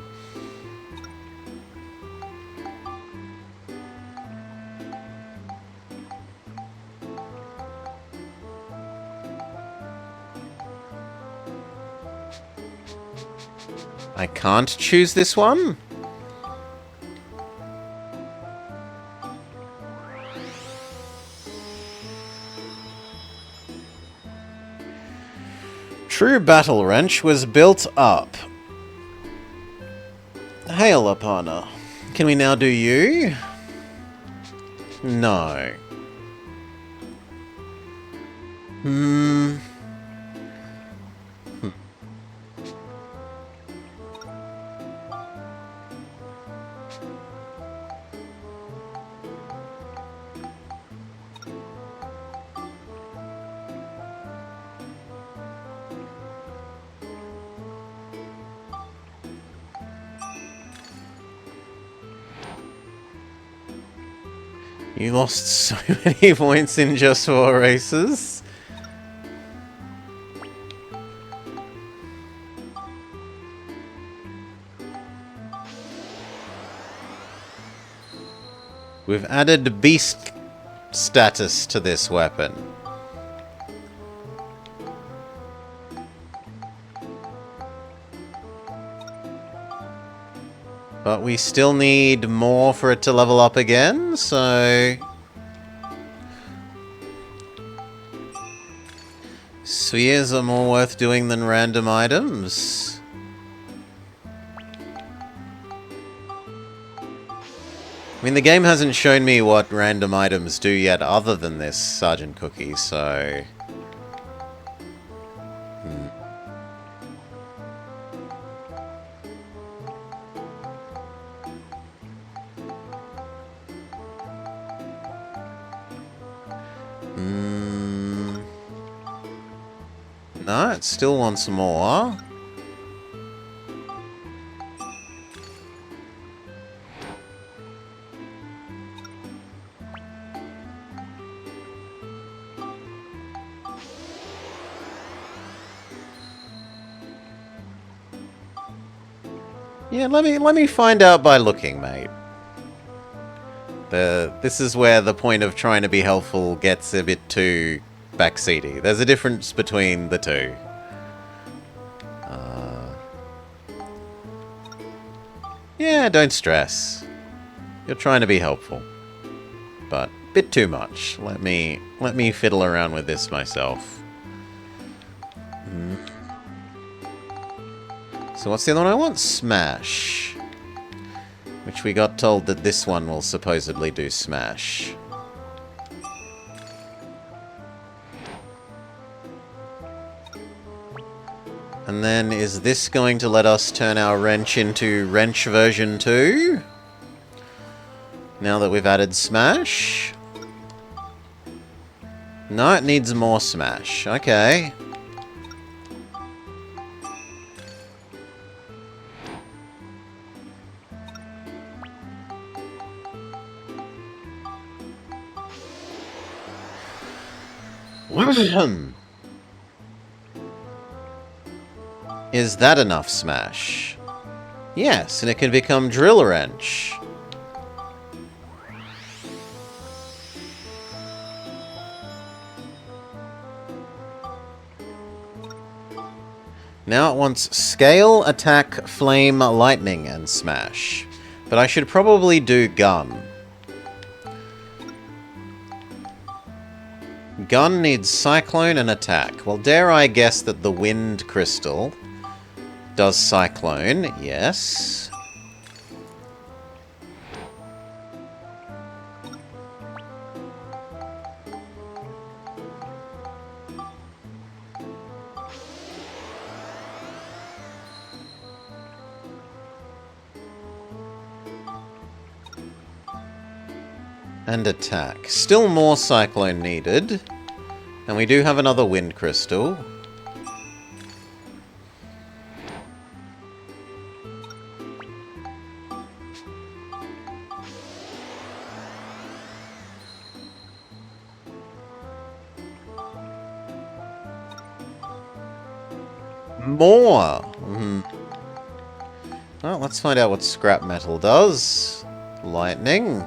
A: I can't choose this one? True Battle Wrench was built up. Hail, Apana. Can we now do you? No. You lost so many points in just 4 races. We've added beast status to this weapon. But we still need more for it to level up again, so spheres are more worth doing than random items. I mean, the game hasn't shown me what random items do yet other than this Sergeant Cookie, so... No, it still wants more. Yeah, let me find out by looking, mate. This is where the point of trying to be helpful gets a bit too backseaty. There's a difference between the two. Yeah, don't stress. You're trying to be helpful. But a bit too much. Let me fiddle around with this myself. So what's the other one I want? Smash. Which we got told that this one will supposedly do smash. And then is this going to let us turn our wrench into wrench version 2? Now that we've added smash? No, it needs more smash. Okay. Is that enough smash? Yes, and it can become drill wrench. Now it wants scale, attack, flame, lightning, and smash. But I should probably do gun. Gun needs cyclone and attack. Well, dare I guess that the wind crystal does cyclone, yes. And attack. Still more cyclone needed. And we do have another wind crystal. More! Well, let's find out what scrap metal does. Lightning.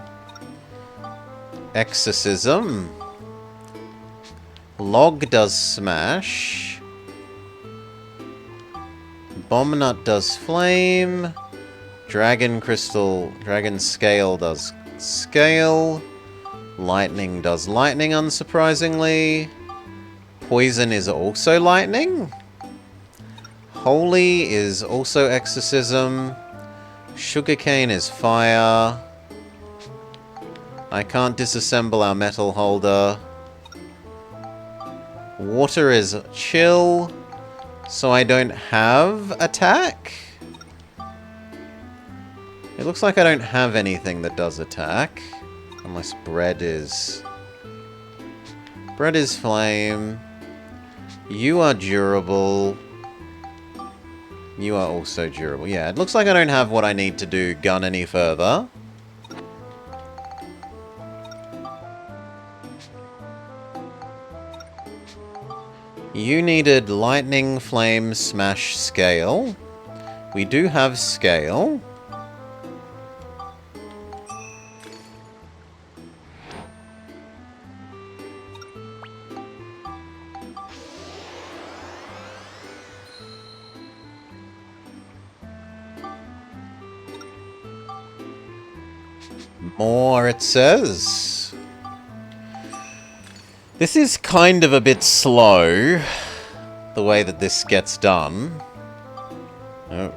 A: Exorcism. Log does smash. Bomb nut does flame. Dragon crystal, dragon scale does scale. Lightning does lightning, unsurprisingly. Poison is also lightning. Holy is also exorcism. Sugarcane is fire. I can't disassemble our metal holder. Water is chill. So I don't have attack? It looks like I don't have anything that does attack. Unless bread is... Bread is flame. You are durable. You are also durable. Yeah, it looks like I don't have what I need to do gun any further. You needed lightning, flame, smash, scale. We do have scale. More, it says. This is kind of a bit slow. the way that this gets done. Oh.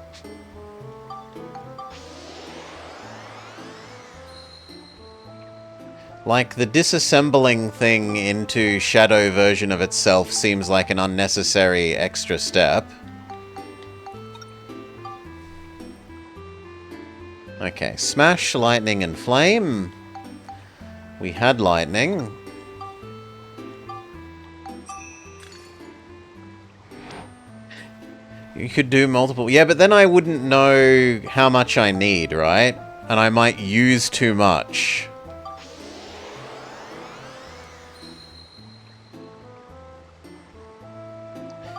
A: Like, the disassembling thing into shadow version of itself seems like an unnecessary extra step. Okay, smash, lightning, and flame. We had lightning. You could do multiple... Yeah, but then I wouldn't know how much I need, right? And I might use too much.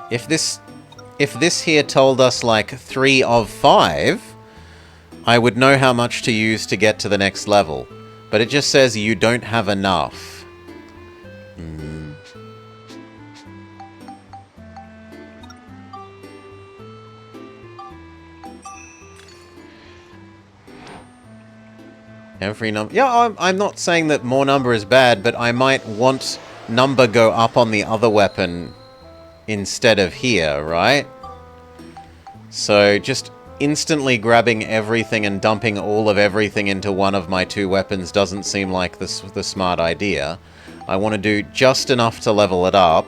A: If this here told us, like, 3 of 5, I would know how much to use to get to the next level. But it just says you don't have enough. Every number... Yeah, I'm not saying that more number is bad, but I might want number go up on the other weapon instead of here, right? So just instantly grabbing everything and dumping all of everything into one of my 2 weapons doesn't seem like the smart idea. I want to do just enough to level it up,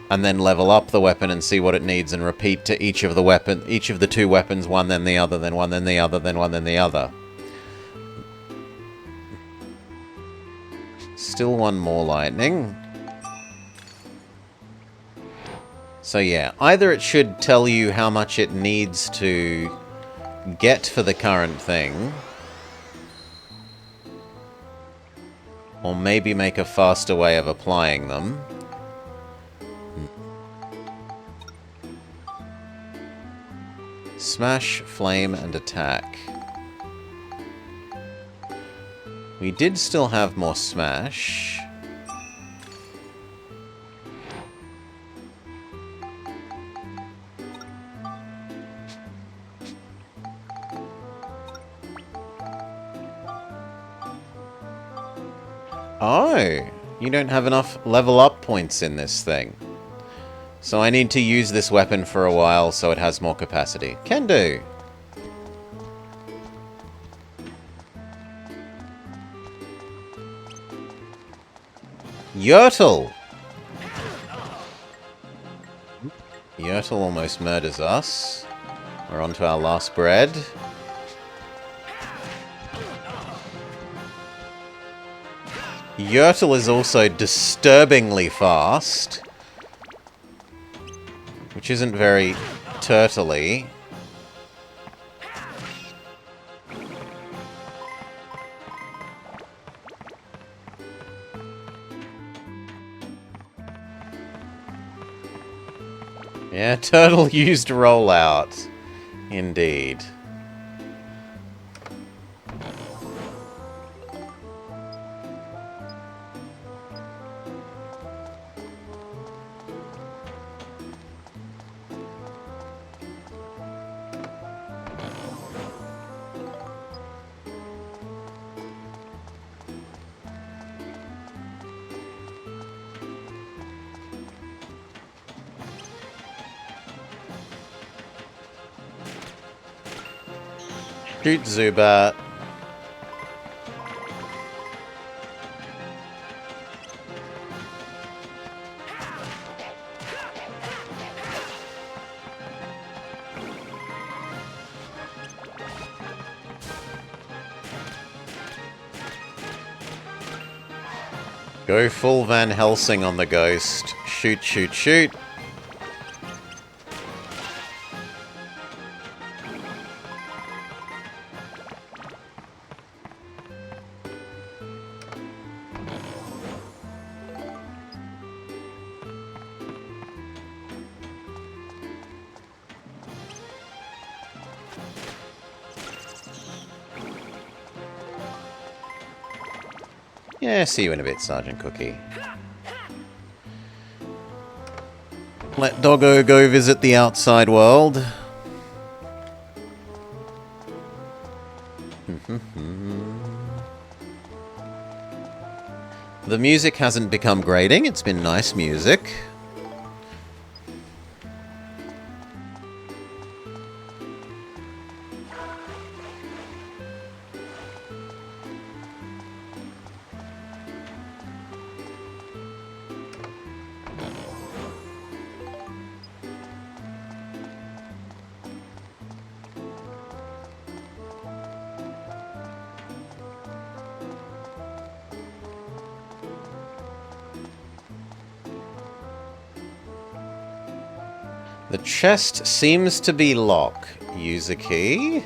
A: and then level up the weapon and see what it needs, and repeat to each of the 2 weapons, one then the other, then one then the other, then one then the other. Still one more lightning. So yeah, either it should tell you how much it needs to get for the current thing, or maybe make a faster way of applying them. Smash, flame, and attack. We did still have more smash. Oh, you don't have enough level up points in this thing. So I need to use this weapon for a while so it has more capacity. Can do. Yertle! Yertle almost murders us. We're on to our last bread. Yertle is also disturbingly fast, which isn't very turtle-y. Yeah, turtle used rollout. Indeed. Shoot Zubat. Go full Van Helsing on the ghost. Shoot, shoot, shoot. Yeah, see you in a bit, Sergeant Cookie. Let Doggo go visit the outside world. The music hasn't become grating, it's been nice music. The chest seems to be locked. Use a key.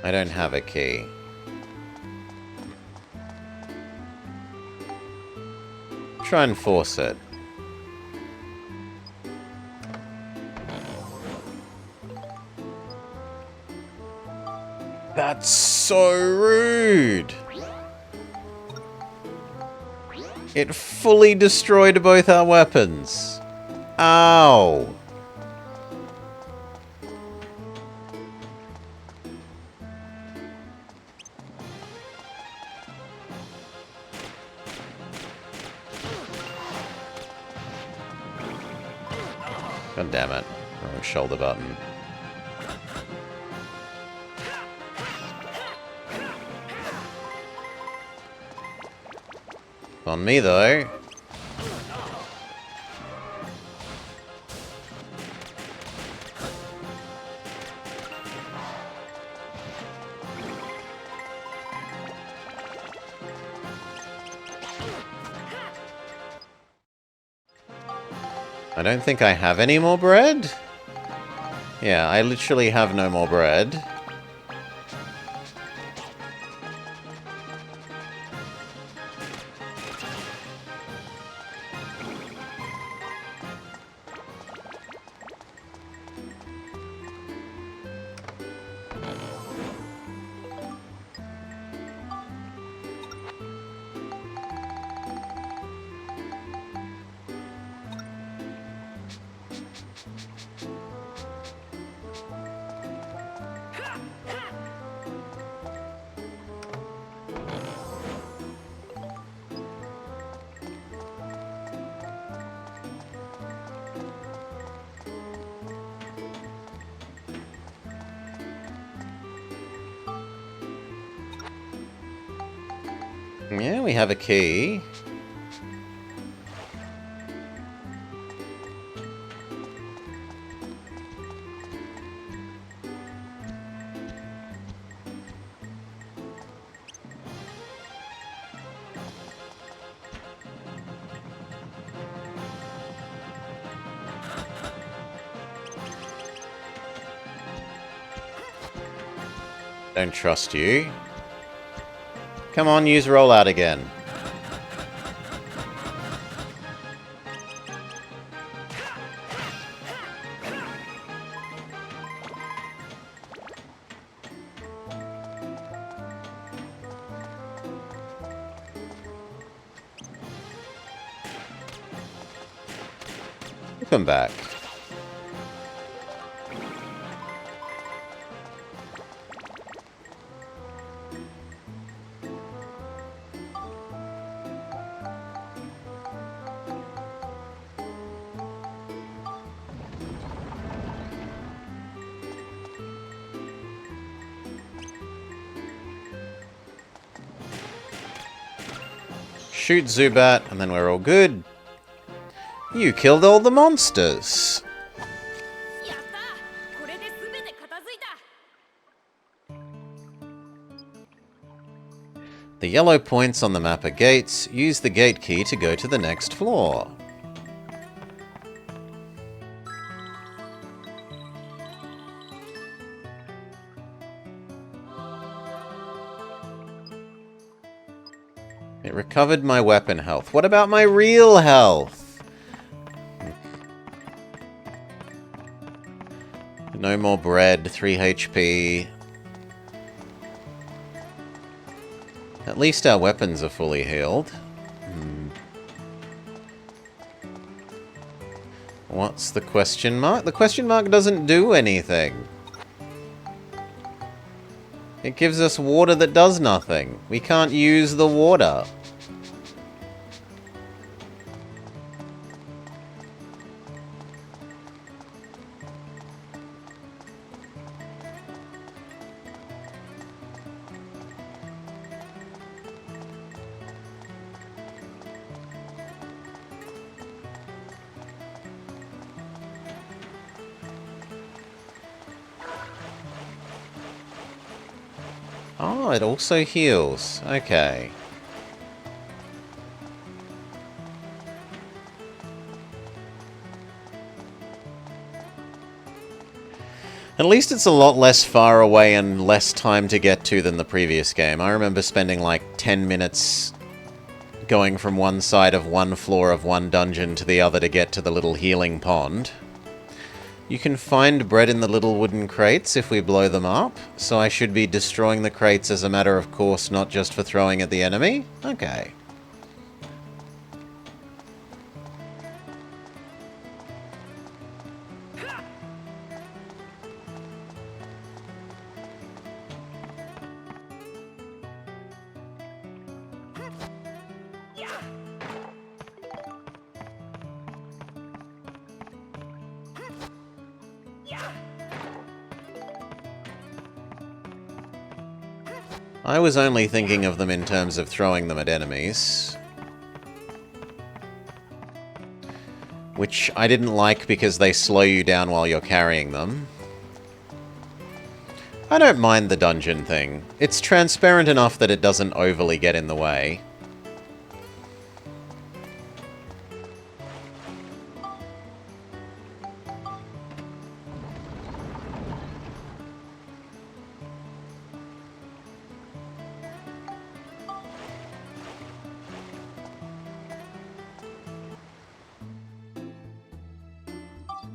A: I don't have a key. Try and force it. That's so rude! It fully destroyed both our weapons. Ow! God damn it. Wrong shoulder button. On me, though. I don't think I have any more bread. Yeah, I literally have no more bread. Yeah, we have a key. Don't trust you. Come on, use rollout again. Come back. Shoot Zubat, and then we're all good. You killed all the monsters.
F: やった。これで全て片付いた。
A: The yellow points on the map are gates. Use the gate key to go to the next floor. It recovered my weapon health. What about my real health? No more bread, 3 HP. At least our weapons are fully healed. What's the question mark? The question mark doesn't do anything. It gives us water that does nothing. We can't use the water. Oh, it also heals. Okay. At least it's a lot less far away and less time to get to than the previous game. I remember spending like 10 minutes going from one side of one floor of one dungeon to the other to get to the little healing pond. You can find bread in the little wooden crates if we blow them up, so I should be destroying the crates as a matter of course, not just for throwing at the enemy? Okay. I was only thinking of them in terms of throwing them at enemies. Which I didn't like because they slow you down while you're carrying them. I don't mind the dungeon thing. It's transparent enough that it doesn't overly get in the way.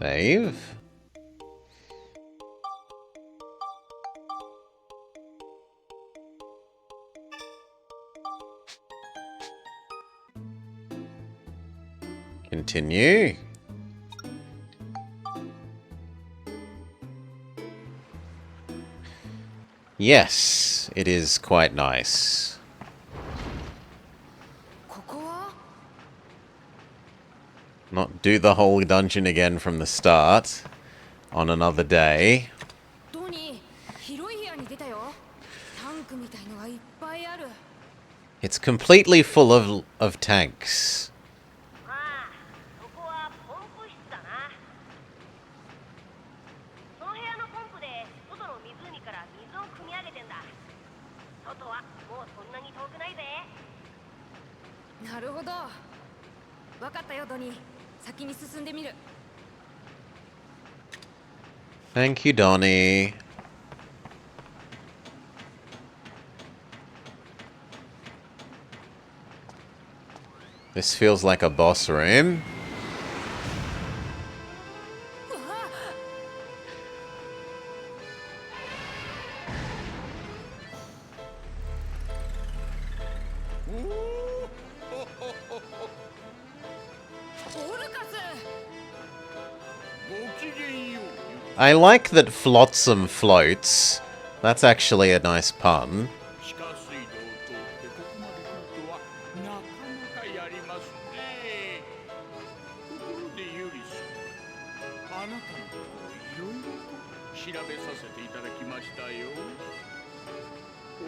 A: Save. Continue. Yes, it is quite nice.
B: ここは
A: Not do the whole dungeon again from the start on another day.
B: トニー、広い部屋に出たよ。タンクみたいのがいっぱいある。
A: It's completely full of tanks.
F: ああ、そこはポンプ室だな。その部屋のポンプで外の湖から水を汲み上げてんだ。外はもうそんなに遠くないぜ。
B: なるほど。わかったよ、ドニー。先に進んでみる。
A: Thank you, Donnie. This feels like a boss room.
B: オルカス。
D: ごきげんよう。
A: I like that Flotsam floats. That's actually a nice pun.
D: 地下水道を通ってここまで来るとはなかなかやりますね。ところでユリス、あなたのことをいろいろと調べさせていただきましたよ。大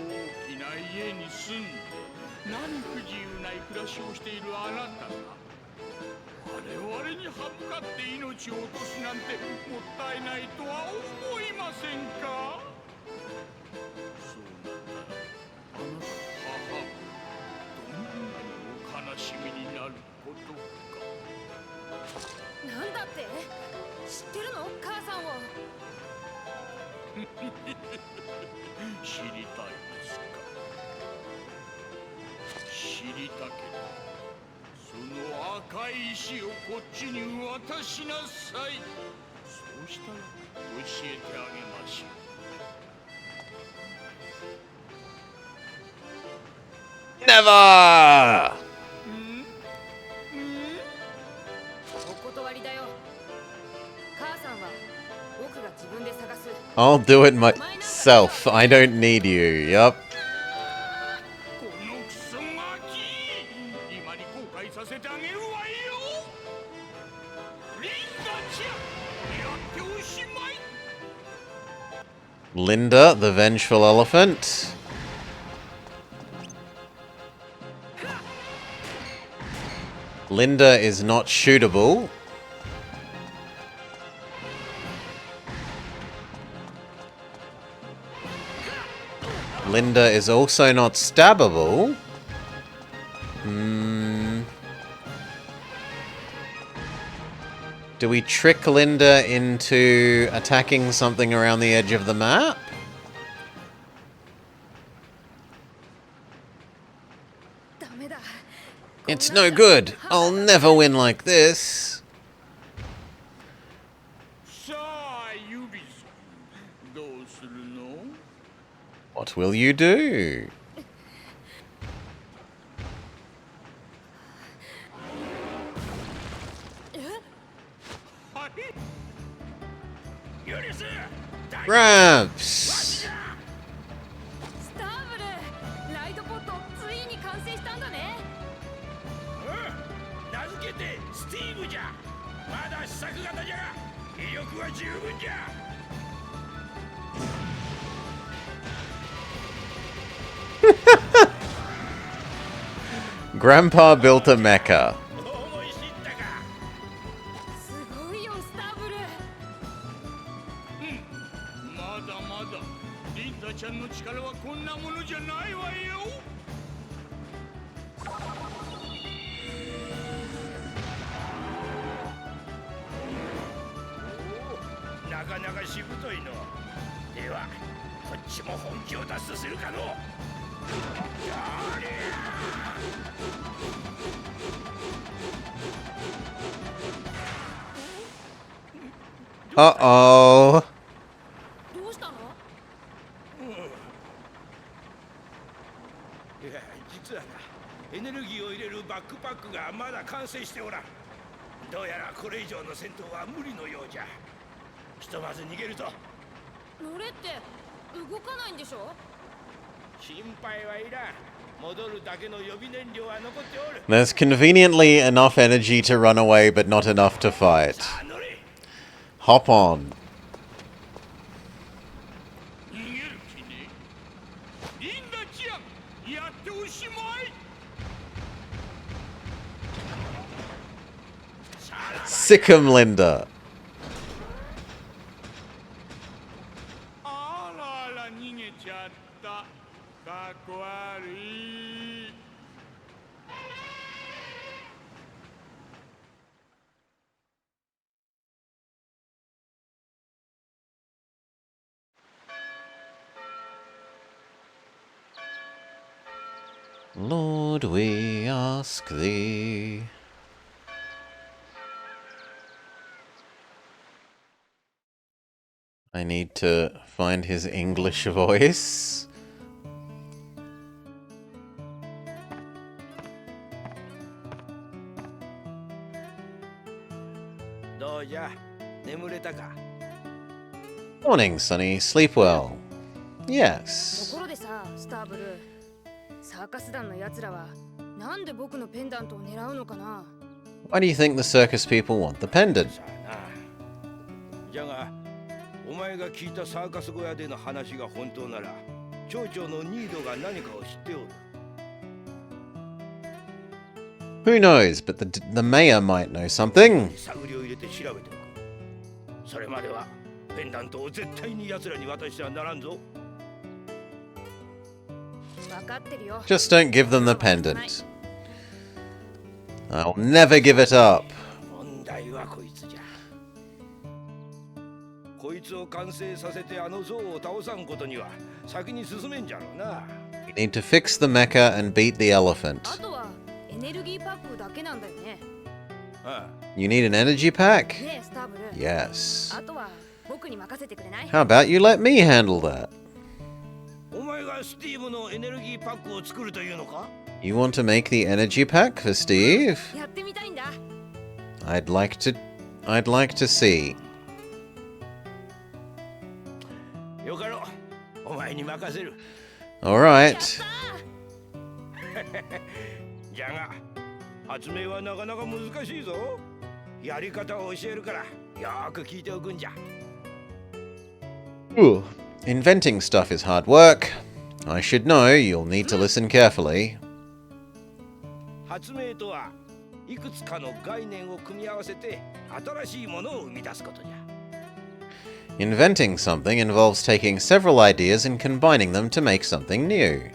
D: きな家に住んで何不自由ない暮らしをしているあなたが我々に歯向かって命を落とすなんてもったいないとは思いませんか？そうなったらあなたの母はどんなにお悲しみになることか。
B: なんだって？知ってるの？母さんを。
D: 知りたいですか？知りたければその赤い石をこっちに渡しなさい。そうしたら教えてあげましょう。
A: Never!
B: お断りだよ。母さんは僕が自分で探す。
A: I'll do it myself. I don't need you. Yup.
D: このクソガキ、今に後悔させてあげるわよ。リンダちゃん、やっておしまい。
A: Linda, the vengeful elephant. Linda is not shootable. Linda is also not stabbable. Do we trick Linda into attacking something around the edge of the map? It's no good. I'll never win like this.
D: さあユリスどうするの？
A: What will you do?
D: はいユリス
A: Grabs!
B: スターブル、ライトポットついに完成したんだね。
C: 名付けてスティーブじゃ。まだ試作型じゃ。威力は十分じゃ。
A: Grandpa built a mecha.
C: 思い知ったか。
B: すごいよスターブル。
D: まだまだリンダちゃんの力はこんなものじゃないわよ。
C: なかなかしぶといの。ではこっちも本気を出すとするかの。
A: Uh-oh.
B: どうしたの？
C: いや実はなエネルギーを入れるバックパックがまだ完成しておらん。どうやらこれ以上の戦闘は無理のようじゃ。ひとまず逃げると。
B: 乗れって動かないんでしょ？
C: 心配はいらん。戻るだけの予備燃料は残っておる。
A: There's conveniently enough energy to run away, but not enough to fight.
C: さあ乗れ。
A: Hop on.
D: 逃げる気ね。リンダちゃんやっておしまい。
A: Sick 'em, Linda.
D: あらあら逃げちゃった。かっこ悪い。
A: Lord, we ask thee. I need to find his English voice.
C: どうじゃ眠れたか。
A: Morning, Sonny. Sleep well.
B: と
A: Yes.
B: ころでさ、スターブル、サーカス団のやつらはなんで僕のペンダントを狙うのかな？
A: Why do you think the circus people want the pendant?
C: さあな。じゃがお前が聞いたサーカス小屋での話が本当なら町長のニードが何かを知っておる。
A: Who knows, but the mayor might know something.
C: 探りを入れて調べておく。それまではペンダントを絶対に奴らに渡してはならんぞ。
B: 分かってるよ。
A: Just don't give them the pendant. I'll never give it up.
C: 問題はこいつじゃ。こいつを完成させてあの像を倒さんことには先に進めんじゃろうな。
A: You need to fix the mecha and beat the
B: あ
A: elephant.
B: とはエネルギーパックだけなんだよね。
C: ああ
A: You need an energy pack?
B: ねえスターブル。
A: Yes.
B: あとは僕に任せてくれない？
A: How about you let me handle that?
C: お前がスティーブのエネルギーパックを作るというのか？
A: You want to make the energy pack for Steve?
B: やってみたいんだ。
A: I'd like to see.
C: よかろう。お前に任せる。
A: All right.
C: じゃが発明はなかなか難しいぞ。やり方を教えるからよーく聞いておくんじゃ。
A: Ooh. Inventing stuff is hard work. I should know you'll need to listen carefully.
C: 発明とはいくつかの概念を組み合わせて新しいものを生み出すことじゃ。
A: Inventing something involves taking several ideas and combining them to make something new.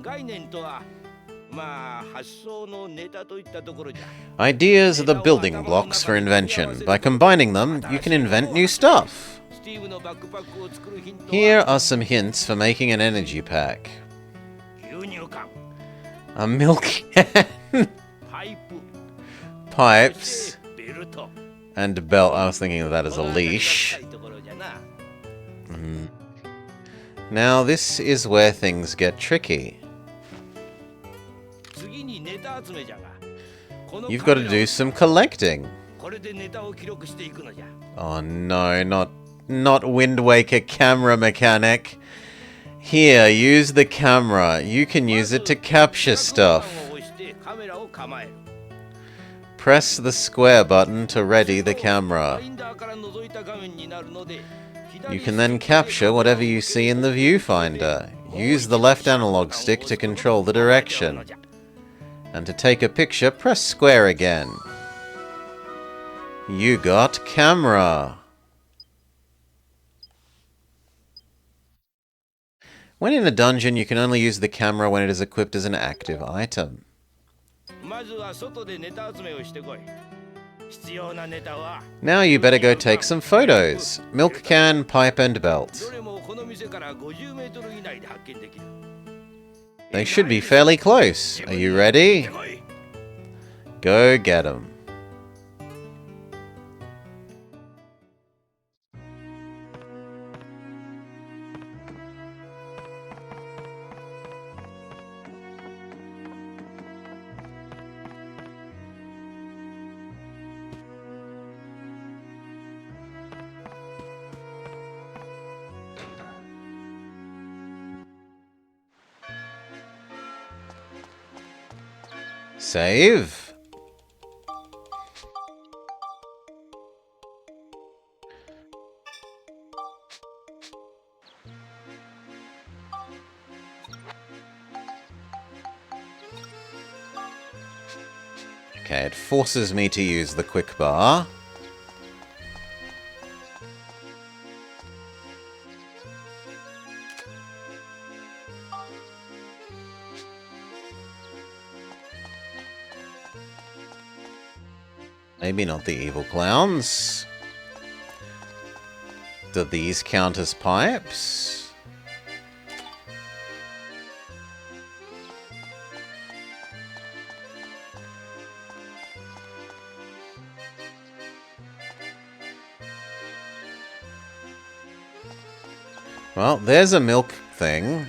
C: 概念とは
A: Ideas are the building blocks for invention. By combining them, you can invent new stuff. Here are some hints for making an energy pack. A milk can, pipes, and a belt. I was thinking of that as a leash. Now this is where things get tricky. You've got to do some collecting. Oh no, not Wind Waker camera mechanic. Here, use the camera. You can use it to capture stuff. Press the square button to ready the camera. You can then capture whatever you see in the viewfinder. Use the left analog stick to control the direction. And to take a picture, press square again. You got camera. When in a dungeon, you can only use the camera when it is equipped as an active item. Now you better go take some photos. Milk can, pipe, and belt. They should be fairly close. Are you ready? Go get 'em. Save. Okay, it forces me to use the quick bar. Maybe not the evil clowns. Do these count as pipes? Well, there's a milk thing.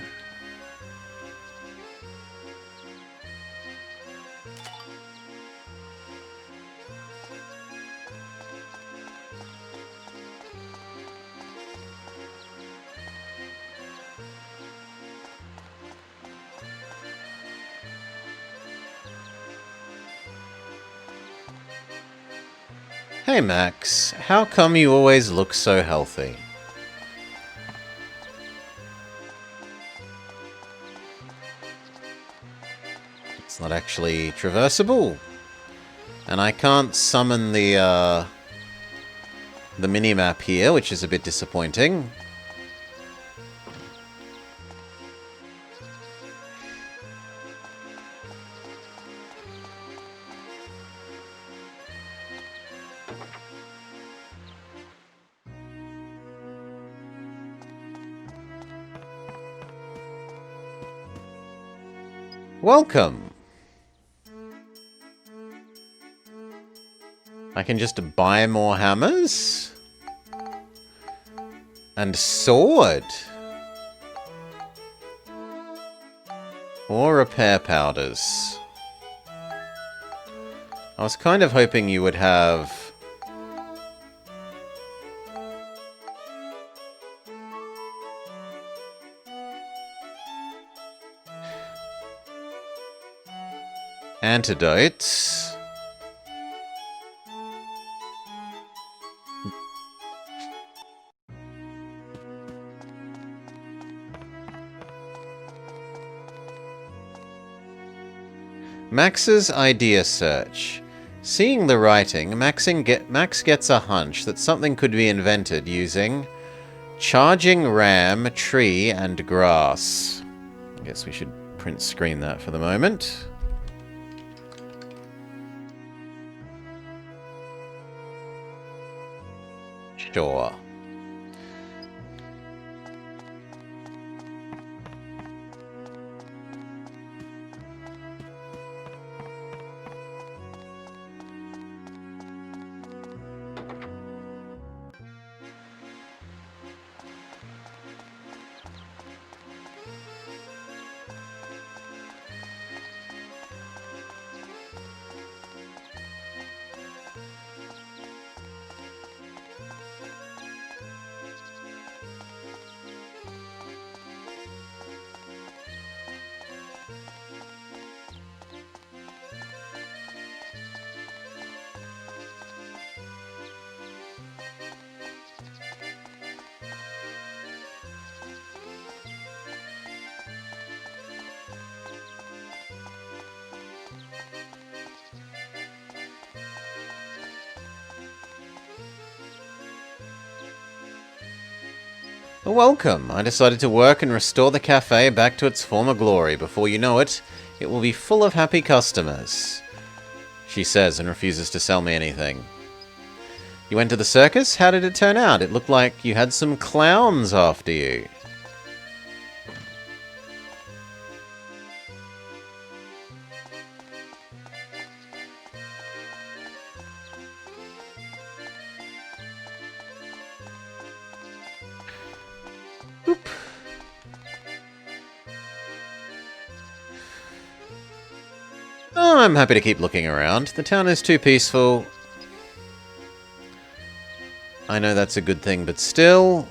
A: Hey Max, how come you always look so healthy? It's not actually traversable. And I can't summon the minimap here, which is a bit disappointing. Welcome! I can just buy more hammers? And sword? Or repair powders? I was kind of hoping you would have... antidotes. Max's idea search. Seeing the writing, Max gets a hunch that something could be invented using charging ram, tree, and grass. I guess we should print screen that for the moment. Sure. Welcome. I decided to work and restore the cafe back to its former glory. Before you know it, it will be full of happy customers. She says and refuses to sell me anything. You went to the circus? How did it turn out? It looked like you had some clowns after you. Oop. Oh, I'm happy to keep looking around. The town is too peaceful. I know that's a good thing, but still...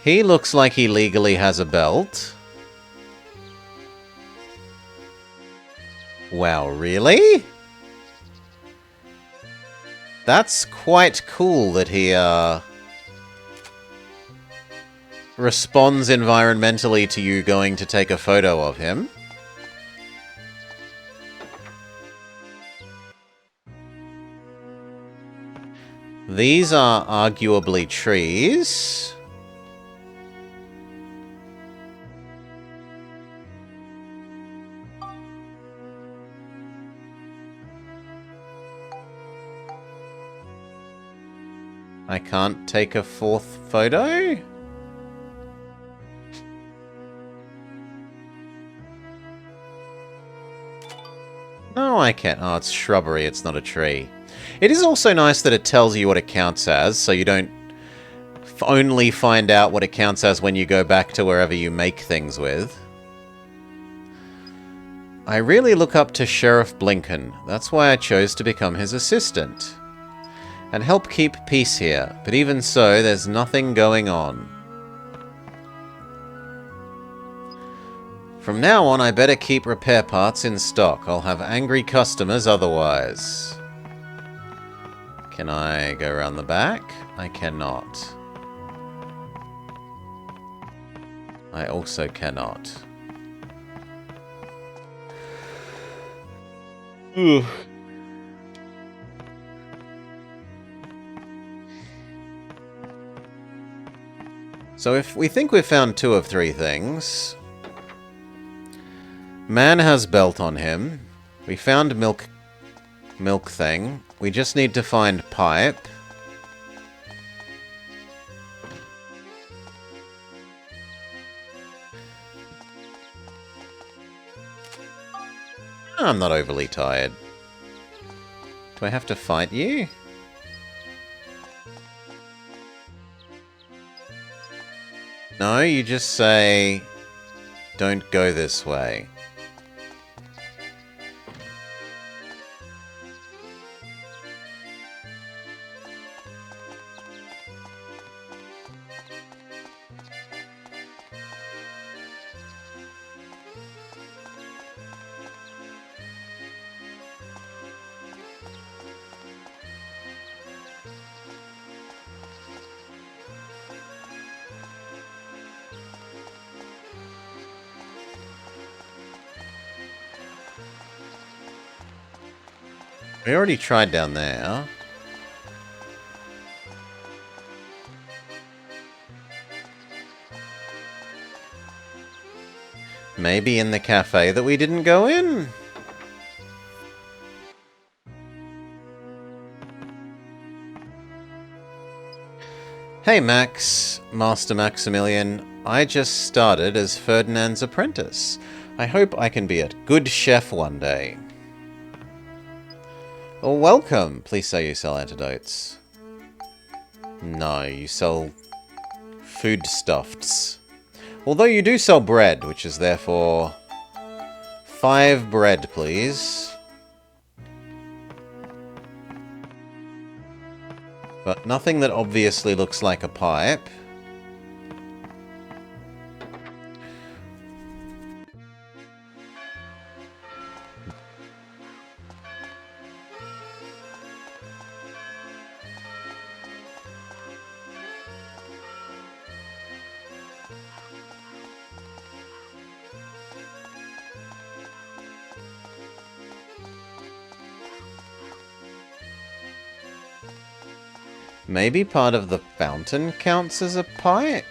A: He looks like he legally has a belt. Wow, really? That's quite cool that he, responds environmentally to you going to take a photo of him. These are arguably trees. I can't take a fourth photo? No, I can't. Oh, it's shrubbery, it's not a tree. It is also nice that it tells you what it counts as, so you don't only find out what it counts as when you go back to wherever you make things with. I really look up to Sheriff Blinken. That's why I chose to become his assistant. And help keep peace here. But even so, there's nothing going on. From now on, I better keep repair parts in stock. I'll have angry customers otherwise. Can I go around the back? I cannot. I also cannot. Ugh. So if we think we've found 2 of 3 things... Man has belt on him. We found milk thing. We just need to find pipe. I'm not overly tired. Do I have to fight you? No, you just say, don't go this way. We already tried down there. Maybe in the cafe that we didn't go in? Hey Max, Master Maximilian. I just started as Ferdinand's apprentice. I hope I can be a good chef one day. Well, welcome. Please say you sell antidotes. No, you sell foodstuffs. Although you do sell bread, which is therefore 5 bread, please. But nothing that obviously looks like a pipe. Maybe part of the fountain counts as a pipe?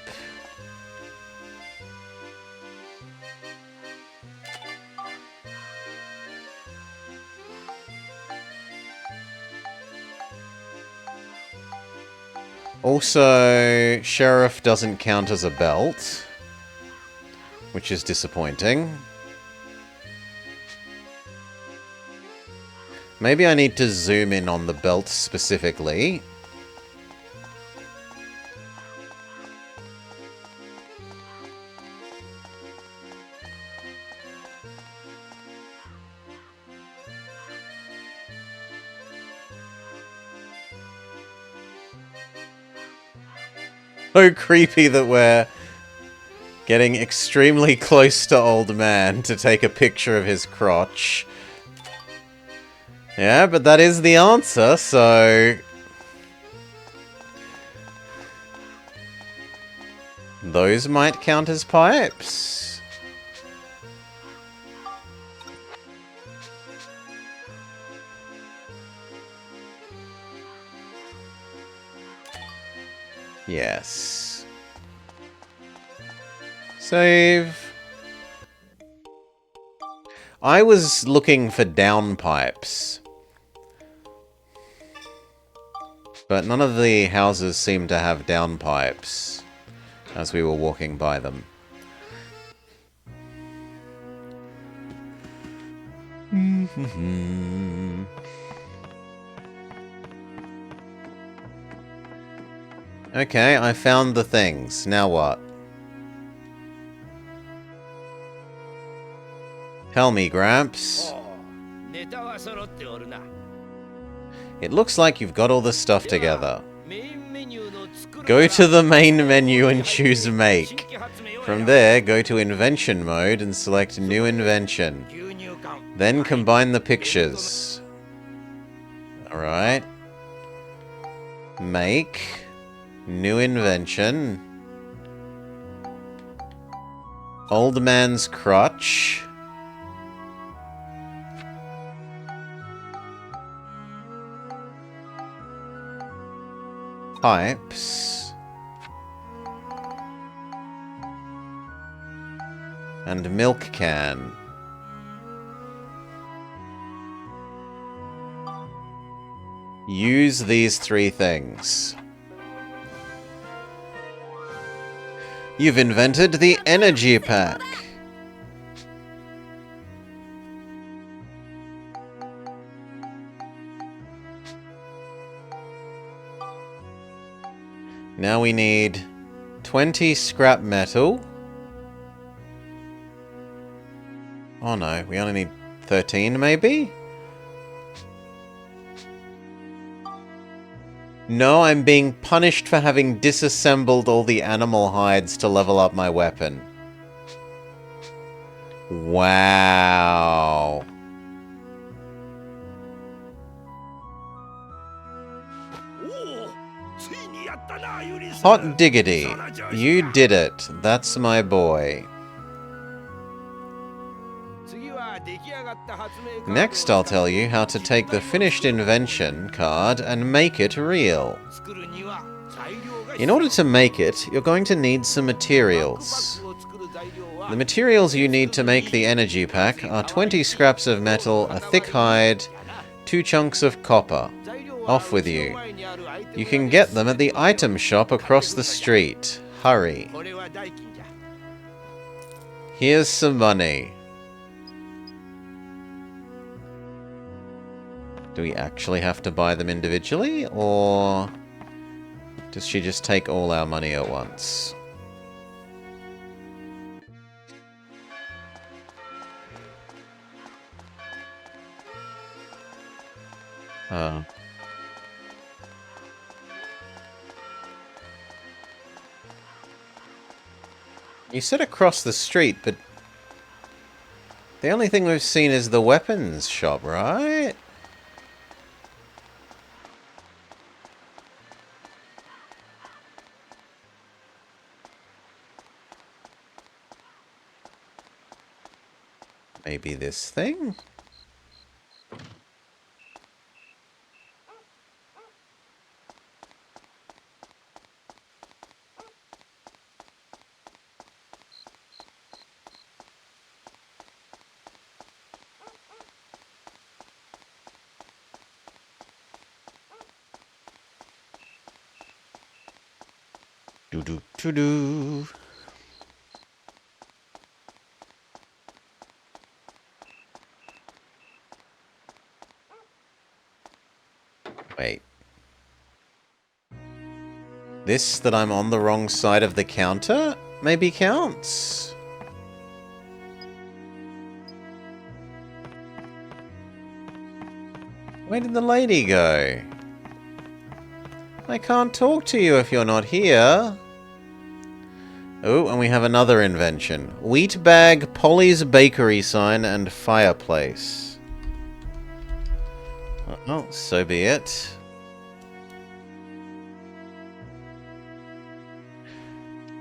A: Also, Sheriff doesn't count as a belt, which is disappointing. Maybe I need to zoom in on the belt specifically. So creepy that we're getting extremely close to old man to take a picture of his crotch. Yeah, but that is the answer, so... those might count as pipes. Yes. Save. I was looking for downpipes. But none of the houses seem to have downpipes as we were walking by them. Okay, I found the things. Now what? Tell me, Gramps.
C: ネタは揃っておるな。
A: It looks like you've got all the stuff together.
C: メインメニューの作る
A: Go to the main menu and choose Make. From there, go to Invention mode and select New Invention.
C: 牛乳缶
A: Then combine the pictures. Alright. Make. New Invention. Old Man's Crutch. Pipes. And milk can. Use these 3 things. You've invented the energy pack. Now we need 20 scrap metal. Oh no, we only need 13 maybe? No, I'm being punished for having disassembled all the animal hides to level up my weapon. Wow. Hot diggity. You did it. That's my boy. Next, I'll tell you how to take the finished invention card and make it real. In order to make it, you're going to need some materials. The materials you need to make the energy pack are 20 scraps of metal, a thick hide, 2 chunks of copper. Off with you. You can get them at the item shop across the street. Hurry.
C: これは代金じゃ。
A: Here's some money. Do we actually have to buy them individually, or does she just take all our money at once? You said across the street, but the only thing we've seen is the weapons shop, right? Maybe this thing? Do-do-do-do. Wait. This that I'm on the wrong side of the counter maybe counts? Where did the lady go? I can't talk to you if you're not here. Oh, and we have another invention. Wheat bag, Polly's bakery sign, and fireplace. Oh, so be it.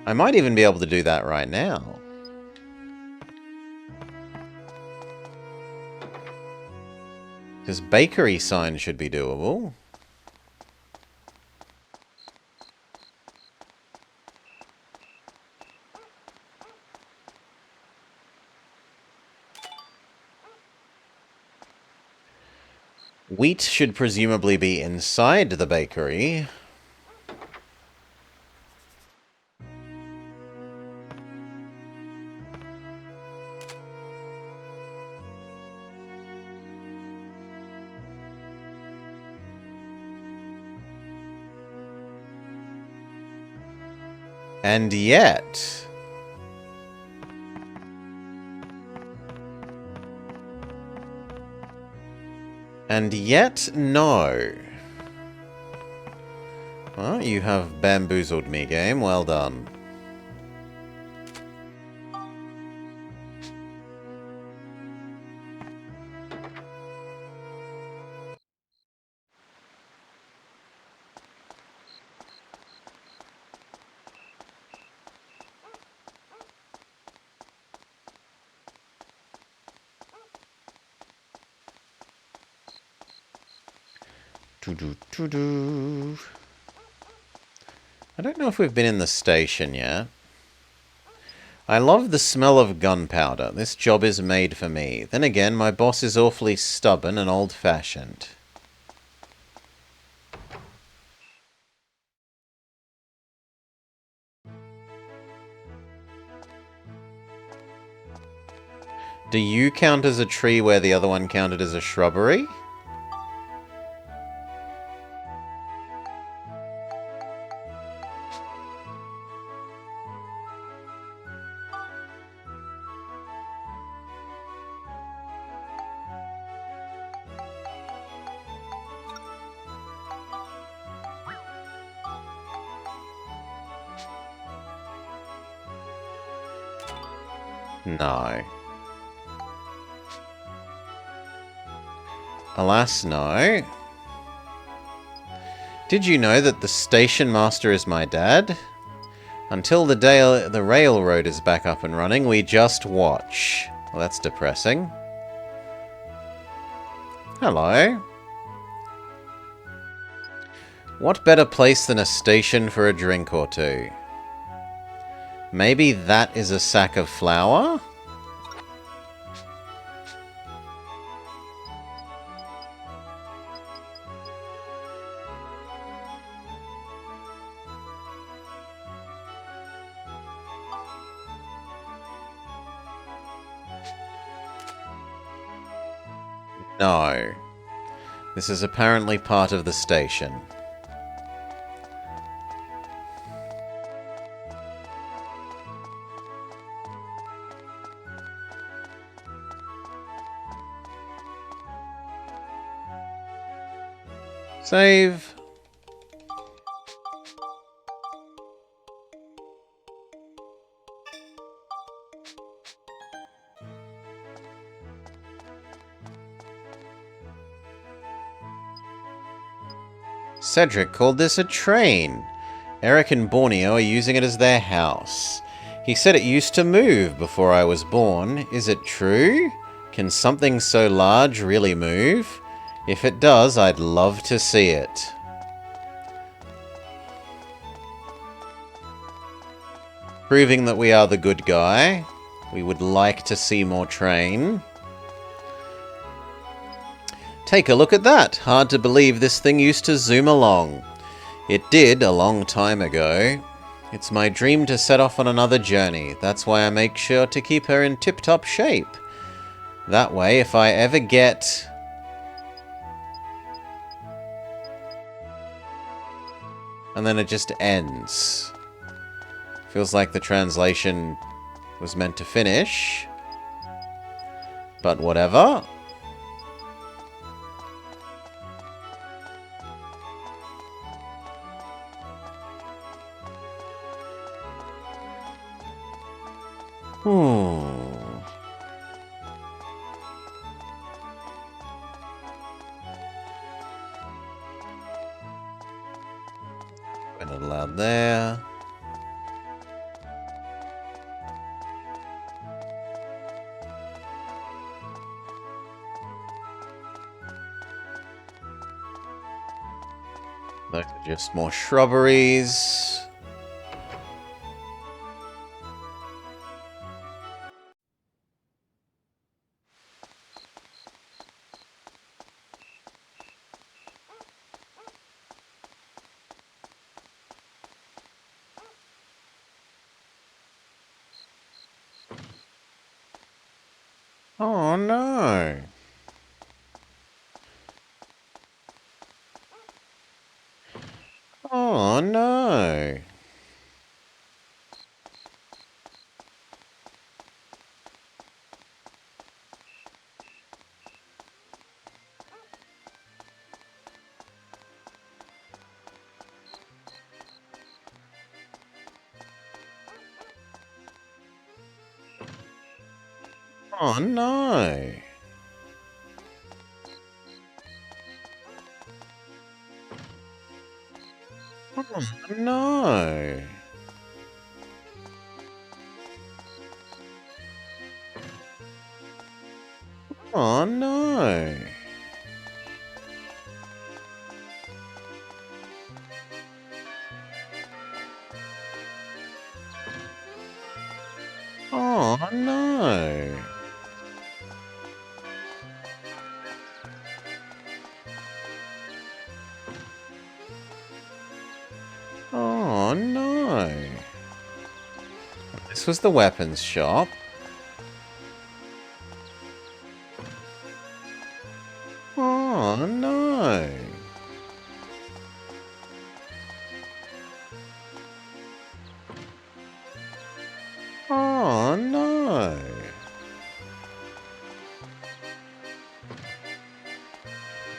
A: I might even be able to do that right now. Because bakery sign should be doable. Wheat should presumably be inside the bakery. And yet... And yet, no. Well, you have bamboozled me, game. Well done. I don't know if we've been in the station yet. I love the smell of gunpowder. This job is made for me. Then again, my boss is awfully stubborn and old-fashioned. Do you count as a tree where the other one counted as a shrubbery? No. Alas, no. Did you know that the station master is my dad? Until the day the railroad is back up and running, we just watch. Well, that's depressing. Hello. What better place than a station for a drink or two? Maybe that is a sack of flour? No. This is apparently part of the station. Save. Cedric called this a train. Eric and Borneo are using it as their house. He said it used to move before I was born. Is it true? Can something so large really move? If it does, I'd love to see it. Proving that we are the good guy. We would like to see more train. Take a look at that. Hard to believe this thing used to zoom along. It did a long time ago. It's my dream to set off on another journey. That's why I make sure to keep her in tip-top shape. That way, if I ever get... And then it just ends. Feels like the translation was meant to finish. But whatever. We're not allowed there. Those are just more shrubberies. Oh no. Oh no. Oh no. Oh no. Oh no. Oh no. Oh no. This was the weapons shop. Oh no. Oh no.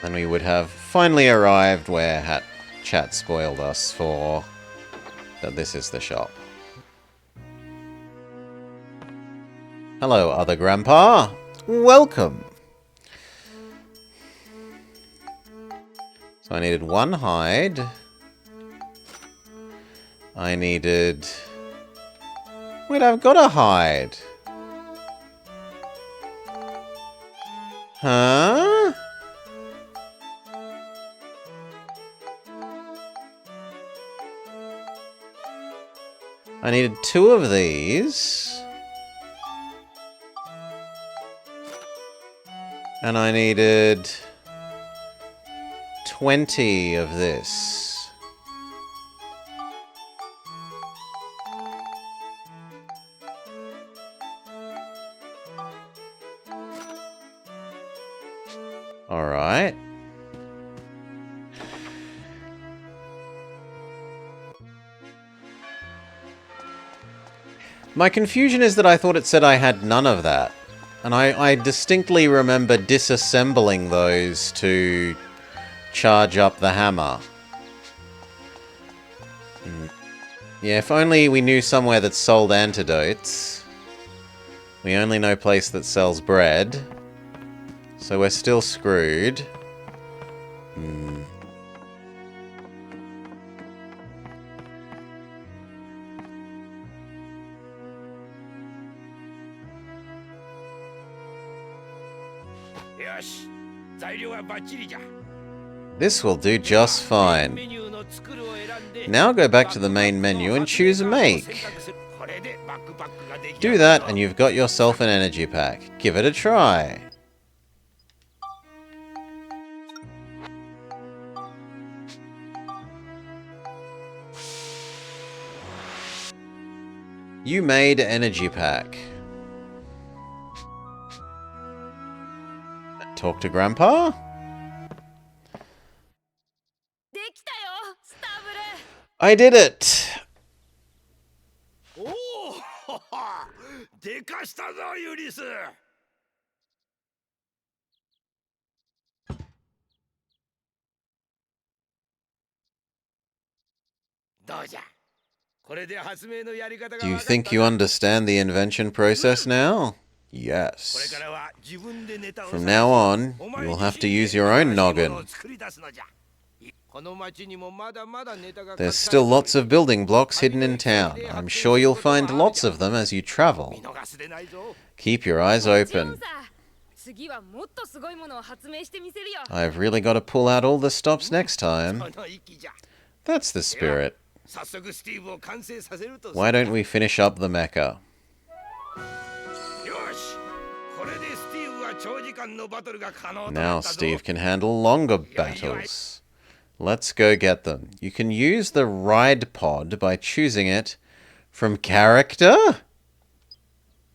A: Then we would have finally arrived where chat spoiled us for that this is the shop. Hello, other grandpa. Welcome. So I needed one hide. I needed... Wait, I've got a hide. Huh? I needed 2 of these. And I needed 20 of this. My confusion is that I thought it said I had none of that. And I distinctly remember disassembling those to charge up the hammer. Yeah, if only we knew somewhere that sold antidotes. We only know a place that sells bread. So we're still screwed.
C: Yosh, 材料はバッチリじゃ。
A: This will do just
C: メ
A: fine.
C: ニューの作るを選んで
A: Now go back to the main menu and choose make.
C: これでバックパックができ
A: Do that and you've got yourself an energy pack. Give it a try. You made energy pack. Talk to Grandpa?
B: できたよスタブル。
A: I did it!
C: おおでかしたぞユリス。どうじゃ。これで発明のやり方が
A: Do you
C: 分かった
A: think you understand the invention process now?
C: これ
A: Yes.
C: からは自分でネタを
A: From now on, you'll have to use your own noggin.
C: 作り出すのじゃ。この町にもまだまだネタが
A: There's still lots of building blocks hidden in town. I'm sure you'll find lots of them as you
C: 見
A: travel.
C: 逃すでないぞ。
A: Keep your eyes
B: もちろん
A: open.
B: さ。次はもっとすごいものを発明してみせるよ。
A: I've really got to pull out all the stops next time.
C: この息じゃ。
A: That's the spirit.
C: 早速スティーブを完成させると。
A: Why don't we finish up the mecha?
C: よし。これでスティーブは長時間のバトルが可能と
A: Now
C: なったぞ。
A: Steve can handle longer battles. Let's go get them. You can use the ride pod by choosing it from character?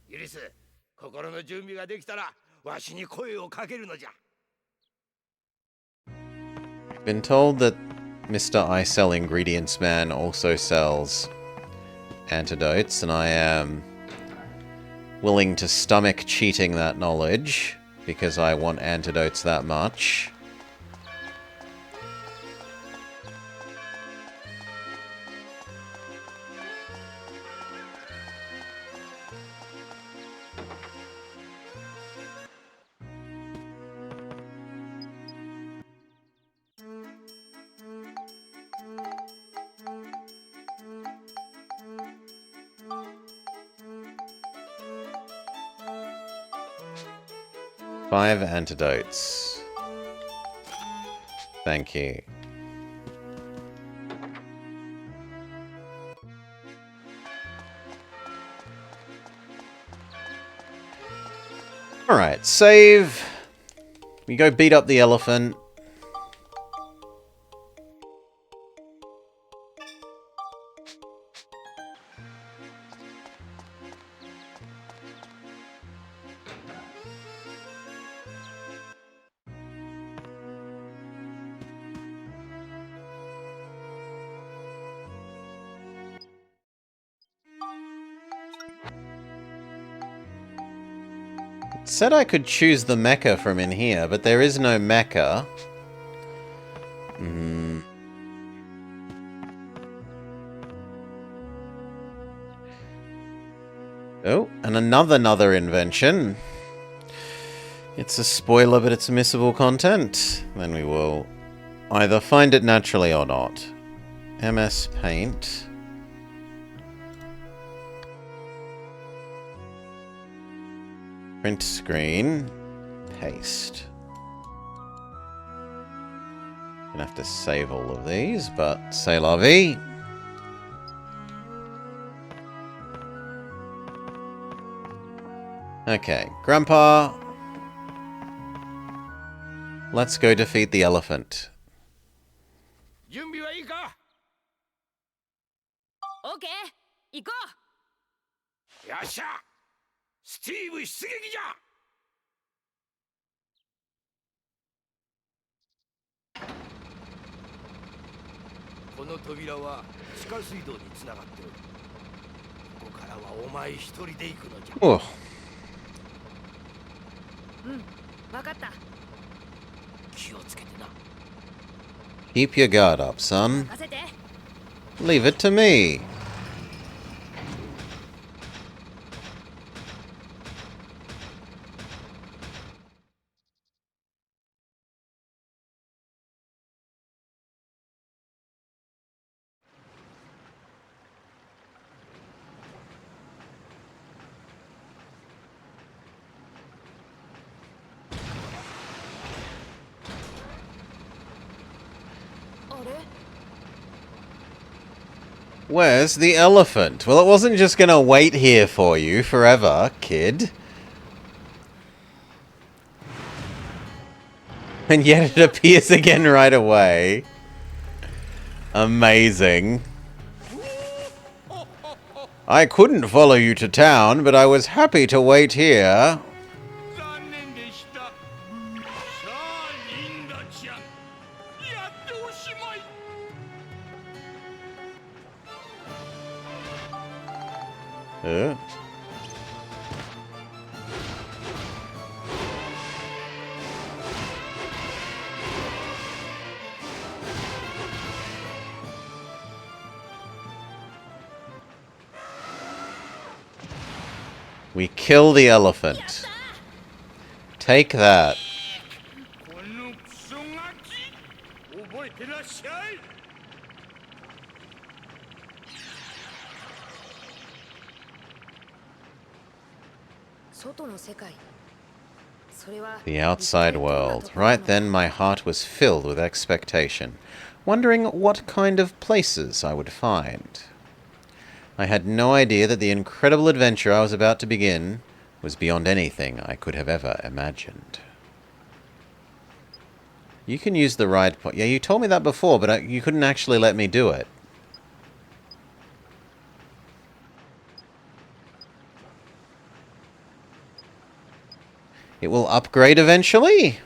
C: ユリス、心の準備ができたらわしに声をかけるのじゃ。
A: Been told that Mr. I Sell Ingredients Man also sells antidotes, and I am willing to stomach cheating that knowledge because I want antidotes that much. Five antidotes. Thank you. Alright, save. We go beat up the elephant. It said I could choose the mecha from in here, but there is no mecha. Oh, and another invention. It's a spoiler, but it's missable content. Then we will either find it naturally or not. MS Paint. Print screen. Paste. Gonna have to save all of these, but c'est la vie. Okay, Grandpa. Let's go defeat the elephant.
C: 準備はいいか。
B: オッケー、行こう。
C: よっしゃ。スティーブ出撃じゃ。この扉は地下水道につながっておる。ここからはお前一人で行くのじゃ。
A: Oh,
B: 分かった。
C: 気をつけてな。
A: keep your guard up, son.
B: 任せて。
A: Leave it to me. Where's the elephant? Well, it wasn't just gonna wait here for you forever, kid. And yet it appears again right away. Amazing. I couldn't follow you to town, but I was happy to wait here.
D: 残念でした。さあリンダちゃん、やっておしまい。
A: We kill the elephant. Take that.
D: このクソガキ、覚えてらっしゃい。
B: 外の世界。それは
A: The outside world. Right then, my heart was filled with expectation, wondering what kind of places I would find. I had no idea that the incredible adventure I was about to begin was beyond anything I could have ever imagined. You can use the ride point. Yeah, you told me that before, but you couldn't actually let me do it. It will upgrade eventually?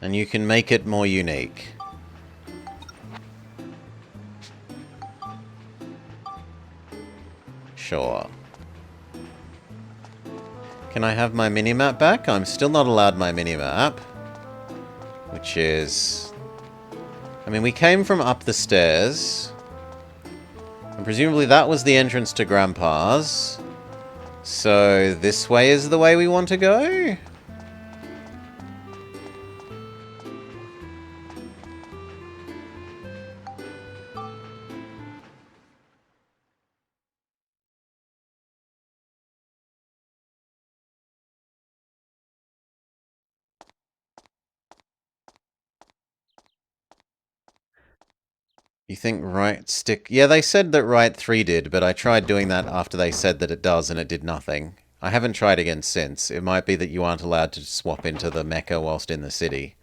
A: And you can make it more unique. Sure. Can I have my minimap back? I'm still not allowed my minimap. Which is... I mean, we came from up the stairs. And presumably that was the entrance to Grandpa's. So this way is the way we want to go? You think right stick... Yeah, they said that right 3 did, but I tried doing that after they said that it does and it did nothing. I haven't tried again since. It might be that you aren't allowed to swap into the mecha whilst in the city.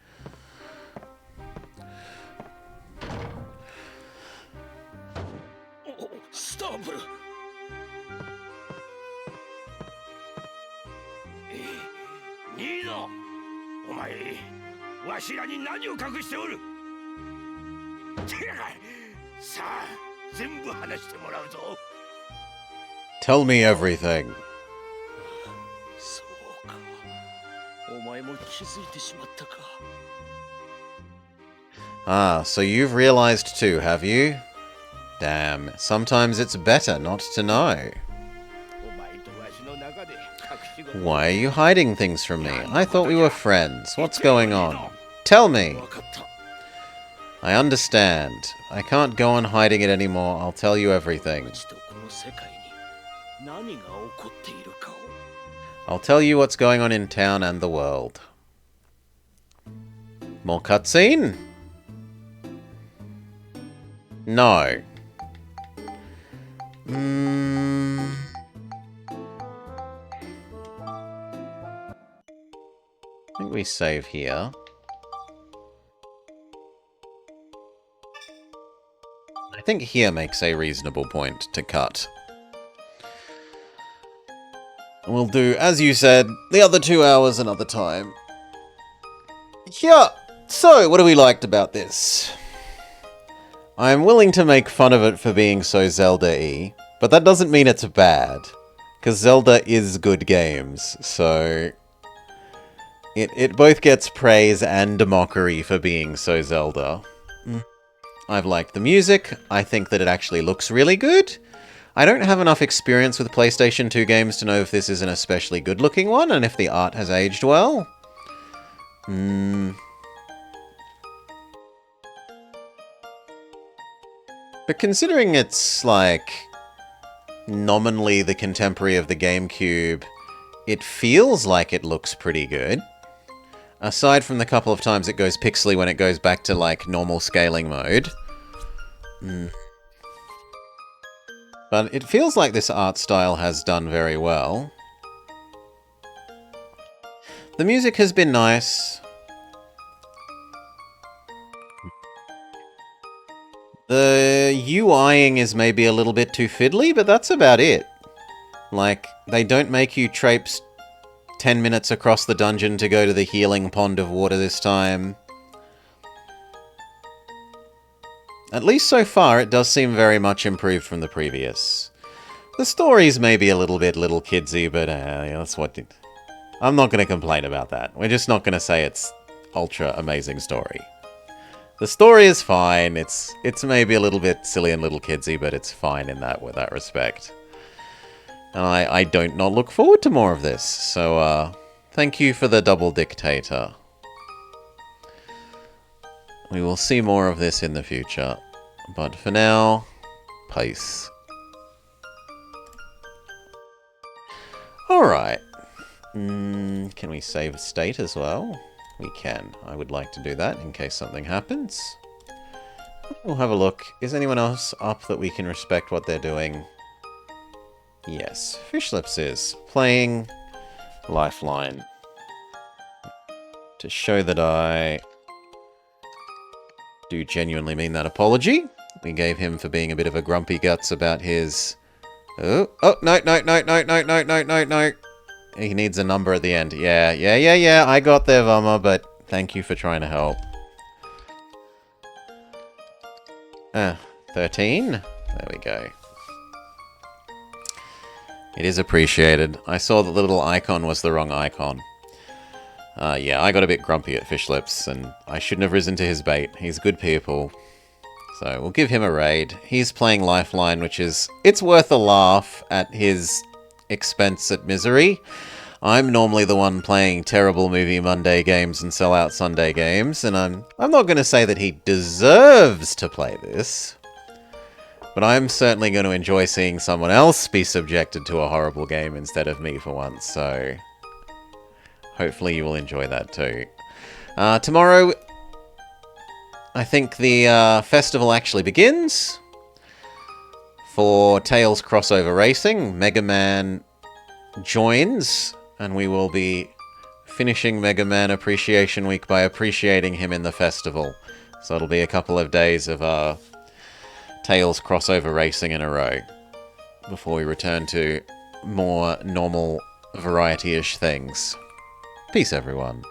C: お、スターブル。ニード、お前、わしらに何を隠しておる。さあ、全部話してもらうぞ。
A: Tell me everything.
C: そうか。お前も気づいてしまったか。
A: Ah, so you've realized too, have you? Damn, sometimes it's better not to know.
C: お前とわしの中で隠し事。
A: Why are you hiding things from me? I thought we were friends. What's going on? Tell me!
C: わかった。
A: I understand. I can't go on hiding it anymore. I'll tell you everything.
C: ちとこの世界に何が起こっているかを。
A: I'll tell you what's going on in town and the world. More cutscene? No. I think we save here. I think here makes a reasonable point to cut. And we'll do, as you said, the other 2 hours another time. Yeah! So, what have we liked about this? I'm willing to make fun of it for being so Zelda-y, but that doesn't mean it's bad. Because Zelda is good games, so... It both gets praise and mockery for being so Zelda. I've liked the music. I think that it actually looks really good. I don't have enough experience with PlayStation 2 games to know if this is an especially good-looking one, and if the art has aged well. But considering it's, like, nominally the contemporary of the GameCube, it feels like it looks pretty good. Aside from the couple of times it goes pixely when it goes back to, like, normal scaling mode. But it feels like this art style has done very well. The music has been nice. The UIing is maybe a little bit too fiddly, but that's about it. Like, they don't make you traipse 10 minutes across the dungeon to go to the healing pond of water this time. At least so far, it does seem very much improved from the previous. The story's maybe a little bit little kidsy, but yeah, that's what... I'm not going to complain about that. We're just not going to say it's ultra amazing story. The story is fine. It's maybe a little bit silly and little kidsy, but it's fine in that respect. And I don't not look forward to more of this. So, thank you for the double Dictator. We will see more of this in the future. But for now, peace. Alright. Can we save state as well? We can. I would like to do that in case something happens. We'll have a look. Is anyone else up that we can respect what they're doing? Yes. Fishlips is playing Lifeline. To show that I do genuinely mean that apology, we gave him for being a bit of a grumpy guts about his... Oh, no. He needs a number at the end. Yeah. I got there, Vama, but thank you for trying to help. 13? There we go. It is appreciated. I saw that the little icon was the wrong icon. Yeah, I got a bit grumpy at Fishlips, and I shouldn't have risen to his bait. He's good people. So, we'll give him a raid. He's playing Lifeline, which is... It's worth a laugh at his expense at misery. I'm normally the one playing terrible Movie Monday games and Sellout Sunday games, and I'm not going to say that he deserves to play this, but I'm certainly going to enjoy seeing someone else be subjected to a horrible game instead of me for once, so hopefully you will enjoy that too. Tomorrow, I think the festival actually begins. For Tails Crossover Racing, Mega Man joins, and we will be finishing Mega Man Appreciation Week by appreciating him in the festival. So it'll be a couple of days of Tails Crossover Racing in a row before we return to more normal variety-ish things. Peace, everyone.